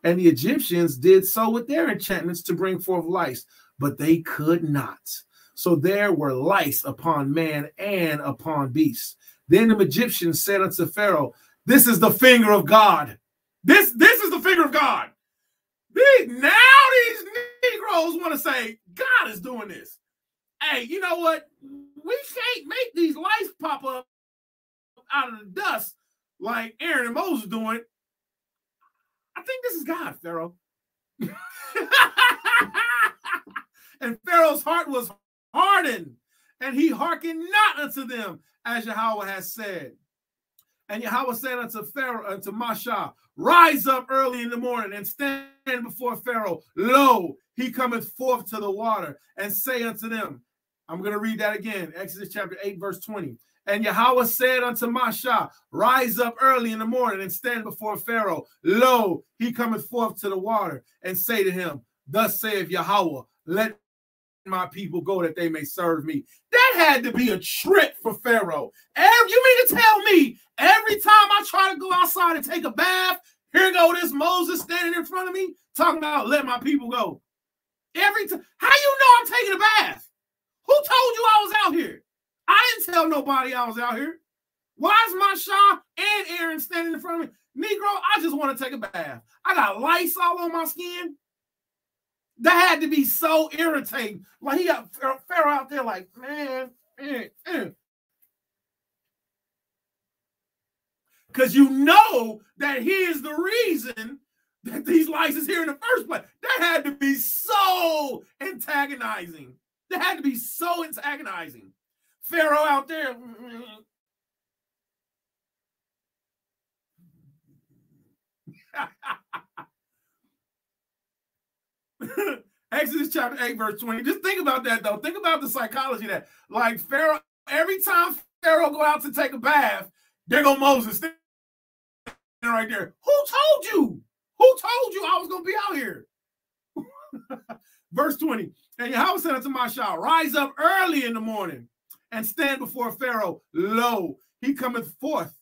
And the Egyptians did so with their enchantments to bring forth lice, but they could not. So there were lice upon man and upon beasts. Then the Egyptians said unto Pharaoh, this is the finger of God. This is the finger of God. Now these Negroes want to say God is doing this. Hey, you know what? We can't make these lights pop up out of the dust like Aaron and Moses doing. I think this is God, Pharaoh. And Pharaoh's heart was hardened, and he hearkened not unto them, as Yahweh has said. And Yahweh said unto Pharaoh, unto Mashah, rise up early in the morning and stand before Pharaoh. Lo, he cometh forth to the water, and say unto them, I'm going to read that again, Exodus chapter 8, verse 20. And Yahweh said unto Mashah, rise up early in the morning and stand before Pharaoh. Lo, he cometh forth to the water, and say to him, thus saith Yahweh, let my people go that they may serve me. That had to be a trip for Pharaoh. You mean to tell me every time I try to go outside and take a bath, here go this Moses standing in front of me talking about let my people go? Every time. How you know I'm taking a bath? Who told you I was out here? I didn't tell nobody I was out here. Why is Mashah and Aaron standing in front of me? Negro, I just want to take a bath. I got lice all on my skin. That had to be so irritating. Like he got Pharaoh out there like, man. Because you know that he is the reason that these lice is here in the first place. That had to be so antagonizing. That had to be so antagonizing. Pharaoh out there. Exodus chapter 8, verse 20. Just think about that, though. Think about the psychology of that. Like Pharaoh, every time Pharaoh go out to take a bath, there go Moses standing right there. Who told you? Who told you I was going to be out here? Verse 20. And Yahweh said unto Mashah, rise up early in the morning and stand before Pharaoh. Lo, he cometh forth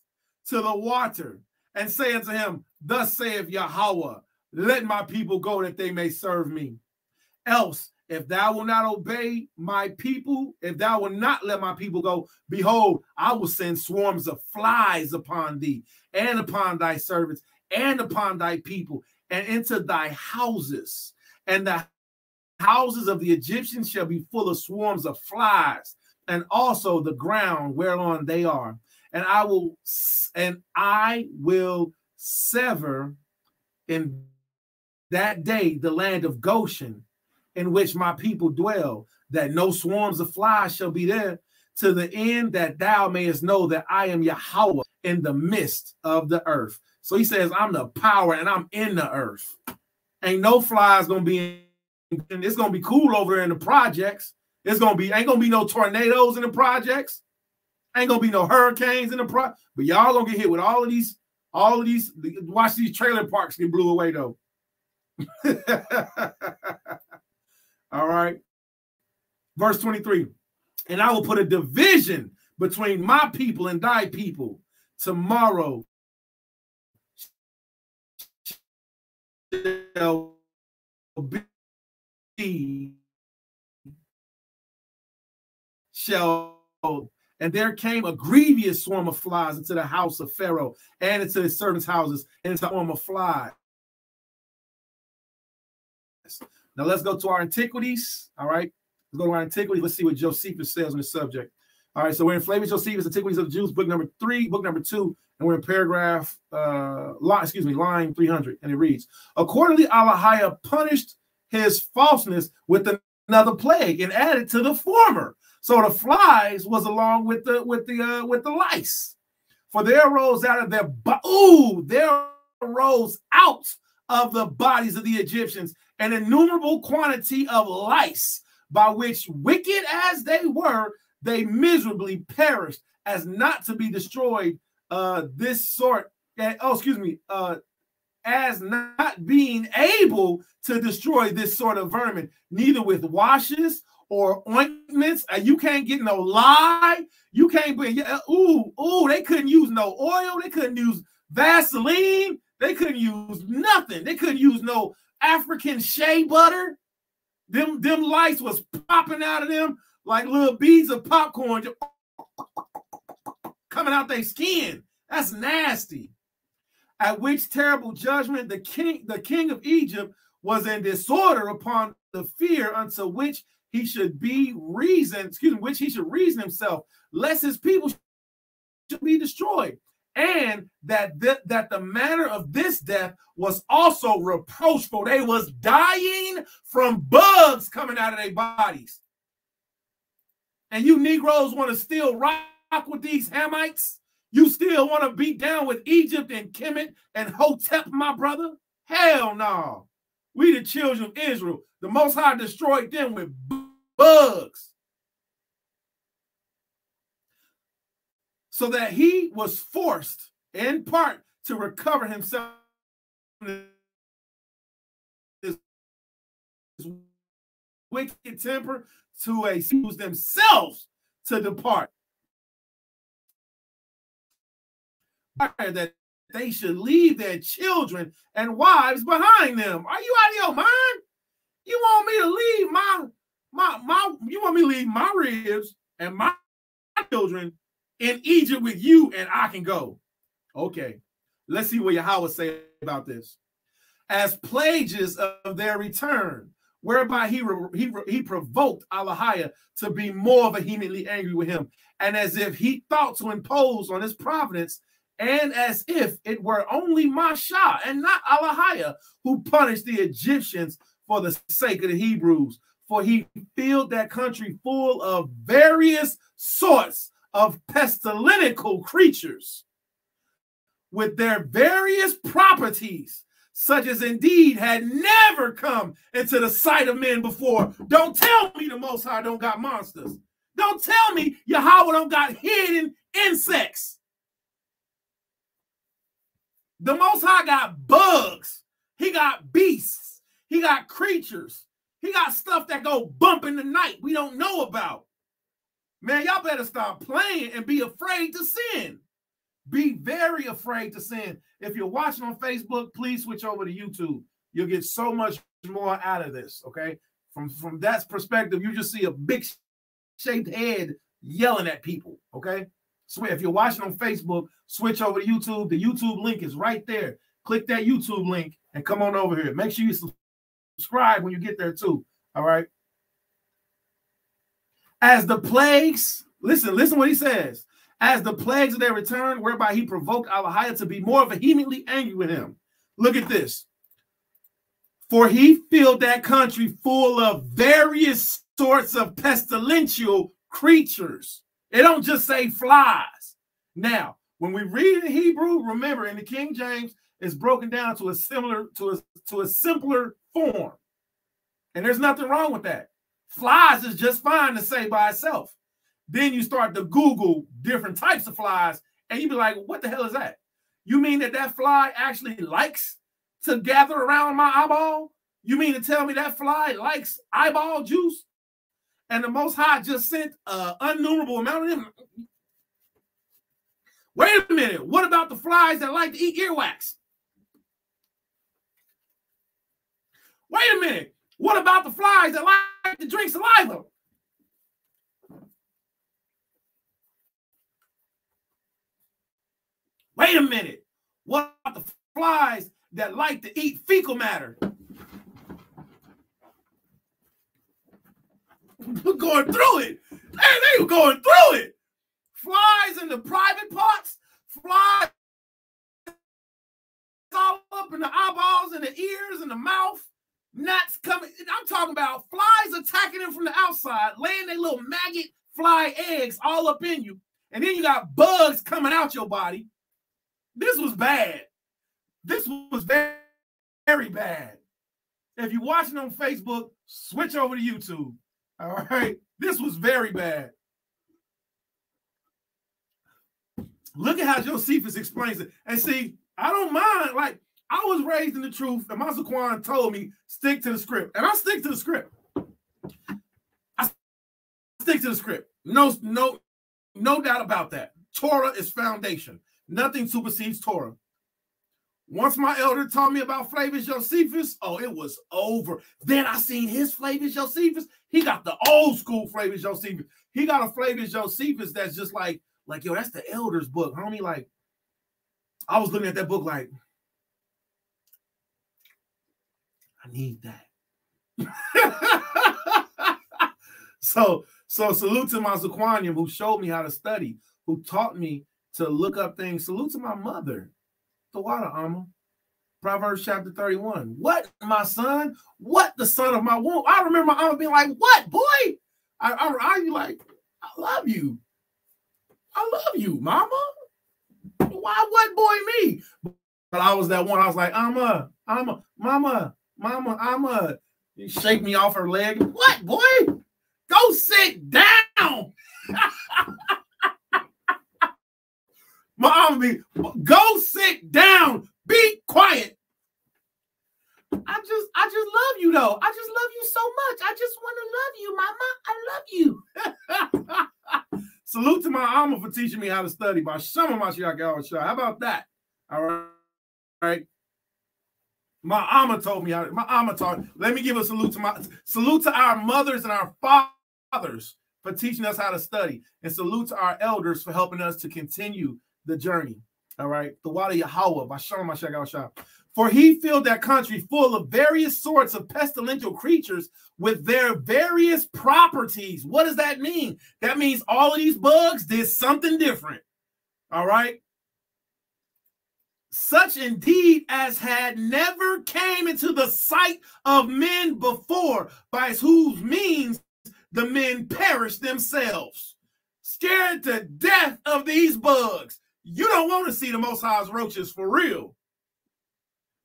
to the water, and say unto him, thus saith Yahweh, let my people go that they may serve me. Else, if thou wilt not obey my people, if thou wilt not let my people go, behold, I will send swarms of flies upon thee, and upon thy servants, and upon thy people, and into thy houses. And the houses of the Egyptians shall be full of swarms of flies, and also the ground whereon they are. And I will sever in that day the land of Goshen, in which my people dwell, that no swarms of flies shall be there, to the end that thou mayest know that I am Yahweh in the midst of the earth. So he says, I'm the power and I'm in the earth. Ain't no flies gonna be in, it's gonna be cool over there in the projects. Ain't gonna be no tornadoes in the projects. Ain't gonna be no hurricanes in the projects. But y'all gonna get hit with all of these. Watch these trailer parks get blew away though. All right. Verse 23. And I will put a division between my people and thy people. Tomorrow shall be and there came a grievous swarm of flies into the house of Pharaoh and into his servants' houses, and into a swarm of flies Now let's go to our antiquities. All right. Let's go to our antiquities. Let's see what Josephus says on the subject. All right. So we're in Flavius Josephus, Antiquities of the Jews, book number 3, book number 2, and we're in paragraph, line 300. And it reads, accordingly, Alahiah punished his falseness with another plague and added to the former. So the flies was along with the lice. For there arose out of the bodies of the Egyptians an innumerable quantity of lice, by which, wicked as they were, they miserably perished, as not to be destroyed. As not being able to destroy this sort of vermin, neither with washes or ointments. You can't get no lye. You can't bring. They couldn't use no oil. They couldn't use Vaseline. They couldn't use nothing. They couldn't use no African shea butter. Them lice was popping out of them like little beads of popcorn coming out their skin. That's nasty. At which terrible judgment the king of Egypt was in disorder upon the fear unto which he should reason himself, lest his people should be destroyed. And that the manner of this death was also reproachful. They was dying from bugs coming out of their bodies. And you Negroes want to still rock with these Hamites? You still want to beat down with Egypt and Kemet and Hotep, my brother? Hell no. We the children of Israel. The Most High destroyed them with bugs. So that he was forced, in part, to recover himself from his wicked temper, to excuse themselves to depart. That they should leave their children and wives behind them. Are you out of your mind? You want me to leave you want me to leave my ribs and my children in Egypt with you, and I can go. Okay, let's see what Yahweh say about this. As pledges of their return, whereby he provoked Alahiah to be more vehemently angry with him, and as if he thought to impose on his providence, and as if it were only Mashah and not Alahiah who punished the Egyptians for the sake of the Hebrews, for he filled that country full of various sorts of pestilential creatures with their various properties, such as indeed had never come into the sight of men before. Don't tell me the Most High don't got monsters. Don't tell me Yahweh don't got hidden insects. The Most High got bugs. He got beasts. He got creatures. He got stuff that go bump in the night we don't know about. Man, y'all better stop playing and be afraid to sin. Be very afraid to sin. If you're watching on Facebook, please switch over to YouTube. You'll get so much more out of this, okay? From that perspective, you just see a big shaped head yelling at people, okay? So if you're watching on Facebook, switch over to YouTube. The YouTube link is right there. Click that YouTube link and come on over here. Make sure you subscribe when you get there too, all right? As the plagues, listen what he says. As the plagues of their return, whereby he provoked Alahiah to be more vehemently angry with him. Look at this. For he filled that country full of various sorts of pestilential creatures. It don't just say flies. Now, when we read in Hebrew, remember in the King James, it's broken down to a simpler form. And there's nothing wrong with that. Flies is just fine to say by itself. Then you start to Google different types of flies, and you be like, what the hell is that? You mean that fly actually likes to gather around my eyeball? You mean to tell me that fly likes eyeball juice? And the Most High just sent an innumerable amount of them. Wait a minute. What about the flies that like to eat earwax? Wait a minute. What about the flies that like to drink saliva? Wait a minute. What about the flies that like to eat fecal matter? going through it. Hey, they were going through it. Flies in the private parts, flies all up in the eyeballs and the ears and the mouth, gnats coming. I'm talking about flies attacking them from the outside, laying their little maggot fly eggs all up in you. And then you got bugs coming out your body. This was bad. This was very, very bad. If you're watching on Facebook, switch over to YouTube. All right. This was very bad. Look at how Josephus explains it. And see, I don't mind. Like, I was raised in the truth, and Master Quan told me, stick to the script. And I stick to the script. I stick to the script. No doubt about that. Torah is foundation. Nothing supersedes Torah. Once my elder taught me about Flavius Josephus, oh, it was over. Then I seen his Flavius Josephus. He got the old school Flavius Josephus. He got a Flavius Josephus that's just like, yo, that's the elder's book, homie. Like, I was looking at that book like, I need that. So salute to my Zaquanium who showed me how to study, who taught me to look up things. Salute to my mother, the water Amma. Proverbs chapter 31. What, my son? What, the son of my womb? I remember my Amma being like, what, boy? I like, I love you. I love you, mama. Why, what boy me? But I was that one. I was like, Amma, mama. You shake me off her leg. What, boy? Go sit down. My Amma be, go sit down. Be quiet. I just love you though. I just love you so much. I just want to love you, mama. I love you. Salute to my Amma for teaching me how to study. By Shama Mashiach. How about that? All right. My Amma told me how. My Amma taught. Let me give a salute to our mothers and our fathers for teaching us how to study, and salute to our elders for helping us to continue the journey. All right. The Wada Yahweh by Shama Mashiach. For he filled that country full of various sorts of pestilential creatures with their various properties. What does that mean? That means all of these bugs did something different. All right. Such indeed as had never came into the sight of men before, by whose means the men perished themselves. Scared to death of these bugs. You don't want to see the Most High's roaches for real.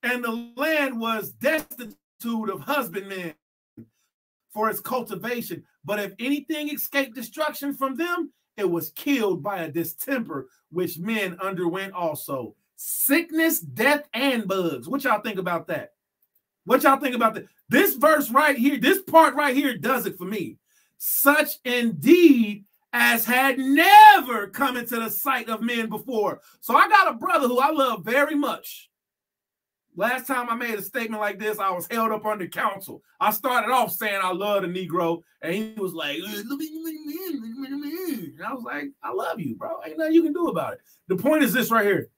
And the land was destitute of husbandmen for its cultivation. But if anything escaped destruction from them, it was killed by a distemper, which men underwent also. Sickness, death, and bugs. What y'all think about that? What y'all think about that? This verse right here, this part right here does it for me. Such indeed as had never come into the sight of men before. So I got a brother who I love very much. Last time I made a statement like this, I was held up under counsel. I started off saying I love the Negro, and he was like, and I was like, I love you, bro. Ain't nothing you can do about it. The point is this right here.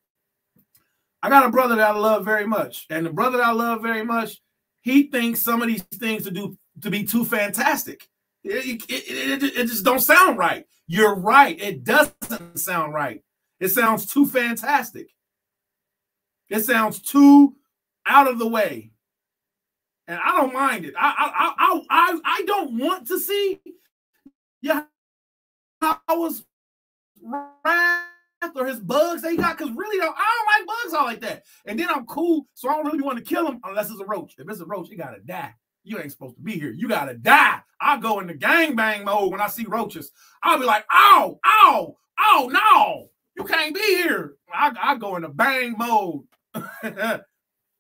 I got a brother that I love very much, and the brother that I love very much, he thinks some of these things to be too fantastic. It just don't sound right. You're right. It doesn't sound right. It sounds too fantastic. It sounds too out of the way, and I don't mind it. I don't want to see Yahweh's wrath or his bugs that he got, because really I don't like bugs all like that. And then I'm cool, so I don't really want to kill him unless it's a roach. If it's a roach, it gotta die. You ain't supposed to be here. You gotta die. I'll go into gangbang mode when I see roaches. I'll be like, ow, ow, ow, no, you can't be here. I go into bang mode.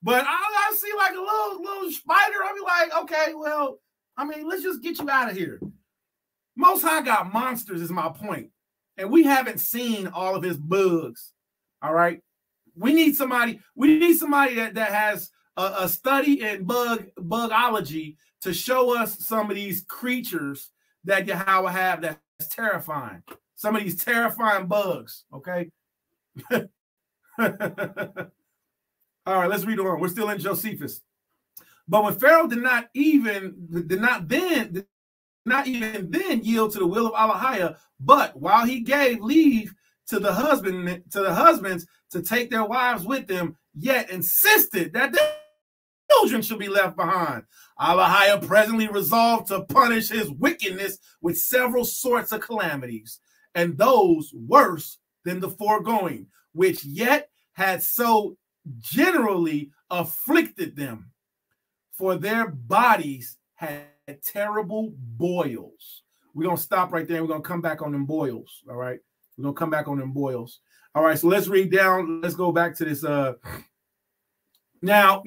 But I see like a little spider. I'll be like, okay, well, I mean, let's just get you out of here. Most High got monsters is my point. And we haven't seen all of his bugs. All right. We need somebody that has a study in bugology to show us some of these creatures that Yahweh have that's terrifying. Some of these terrifying bugs. Okay. All right, let's read on. We're still in Josephus. But when Pharaoh did not then not even then yield to the will of Allahiyah, but while he gave leave to the husbands to take their wives with them, yet insisted that their children should be left behind. Allahiyah presently resolved to punish his wickedness with several sorts of calamities, and those worse than the foregoing, which yet had so generally afflicted them, for their bodies had terrible boils. We're going to stop right there. We're going to come back on them boils. All right. We're going to come back on them boils. All right. So let's read down. Let's go back to this. Now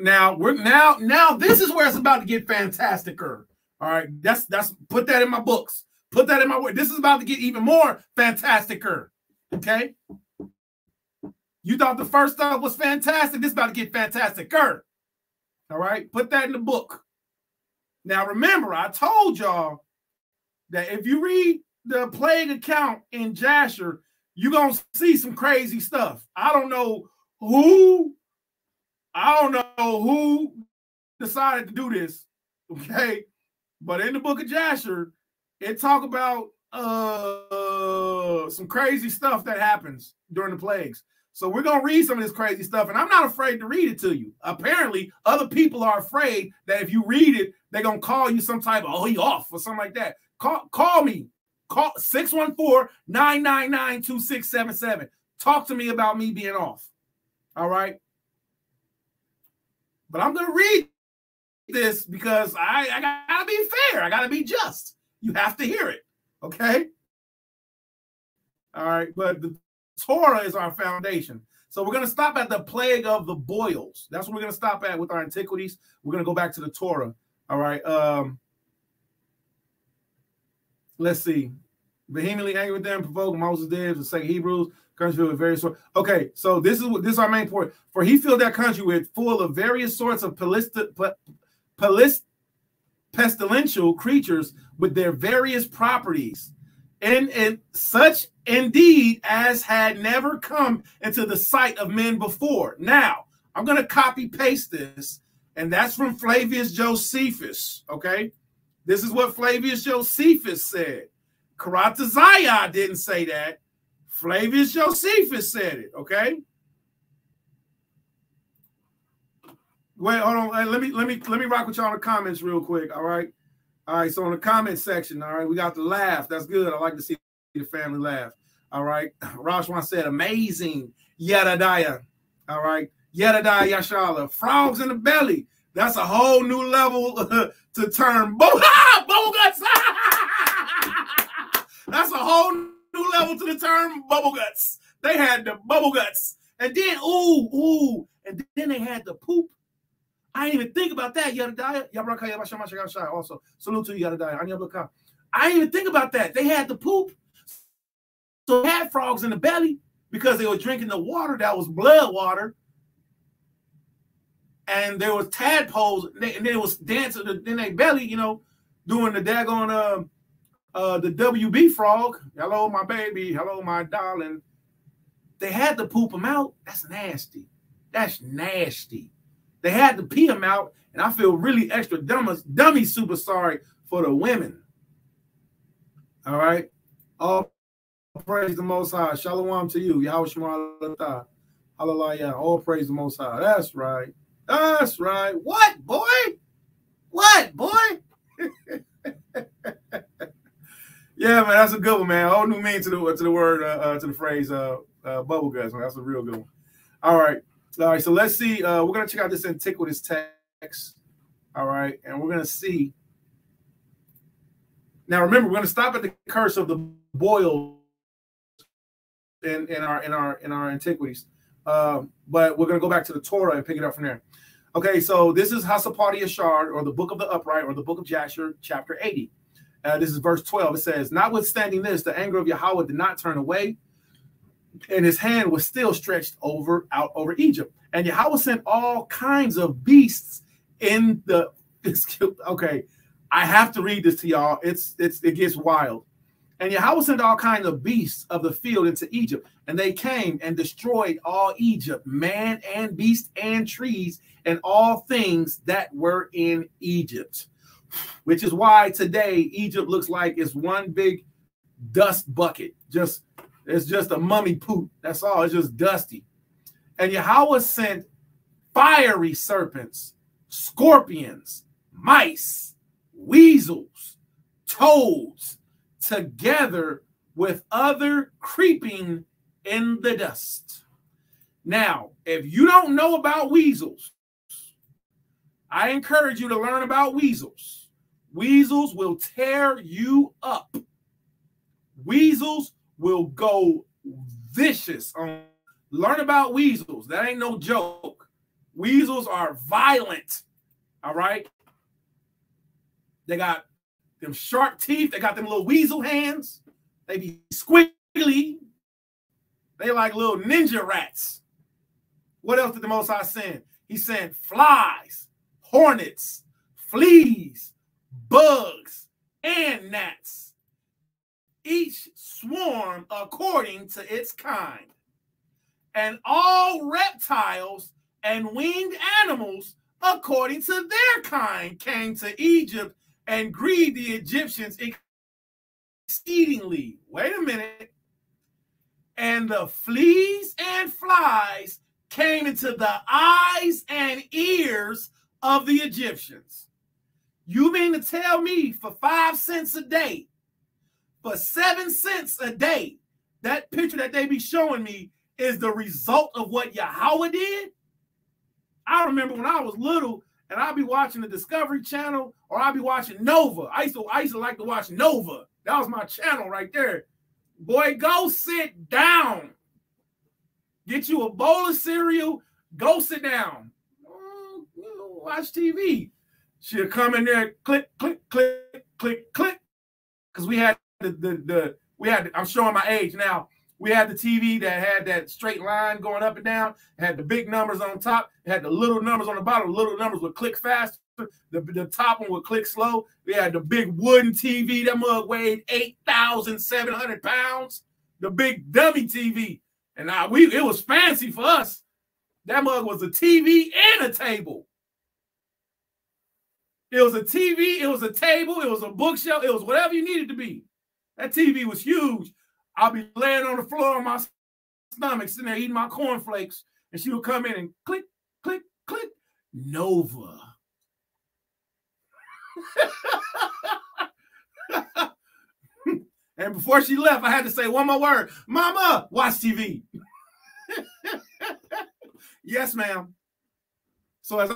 this is where it's about to get fantasticer. All right. That's put that in my books. Put that in my word. This is about to get even more fantasticer. Okay. You thought the first stuff was fantastic. This is about to get fantasticer. All right. Put that in the book. Now, remember, I told y'all that if you read the plague account in Jasher, you're going to see some crazy stuff. I don't know who decided to do this, okay? But in the book of Jasher, it talk about some crazy stuff that happens during the plagues. So we're going to read some of this crazy stuff, and I'm not afraid to read it to you. Apparently, other people are afraid that if you read it, they're going to call you some type of, oh, he off or something like that. Call me. Call 614-999-2677. Talk to me about me being off. All right? But I'm going to read this because I got to be fair. I got to be just. You have to hear it. Okay? All right, but the Torah is our foundation. So we're going to stop at the plague of the boils. That's what we're going to stop at with our antiquities. We're going to go back to the Torah. All right. Let's see. Vehemently angry with them, provoked Moses did, the second Hebrews, country filled with various sorts. Okay, so this is our main point. For he filled that country with full of various sorts of pestilential creatures with their various properties. And such indeed as had never come into the sight of men before. Now, I'm going to copy paste this, and that's from Flavius Josephus, okay? This is what Flavius Josephus said. Karatazaya didn't say that. Flavius Josephus said it, okay? Wait, hold on. Let me rock with y'all in the comments real quick, all right? All right, so in the comment section, all right, we got the laugh. That's good. I like to see the family laugh. All right. Rashwan said, amazing. Yadadaya. All right. Yadadaya Yashala. Frogs in the belly. That's a whole new level to turn. Bubble guts. That's a whole new level to the term bubble guts. They had the bubble guts. And then, and then they had the poop. I didn't even think about that. Yadadaya. Also, salute to you, Yadadaya. I didn't even think about that. They had the poop. So they had frogs in the belly because they were drinking the water that was blood water. And there was tadpoles, and they was dancing in their belly, you know, doing the daggone the WB frog. Hello, my baby. Hello, my darling. They had to poop them out. That's nasty. That's nasty. They had to pee them out, and I feel really extra dummy super sorry for the women. All right. All praise the Most High. Shalom to you. Yahweh Shema. Hallelujah. All praise the Most High. That's right. That's right. What, boy? What, boy? Yeah, man, that's a good one, man. A whole new meaning to the word, to the phrase bubble guts. Man. That's a real good one. All right. So let's see. We're gonna check out this antiquitous text. All right, and we're gonna see. Now, remember, we're gonna stop at the curse of the boils in our antiquities. But we're gonna go back to the Torah and pick it up from there. Okay, so this is Hasapati Ashar, or the Book of the Upright, or the Book of Jasher, chapter 80. This is verse 12. It says, notwithstanding this, the anger of Yahweh did not turn away, and his hand was still stretched out over Egypt. And Yahweh sent all kinds of beasts in the. Okay, I have to read this to y'all. It gets wild. And Yahweh sent all kinds of beasts of the field into Egypt, and they came and destroyed all Egypt, man and beast and trees, and all things that were in Egypt. which is why today Egypt looks like it's one big dust bucket. It's just a mummy poop. That's all. It's just dusty. And Yahweh sent fiery serpents, scorpions, mice, weasels, toads, together with other creeping in the dust. Now, if you don't know about weasels, I encourage you to learn about weasels. Weasels will tear you up. Weasels will go vicious. Learn about weasels. That ain't no joke. Weasels are violent. All right? They got them sharp teeth. They got them little weasel hands. They be squiggly. They like little ninja rats. What else did the Most High send? He sent flies, hornets, fleas, bugs, and gnats. Each swarm according to its kind. And all reptiles and winged animals according to their kind came to Egypt and grieved the Egyptians exceedingly. Wait a minute. And the fleas and flies came into the eyes and ears of the Egyptians. You mean to tell me for 5 cents a day, for 7 cents a day, that picture that they be showing me is the result of what Yahweh did? I remember when I was little and I'd be watching the Discovery Channel or I'd be watching Nova. I used to like to watch Nova. That was my channel right there. Boy, go sit down. Get you a bowl of cereal. Go sit down. Watch TV. She'll come in there, click, click, click, click, click. Because we had I'm showing my age now. We had the TV that had that straight line going up and down. It had the big numbers on top. It had the little numbers on the bottom. The little numbers would click faster. The top one would click slow. We had the big wooden TV. That mug weighed 8,700 pounds. The big dummy TV. And it was fancy for us. That mug was a TV and a table. It was a TV. It was a table. It was a bookshelf. It was whatever you needed to be. That TV was huge. I'll be laying on the floor on my stomach, sitting there eating my cornflakes, and she would come in and click, click, click. Nova. And before she left, I had to say one more word. Mama, watch TV. Yes, ma'am. So as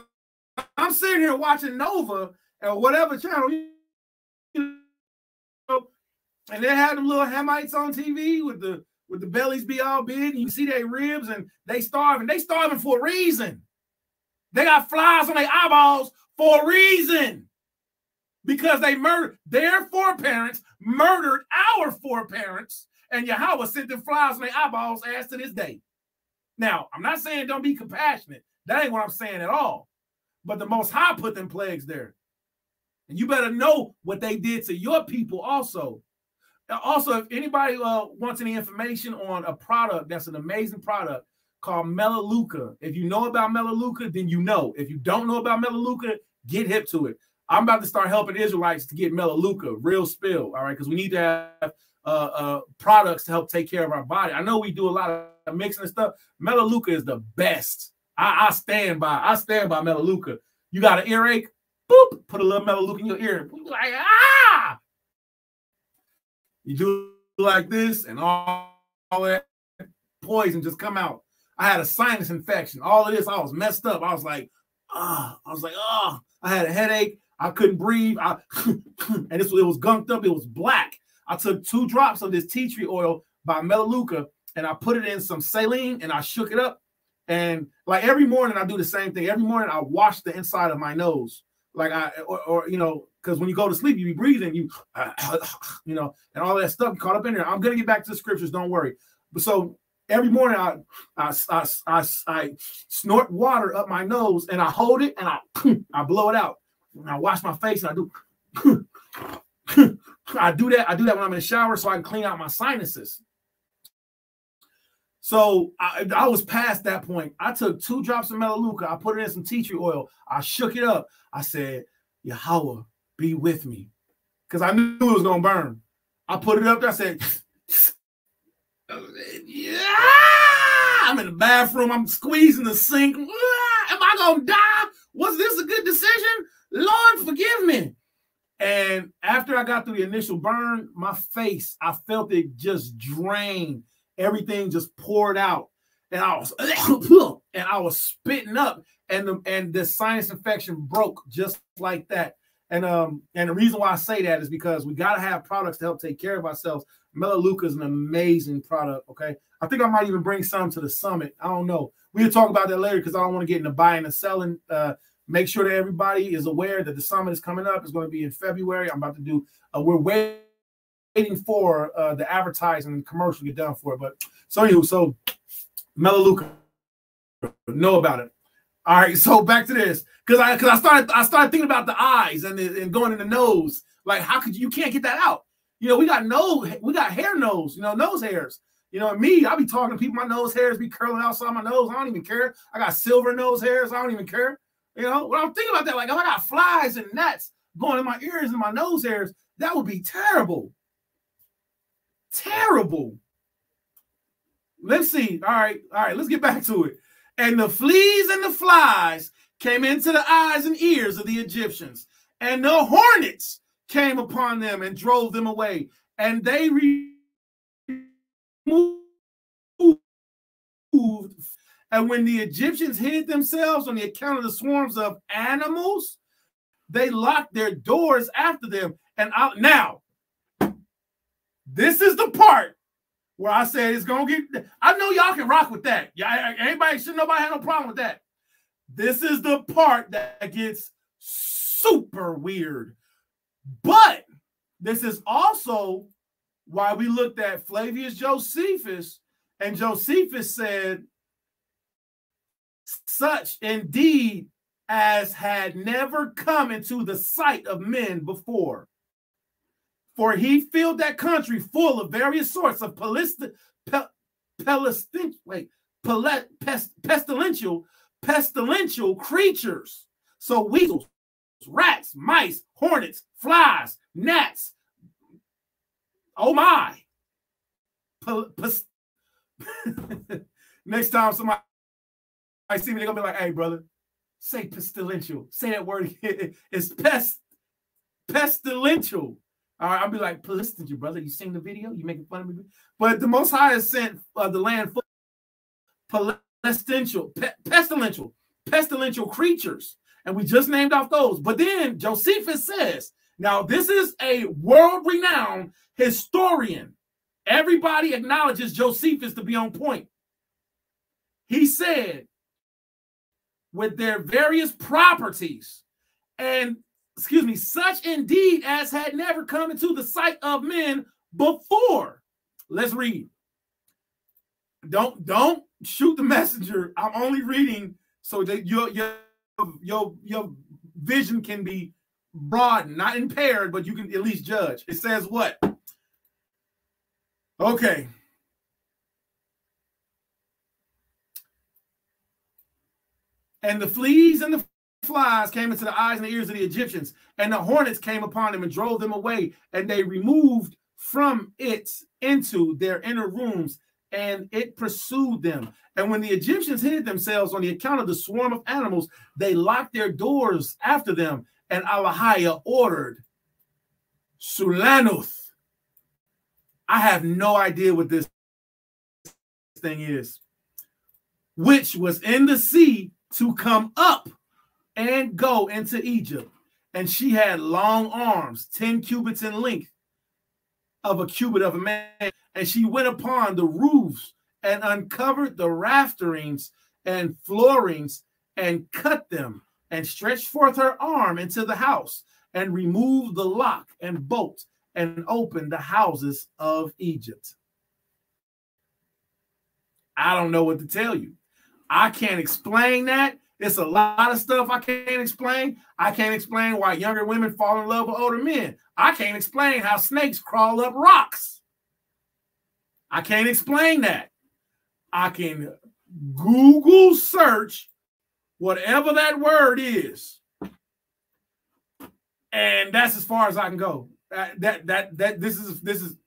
I'm sitting here watching Nova or whatever channel, you know, and they had them little Hamites on TV with the bellies be all big, and you see their ribs, and they starving. They starving for a reason. They got flies on their eyeballs for a reason. Because they murdered their foreparents, murdered our foreparents, and Yahweh sent them flies on their eyeballs as to this day. Now, I'm not saying don't be compassionate. That ain't what I'm saying at all. But the Most High put them plagues there. And you better know what they did to your people also. Also, if anybody wants any information on a product that's an amazing product called Melaleuca, if you know about Melaleuca, then you know. If you don't know about Melaleuca, get hip to it. I'm about to start helping Israelites to get Melaleuca, real spill, all right? Because we need to have products to help take care of our body. I know we do a lot of mixing and stuff. Melaleuca is the best. I stand by Melaleuca. You got an earache? Boop, put a little Melaleuca in your ear. You're like, ah! You do like this, and all that poison just come out. I had a sinus infection. All of this, I was messed up. I was like, I had a headache. I couldn't breathe. And it was gunked up. It was black. I took 2 drops of this tea tree oil by Melaleuca, and I put it in some saline, and I shook it up. And like every morning, I do the same thing. Every morning, I wash the inside of my nose. Like you know, because when you go to sleep, you be breathing, you know, and all that stuff caught up in there. I'm gonna get back to the scriptures. Don't worry. But so every morning, I snort water up my nose, and I hold it, and I blow it out. And I wash my face, and I do. I do that when I'm in the shower, so I can clean out my sinuses. So I was past that point. I took 2 drops of Melaleuca. I put it in some tea tree oil. I shook it up. I said, Yahweh, be with me. Because I knew it was going to burn. I put it up there. I said, yeah. I'm in the bathroom. I'm squeezing the sink. Am I going to die? Was this a good decision? Lord, forgive me. And after I got through the initial burn, my face, I felt it just drain. Everything just poured out. And I was spitting up, and the sinus infection broke just like that. And the reason why I say that is because we got to have products to help take care of ourselves. Melaleuca is an amazing product, okay? I think I might even bring some to the summit. I don't know. We'll talk about that later because I don't want to get into buying and selling. Make sure that everybody is aware that the summit is coming up. It's going to be in February. I'm about to do, we're waiting for the advertising and commercial to get done for it. But so anyway, so Melaleuca, know about it. All right, so back to this, because I started thinking about the eyes and going in the nose. Like, how could you can't get that out? You know, we got hair nose, you know, nose hairs. You know, me, I be talking to people, my nose hairs be curling outside my nose. I don't even care. I got silver nose hairs. I don't even care. You know, when I'm thinking about that, like if I got flies and gnats going in my ears and my nose hairs, that would be terrible. Terrible. Let's see. All right, let's get back to it. And the fleas and the flies came into the eyes and ears of the Egyptians, and the hornets came upon them and drove them away. And they removed. And when the Egyptians hid themselves on the account of the swarms of animals, they locked their doors after them. And now, this is the part where I said it's gonna get. I know y'all can rock with that. Yeah, nobody had no problem with that. This is the part that gets super weird. But this is also why we looked at Flavius Josephus, and Josephus said, such indeed as had never come into the sight of men before. For he filled that country full of various sorts of pestilential creatures. So weasels, rats, mice, hornets, flies, gnats. Oh my. Next time somebody see me, they're gonna be like, hey brother, say pestilential. Say that word. It's pestilential. All right, I'll be like, pestilential, brother. You seen the video? You making fun of me? But the Most High has sent the land full pestilential creatures. And we just named off those. But then Josephus says, now this is a world-renowned historian. Everybody acknowledges Josephus to be on point. He said, with their various properties, and such indeed as had never come into the sight of men before. Let's read. Don't shoot the messenger. I'm only reading so that your vision can be broadened, not impaired, but you can at least judge. It says what? Okay. And the fleas and the flies came into the eyes and the ears of the Egyptians, and the hornets came upon them and drove them away, and they removed from it into their inner rooms, and it pursued them. And when the Egyptians hid themselves on the account of the swarm of animals, they locked their doors after them, and Alahiah ordered Sulanuth. I have no idea what this thing is, which was in the sea, to come up and go into Egypt. And she had long arms, 10 cubits in length, of a cubit of a man. And she went upon the roofs and uncovered the rafterings and floorings and cut them, and stretched forth her arm into the house and removed the lock and bolt and opened the houses of Egypt. I don't know what to tell you. I can't explain that. It's a lot of stuff I can't explain. I can't explain why younger women fall in love with older men. I can't explain how snakes crawl up rocks. I can't explain that. I can Google search whatever that word is. And that's as far as I can go. This is.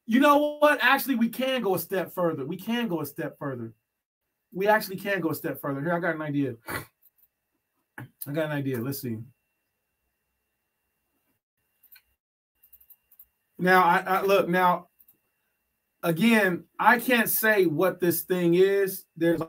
You know what? Actually, we can go a step further. We can go a step further. We actually can go a step further. Here, I got an idea. Let's see. Now, I look now. Again, I can't say what this thing is. There's,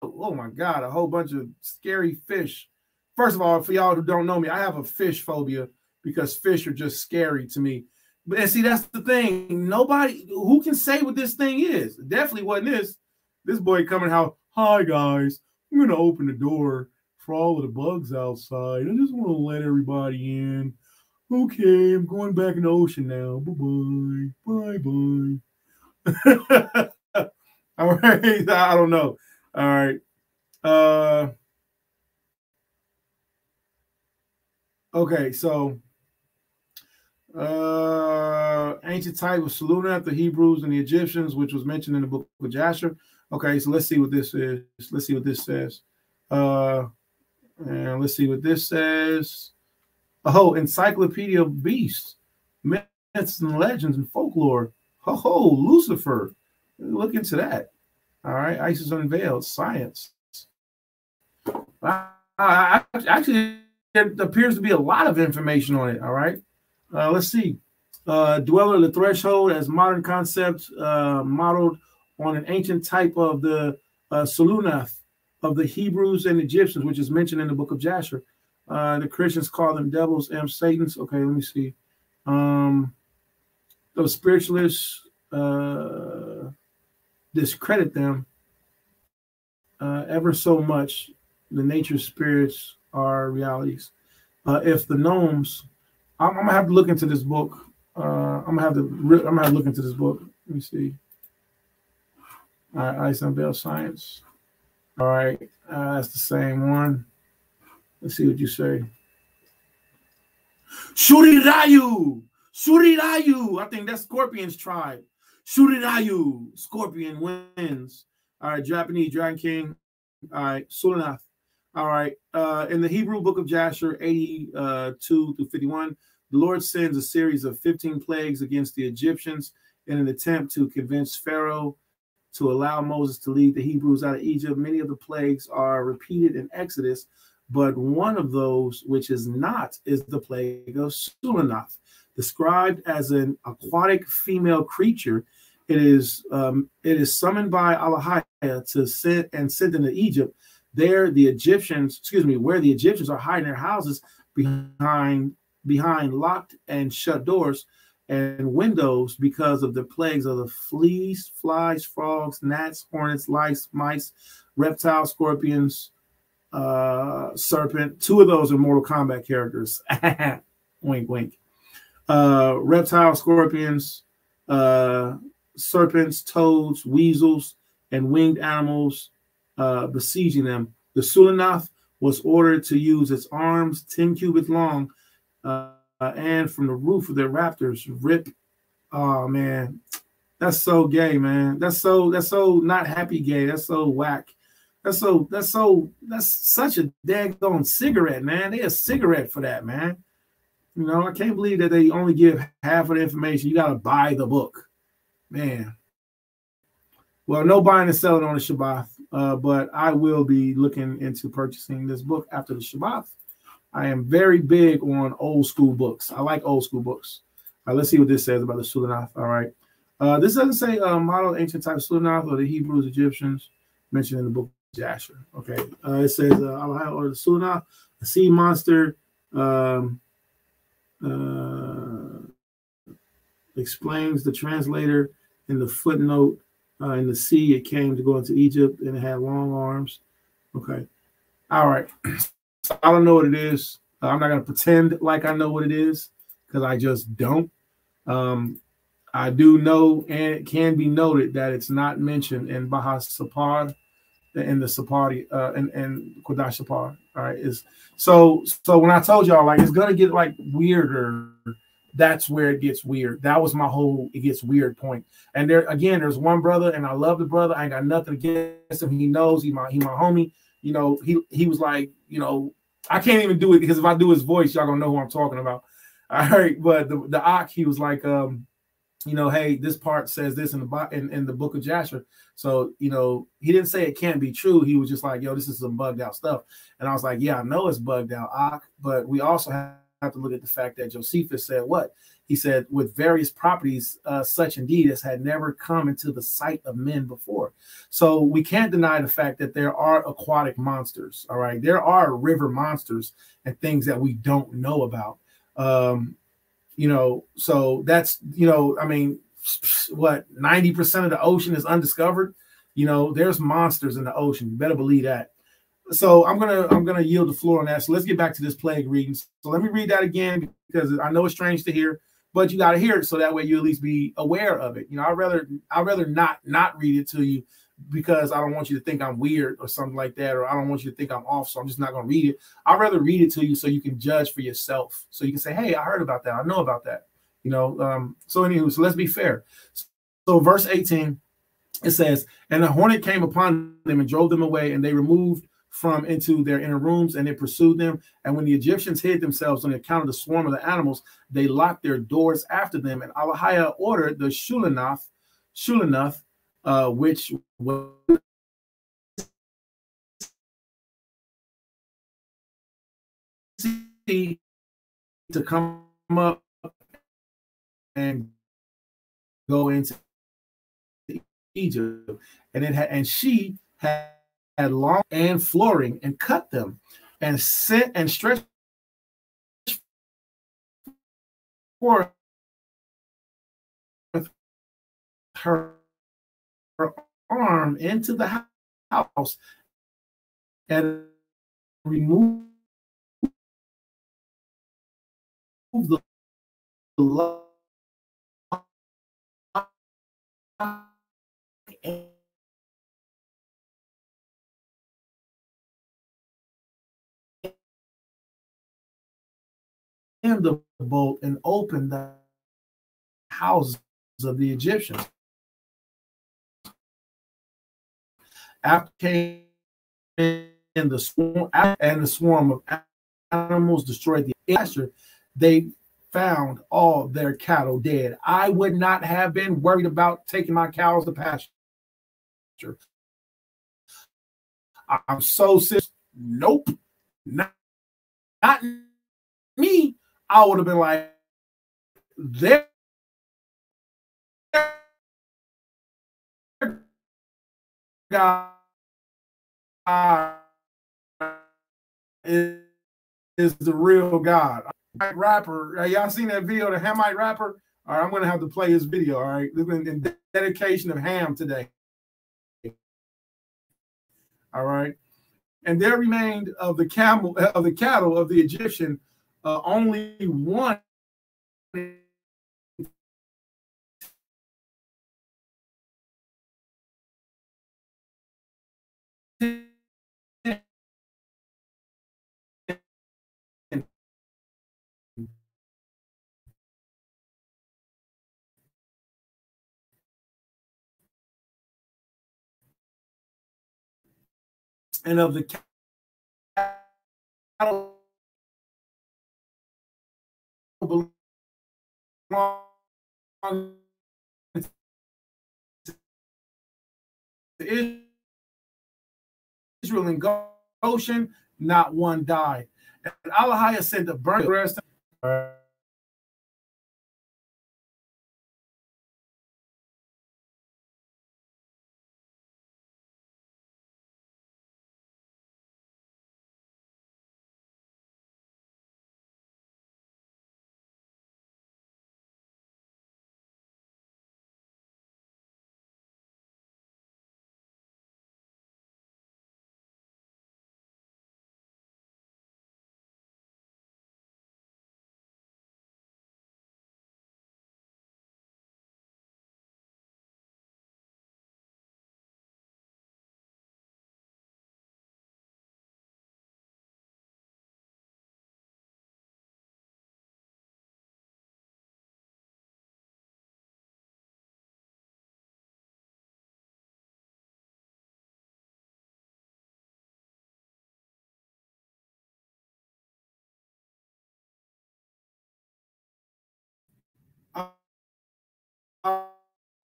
oh my God, a whole bunch of scary fish. First of all, for y'all who don't know me, I have a fish phobia because fish are just scary to me. But and see, that's the thing. Nobody who can say what this thing is. It definitely wasn't this. This boy coming out. Hi guys, I'm gonna open the door for all of the bugs outside. I just want to let everybody in. Okay, I'm going back in the ocean now. Bye bye. All right. I don't know. All right. Okay, so ancient type was Sulunath, the Hebrews and the Egyptians, which was mentioned in the book of Jasher. Okay, so let's see what this is. Let's see what this says. And let's see what this says. Oh, Encyclopedia of Beasts, Myths and Legends and Folklore. Oh, Lucifer. Look into that. All right, Isis Unveiled, Science. Actually, there appears to be a lot of information on it. All right. Let's see. Dweller of the Threshold as modern concept modeled on an ancient type of the Sulunath of the Hebrews and Egyptians, which is mentioned in the book of Jasher. The Christians call them devils and Satans. Okay, let me see. Those spiritualists discredit them ever so much. The nature spirits are realities. If the gnomes, I'm gonna have to look into this book. I'm gonna have to look into this book. Let me see. All right, Ice Unveiled Science. All right, that's the same one. Let's see what you say. Shurirayu. I think that's Scorpion's tribe. Shurirayu. Scorpion wins. All right, Japanese Dragon King. All right, Sulunath. All right. In the Hebrew book of Jasher 82 through 51, the Lord sends a series of 15 plagues against the Egyptians in an attempt to convince Pharaoh to allow Moses to lead the Hebrews out of Egypt. Many of the plagues are repeated in Exodus, but one of those, which is not, is the plague of Sulunath. Described as an aquatic female creature, it is summoned by Allahaya to sit and sent into Egypt. There, the Egyptians, where the Egyptians are hiding their houses behind locked and shut doors and windows because of the plagues of the fleas, flies, frogs, gnats, hornets, lice, mice, reptiles, scorpions, serpent. Two of those are Mortal Kombat characters. Wink, wink. Reptile, scorpions, serpents, toads, weasels, and winged animals besieging them. The Sulunath was ordered to use its arms 10 cubits long and from the roof of their raptors rip. Oh man, that's so gay, man. That's so not happy gay. That's so whack. That's such a daggone cigarette, man. They a cigarette for that, man. You know, I can't believe that they only give half of the information. You got to buy the book, man. Well, no buying and selling on the Shabbat, but I will be looking into purchasing this book after the Shabbat. I am very big on old school books. I like old school books. Let's see what this says about the Sulunath. All right. This doesn't say model ancient type Sulunath or the Hebrews, Egyptians mentioned in the book of Jasher. Okay. It says or the Sulunath, a sea monster, explains the translator in the footnote. In the sea, it came to go into Egypt, and it had long arms. Okay. All right. So I don't know what it is. I'm not going to pretend like I know what it is because I just don't. I do know, and it can be noted that it's not mentioned in Bahas Sapar, in the Sapari, and Kodash Sapar. All right. So when I told y'all, like, it's going to get like weirder, that's where it gets weird. That was my whole it gets weird point. And there's one brother, and I love the brother. I ain't got nothing against him. He knows he my homie. You know, he was like, you know, I can't even do it because if I do his voice, y'all gonna know who I'm talking about. All right, but the Ak, he was like, you know, hey, this part says this in the book of Jasher. So, you know, he didn't say it can't be true. He was just like, yo, this is some bugged out stuff. And I was like, yeah, I know it's bugged out, Ak, but we also have to look at the fact that Josephus said what? He said, with various properties, such indeed as had never come into the sight of men before. So we can't deny the fact that there are aquatic monsters. All right. There are river monsters and things that we don't know about. You know, so that's, you know, I mean, what, 90% of the ocean is undiscovered. You know, there's monsters in the ocean. You better believe that. So I'm gonna yield the floor on that. So let's get back to this plague reading. So let me read that again because I know it's strange to hear, but you got to hear it so that way you at least be aware of it. You know, I'd rather not read it to you because I don't want you to think I'm weird or something like that, or I don't want you to think I'm off, so I'm just not going to read it. I'd rather read it to you so you can judge for yourself, so you can say, hey, I heard about that, I know about that, you know. So anywho, so let's be fair. So verse 18, it says, and a hornet came upon them and drove them away, and they removed from into their inner rooms, and it pursued them. And when the Egyptians hid themselves on the account of the swarm of the animals, they locked their doors after them. And Alahiah ordered the Shulanath, which was to come up and go into Egypt, and she had long and flooring and cut them and sent and stretched forth her arm into the house and removed the lock and the bolt and opened the houses of the Egyptians. After came in the swarm of animals destroyed the pasture, they found all their cattle dead. I would not have been worried about taking my cows to pasture. I'm so serious. Nope. Not me. I would have been like, there God is the real God. Rapper, y'all seen that video, the Hamite rapper? All right, I'm gonna have to play his video. All right, in dedication of Ham today. All right, and there remained of the cattle of the Egyptian only one. And of the cattle belonging to Israel and Goshen, not one died. And Alahiah sent a burnt rest.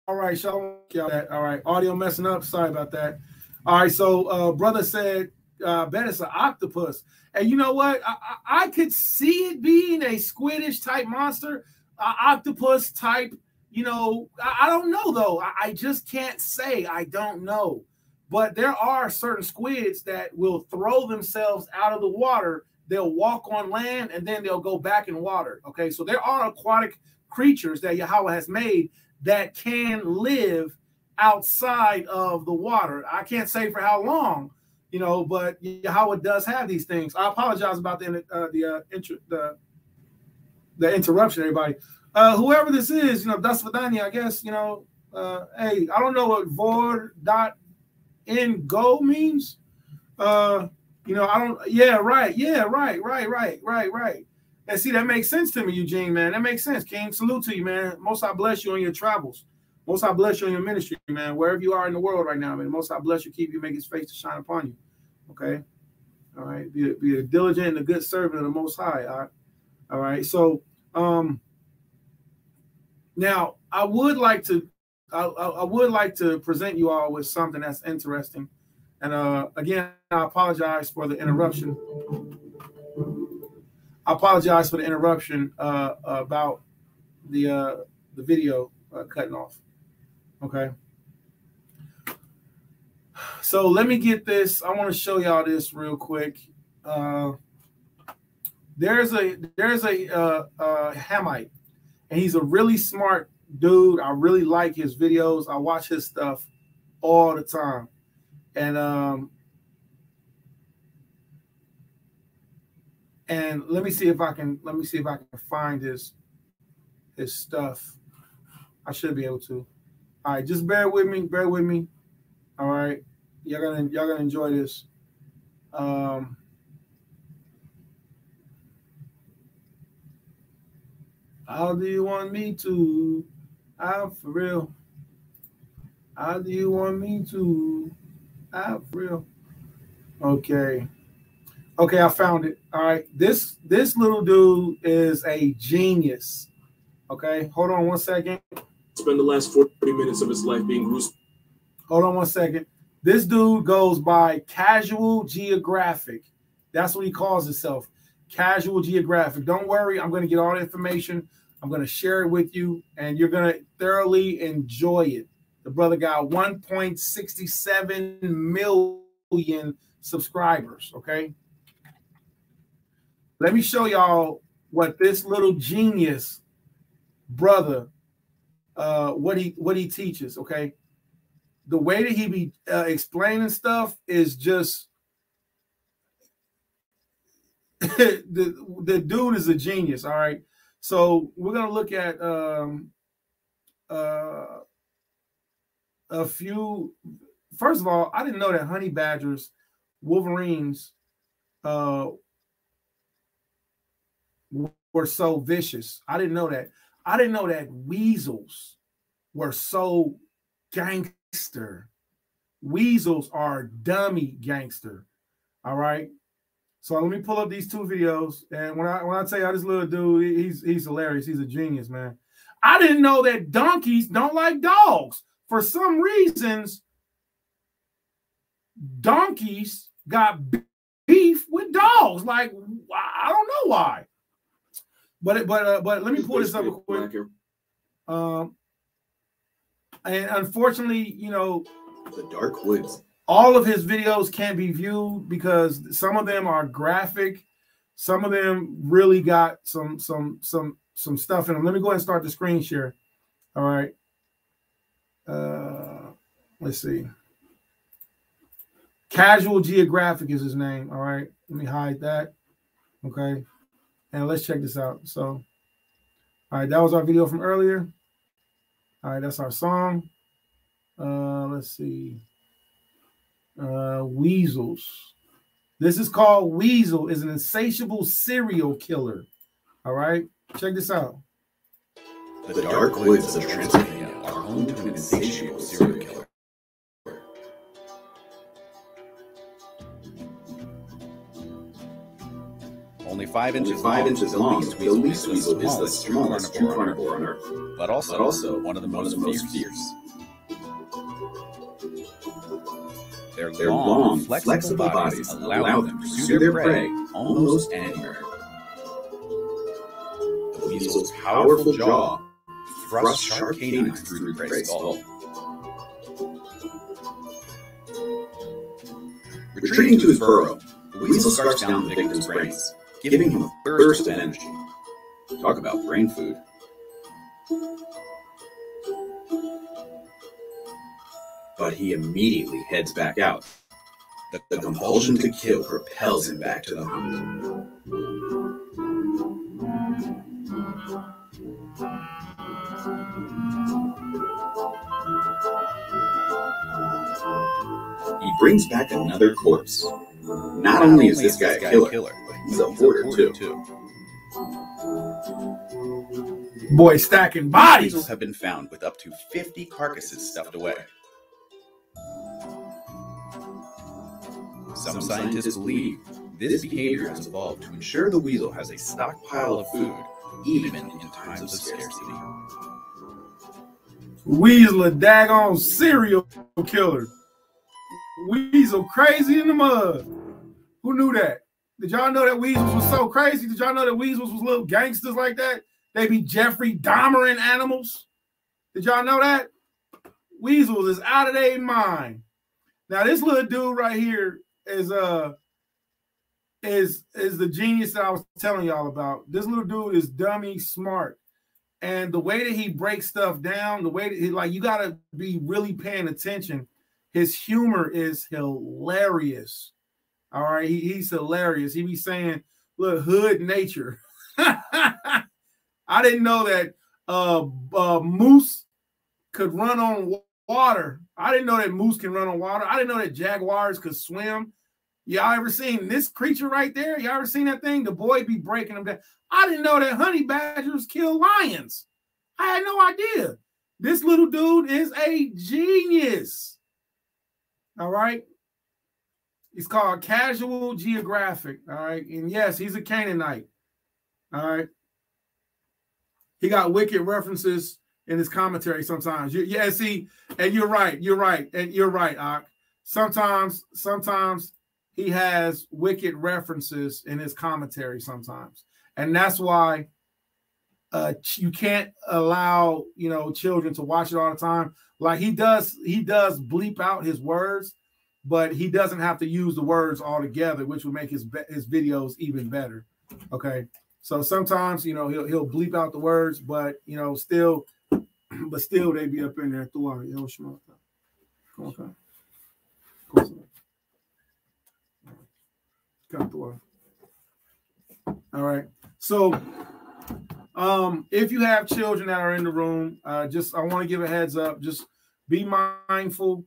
All right, shalom. All right, audio messing up. Sorry about that. All right, so brother said, bet it's an octopus. And you know what? I could see it being a squidish type monster, octopus type. You know, I don't know though. I just can't say. I don't know. But there are certain squids that will throw themselves out of the water. They'll walk on land and then they'll go back in water. Okay, so there are aquatic creatures that Yahweh has made that can live outside of the water. I can't say for how long, you know, but Yahweh does have these things. I apologize about the interruption, everybody. Whoever this is, you know, Das Vidania, I guess, you know, hey, I don't know what vor.ngo means. You know, I don't, yeah, right. And see, that makes sense to me, Eugene, man. That makes sense, King. Salute to you, man. Most High bless you on your travels. Most High bless you on your ministry, man. Wherever you are in the world right now, man. Most High bless you, keep you, make his face to shine upon you. Okay? All right? Be a diligent and a good servant of the Most High. All right? So, now, I would like to present you all with something that's interesting. And again, I apologize for the interruption. About the video cutting off. Okay. So let me get this. I want to show y'all this real quick. There's a Hamite, and he's a really smart dude. I really like his videos. I watch his stuff all the time. And let me see if I can find his stuff. I should be able to. All right, just bear with me. All right, y'all gonna enjoy this. How do you want me to? I'm for real. How do you want me to? I'm for real. Okay, I found it. All right, this little dude is a genius. Okay, hold on one second. Spend the last 40 minutes of his life being gruesome. Hold on one second. This dude goes by Casual Geographic. That's what he calls himself, Casual Geographic. Don't worry, I'm going to get all the information. I'm going to share it with you, and you're going to thoroughly enjoy it. The brother got 1.67 million subscribers, okay? Let me show y'all what this little genius brother, what he teaches, okay? The way that he be explaining stuff is just the dude is a genius. All right, so we're gonna look at a few. First of all, I didn't know that honey badgers, wolverines, were so vicious. I didn't know that. I didn't know that weasels were so gangster. Weasels are dummy gangster. All right. So let me pull up these two videos. And when I tell you this little dude, he's hilarious. He's a genius, man. I didn't know that donkeys don't like dogs. For some reasons, donkeys got beef with dogs. Like, I don't know why. But let me pull this up real quick. And unfortunately, you know, the dark woods. All of his videos can't be viewed because some of them are graphic. Some of them really got some stuff in them. Let me go ahead and start the screen share. All right. Let's see. Casual Geographic is his name. All right. Let me hide that. Okay. And let's check this out. So, all right, that was our video from earlier. All right, that's our song. Let's see. Weasels. This is called Weasel, is an insatiable serial killer. All right, check this out. The dark woods of Transylvania are home to an insatiable serial killer. Only Only 5 inches long, the least weasel is the smallest true carnivore on Earth, but also one of the most fierce. Their long, flexible bodies allow them to pursue their prey almost anywhere. The weasel's powerful jaw thrusts sharp canines through the prey's skull. Retreating to his burrow, the weasel scarfs down the victim's brains, giving him a burst of energy. Talk about brain food. But he immediately heads back out. The compulsion to kill propels him back to the hunt. He brings back another corpse. Not only is this guy a killer, but he's a hoarder too. Boy, stacking bodies. Weasels have been found with up to 50 carcasses stuffed away. Some scientists believe this behavior has evolved to ensure the weasel has a stockpile of food, even in times of scarcity. Weasel, a daggone serial killer. Weasel crazy in the mud. Who knew that? Did y'all know that weasels was so crazy? Did y'all know that weasels was little gangsters like that? They be Jeffrey Dahmer animals. Did y'all know that? Weasels is out of their mind. Now this little dude right here is the genius that I was telling y'all about. This little dude is dummy smart. And the way that he breaks stuff down, the way that he, like, you gotta be really paying attention. His humor is hilarious. All right, he's hilarious. He be saying, look, hood nature. I didn't know that moose could run on water. I didn't know that moose can run on water. I didn't know that jaguars could swim. Y'all ever seen this creature right there? Y'all ever seen that thing? The boy be breaking them down. I didn't know that honey badgers kill lions. I had no idea. This little dude is a genius. All right. He's called Casual Geographic. All right. And yes, he's a Canaanite. All right. He got wicked references in his commentary sometimes. Yeah, see, and you're right. You're right. And you're right, Ak. Sometimes he has wicked references in his commentary sometimes. And that's why you can't allow, children to watch it all the time. Like he does bleep out his words, but he doesn't have to use the words all together, which will make his videos even better. Okay. So sometimes, he'll bleep out the words, but, still they be up in there throughout. All right. So, if you have children that are in the room, I want to give a heads up. Just be mindful.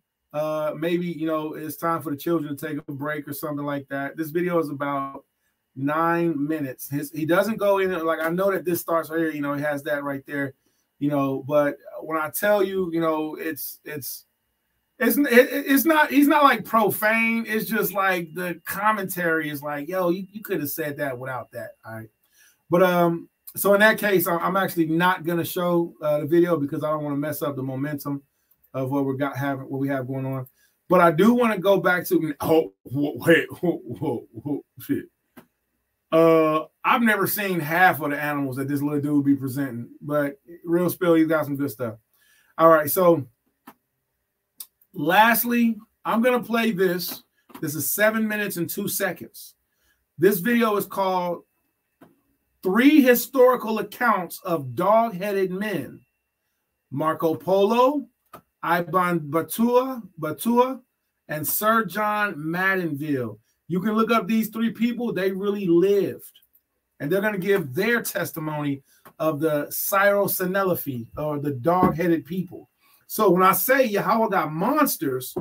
Maybe, it's time for the children to take a break or something like that. This video is about 9 minutes. He doesn't go in like, I know that this starts right here, he has that right there, but when I tell you, it's not, he's not like profane. It's just like the commentary is like, yo, you could have said that without that. All right. But so in that case, I'm actually not gonna show the video because I don't want to mess up the momentum of what we have going on. But I do want to go back to shit. I've never seen half of the animals that this little dude be presenting, but real spill, he's got some good stuff. All right, so lastly, I'm gonna play this. This is 7 minutes and 2 seconds. This video is called 3 Historical Accounts of Dog-Headed Men: Marco Polo, Ibn Battuta, and Sir John Maddenville. You can look up these 3 people. They really lived. And they're going to give their testimony of the Syro-Senelefi, or the dog-headed people. So when I say Yahweh got monsters,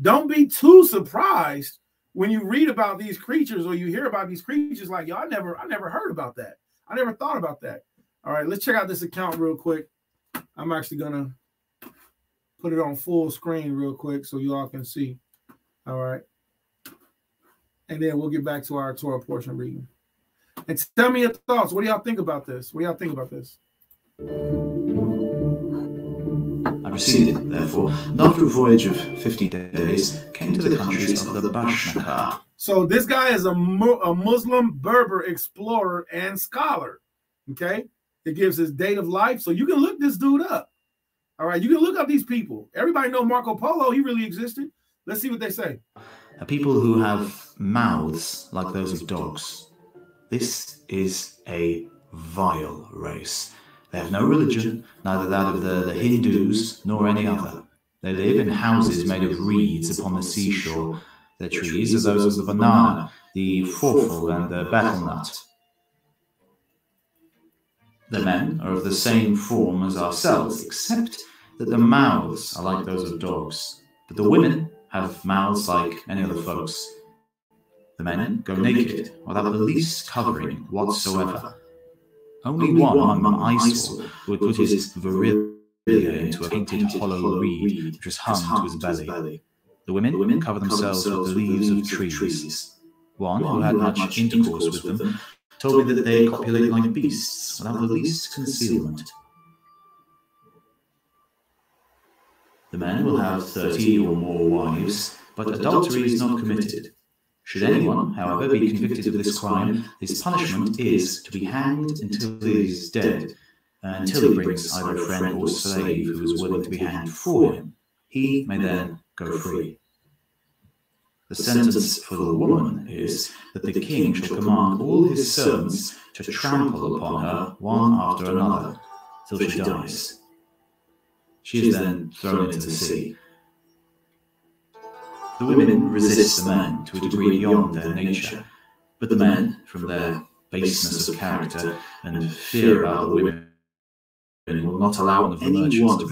don't be too surprised when you read about these creatures or you hear about these creatures like, yo, I never heard about that. I never thought about that. All right, let's check out this account real quick. I'm actually going to put it on full screen real quick so you all can see. All right. And then we'll get back to our Torah portion reading. And tell me your thoughts. What do y'all think about this? What do y'all think about this? I proceeded, therefore, and after a voyage of 50 days, came to the countries of the Bashnakar. So this guy is a Muslim Berber explorer and scholar. Okay? It gives his date of life. So you can look this dude up. All right? You can look up these people. Everybody know Marco Polo. He really existed. Let's see what they say. A people who have mouths like those of dogs. This is a vile race. They have no religion, neither that of the Hindus nor any other. They live in houses made of reeds upon the seashore. Their trees are those of the banana, the forful, and the betel nut. The men are of the same form as ourselves, except that the mouths are like those of dogs. But the women have mouths like any other folks. The men go naked, without the least covering whatsoever. Only one among them I saw who had put his virilia into a painted hollow reed which was hung to his belly. The women cover themselves with the leaves of trees. One, who had much intercourse with them, told me that they copulate like beasts, without the least concealment. The men will have 30 or more wives, but adultery is not committed. Should anyone, however, be convicted of this crime, his punishment is to be hanged until he is dead, until he brings either a friend or slave who is willing to be hanged for him. He may then go free. The sentence for the woman is that the king shall command all his servants to trample upon her one after another, till she dies. She is then thrown into the sea. The women resist the men to a degree beyond their nature, but the men, from their baseness of character and fear about the women, will not allow one of the merchants to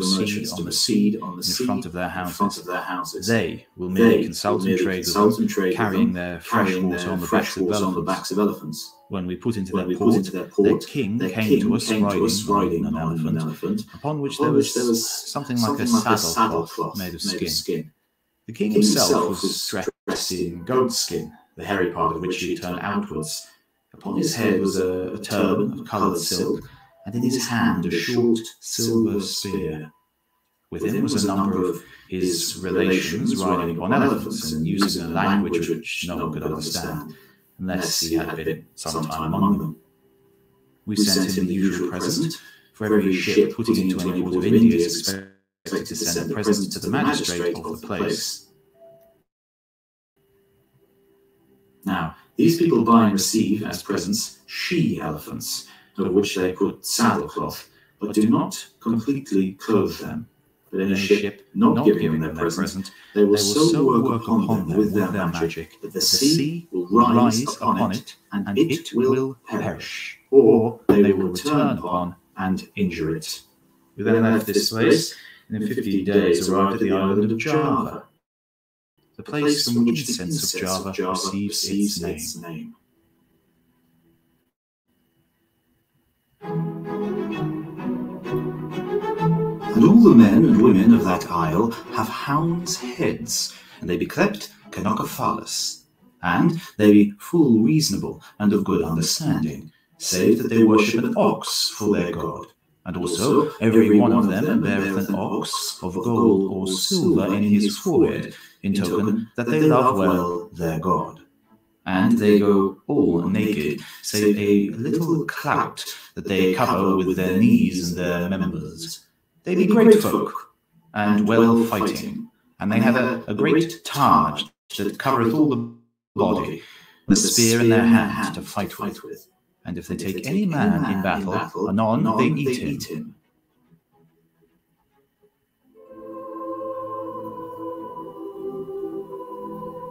proceed on the sea in front of their houses. They will merely consult and trade with them, carrying their fresh water on the backs of elephants. When we put into their port, their king came to us riding on an elephant, upon which there was something like a saddlecloth made of skin. The king himself was dressed in goatskin, the hairy part of which he turned outwards. Upon his head was a turban of coloured silk, and in his hand a short silver spear. With him was a number of his relations riding upon elephants and using a language which no one could understand, unless he had been some time among them. We sent him the usual present, for every ship putting into any port of India is expected to send a present to the magistrate of the place. Now, these people buy and receive as presents she-elephants, of which they put saddlecloth, but do not completely clothe them. But in a ship not giving them their present, they will so work upon them with their magic that the sea will rise upon it, and it will perish, or they will return upon and injure it. We then left this place, and in 50 days arrived at the island of Java, the place from which the incense of Java receives its name. And all the men and women of that isle have hounds' heads, and they be clept Kenokophalos, and they be full reasonable and of good understanding, save that they worship an ox for their god. And also every one of them beareth an ox of gold or silver in his forehead, in token that they love well their god. And they go all naked, save a little clout that they cover with their knees and their members. They be great folk, and well fighting, and they have a great targe that covereth all the body, with a spear in their hand to fight with. And if they take any man in battle, anon they eat him.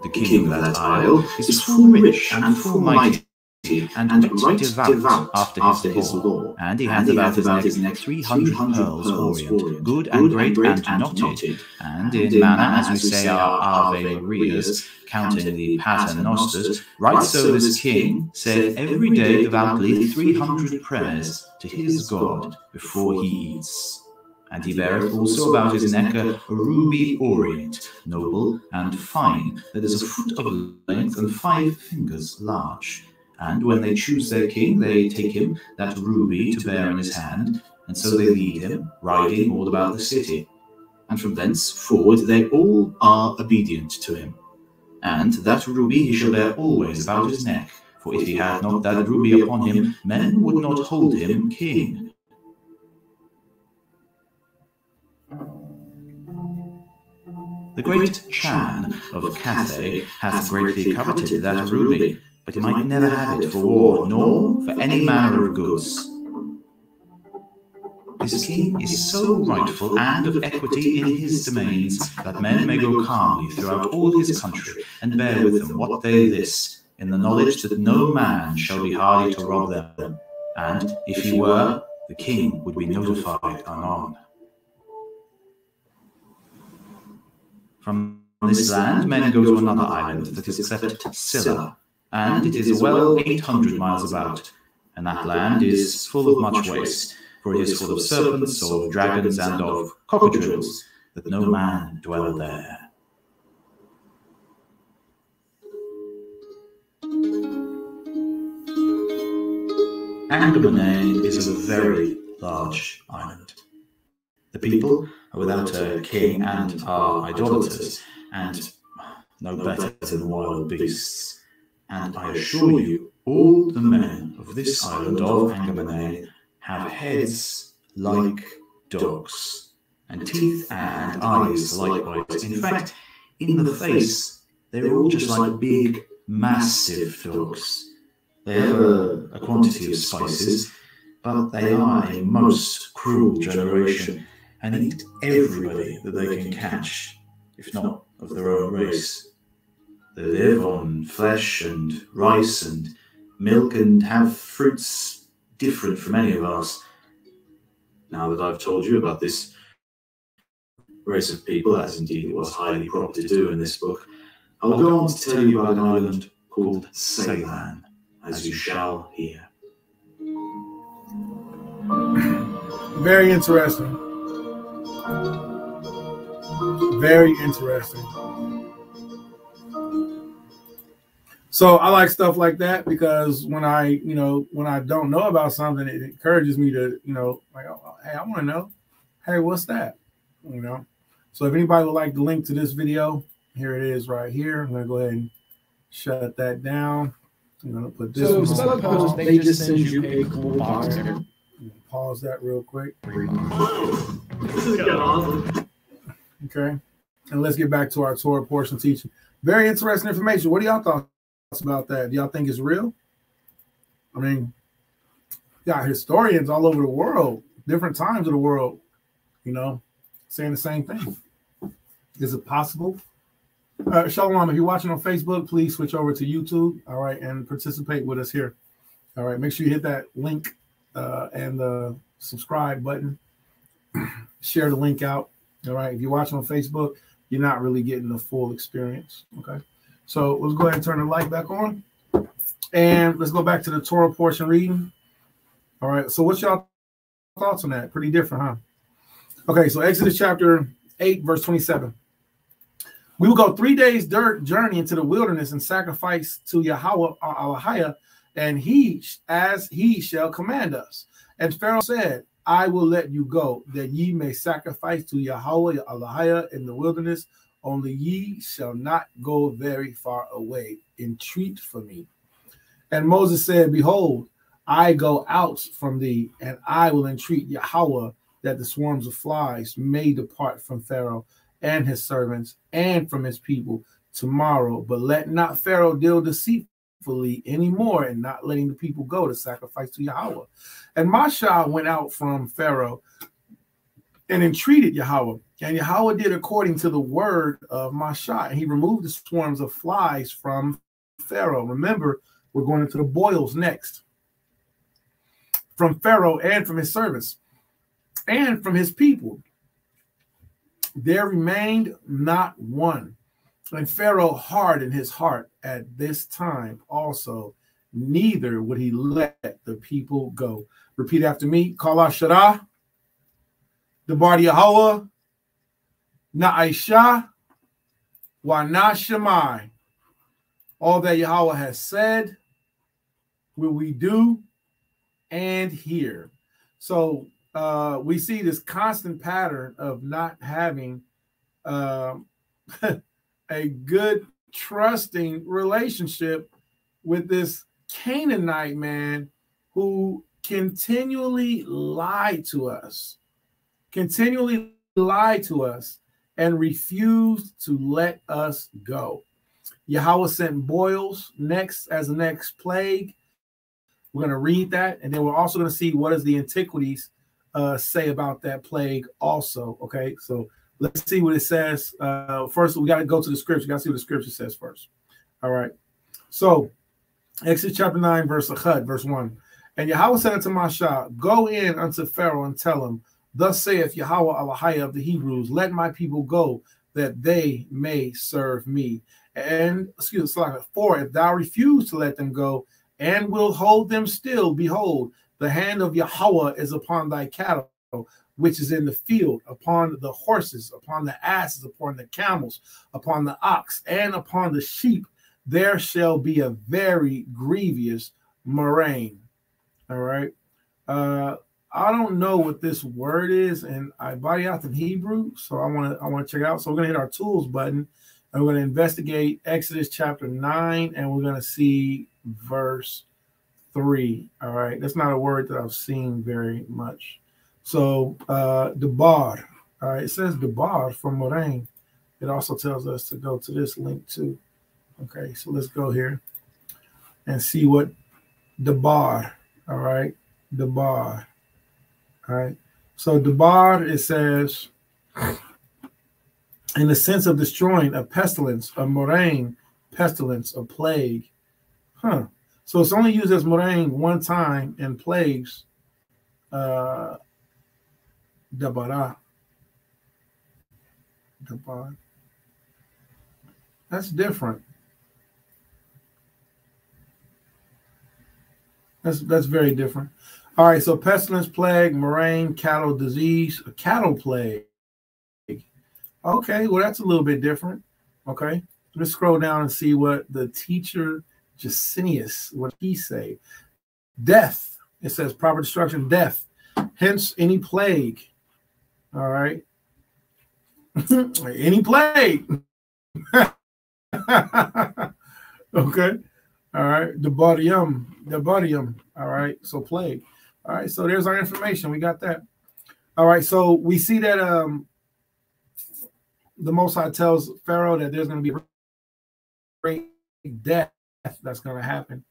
The king of that isle is full rich and full mighty, and right devout after his law. And he hath about his neck 300 pearls orient, good and great and knotted, and in manner, as we say our Ave Marias, counting the Paternosters, right so this king saith every day devoutly 300 prayers to his God before he eats. And he beareth also about his neck a ruby orient, noble and fine, that is a foot of length and 5 fingers large. And when they choose their king, they take him that ruby to bear in his hand, and so they lead him, riding all about the city. And from thence forward they all are obedient to him. And that ruby he shall bear always about his neck, for if he had not that ruby upon him, men would not hold him king. The great Chan of Cathay hath greatly coveted that ruby, but he might never have it for war, nor for any manner of goods. This king is so rightful and of equity in his domains, that men may go calmly throughout all his country, and bear with them what they list, in the knowledge that no man shall be hardy to rob them, and if he were, the king would be notified anon. From this land men go to another island that is cleft Silla, and it is well 800 miles about, and that land is full of much waste, for it is full of serpents, of dragons, and of cockadrills, that no man dwell there. Andaman is a very large island. The people are without a king and are idolaters, and no better than wild beasts. And I assure you, all the men of this island of Andaman have heads like dogs, and teeth and eyes likewise. In fact, in the face, they're all just like big, massive dogs. They have a quantity of spices, but they are a most cruel generation, and eat everybody that they can catch, if not of their own race. They live on flesh and rice and milk, and have fruits different from any of us. Now that I've told you about this race of people, as indeed it was highly proper to do in this book, I'll go on to tell you about an island called Ceylon, as you shall hear. Very interesting. Very interesting. So I like stuff like that because when I don't know about something, it encourages me to, like, oh, hey, I want to know. Hey, what's that? So if anybody would like the link to this video, here it is right here. I'm going to go ahead and shut that down. I'm going to put this on suppose they just send you a cool box. Pause that real quick. Okay. And let's get back to our Torah portion teaching. Very interesting information. What do y'all thought about that? Do y'all think it's real? I mean, got historians all over the world, different times of the world, saying the same thing. Is it possible? Shalom, if you're watching on Facebook, please switch over to YouTube, all right, and participate with us here. All right, make sure you hit that link and the subscribe button. Share the link out, all right? If you're watching on Facebook, you're not really getting the full experience, okay? So let's go ahead and turn the light back on. And let's go back to the Torah portion reading. All right, so what's y'all thoughts on that? Pretty different, huh? Okay, so Exodus chapter 8, verse 27. We will go 3 days journey into the wilderness and sacrifice to Yahweh Elohim, and he shall command us. And Pharaoh said, I will let you go, that ye may sacrifice to Yahweh Elohim in the wilderness. Only ye shall not go very far away. Entreat for me. And Moses said, behold, I go out from thee, and I will entreat Yahweh that the swarms of flies may depart from Pharaoh and his servants and from his people tomorrow. But let not Pharaoh deal deceitfully anymore in not letting the people go to sacrifice to Yahweh. And Mashah went out from Pharaoh and entreated Yahweh. And Yahweh did according to the word of Mashah. And he removed the swarms of flies from Pharaoh. Remember, we're going into the boils next. From Pharaoh and from his servants and from his people. There remained not one. And Pharaoh hardened his heart at this time also. Neither would he let the people go. Repeat after me. Kala Shara, Debar Yahweh, Na'isha, Wa Na Shemai. All that Yahweh has said, will we do and hear. So we see this constant pattern of not having a good, trusting relationship with this Canaanite man who continually lied to us, and refused to let us go. Yahweh sent boils next as the next plague. We're going to read that, and then we're also going to see what does the antiquities say about that plague also, okay? So let's see what it says. First, we got to go to the scripture. We got to see what the scripture says first. All right. So Exodus chapter 9, verse 1. And Yahweh said unto Moshe, go in unto Pharaoh and tell him, thus saith Yahweh Elohai of the Hebrews, let my people go, that they may serve me. And, for if thou refuse to let them go, and will hold them still, behold, the hand of Yahweh is upon thy cattle, which is in the field, upon the horses, upon the asses, upon the camels, upon the ox, and upon the sheep. There shall be a very grievous murrain. All right. I don't know what this word is, and I body out in Hebrew, so I want to check it out. So we're gonna hit our tools button, and we're gonna investigate Exodus chapter 9, and we're gonna see verse 3. All right, that's not a word that I've seen very much. So debar. All right, it says debar from Moraine. It also tells us to go to this link too. Okay, so let's go here and see what debar. All right, debar. All right, so debar, it says in the sense of destroying, a pestilence, a moraine, pestilence, a plague. Huh. So it's only used as moraine one time in plagues. Dabara. Dabar. That's different. That's very different. All right, so pestilence, plague, moraine, cattle disease, a cattle plague. Okay, well, that's a little bit different. Okay, let's scroll down and see what the teacher Jusinius, what he say. Death, it says proper destruction, death, hence any plague. All right. Any plague. Okay. All right. The bodium. All right. So plague. All right. So there's our information. We got that. All right. So we see that the Most High tells Pharaoh that there's going to be a great death that's going to happen.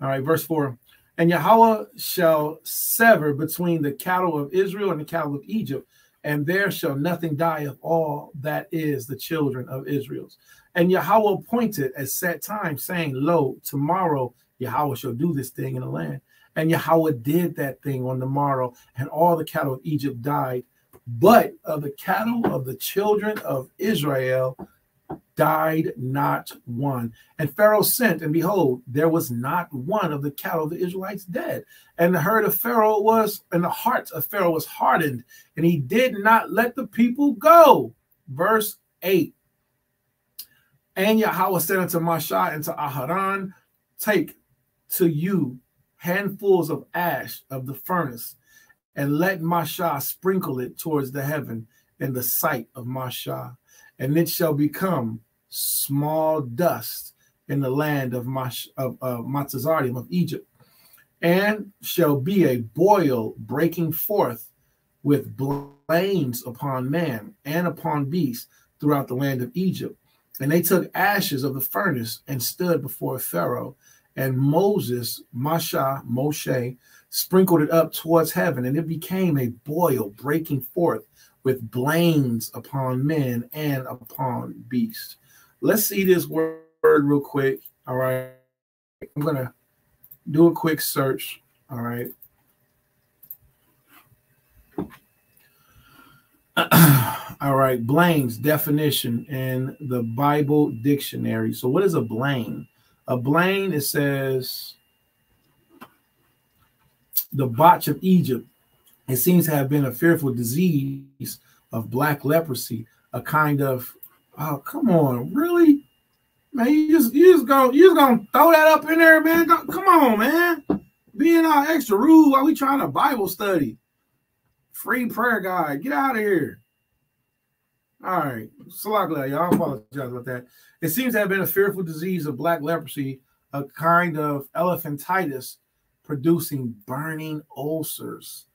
All right. Verse 4. And Yahweh shall sever between the cattle of Israel and the cattle of Egypt, and there shall nothing die of all that is the children of Israel's. And Yahweh appointed a set time, saying, lo, tomorrow Yahweh shall do this thing in the land. And Yahweh did that thing on the morrow, and all the cattle of Egypt died. But of the cattle of the children of Israel died not one. And Pharaoh sent, and behold, there was not one of the cattle of the Israelites dead. And the heart of Pharaoh was, and the heart of Pharaoh was hardened, and he did not let the people go. Verse 8. And Yahweh said unto Moshe and to Aharon, take to you handfuls of ash of the furnace, and let Moshe sprinkle it towards the heaven in the sight of Moshe. And it shall become small dust in the land of Matzazardim of Egypt, and shall be a boil breaking forth with blains upon man and upon beast throughout the land of Egypt. And they took ashes of the furnace and stood before Pharaoh. And Moshe, sprinkled it up towards heaven, and it became a boil breaking forth with blains upon men and upon beasts. Let's see this word real quick. All right. I'm going to do a quick search. All right. All right. Blains, definition in the Bible dictionary. So what is a blain? A blain, it says, the botch of Egypt. It seems to have been a fearful disease of black leprosy, a kind of, oh, come on, really? Man, you just gonna throw that up in there, man. Come on, man. Being all extra rude while we trying to Bible study. Free prayer guide. Get out of here. All right. Salakla, y'all. I apologize about that. It seems to have been a fearful disease of black leprosy, a kind of elephantitis producing burning ulcers.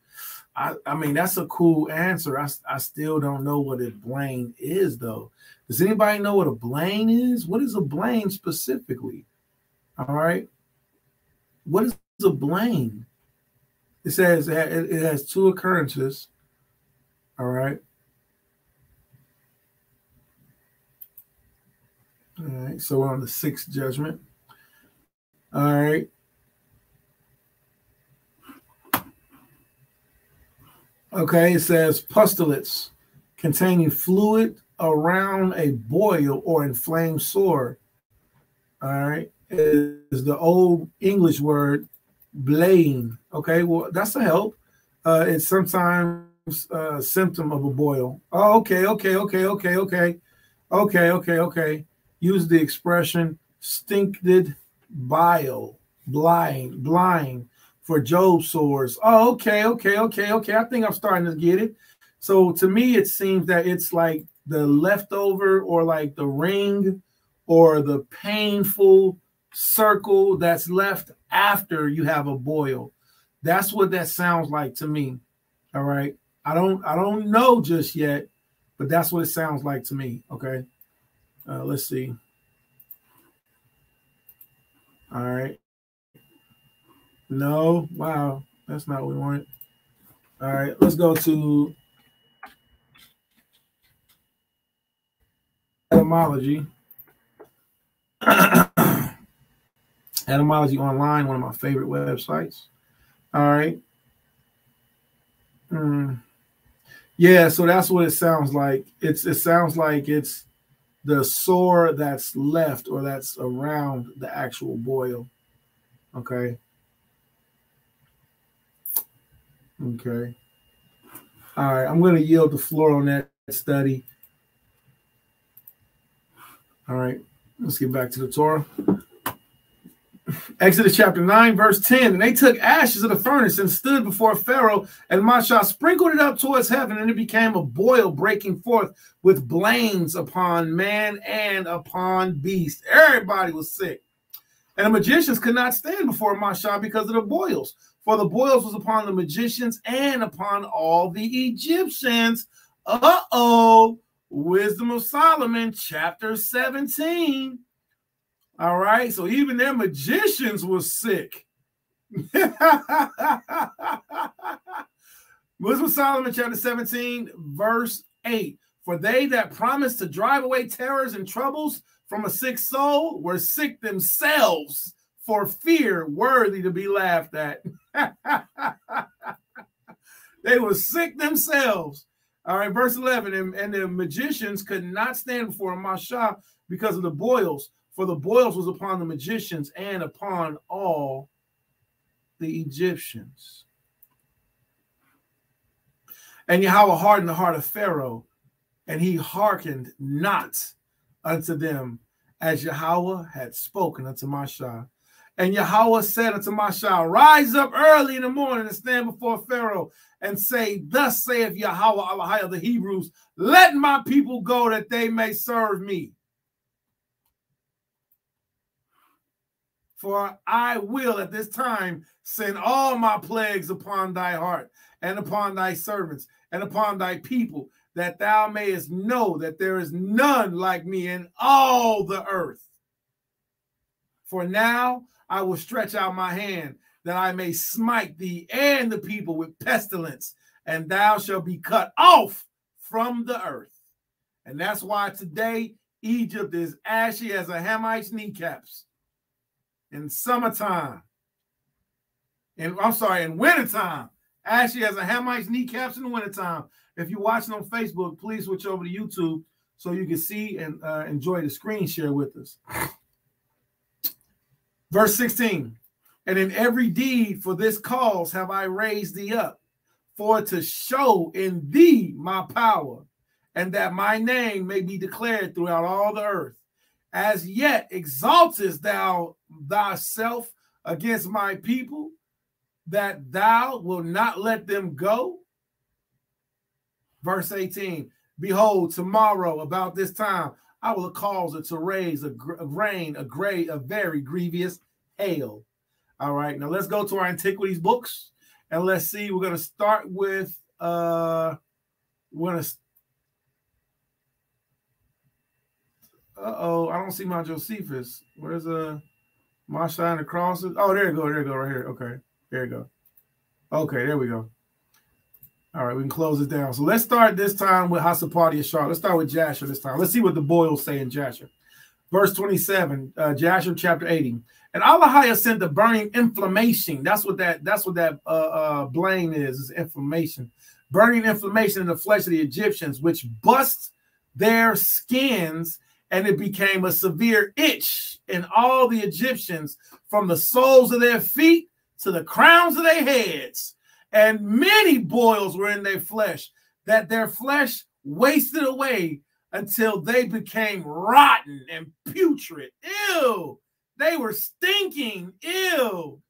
I mean, that's a cool answer. I still don't know what a blane is, though. Does anybody know what a blane is? What is a blane specifically? All right. What is a blane? It says it has two occurrences. All right. All right. So we're on the sixth judgment. All right. Okay. It says pustulates containing fluid around a boil or inflamed sore. All right. It is the old English word blane. Okay, well, that's a help. It's sometimes a symptom of a boil. Oh, okay. Use the expression stincted bile, blind for Job sores. Oh, okay. I think I'm starting to get it. So to me, it seems that it's like the leftover or like the ring or the painful circle that's left after you have a boil. That's what that sounds like to me. All right. I don't know just yet, but that's what it sounds like to me. Okay. Let's see. All right. No. Wow. That's not what we wanted. All right. Let's go to etymology. Etymology Online, one of my favorite websites. All right. Yeah, so that's what it sounds like. It sounds like it's the sore that's left or that's around the actual boil. Okay. Okay. All right. I'm going to yield the floor on that study. All right. Let's get back to the Torah. Exodus chapter 9, verse 10. And they took ashes of the furnace and stood before Pharaoh, and Mashah sprinkled it up towards heaven, and it became a boil breaking forth with blains upon man and upon beast. Everybody was sick. And the magicians could not stand before Mashah because of the boils, for the boils was upon the magicians and upon all the Egyptians. Wisdom of Solomon, chapter 17. All right, so even their magicians were sick. Wisdom of Solomon, chapter 17, verse 8. For they that promised to drive away terrors and troubles from a sick soul were sick themselves for fear worthy to be laughed at. They were sick themselves. All right, verse 11. And the magicians could not stand before Mashah because of the boils. For the boils was upon the magicians and upon all the Egyptians. And Yahweh hardened the heart of Pharaoh, and he hearkened not unto them, as Yahweh had spoken unto Mashah. And Yahweh said unto Mashah, rise up early in the morning and stand before Pharaoh, and say, thus saith Yahweh Elohai of the Hebrews, let my people go that they may serve me. For I will at this time send all my plagues upon thy heart and upon thy servants and upon thy people, that thou mayest know that there is none like me in all the earth. For now I will stretch out my hand that I may smite thee and the people with pestilence, and thou shalt be cut off from the earth. And that's why today Egypt is ashy as a Hamite's kneecaps. In summertime, in wintertime, ashy as a Hamite's kneecaps in the wintertime. If you're watching on Facebook, please switch over to YouTube so you can see and enjoy the screen share with us. Verse 16, and in every deed for this cause have I raised thee up, for to show in thee my power, and that my name may be declared throughout all the earth. As yet exaltest thou thyself against my people, that thou wilt not let them go? Verse 18, behold, tomorrow about this time, I will cause it to rain a very grievous hail. All right, now let's go to our antiquities books and let's see. We're going to start with uh-oh, I don't see my Josephus. Where's my sign of crosses? Oh, there you go, right here. Okay, there you go. Okay, there we go. All right, we can close it down. So let's start this time with Hasapati Ashar. Let's start with Jasher this time. Let's see what the boils say in Jasher. Verse 27, Jasher chapter 80. And Allahiyah sent the burning inflammation. That's what that blame is inflammation. Burning inflammation in the flesh of the Egyptians, which bust their skins, and it became a severe itch in all the Egyptians from the soles of their feet to the crowns of their heads. And many boils were in their flesh, that their flesh wasted away until they became rotten and putrid. Ew! They were stinking. Ew!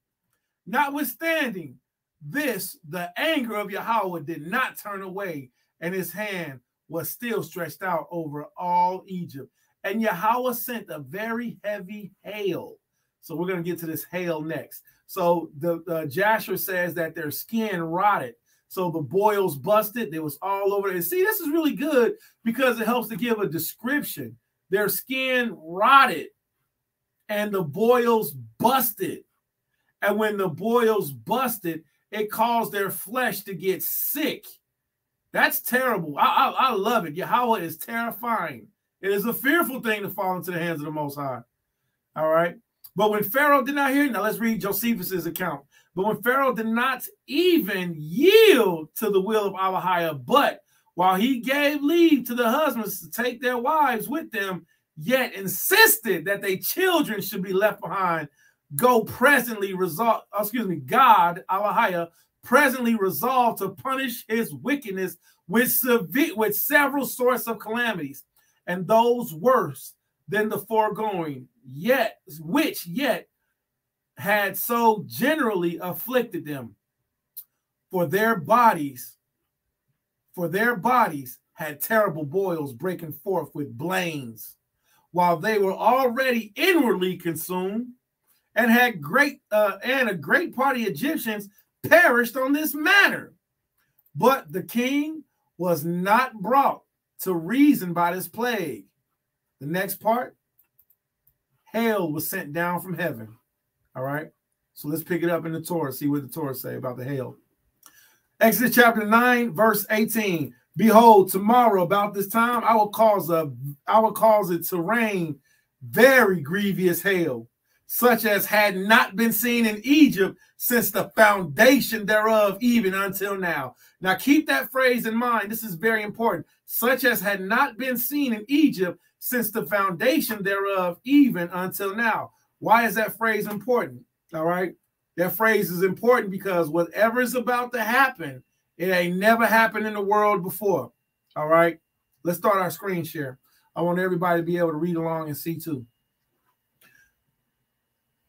Notwithstanding this, the anger of Yahweh did not turn away, and his hand was still stretched out over all Egypt. And Yahweh sent a very heavy hail. So we're going to get to this hail next. So the Jasher says that their skin rotted. So the boils busted. It was all over. And see, this is really good because it helps to give a description. Their skin rotted and the boils busted. And when the boils busted, it caused their flesh to get sick. That's terrible. I love it. Yahweh is terrifying. It is a fearful thing to fall into the hands of the Most High. All right. But when Pharaoh did not hear, now let's read Josephus's account. But when Pharaoh did not even yield to the will of Allahiyah, but while he gave leave to the husbands to take their wives with them, yet insisted that their children should be left behind, God, Allahiyah, presently resolved to punish his wickedness with several sorts of calamities, and those worse than the foregoing, which had so generally afflicted them. For their bodies had terrible boils breaking forth with blains, while they were already inwardly consumed, and a great party of Egyptians perished on this manner. But the king was not brought to reason by this plague. The next part, hail was sent down from heaven. All right. So let's pick it up in the Torah, see what the Torah say about the hail. Exodus chapter 9, verse 18. Behold, tomorrow about this time I will cause it to rain very grievous hail, such as had not been seen in Egypt since the foundation thereof, even until now. Now keep that phrase in mind. This is very important. Such as had not been seen in Egypt since the foundation thereof, even until now. Why is that phrase important? All right. That phrase is important because whatever is about to happen, it ain't never happened in the world before. All right. Let's start our screen share. I want everybody to be able to read along and see too.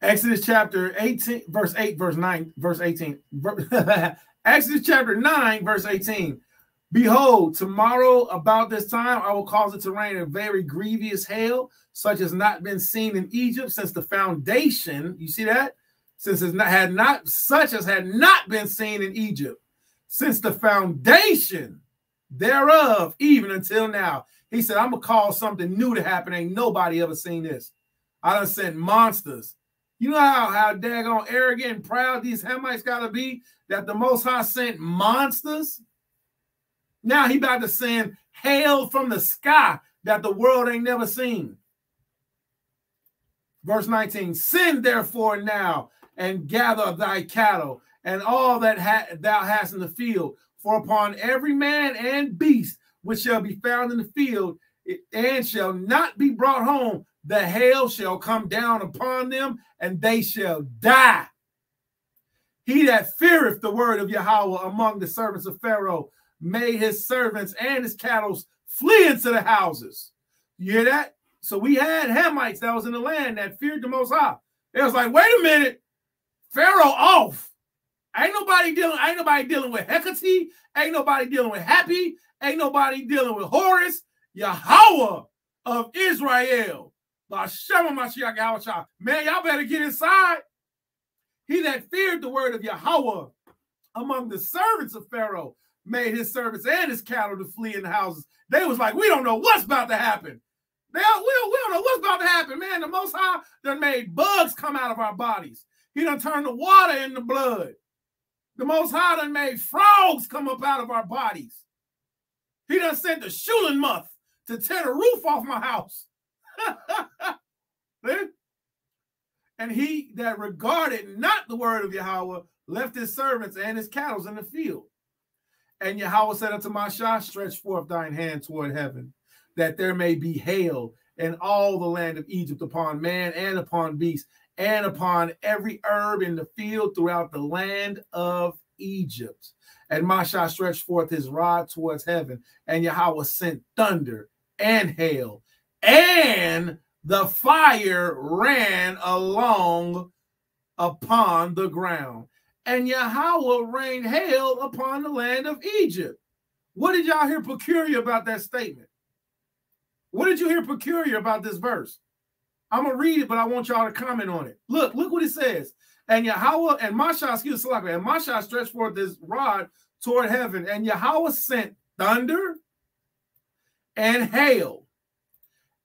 Exodus chapter 18, verse 8, verse 9, verse 18. Exodus chapter 9, verse 18. Behold, tomorrow about this time I will cause it to rain a very grievous hail, such as not been seen in Egypt since the foundation. You see that? Since it had not been seen in Egypt since the foundation thereof, even until now. He said, I'm gonna cause something new to happen. Ain't nobody ever seen this. I done sent monsters. You know how daggone arrogant and proud these Hamites gotta be that the Most High sent monsters? Now he about to send hail from the sky that the world ain't never seen. Verse 19, send therefore now and gather thy cattle and all that thou hast in the field, for upon every man and beast which shall be found in the field and shall not be brought home, the hail shall come down upon them and they shall die. He that feareth the word of Yahweh among the servants of Pharaoh made his servants and his cattle flee into the houses. You hear that? So we had Hamites that was in the land that feared the Most High. They was like, wait a minute, Pharaoh off. Ain't nobody dealing with Hecate. Ain't nobody dealing with Happy. Ain't nobody dealing with Horus. Yahweh of Israel. Man, y'all better get inside. He that feared the word of Yahweh among the servants of Pharaoh made his servants and his cattle to flee in the houses. They was like, we don't know what's about to happen. We don't know what's about to happen, man. The Most High done made bugs come out of our bodies. He done turned the water into blood. The Most High done made frogs come up out of our bodies. He done sent the Shulen moth to tear the roof off my house. And he that regarded not the word of Yahweh left his servants and his cattle in the field. And Yahweh said unto Mashah, stretch forth thine hand toward heaven, that there may be hail in all the land of Egypt upon man and upon beast, and upon every herb in the field throughout the land of Egypt. And Mashah stretched forth his rod towards heaven, and Yahweh sent thunder and hail, and the fire ran along upon the ground. And Yahweh rained hail upon the land of Egypt. What did y'all hear peculiar about that statement? What did you hear peculiar about this verse? I'm going to read it, but I want y'all to comment on it. Look what it says. And Yahweh, and Mashah, and Mashah stretched forth his rod toward heaven, and Yahweh sent thunder and hail,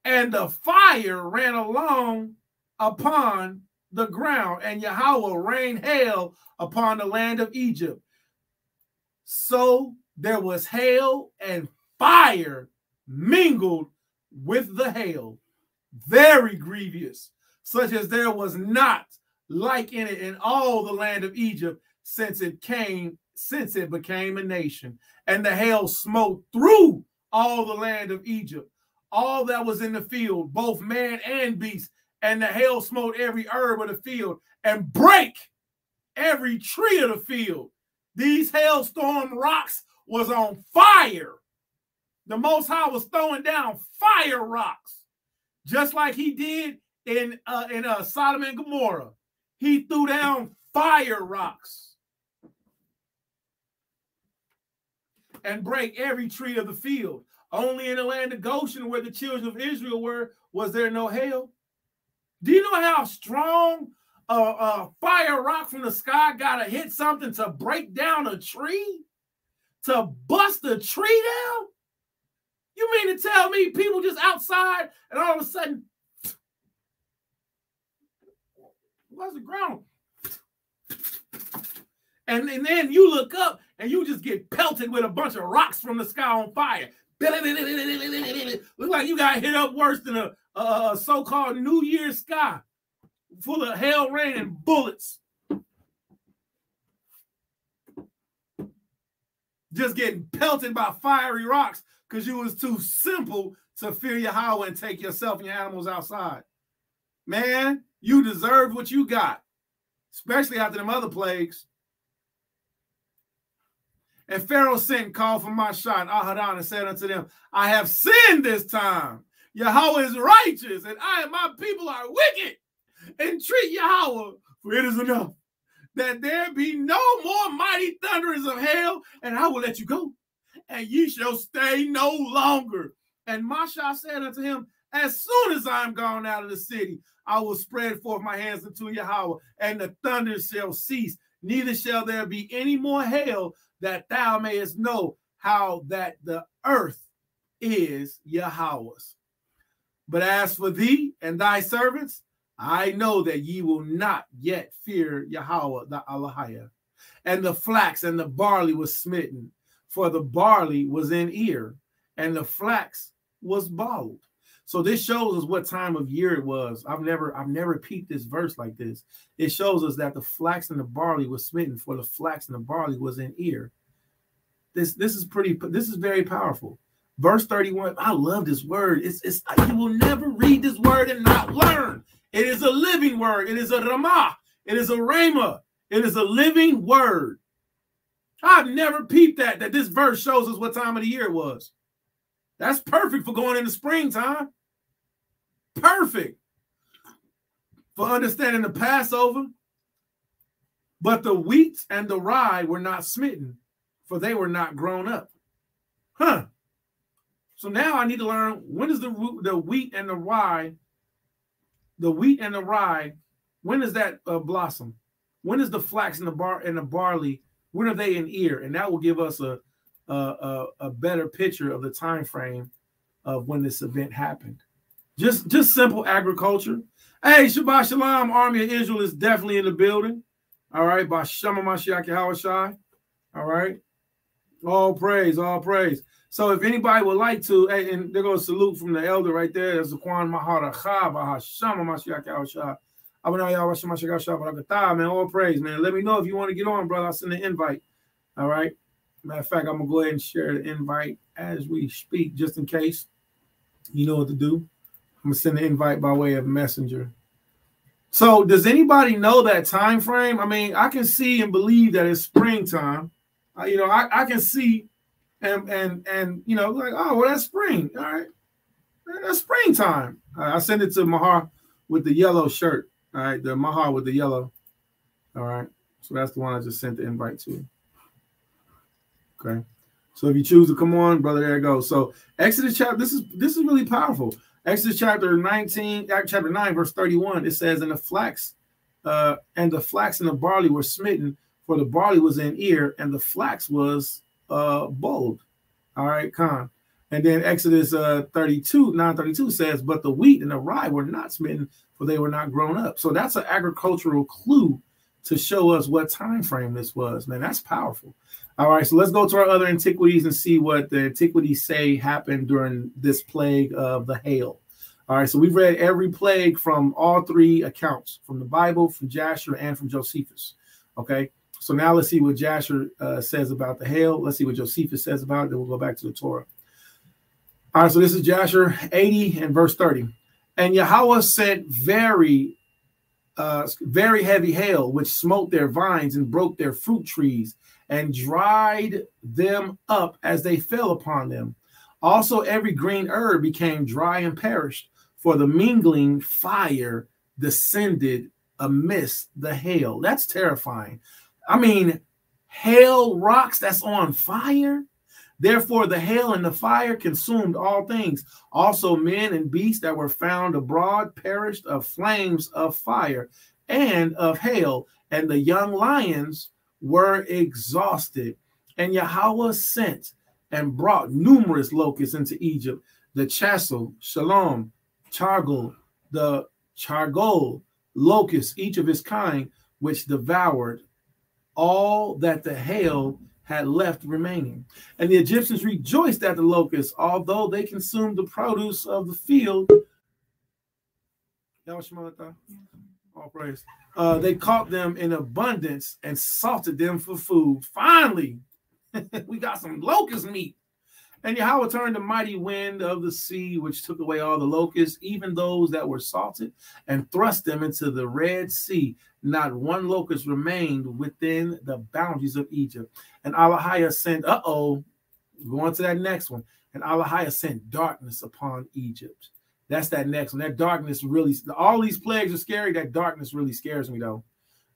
and the fire ran along upon the ground, and Yahweh rained hail upon the land of Egypt. So there was hail and fire mingled with the hail, very grievous, such as there was not like in it in all the land of Egypt since it became a nation. And the hail smote through all the land of Egypt, all that was in the field, both man and beast. And the hail smote every herb of the field and brake every tree of the field. These hailstorm rocks was on fire. The Most High was throwing down fire rocks, just like he did in Sodom and Gomorrah. He threw down fire rocks and break every tree of the field. Only in the land of Goshen, where the children of Israel were, was there no hail. Do you know how strong a fire rock from the sky got to hit something to break down a tree? To bust a tree down? You mean to tell me people just outside and all of a sudden, what's the ground? And then you look up and you just get pelted with a bunch of rocks from the sky on fire. Look like you got hit up worse than a so-called New Year's sky full of hail, rain, and bullets. Just getting pelted by fiery rocks because you was too simple to fear Yahweh and take yourself and your animals outside. Man, you deserved what you got, especially after them other plagues. And Pharaoh sent and called for Mashah and Ahadan and said unto them, I have sinned this time. Yahweh is righteous, and I and my people are wicked. Entreat Yahweh, for it is enough, that there be no more mighty thunderings of hail, and I will let you go, and ye shall stay no longer. And Mashah said unto him, as soon as I am gone out of the city, I will spread forth my hands unto Yahweh, and the thunder shall cease, neither shall there be any more hail, that thou mayest know how that the earth is Yahweh's. But as for thee and thy servants, I know that ye will not yet fear Yahweh the Elohim. And the flax and the barley was smitten, for the barley was in ear, and the flax was bald. So this shows us what time of year it was. I've never peeped this verse like this. It shows us that the flax and the barley was smitten, for the flax and the barley was in ear. This is very powerful. Verse 31. I love this word. You will never read this word and not learn. It is a living word. It is a ramah. It is a rhema. It is a living word. I've never peeped that this verse shows us what time of the year it was. That's perfect for going into springtime. perfect for understanding the Passover. But the wheat and the rye were not smitten, for they were not grown up. Huh. So now I need to learn, when is the wheat and the rye, when does that blossom? When is the flax and the barley, when are they in ear? And that will give us a better picture of the time frame of when this event happened. Just simple agriculture. Hey, Shabbat Shalom, Army of Israel is definitely in the building. All right, by Shema Mashiach Yahushai. All right. All praise, all praise. So if anybody would like to, hey, and there goes a salute from the elder right there. There's Zaquan Maharacha by Shema Mashiach Yahushai. Man, all praise, man. Let me know if you want to get on, brother. I'll send an invite. All right. Matter of fact, I'm gonna go ahead and share the invite as we speak, just in case. You know what to do. I'm gonna send an invite by way of messenger. So does anybody know that time frame? I mean, I can see and believe that it's springtime. I can see and like, oh, well, that's spring. All right, that's springtime. I send it to Mahar with the yellow shirt. All right, the Mahar with the yellow. All right, so that's the one I just sent the invite to. Okay, so if you choose to come on, brother, there you go. So Exodus chapter, this is really powerful. Exodus chapter 19, chapter 9, verse 31, it says, and the flax and the barley were smitten, for the barley was in ear, and the flax was bold. All right, Khan. And then Exodus 9:32 says, but the wheat and the rye were not smitten, for they were not grown up. So that's an agricultural clue to show us what time frame this was. Man, that's powerful. All right, so let's go to our other antiquities and see what the antiquities say happened during this plague of the hail. All right, so we've read every plague from all three accounts, from the Bible, from Jasher, and from Josephus. Okay, so now let's see what Jasher says about the hail. Let's see what Josephus says about it. Then we'll go back to the Torah. All right, so this is Jasher 80 and verse 30. And Yahweh sent very heavy hail, which smote their vines and broke their fruit trees, and dried them up as they fell upon them. Also, every green herb became dry and perished, for the mingling fire descended amidst the hail. That's terrifying. I mean, hail rocks that's on fire. Therefore, the hail and the fire consumed all things. Also, men and beasts that were found abroad perished of flames of fire and of hail, and the young lions were exhausted. And Yahweh sent and brought numerous locusts into Egypt, the chassel, shalom, chargol, the chargol locust, each of its kind, which devoured all that the hail had left remaining. And the Egyptians rejoiced at the locusts, although they consumed the produce of the field. All praise. They caught them in abundance and salted them for food. Finally, we got some locust meat. And Yahweh turned the mighty wind of the sea, which took away all the locusts, even those that were salted, and thrust them into the Red Sea. Not one locust remained within the boundaries of Egypt. And Allahiah sent, going to that next one. And Allahiah sent darkness upon Egypt. That's that next one. That darkness really, all these plagues are scary. That darkness really scares me, though.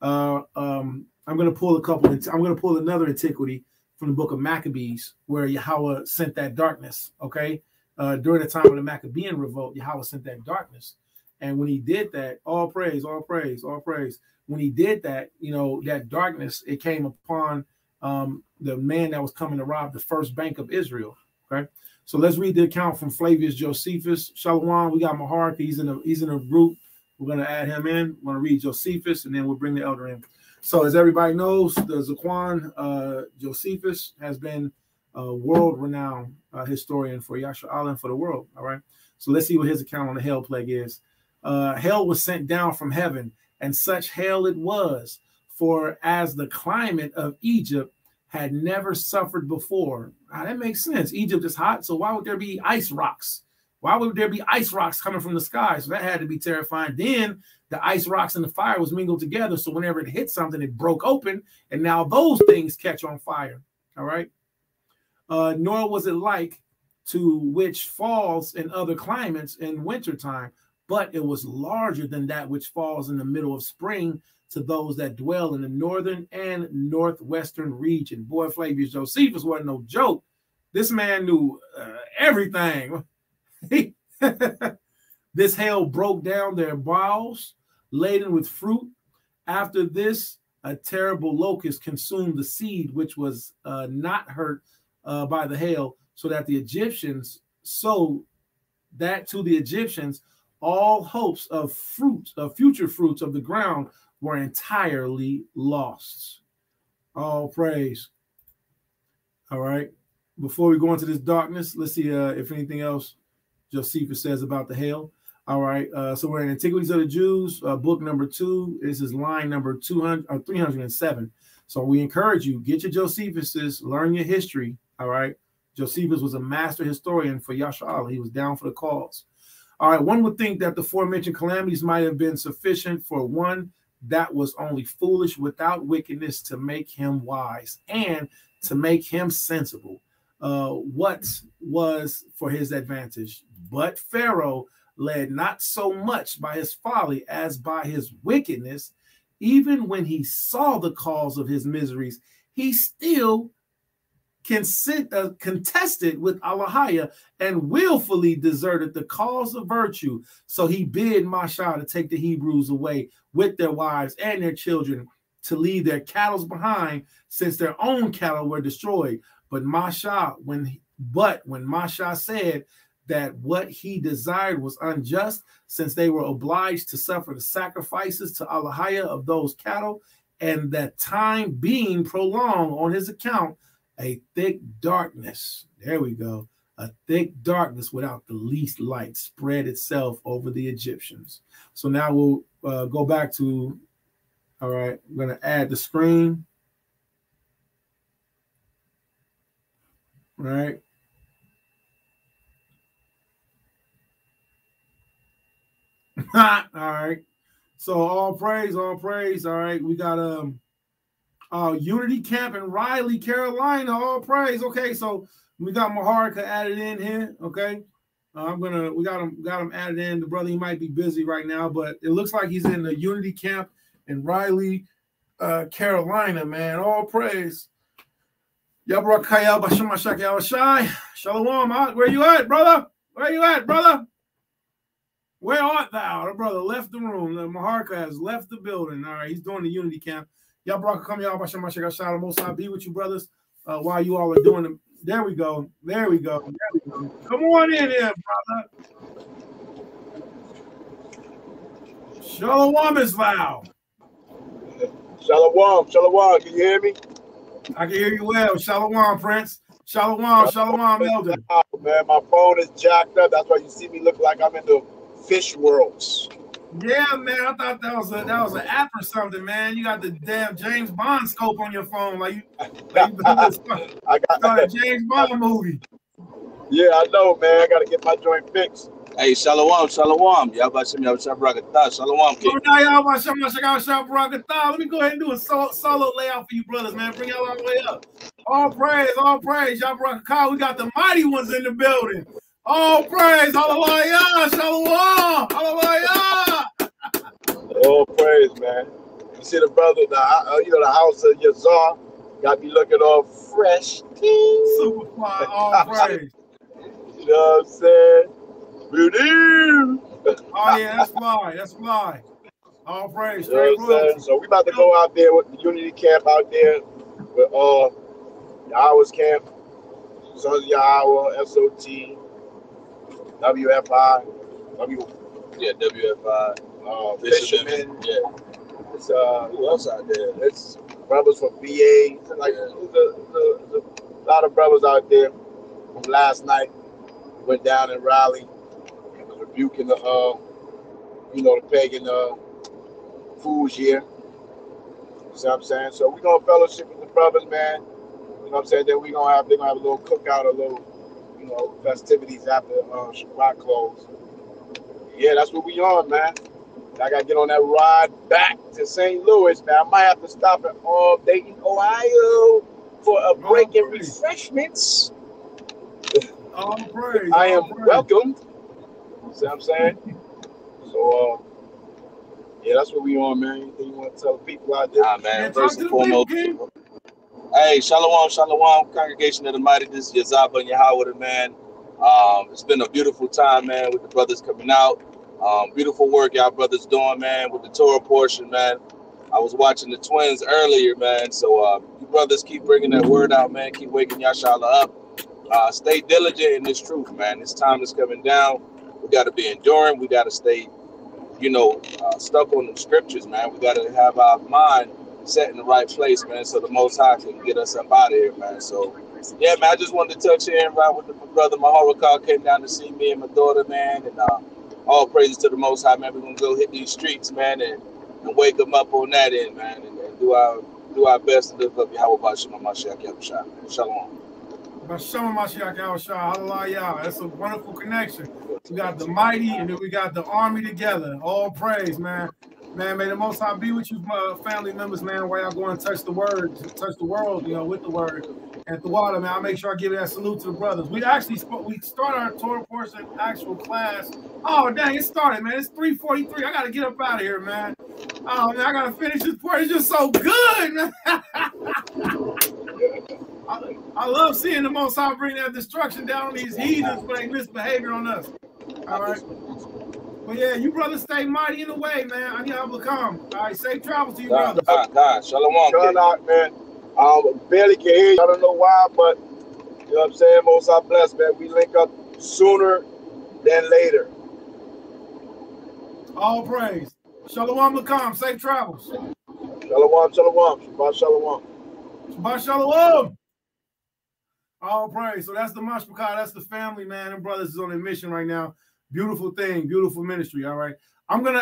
I'm going to pull I'm going to pull another antiquity from the book of Maccabees, where Yahweh sent that darkness, okay? During the time of the Maccabean revolt, Yahweh sent that darkness. And when he did that, all praise, all praise, all praise. When he did that, that darkness, it came upon the man that was coming to rob the first bank of Israel, okay? So let's read the account from Flavius Josephus. Shalom, we got Mahar. He's in a group. We're going to add him in. We're going to read Josephus, and then we'll bring the elder in. So as everybody knows, the Zaquan Josephus has been a world-renowned historian for Yashar Allah and for the world, all right? So let's see what his account on the hail plague is. Hail was sent down from heaven, and such hail it was, for as the climate of Egypt had never suffered before. Now, that makes sense. Egypt is hot, so why would there be ice rocks? Why would there be ice rocks coming from the sky? So that had to be terrifying. Then the ice rocks and the fire was mingled together. So whenever it hit something, it broke open. And now those things catch on fire. All right. Nor was it like to which falls in other climates in wintertime, but it was larger than that which falls in the middle of spring to those that dwell in the northern and northwestern region. Boy, Flavius Josephus wasn't no joke. This man knew everything. This hail broke down their boughs, laden with fruit. After this, a terrible locust consumed the seed, which was not hurt by the hail, so that the Egyptians, to the Egyptians, all hopes of fruit, of future fruits of the ground were entirely lost. All praise. All right. Before we go into this darkness, let's see if anything else Josephus says about the hail. All right. So we're in Antiquities of the Jews, book number 2. This is line number 307. So we encourage you, get your Josephus's, learn your history. All right. Josephus was a master historian for Yashar. He was down for the cause. All right. One would think that the aforementioned calamities might have been sufficient for one that was only foolish without wickedness to make him wise and to make him sensible. What was for his advantage? But Pharaoh led not so much by his folly as by his wickedness. Even when he saw the cause of his miseries, he still contested with Allahiah and willfully deserted the cause of virtue. So he bid Masha to take the Hebrews away with their wives and their children, to leave their cattle behind, since their own cattle were destroyed. But when Masha said that what he desired was unjust, since they were obliged to suffer the sacrifices to Allahiah of those cattle, and that time being prolonged on his account, a thick darkness, there we go, a thick darkness without the least light spread itself over the Egyptians. So now we'll go back to, all right, I'm going to add the screen. All right. All right. So all praise, all praise. All right. We got Unity Camp in Raleigh, Carolina. All praise. Okay, so we got Maharika added in here. Okay. We got him added in. The brother, he might be busy right now, but it looks like he's in the Unity Camp in Raleigh, Carolina, man. All praise. Shalom, where you at, brother? Where you at, brother? Where art thou? The brother left the room. The Maharika has left the building. All right, he's doing the Unity Camp. Y'all come, y'all. The Most High be with you, brothers. While you all are doing them. There we go. There we go. There we go. Come on in here, brother. Shalom is loud. Shalom, shalom. Can you hear me? I can hear you well. Shalom, Prince. Shalom, shalom, Elder. Man, my phone is jacked up. That's why you see me look like I'm in the fish worlds. Yeah, man. I thought that was an app or something, man. You got the damn James Bond scope on your phone, like you I got a James Bond movie. Yeah, I know, man. I gotta get my joint fixed. Hey, shalom, shalom. Shalom, King. Let me go ahead and do a solo layout for you brothers, man. Bring y'all all the way up. All praise, all praise. We got the mighty ones in the building. All praise, hallelujah, shalom, hallelujah. All praise, man. You see the brother, the house of Yazar got me looking all fresh. Super fly, all praise. You know what I'm saying? Oh yeah, that's fly. That's fly. All praise. You know what I'm saying? So we about to go out there with the Unity Camp out there with Yahweh's camp, Sons of Yahweh, SOT, WFI, WFI, Fishermen. Yeah. It's who else out there? It's brothers from BA. Like there's a lot of brothers out there from last night. Went down in Raleigh. Rebuking the the pagan fools here. You see what I'm saying? So we're gonna fellowship with the brothers, man. You know what I'm saying? Then they're gonna have a little cookout, a little festivities after Shabbat close. Yeah, that's what we on, man. I gotta get on that ride back to St. Louis, man. I might have to stop at Dayton, Ohio for a break and refreshments. All praise. I am welcomed. See what I'm saying? So, yeah, that's what we on, man. Anything you want to tell the people out there? Nah, man, first and foremost. Hey, Shalom, Congregation of the Mighty. This is Yazaba and Yahweh, man. It's been a beautiful time, man, with the brothers coming out. Beautiful work y'all brothers doing, man, with the Torah portion, man. I was watching the twins earlier, man. So you brothers keep bringing that word out, man. Keep waking Yashala up. Stay diligent in this truth, man. This time is coming down. We got to be enduring. We got to stay, stuck on the scriptures, man. We got to have our mind set in the right place, man, so the Most High can get us up out of here, man. So, yeah, man, I just wanted to touch in right with my brother Maharakal came down to see me and my daughter, man, and all praises to the Most High, man. We're going to go hit these streets, man, and wake them up on that end, man, and do our best to live up Yahweh B'Shem Mashiach Yahushua, man. Shalom. B'Shem Mashiach Yahushua, hallelujah. That's a wonderful connection. We got the mighty and then we got the army together. All praise, man. Man, may the Most High be with you, family members, man, while y'all going to touch the word, touch the world, with the word. And the water, man, I'll make sure I give that salute to the brothers. We start our Torah portion actual class. Oh, dang, it started, man. It's 3:43. I got to get up out of here, man. Oh, man, I got to finish this part. It's just so good, man. I love seeing the Most High bring that destruction down on these heathens for their misbehavior on us. All right. But yeah, you brothers stay mighty in the way, man. I need to come. All right, safe travels to you, brothers. Shalom. Shout out, man. Barely can hear you. I don't know why, but you know what I'm saying? Most I bless, man. We link up sooner than later. All praise. Shalom Lakam. Safe travels. Shalom. Shabbat shalom. Shabbat shalom. All praise. So that's the Mashpachah. That's the family, man. And brothers is on a mission right now. Beautiful thing, beautiful ministry. All right, I'm gonna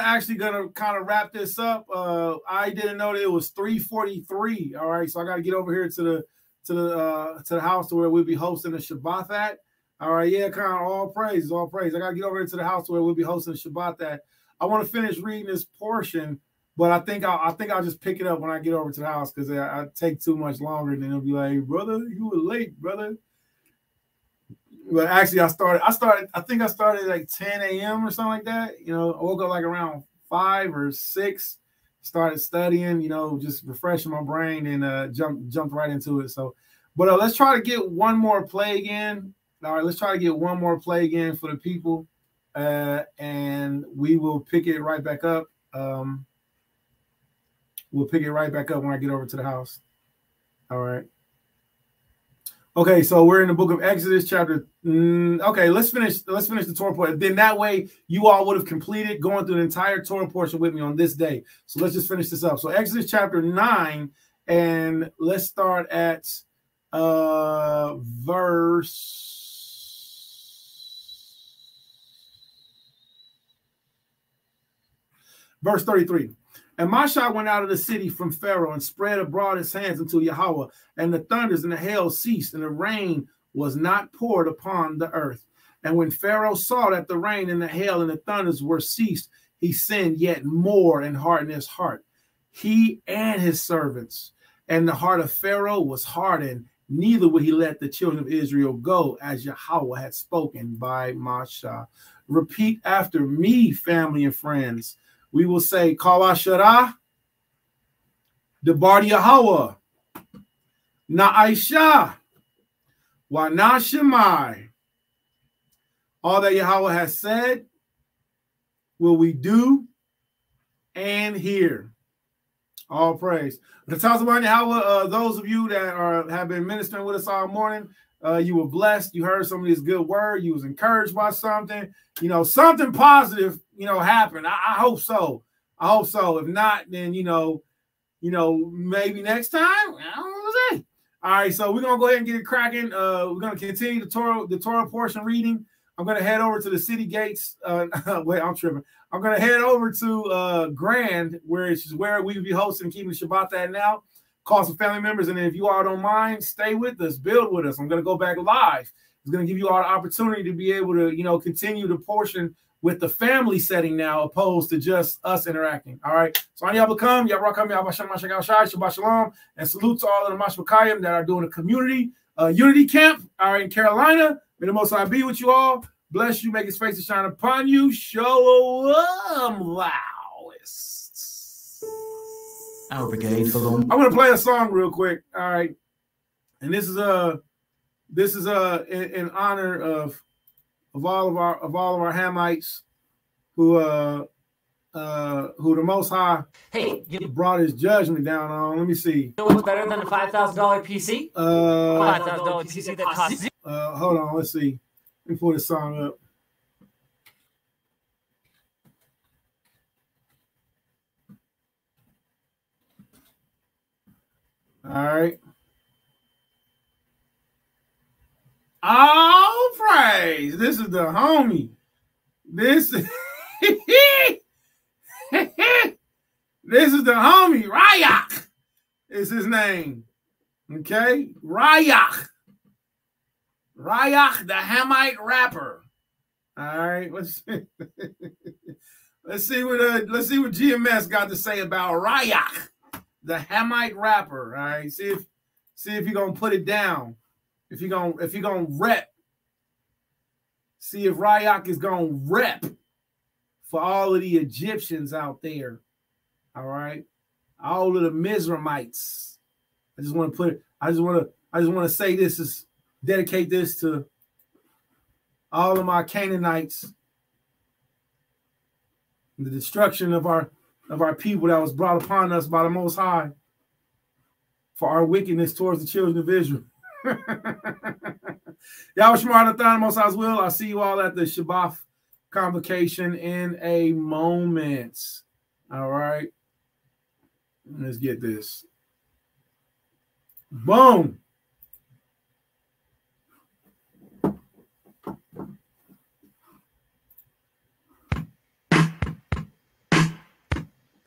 kind of wrap this up. I didn't know that it was 3:43. All right, so I got to get over here to the house to where we'll be hosting the Shabbat at. All right, yeah, kind of all praise. I got to get over here to the house where we'll be hosting the Shabbat at. I want to finish reading this portion, but I think I'll just pick it up when I get over to the house because I take too much longer, and then it'll be like, hey, brother, you were late, brother. But actually, I think I started like 10 a.m. or something like that. I woke up like around 5 or 6, started studying, just refreshing my brain and jumped right into it. So, but let's try to get one more play again. All right, let's try to get one more play again for the people. And we will pick it right back up. We'll pick it right back up when I get over to the house. All right. Okay, so we're in the book of Exodus, chapter. Okay, let's finish the Torah portion. Then that way, you all would have completed going through the entire Torah portion with me on this day. So let's just finish this up. So Exodus chapter 9, and let's start at verse 33. And Moshe went out of the city from Pharaoh and spread abroad his hands unto Yahweh, and the thunders and the hail ceased, and the rain was not poured upon the earth. And when Pharaoh saw that the rain and the hail and the thunders were ceased, he sinned yet more and hardened his heart, he and his servants. And the heart of Pharaoh was hardened, neither would he let the children of Israel go, as Yahweh had spoken by Moshe. Repeat after me, family and friends. We will say, Kal Asherah, Debar Yahweh, Na'aisha, Wa Na Shemai. All that Yahweh has said will we do and hear. All praise. The Tazabah Yahweh, those of you that have been ministering with us all morning, you were blessed. You heard some of this good word. You was encouraged by something. Something positive, happened. I hope so. If not, then, maybe next time. I don't know what to say. All right, so we're going to go ahead and get it cracking. We're going to continue the Torah portion reading. I'm going to head over to the city gates. Wait, I'm tripping. I'm going to head over to Grand, where we will be hosting Keeping Shabbat at now. Call some family members, and then if you all don't mind, stay with us, build with us. I'm going to go back live. It's going to give you all the opportunity to be able to, continue the portion with the family setting now, opposed to just us interacting. All right. So I need y'all to come. Shabbat shalom, and salute to all of the Mashpachayim that are doing a community unity camp. All right, in Carolina. May the Most High be with you all. bless you, make his face to shine upon you. Shalom, Laoists. Our brigade for long. I'm gonna play a song real quick. All right, and this is in honor of all of our Hamites who the Most High brought his judgment down on. Let me see. You know what's better than a $5,000 PC? $5,000 PC that costs you. Hold on, let's see. Let me pull this song up. All right. All praise. This is the homie. This is this is the homie. Ryak is his name. Okay? Ryak. Ryak, the Hamite rapper. All right, let's see. let's see what GMS got to say about Ryak, the Hamite rapper. All right, see if you're gonna put it down. If you're gonna rep. See if Ryak is gonna rep for all of the Egyptians out there. All right, all of the Mizraimites. I just want to say this is dedicate this to all of my Canaanites. The destruction of our people that was brought upon us by the Most High for our wickedness towards the children of Israel. Y'all smart the Most High's will. I'll see you all at the Shabbat convocation in a moment. All right. Let's get this. Boom.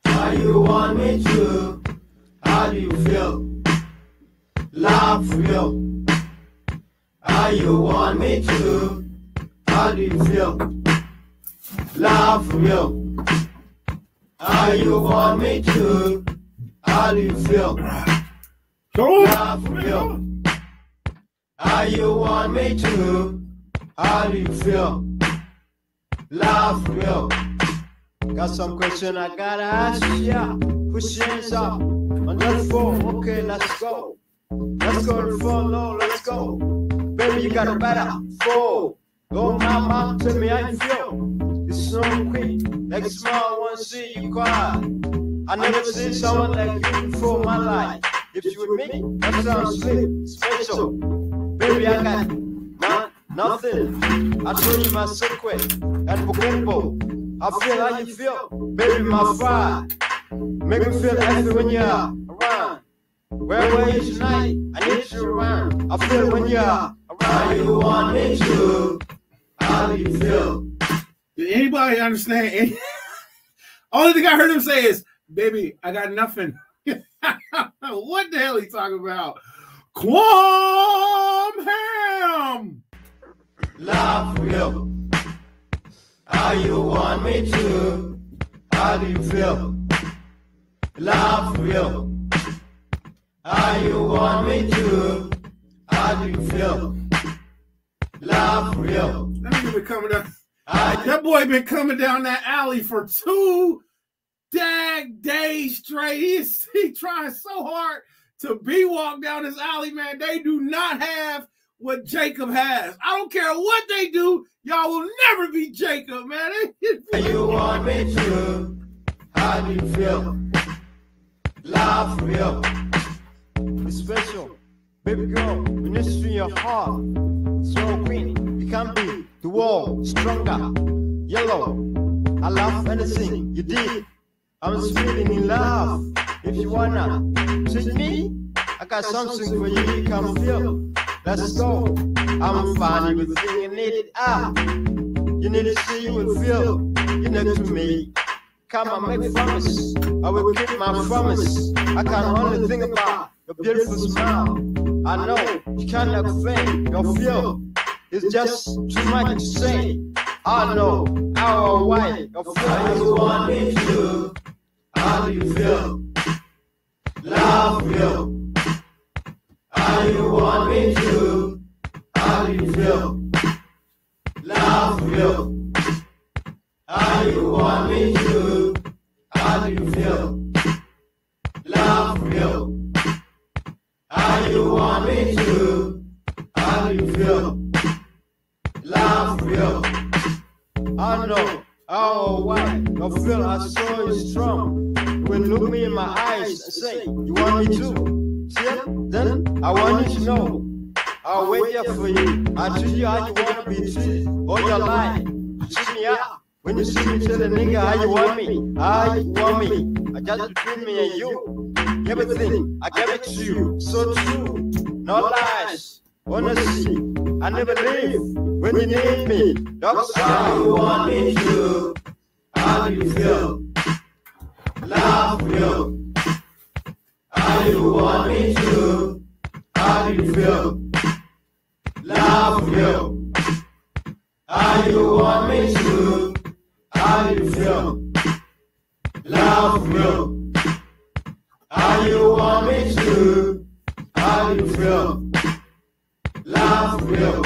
How you want me to? How do you feel? Love for real. How you want me to? How do you feel? Love for real. How you want me to? How do you feel? Love for real. How you want me to? How do you feel? Love for real. Got some question I gotta ask ya. Push your hands up on that phone. Okay, let's go. Let's go to fall low, let's go. Baby, you got a better fall. Go mama, tell me how you feel. It's so quick, like small one see you cry. I never seen someone like you before in my life. If you with me, that sounds slick, special. Baby, I got nothing. I told you my secret, unforgettable. I feel how you feel, baby, my fire. Make me feel happy when you're around. Where were you tonight? I need you around. I feel when you're around. How you want me to? How do you feel? Did anybody understand? Only thing I heard him say is, baby, I got nothing. What the hell are you talking about? Quam Ham! Love for real. How you want me to? How do you feel? Love for real. How you want me to? How do you feel? Love for real. That nigga been coming down. That boy been coming down that alley for 2 days straight. He trying so hard to be walk down this alley, man. They do not have what Jacob has. I don't care what they do. Y'all will never be Jacob, man. You want me to? How do you feel? Love for real. It's special. Baby girl, ministry in your heart. So green, you can be the wall stronger. Yellow, I love anything you did. I'm speaking in love. If you wanna treat me, I got something for you can feel. Let's go. I'm fine with everything you need. You need to see you and feel. You're next to me. Come on, make a promise. I will keep my promise. I can only think about your beautiful smile. I know you cannot explain your feel. It's just too much to say. I know how or why your feel. How you want me to? How do you feel? Love real. How you want me to? How do you feel? Love feel? Love real. I know. Oh, why? I feel I so strong. When you look me in my eyes and say, you want me to? See? Then I want you to know. I'll wait there for you. I treat you how you want to be treated. All your life. Treat me out. When you see me, tell the nigga how you want me. How you want me. I just between me and you. Everything, I give it to you. So true. No lies. Honestly, I never leave. When you need me, that's how you want me to. How do you feel? Love real. How you want me to? How do you feel? Love real. How you want me to? How do you feel? Love real. How you want me to? How do you feel? Love real.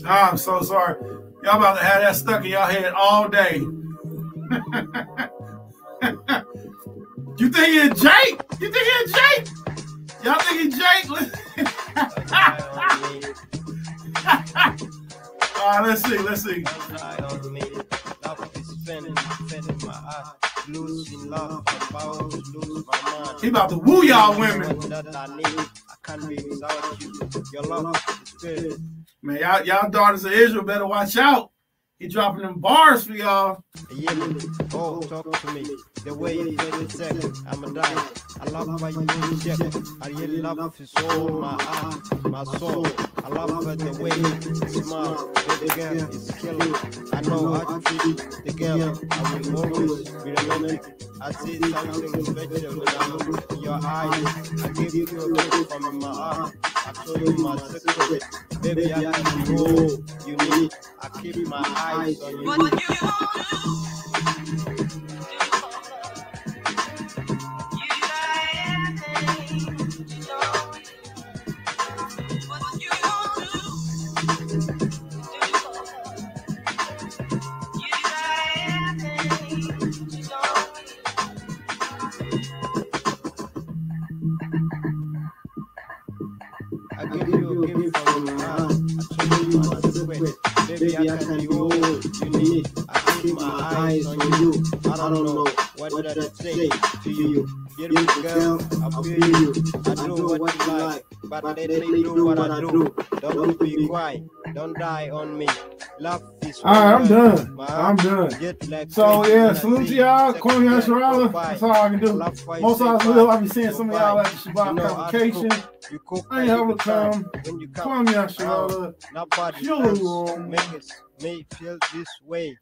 I'm so sorry. Y'all about to have that stuck in y'all head all day. You think it's Jake? You think it's Jake? Y'all think it's Jake? All right, let's see. He about to woo y'all women. Man, y'all daughters of Israel better watch out. He dropping them bars for y'all. Oh, talk to me. The way you play the second, I'ma die. I love how you do check. I really love his soul, my heart, my soul. I love her the way you smile. Baby girl is killing. I know how to treat the girl. I will always be romantic. I see something special when I look in your eyes. I give you a look from my heart. I told you my secret. Baby, I can do all you need. I keep my eyes on you. I give you a gift from my heart. I told you my secret. Baby, I can do all you need. I keep my eyes on you. I don't know what did I say to you. Beautiful girl, I feel you. I do what you like, but let me do what I do. Don't be quiet. Don't die on me. Love is all right, I'm done. I'm done. So yeah, salute to y'all. Kwame Yasharala. That's all I can do. Most of us will. I'll be seeing some of y'all at the Shabbat convocation. I ain't able to come. Kwame Yasharala. Nobody else makes me feel this way.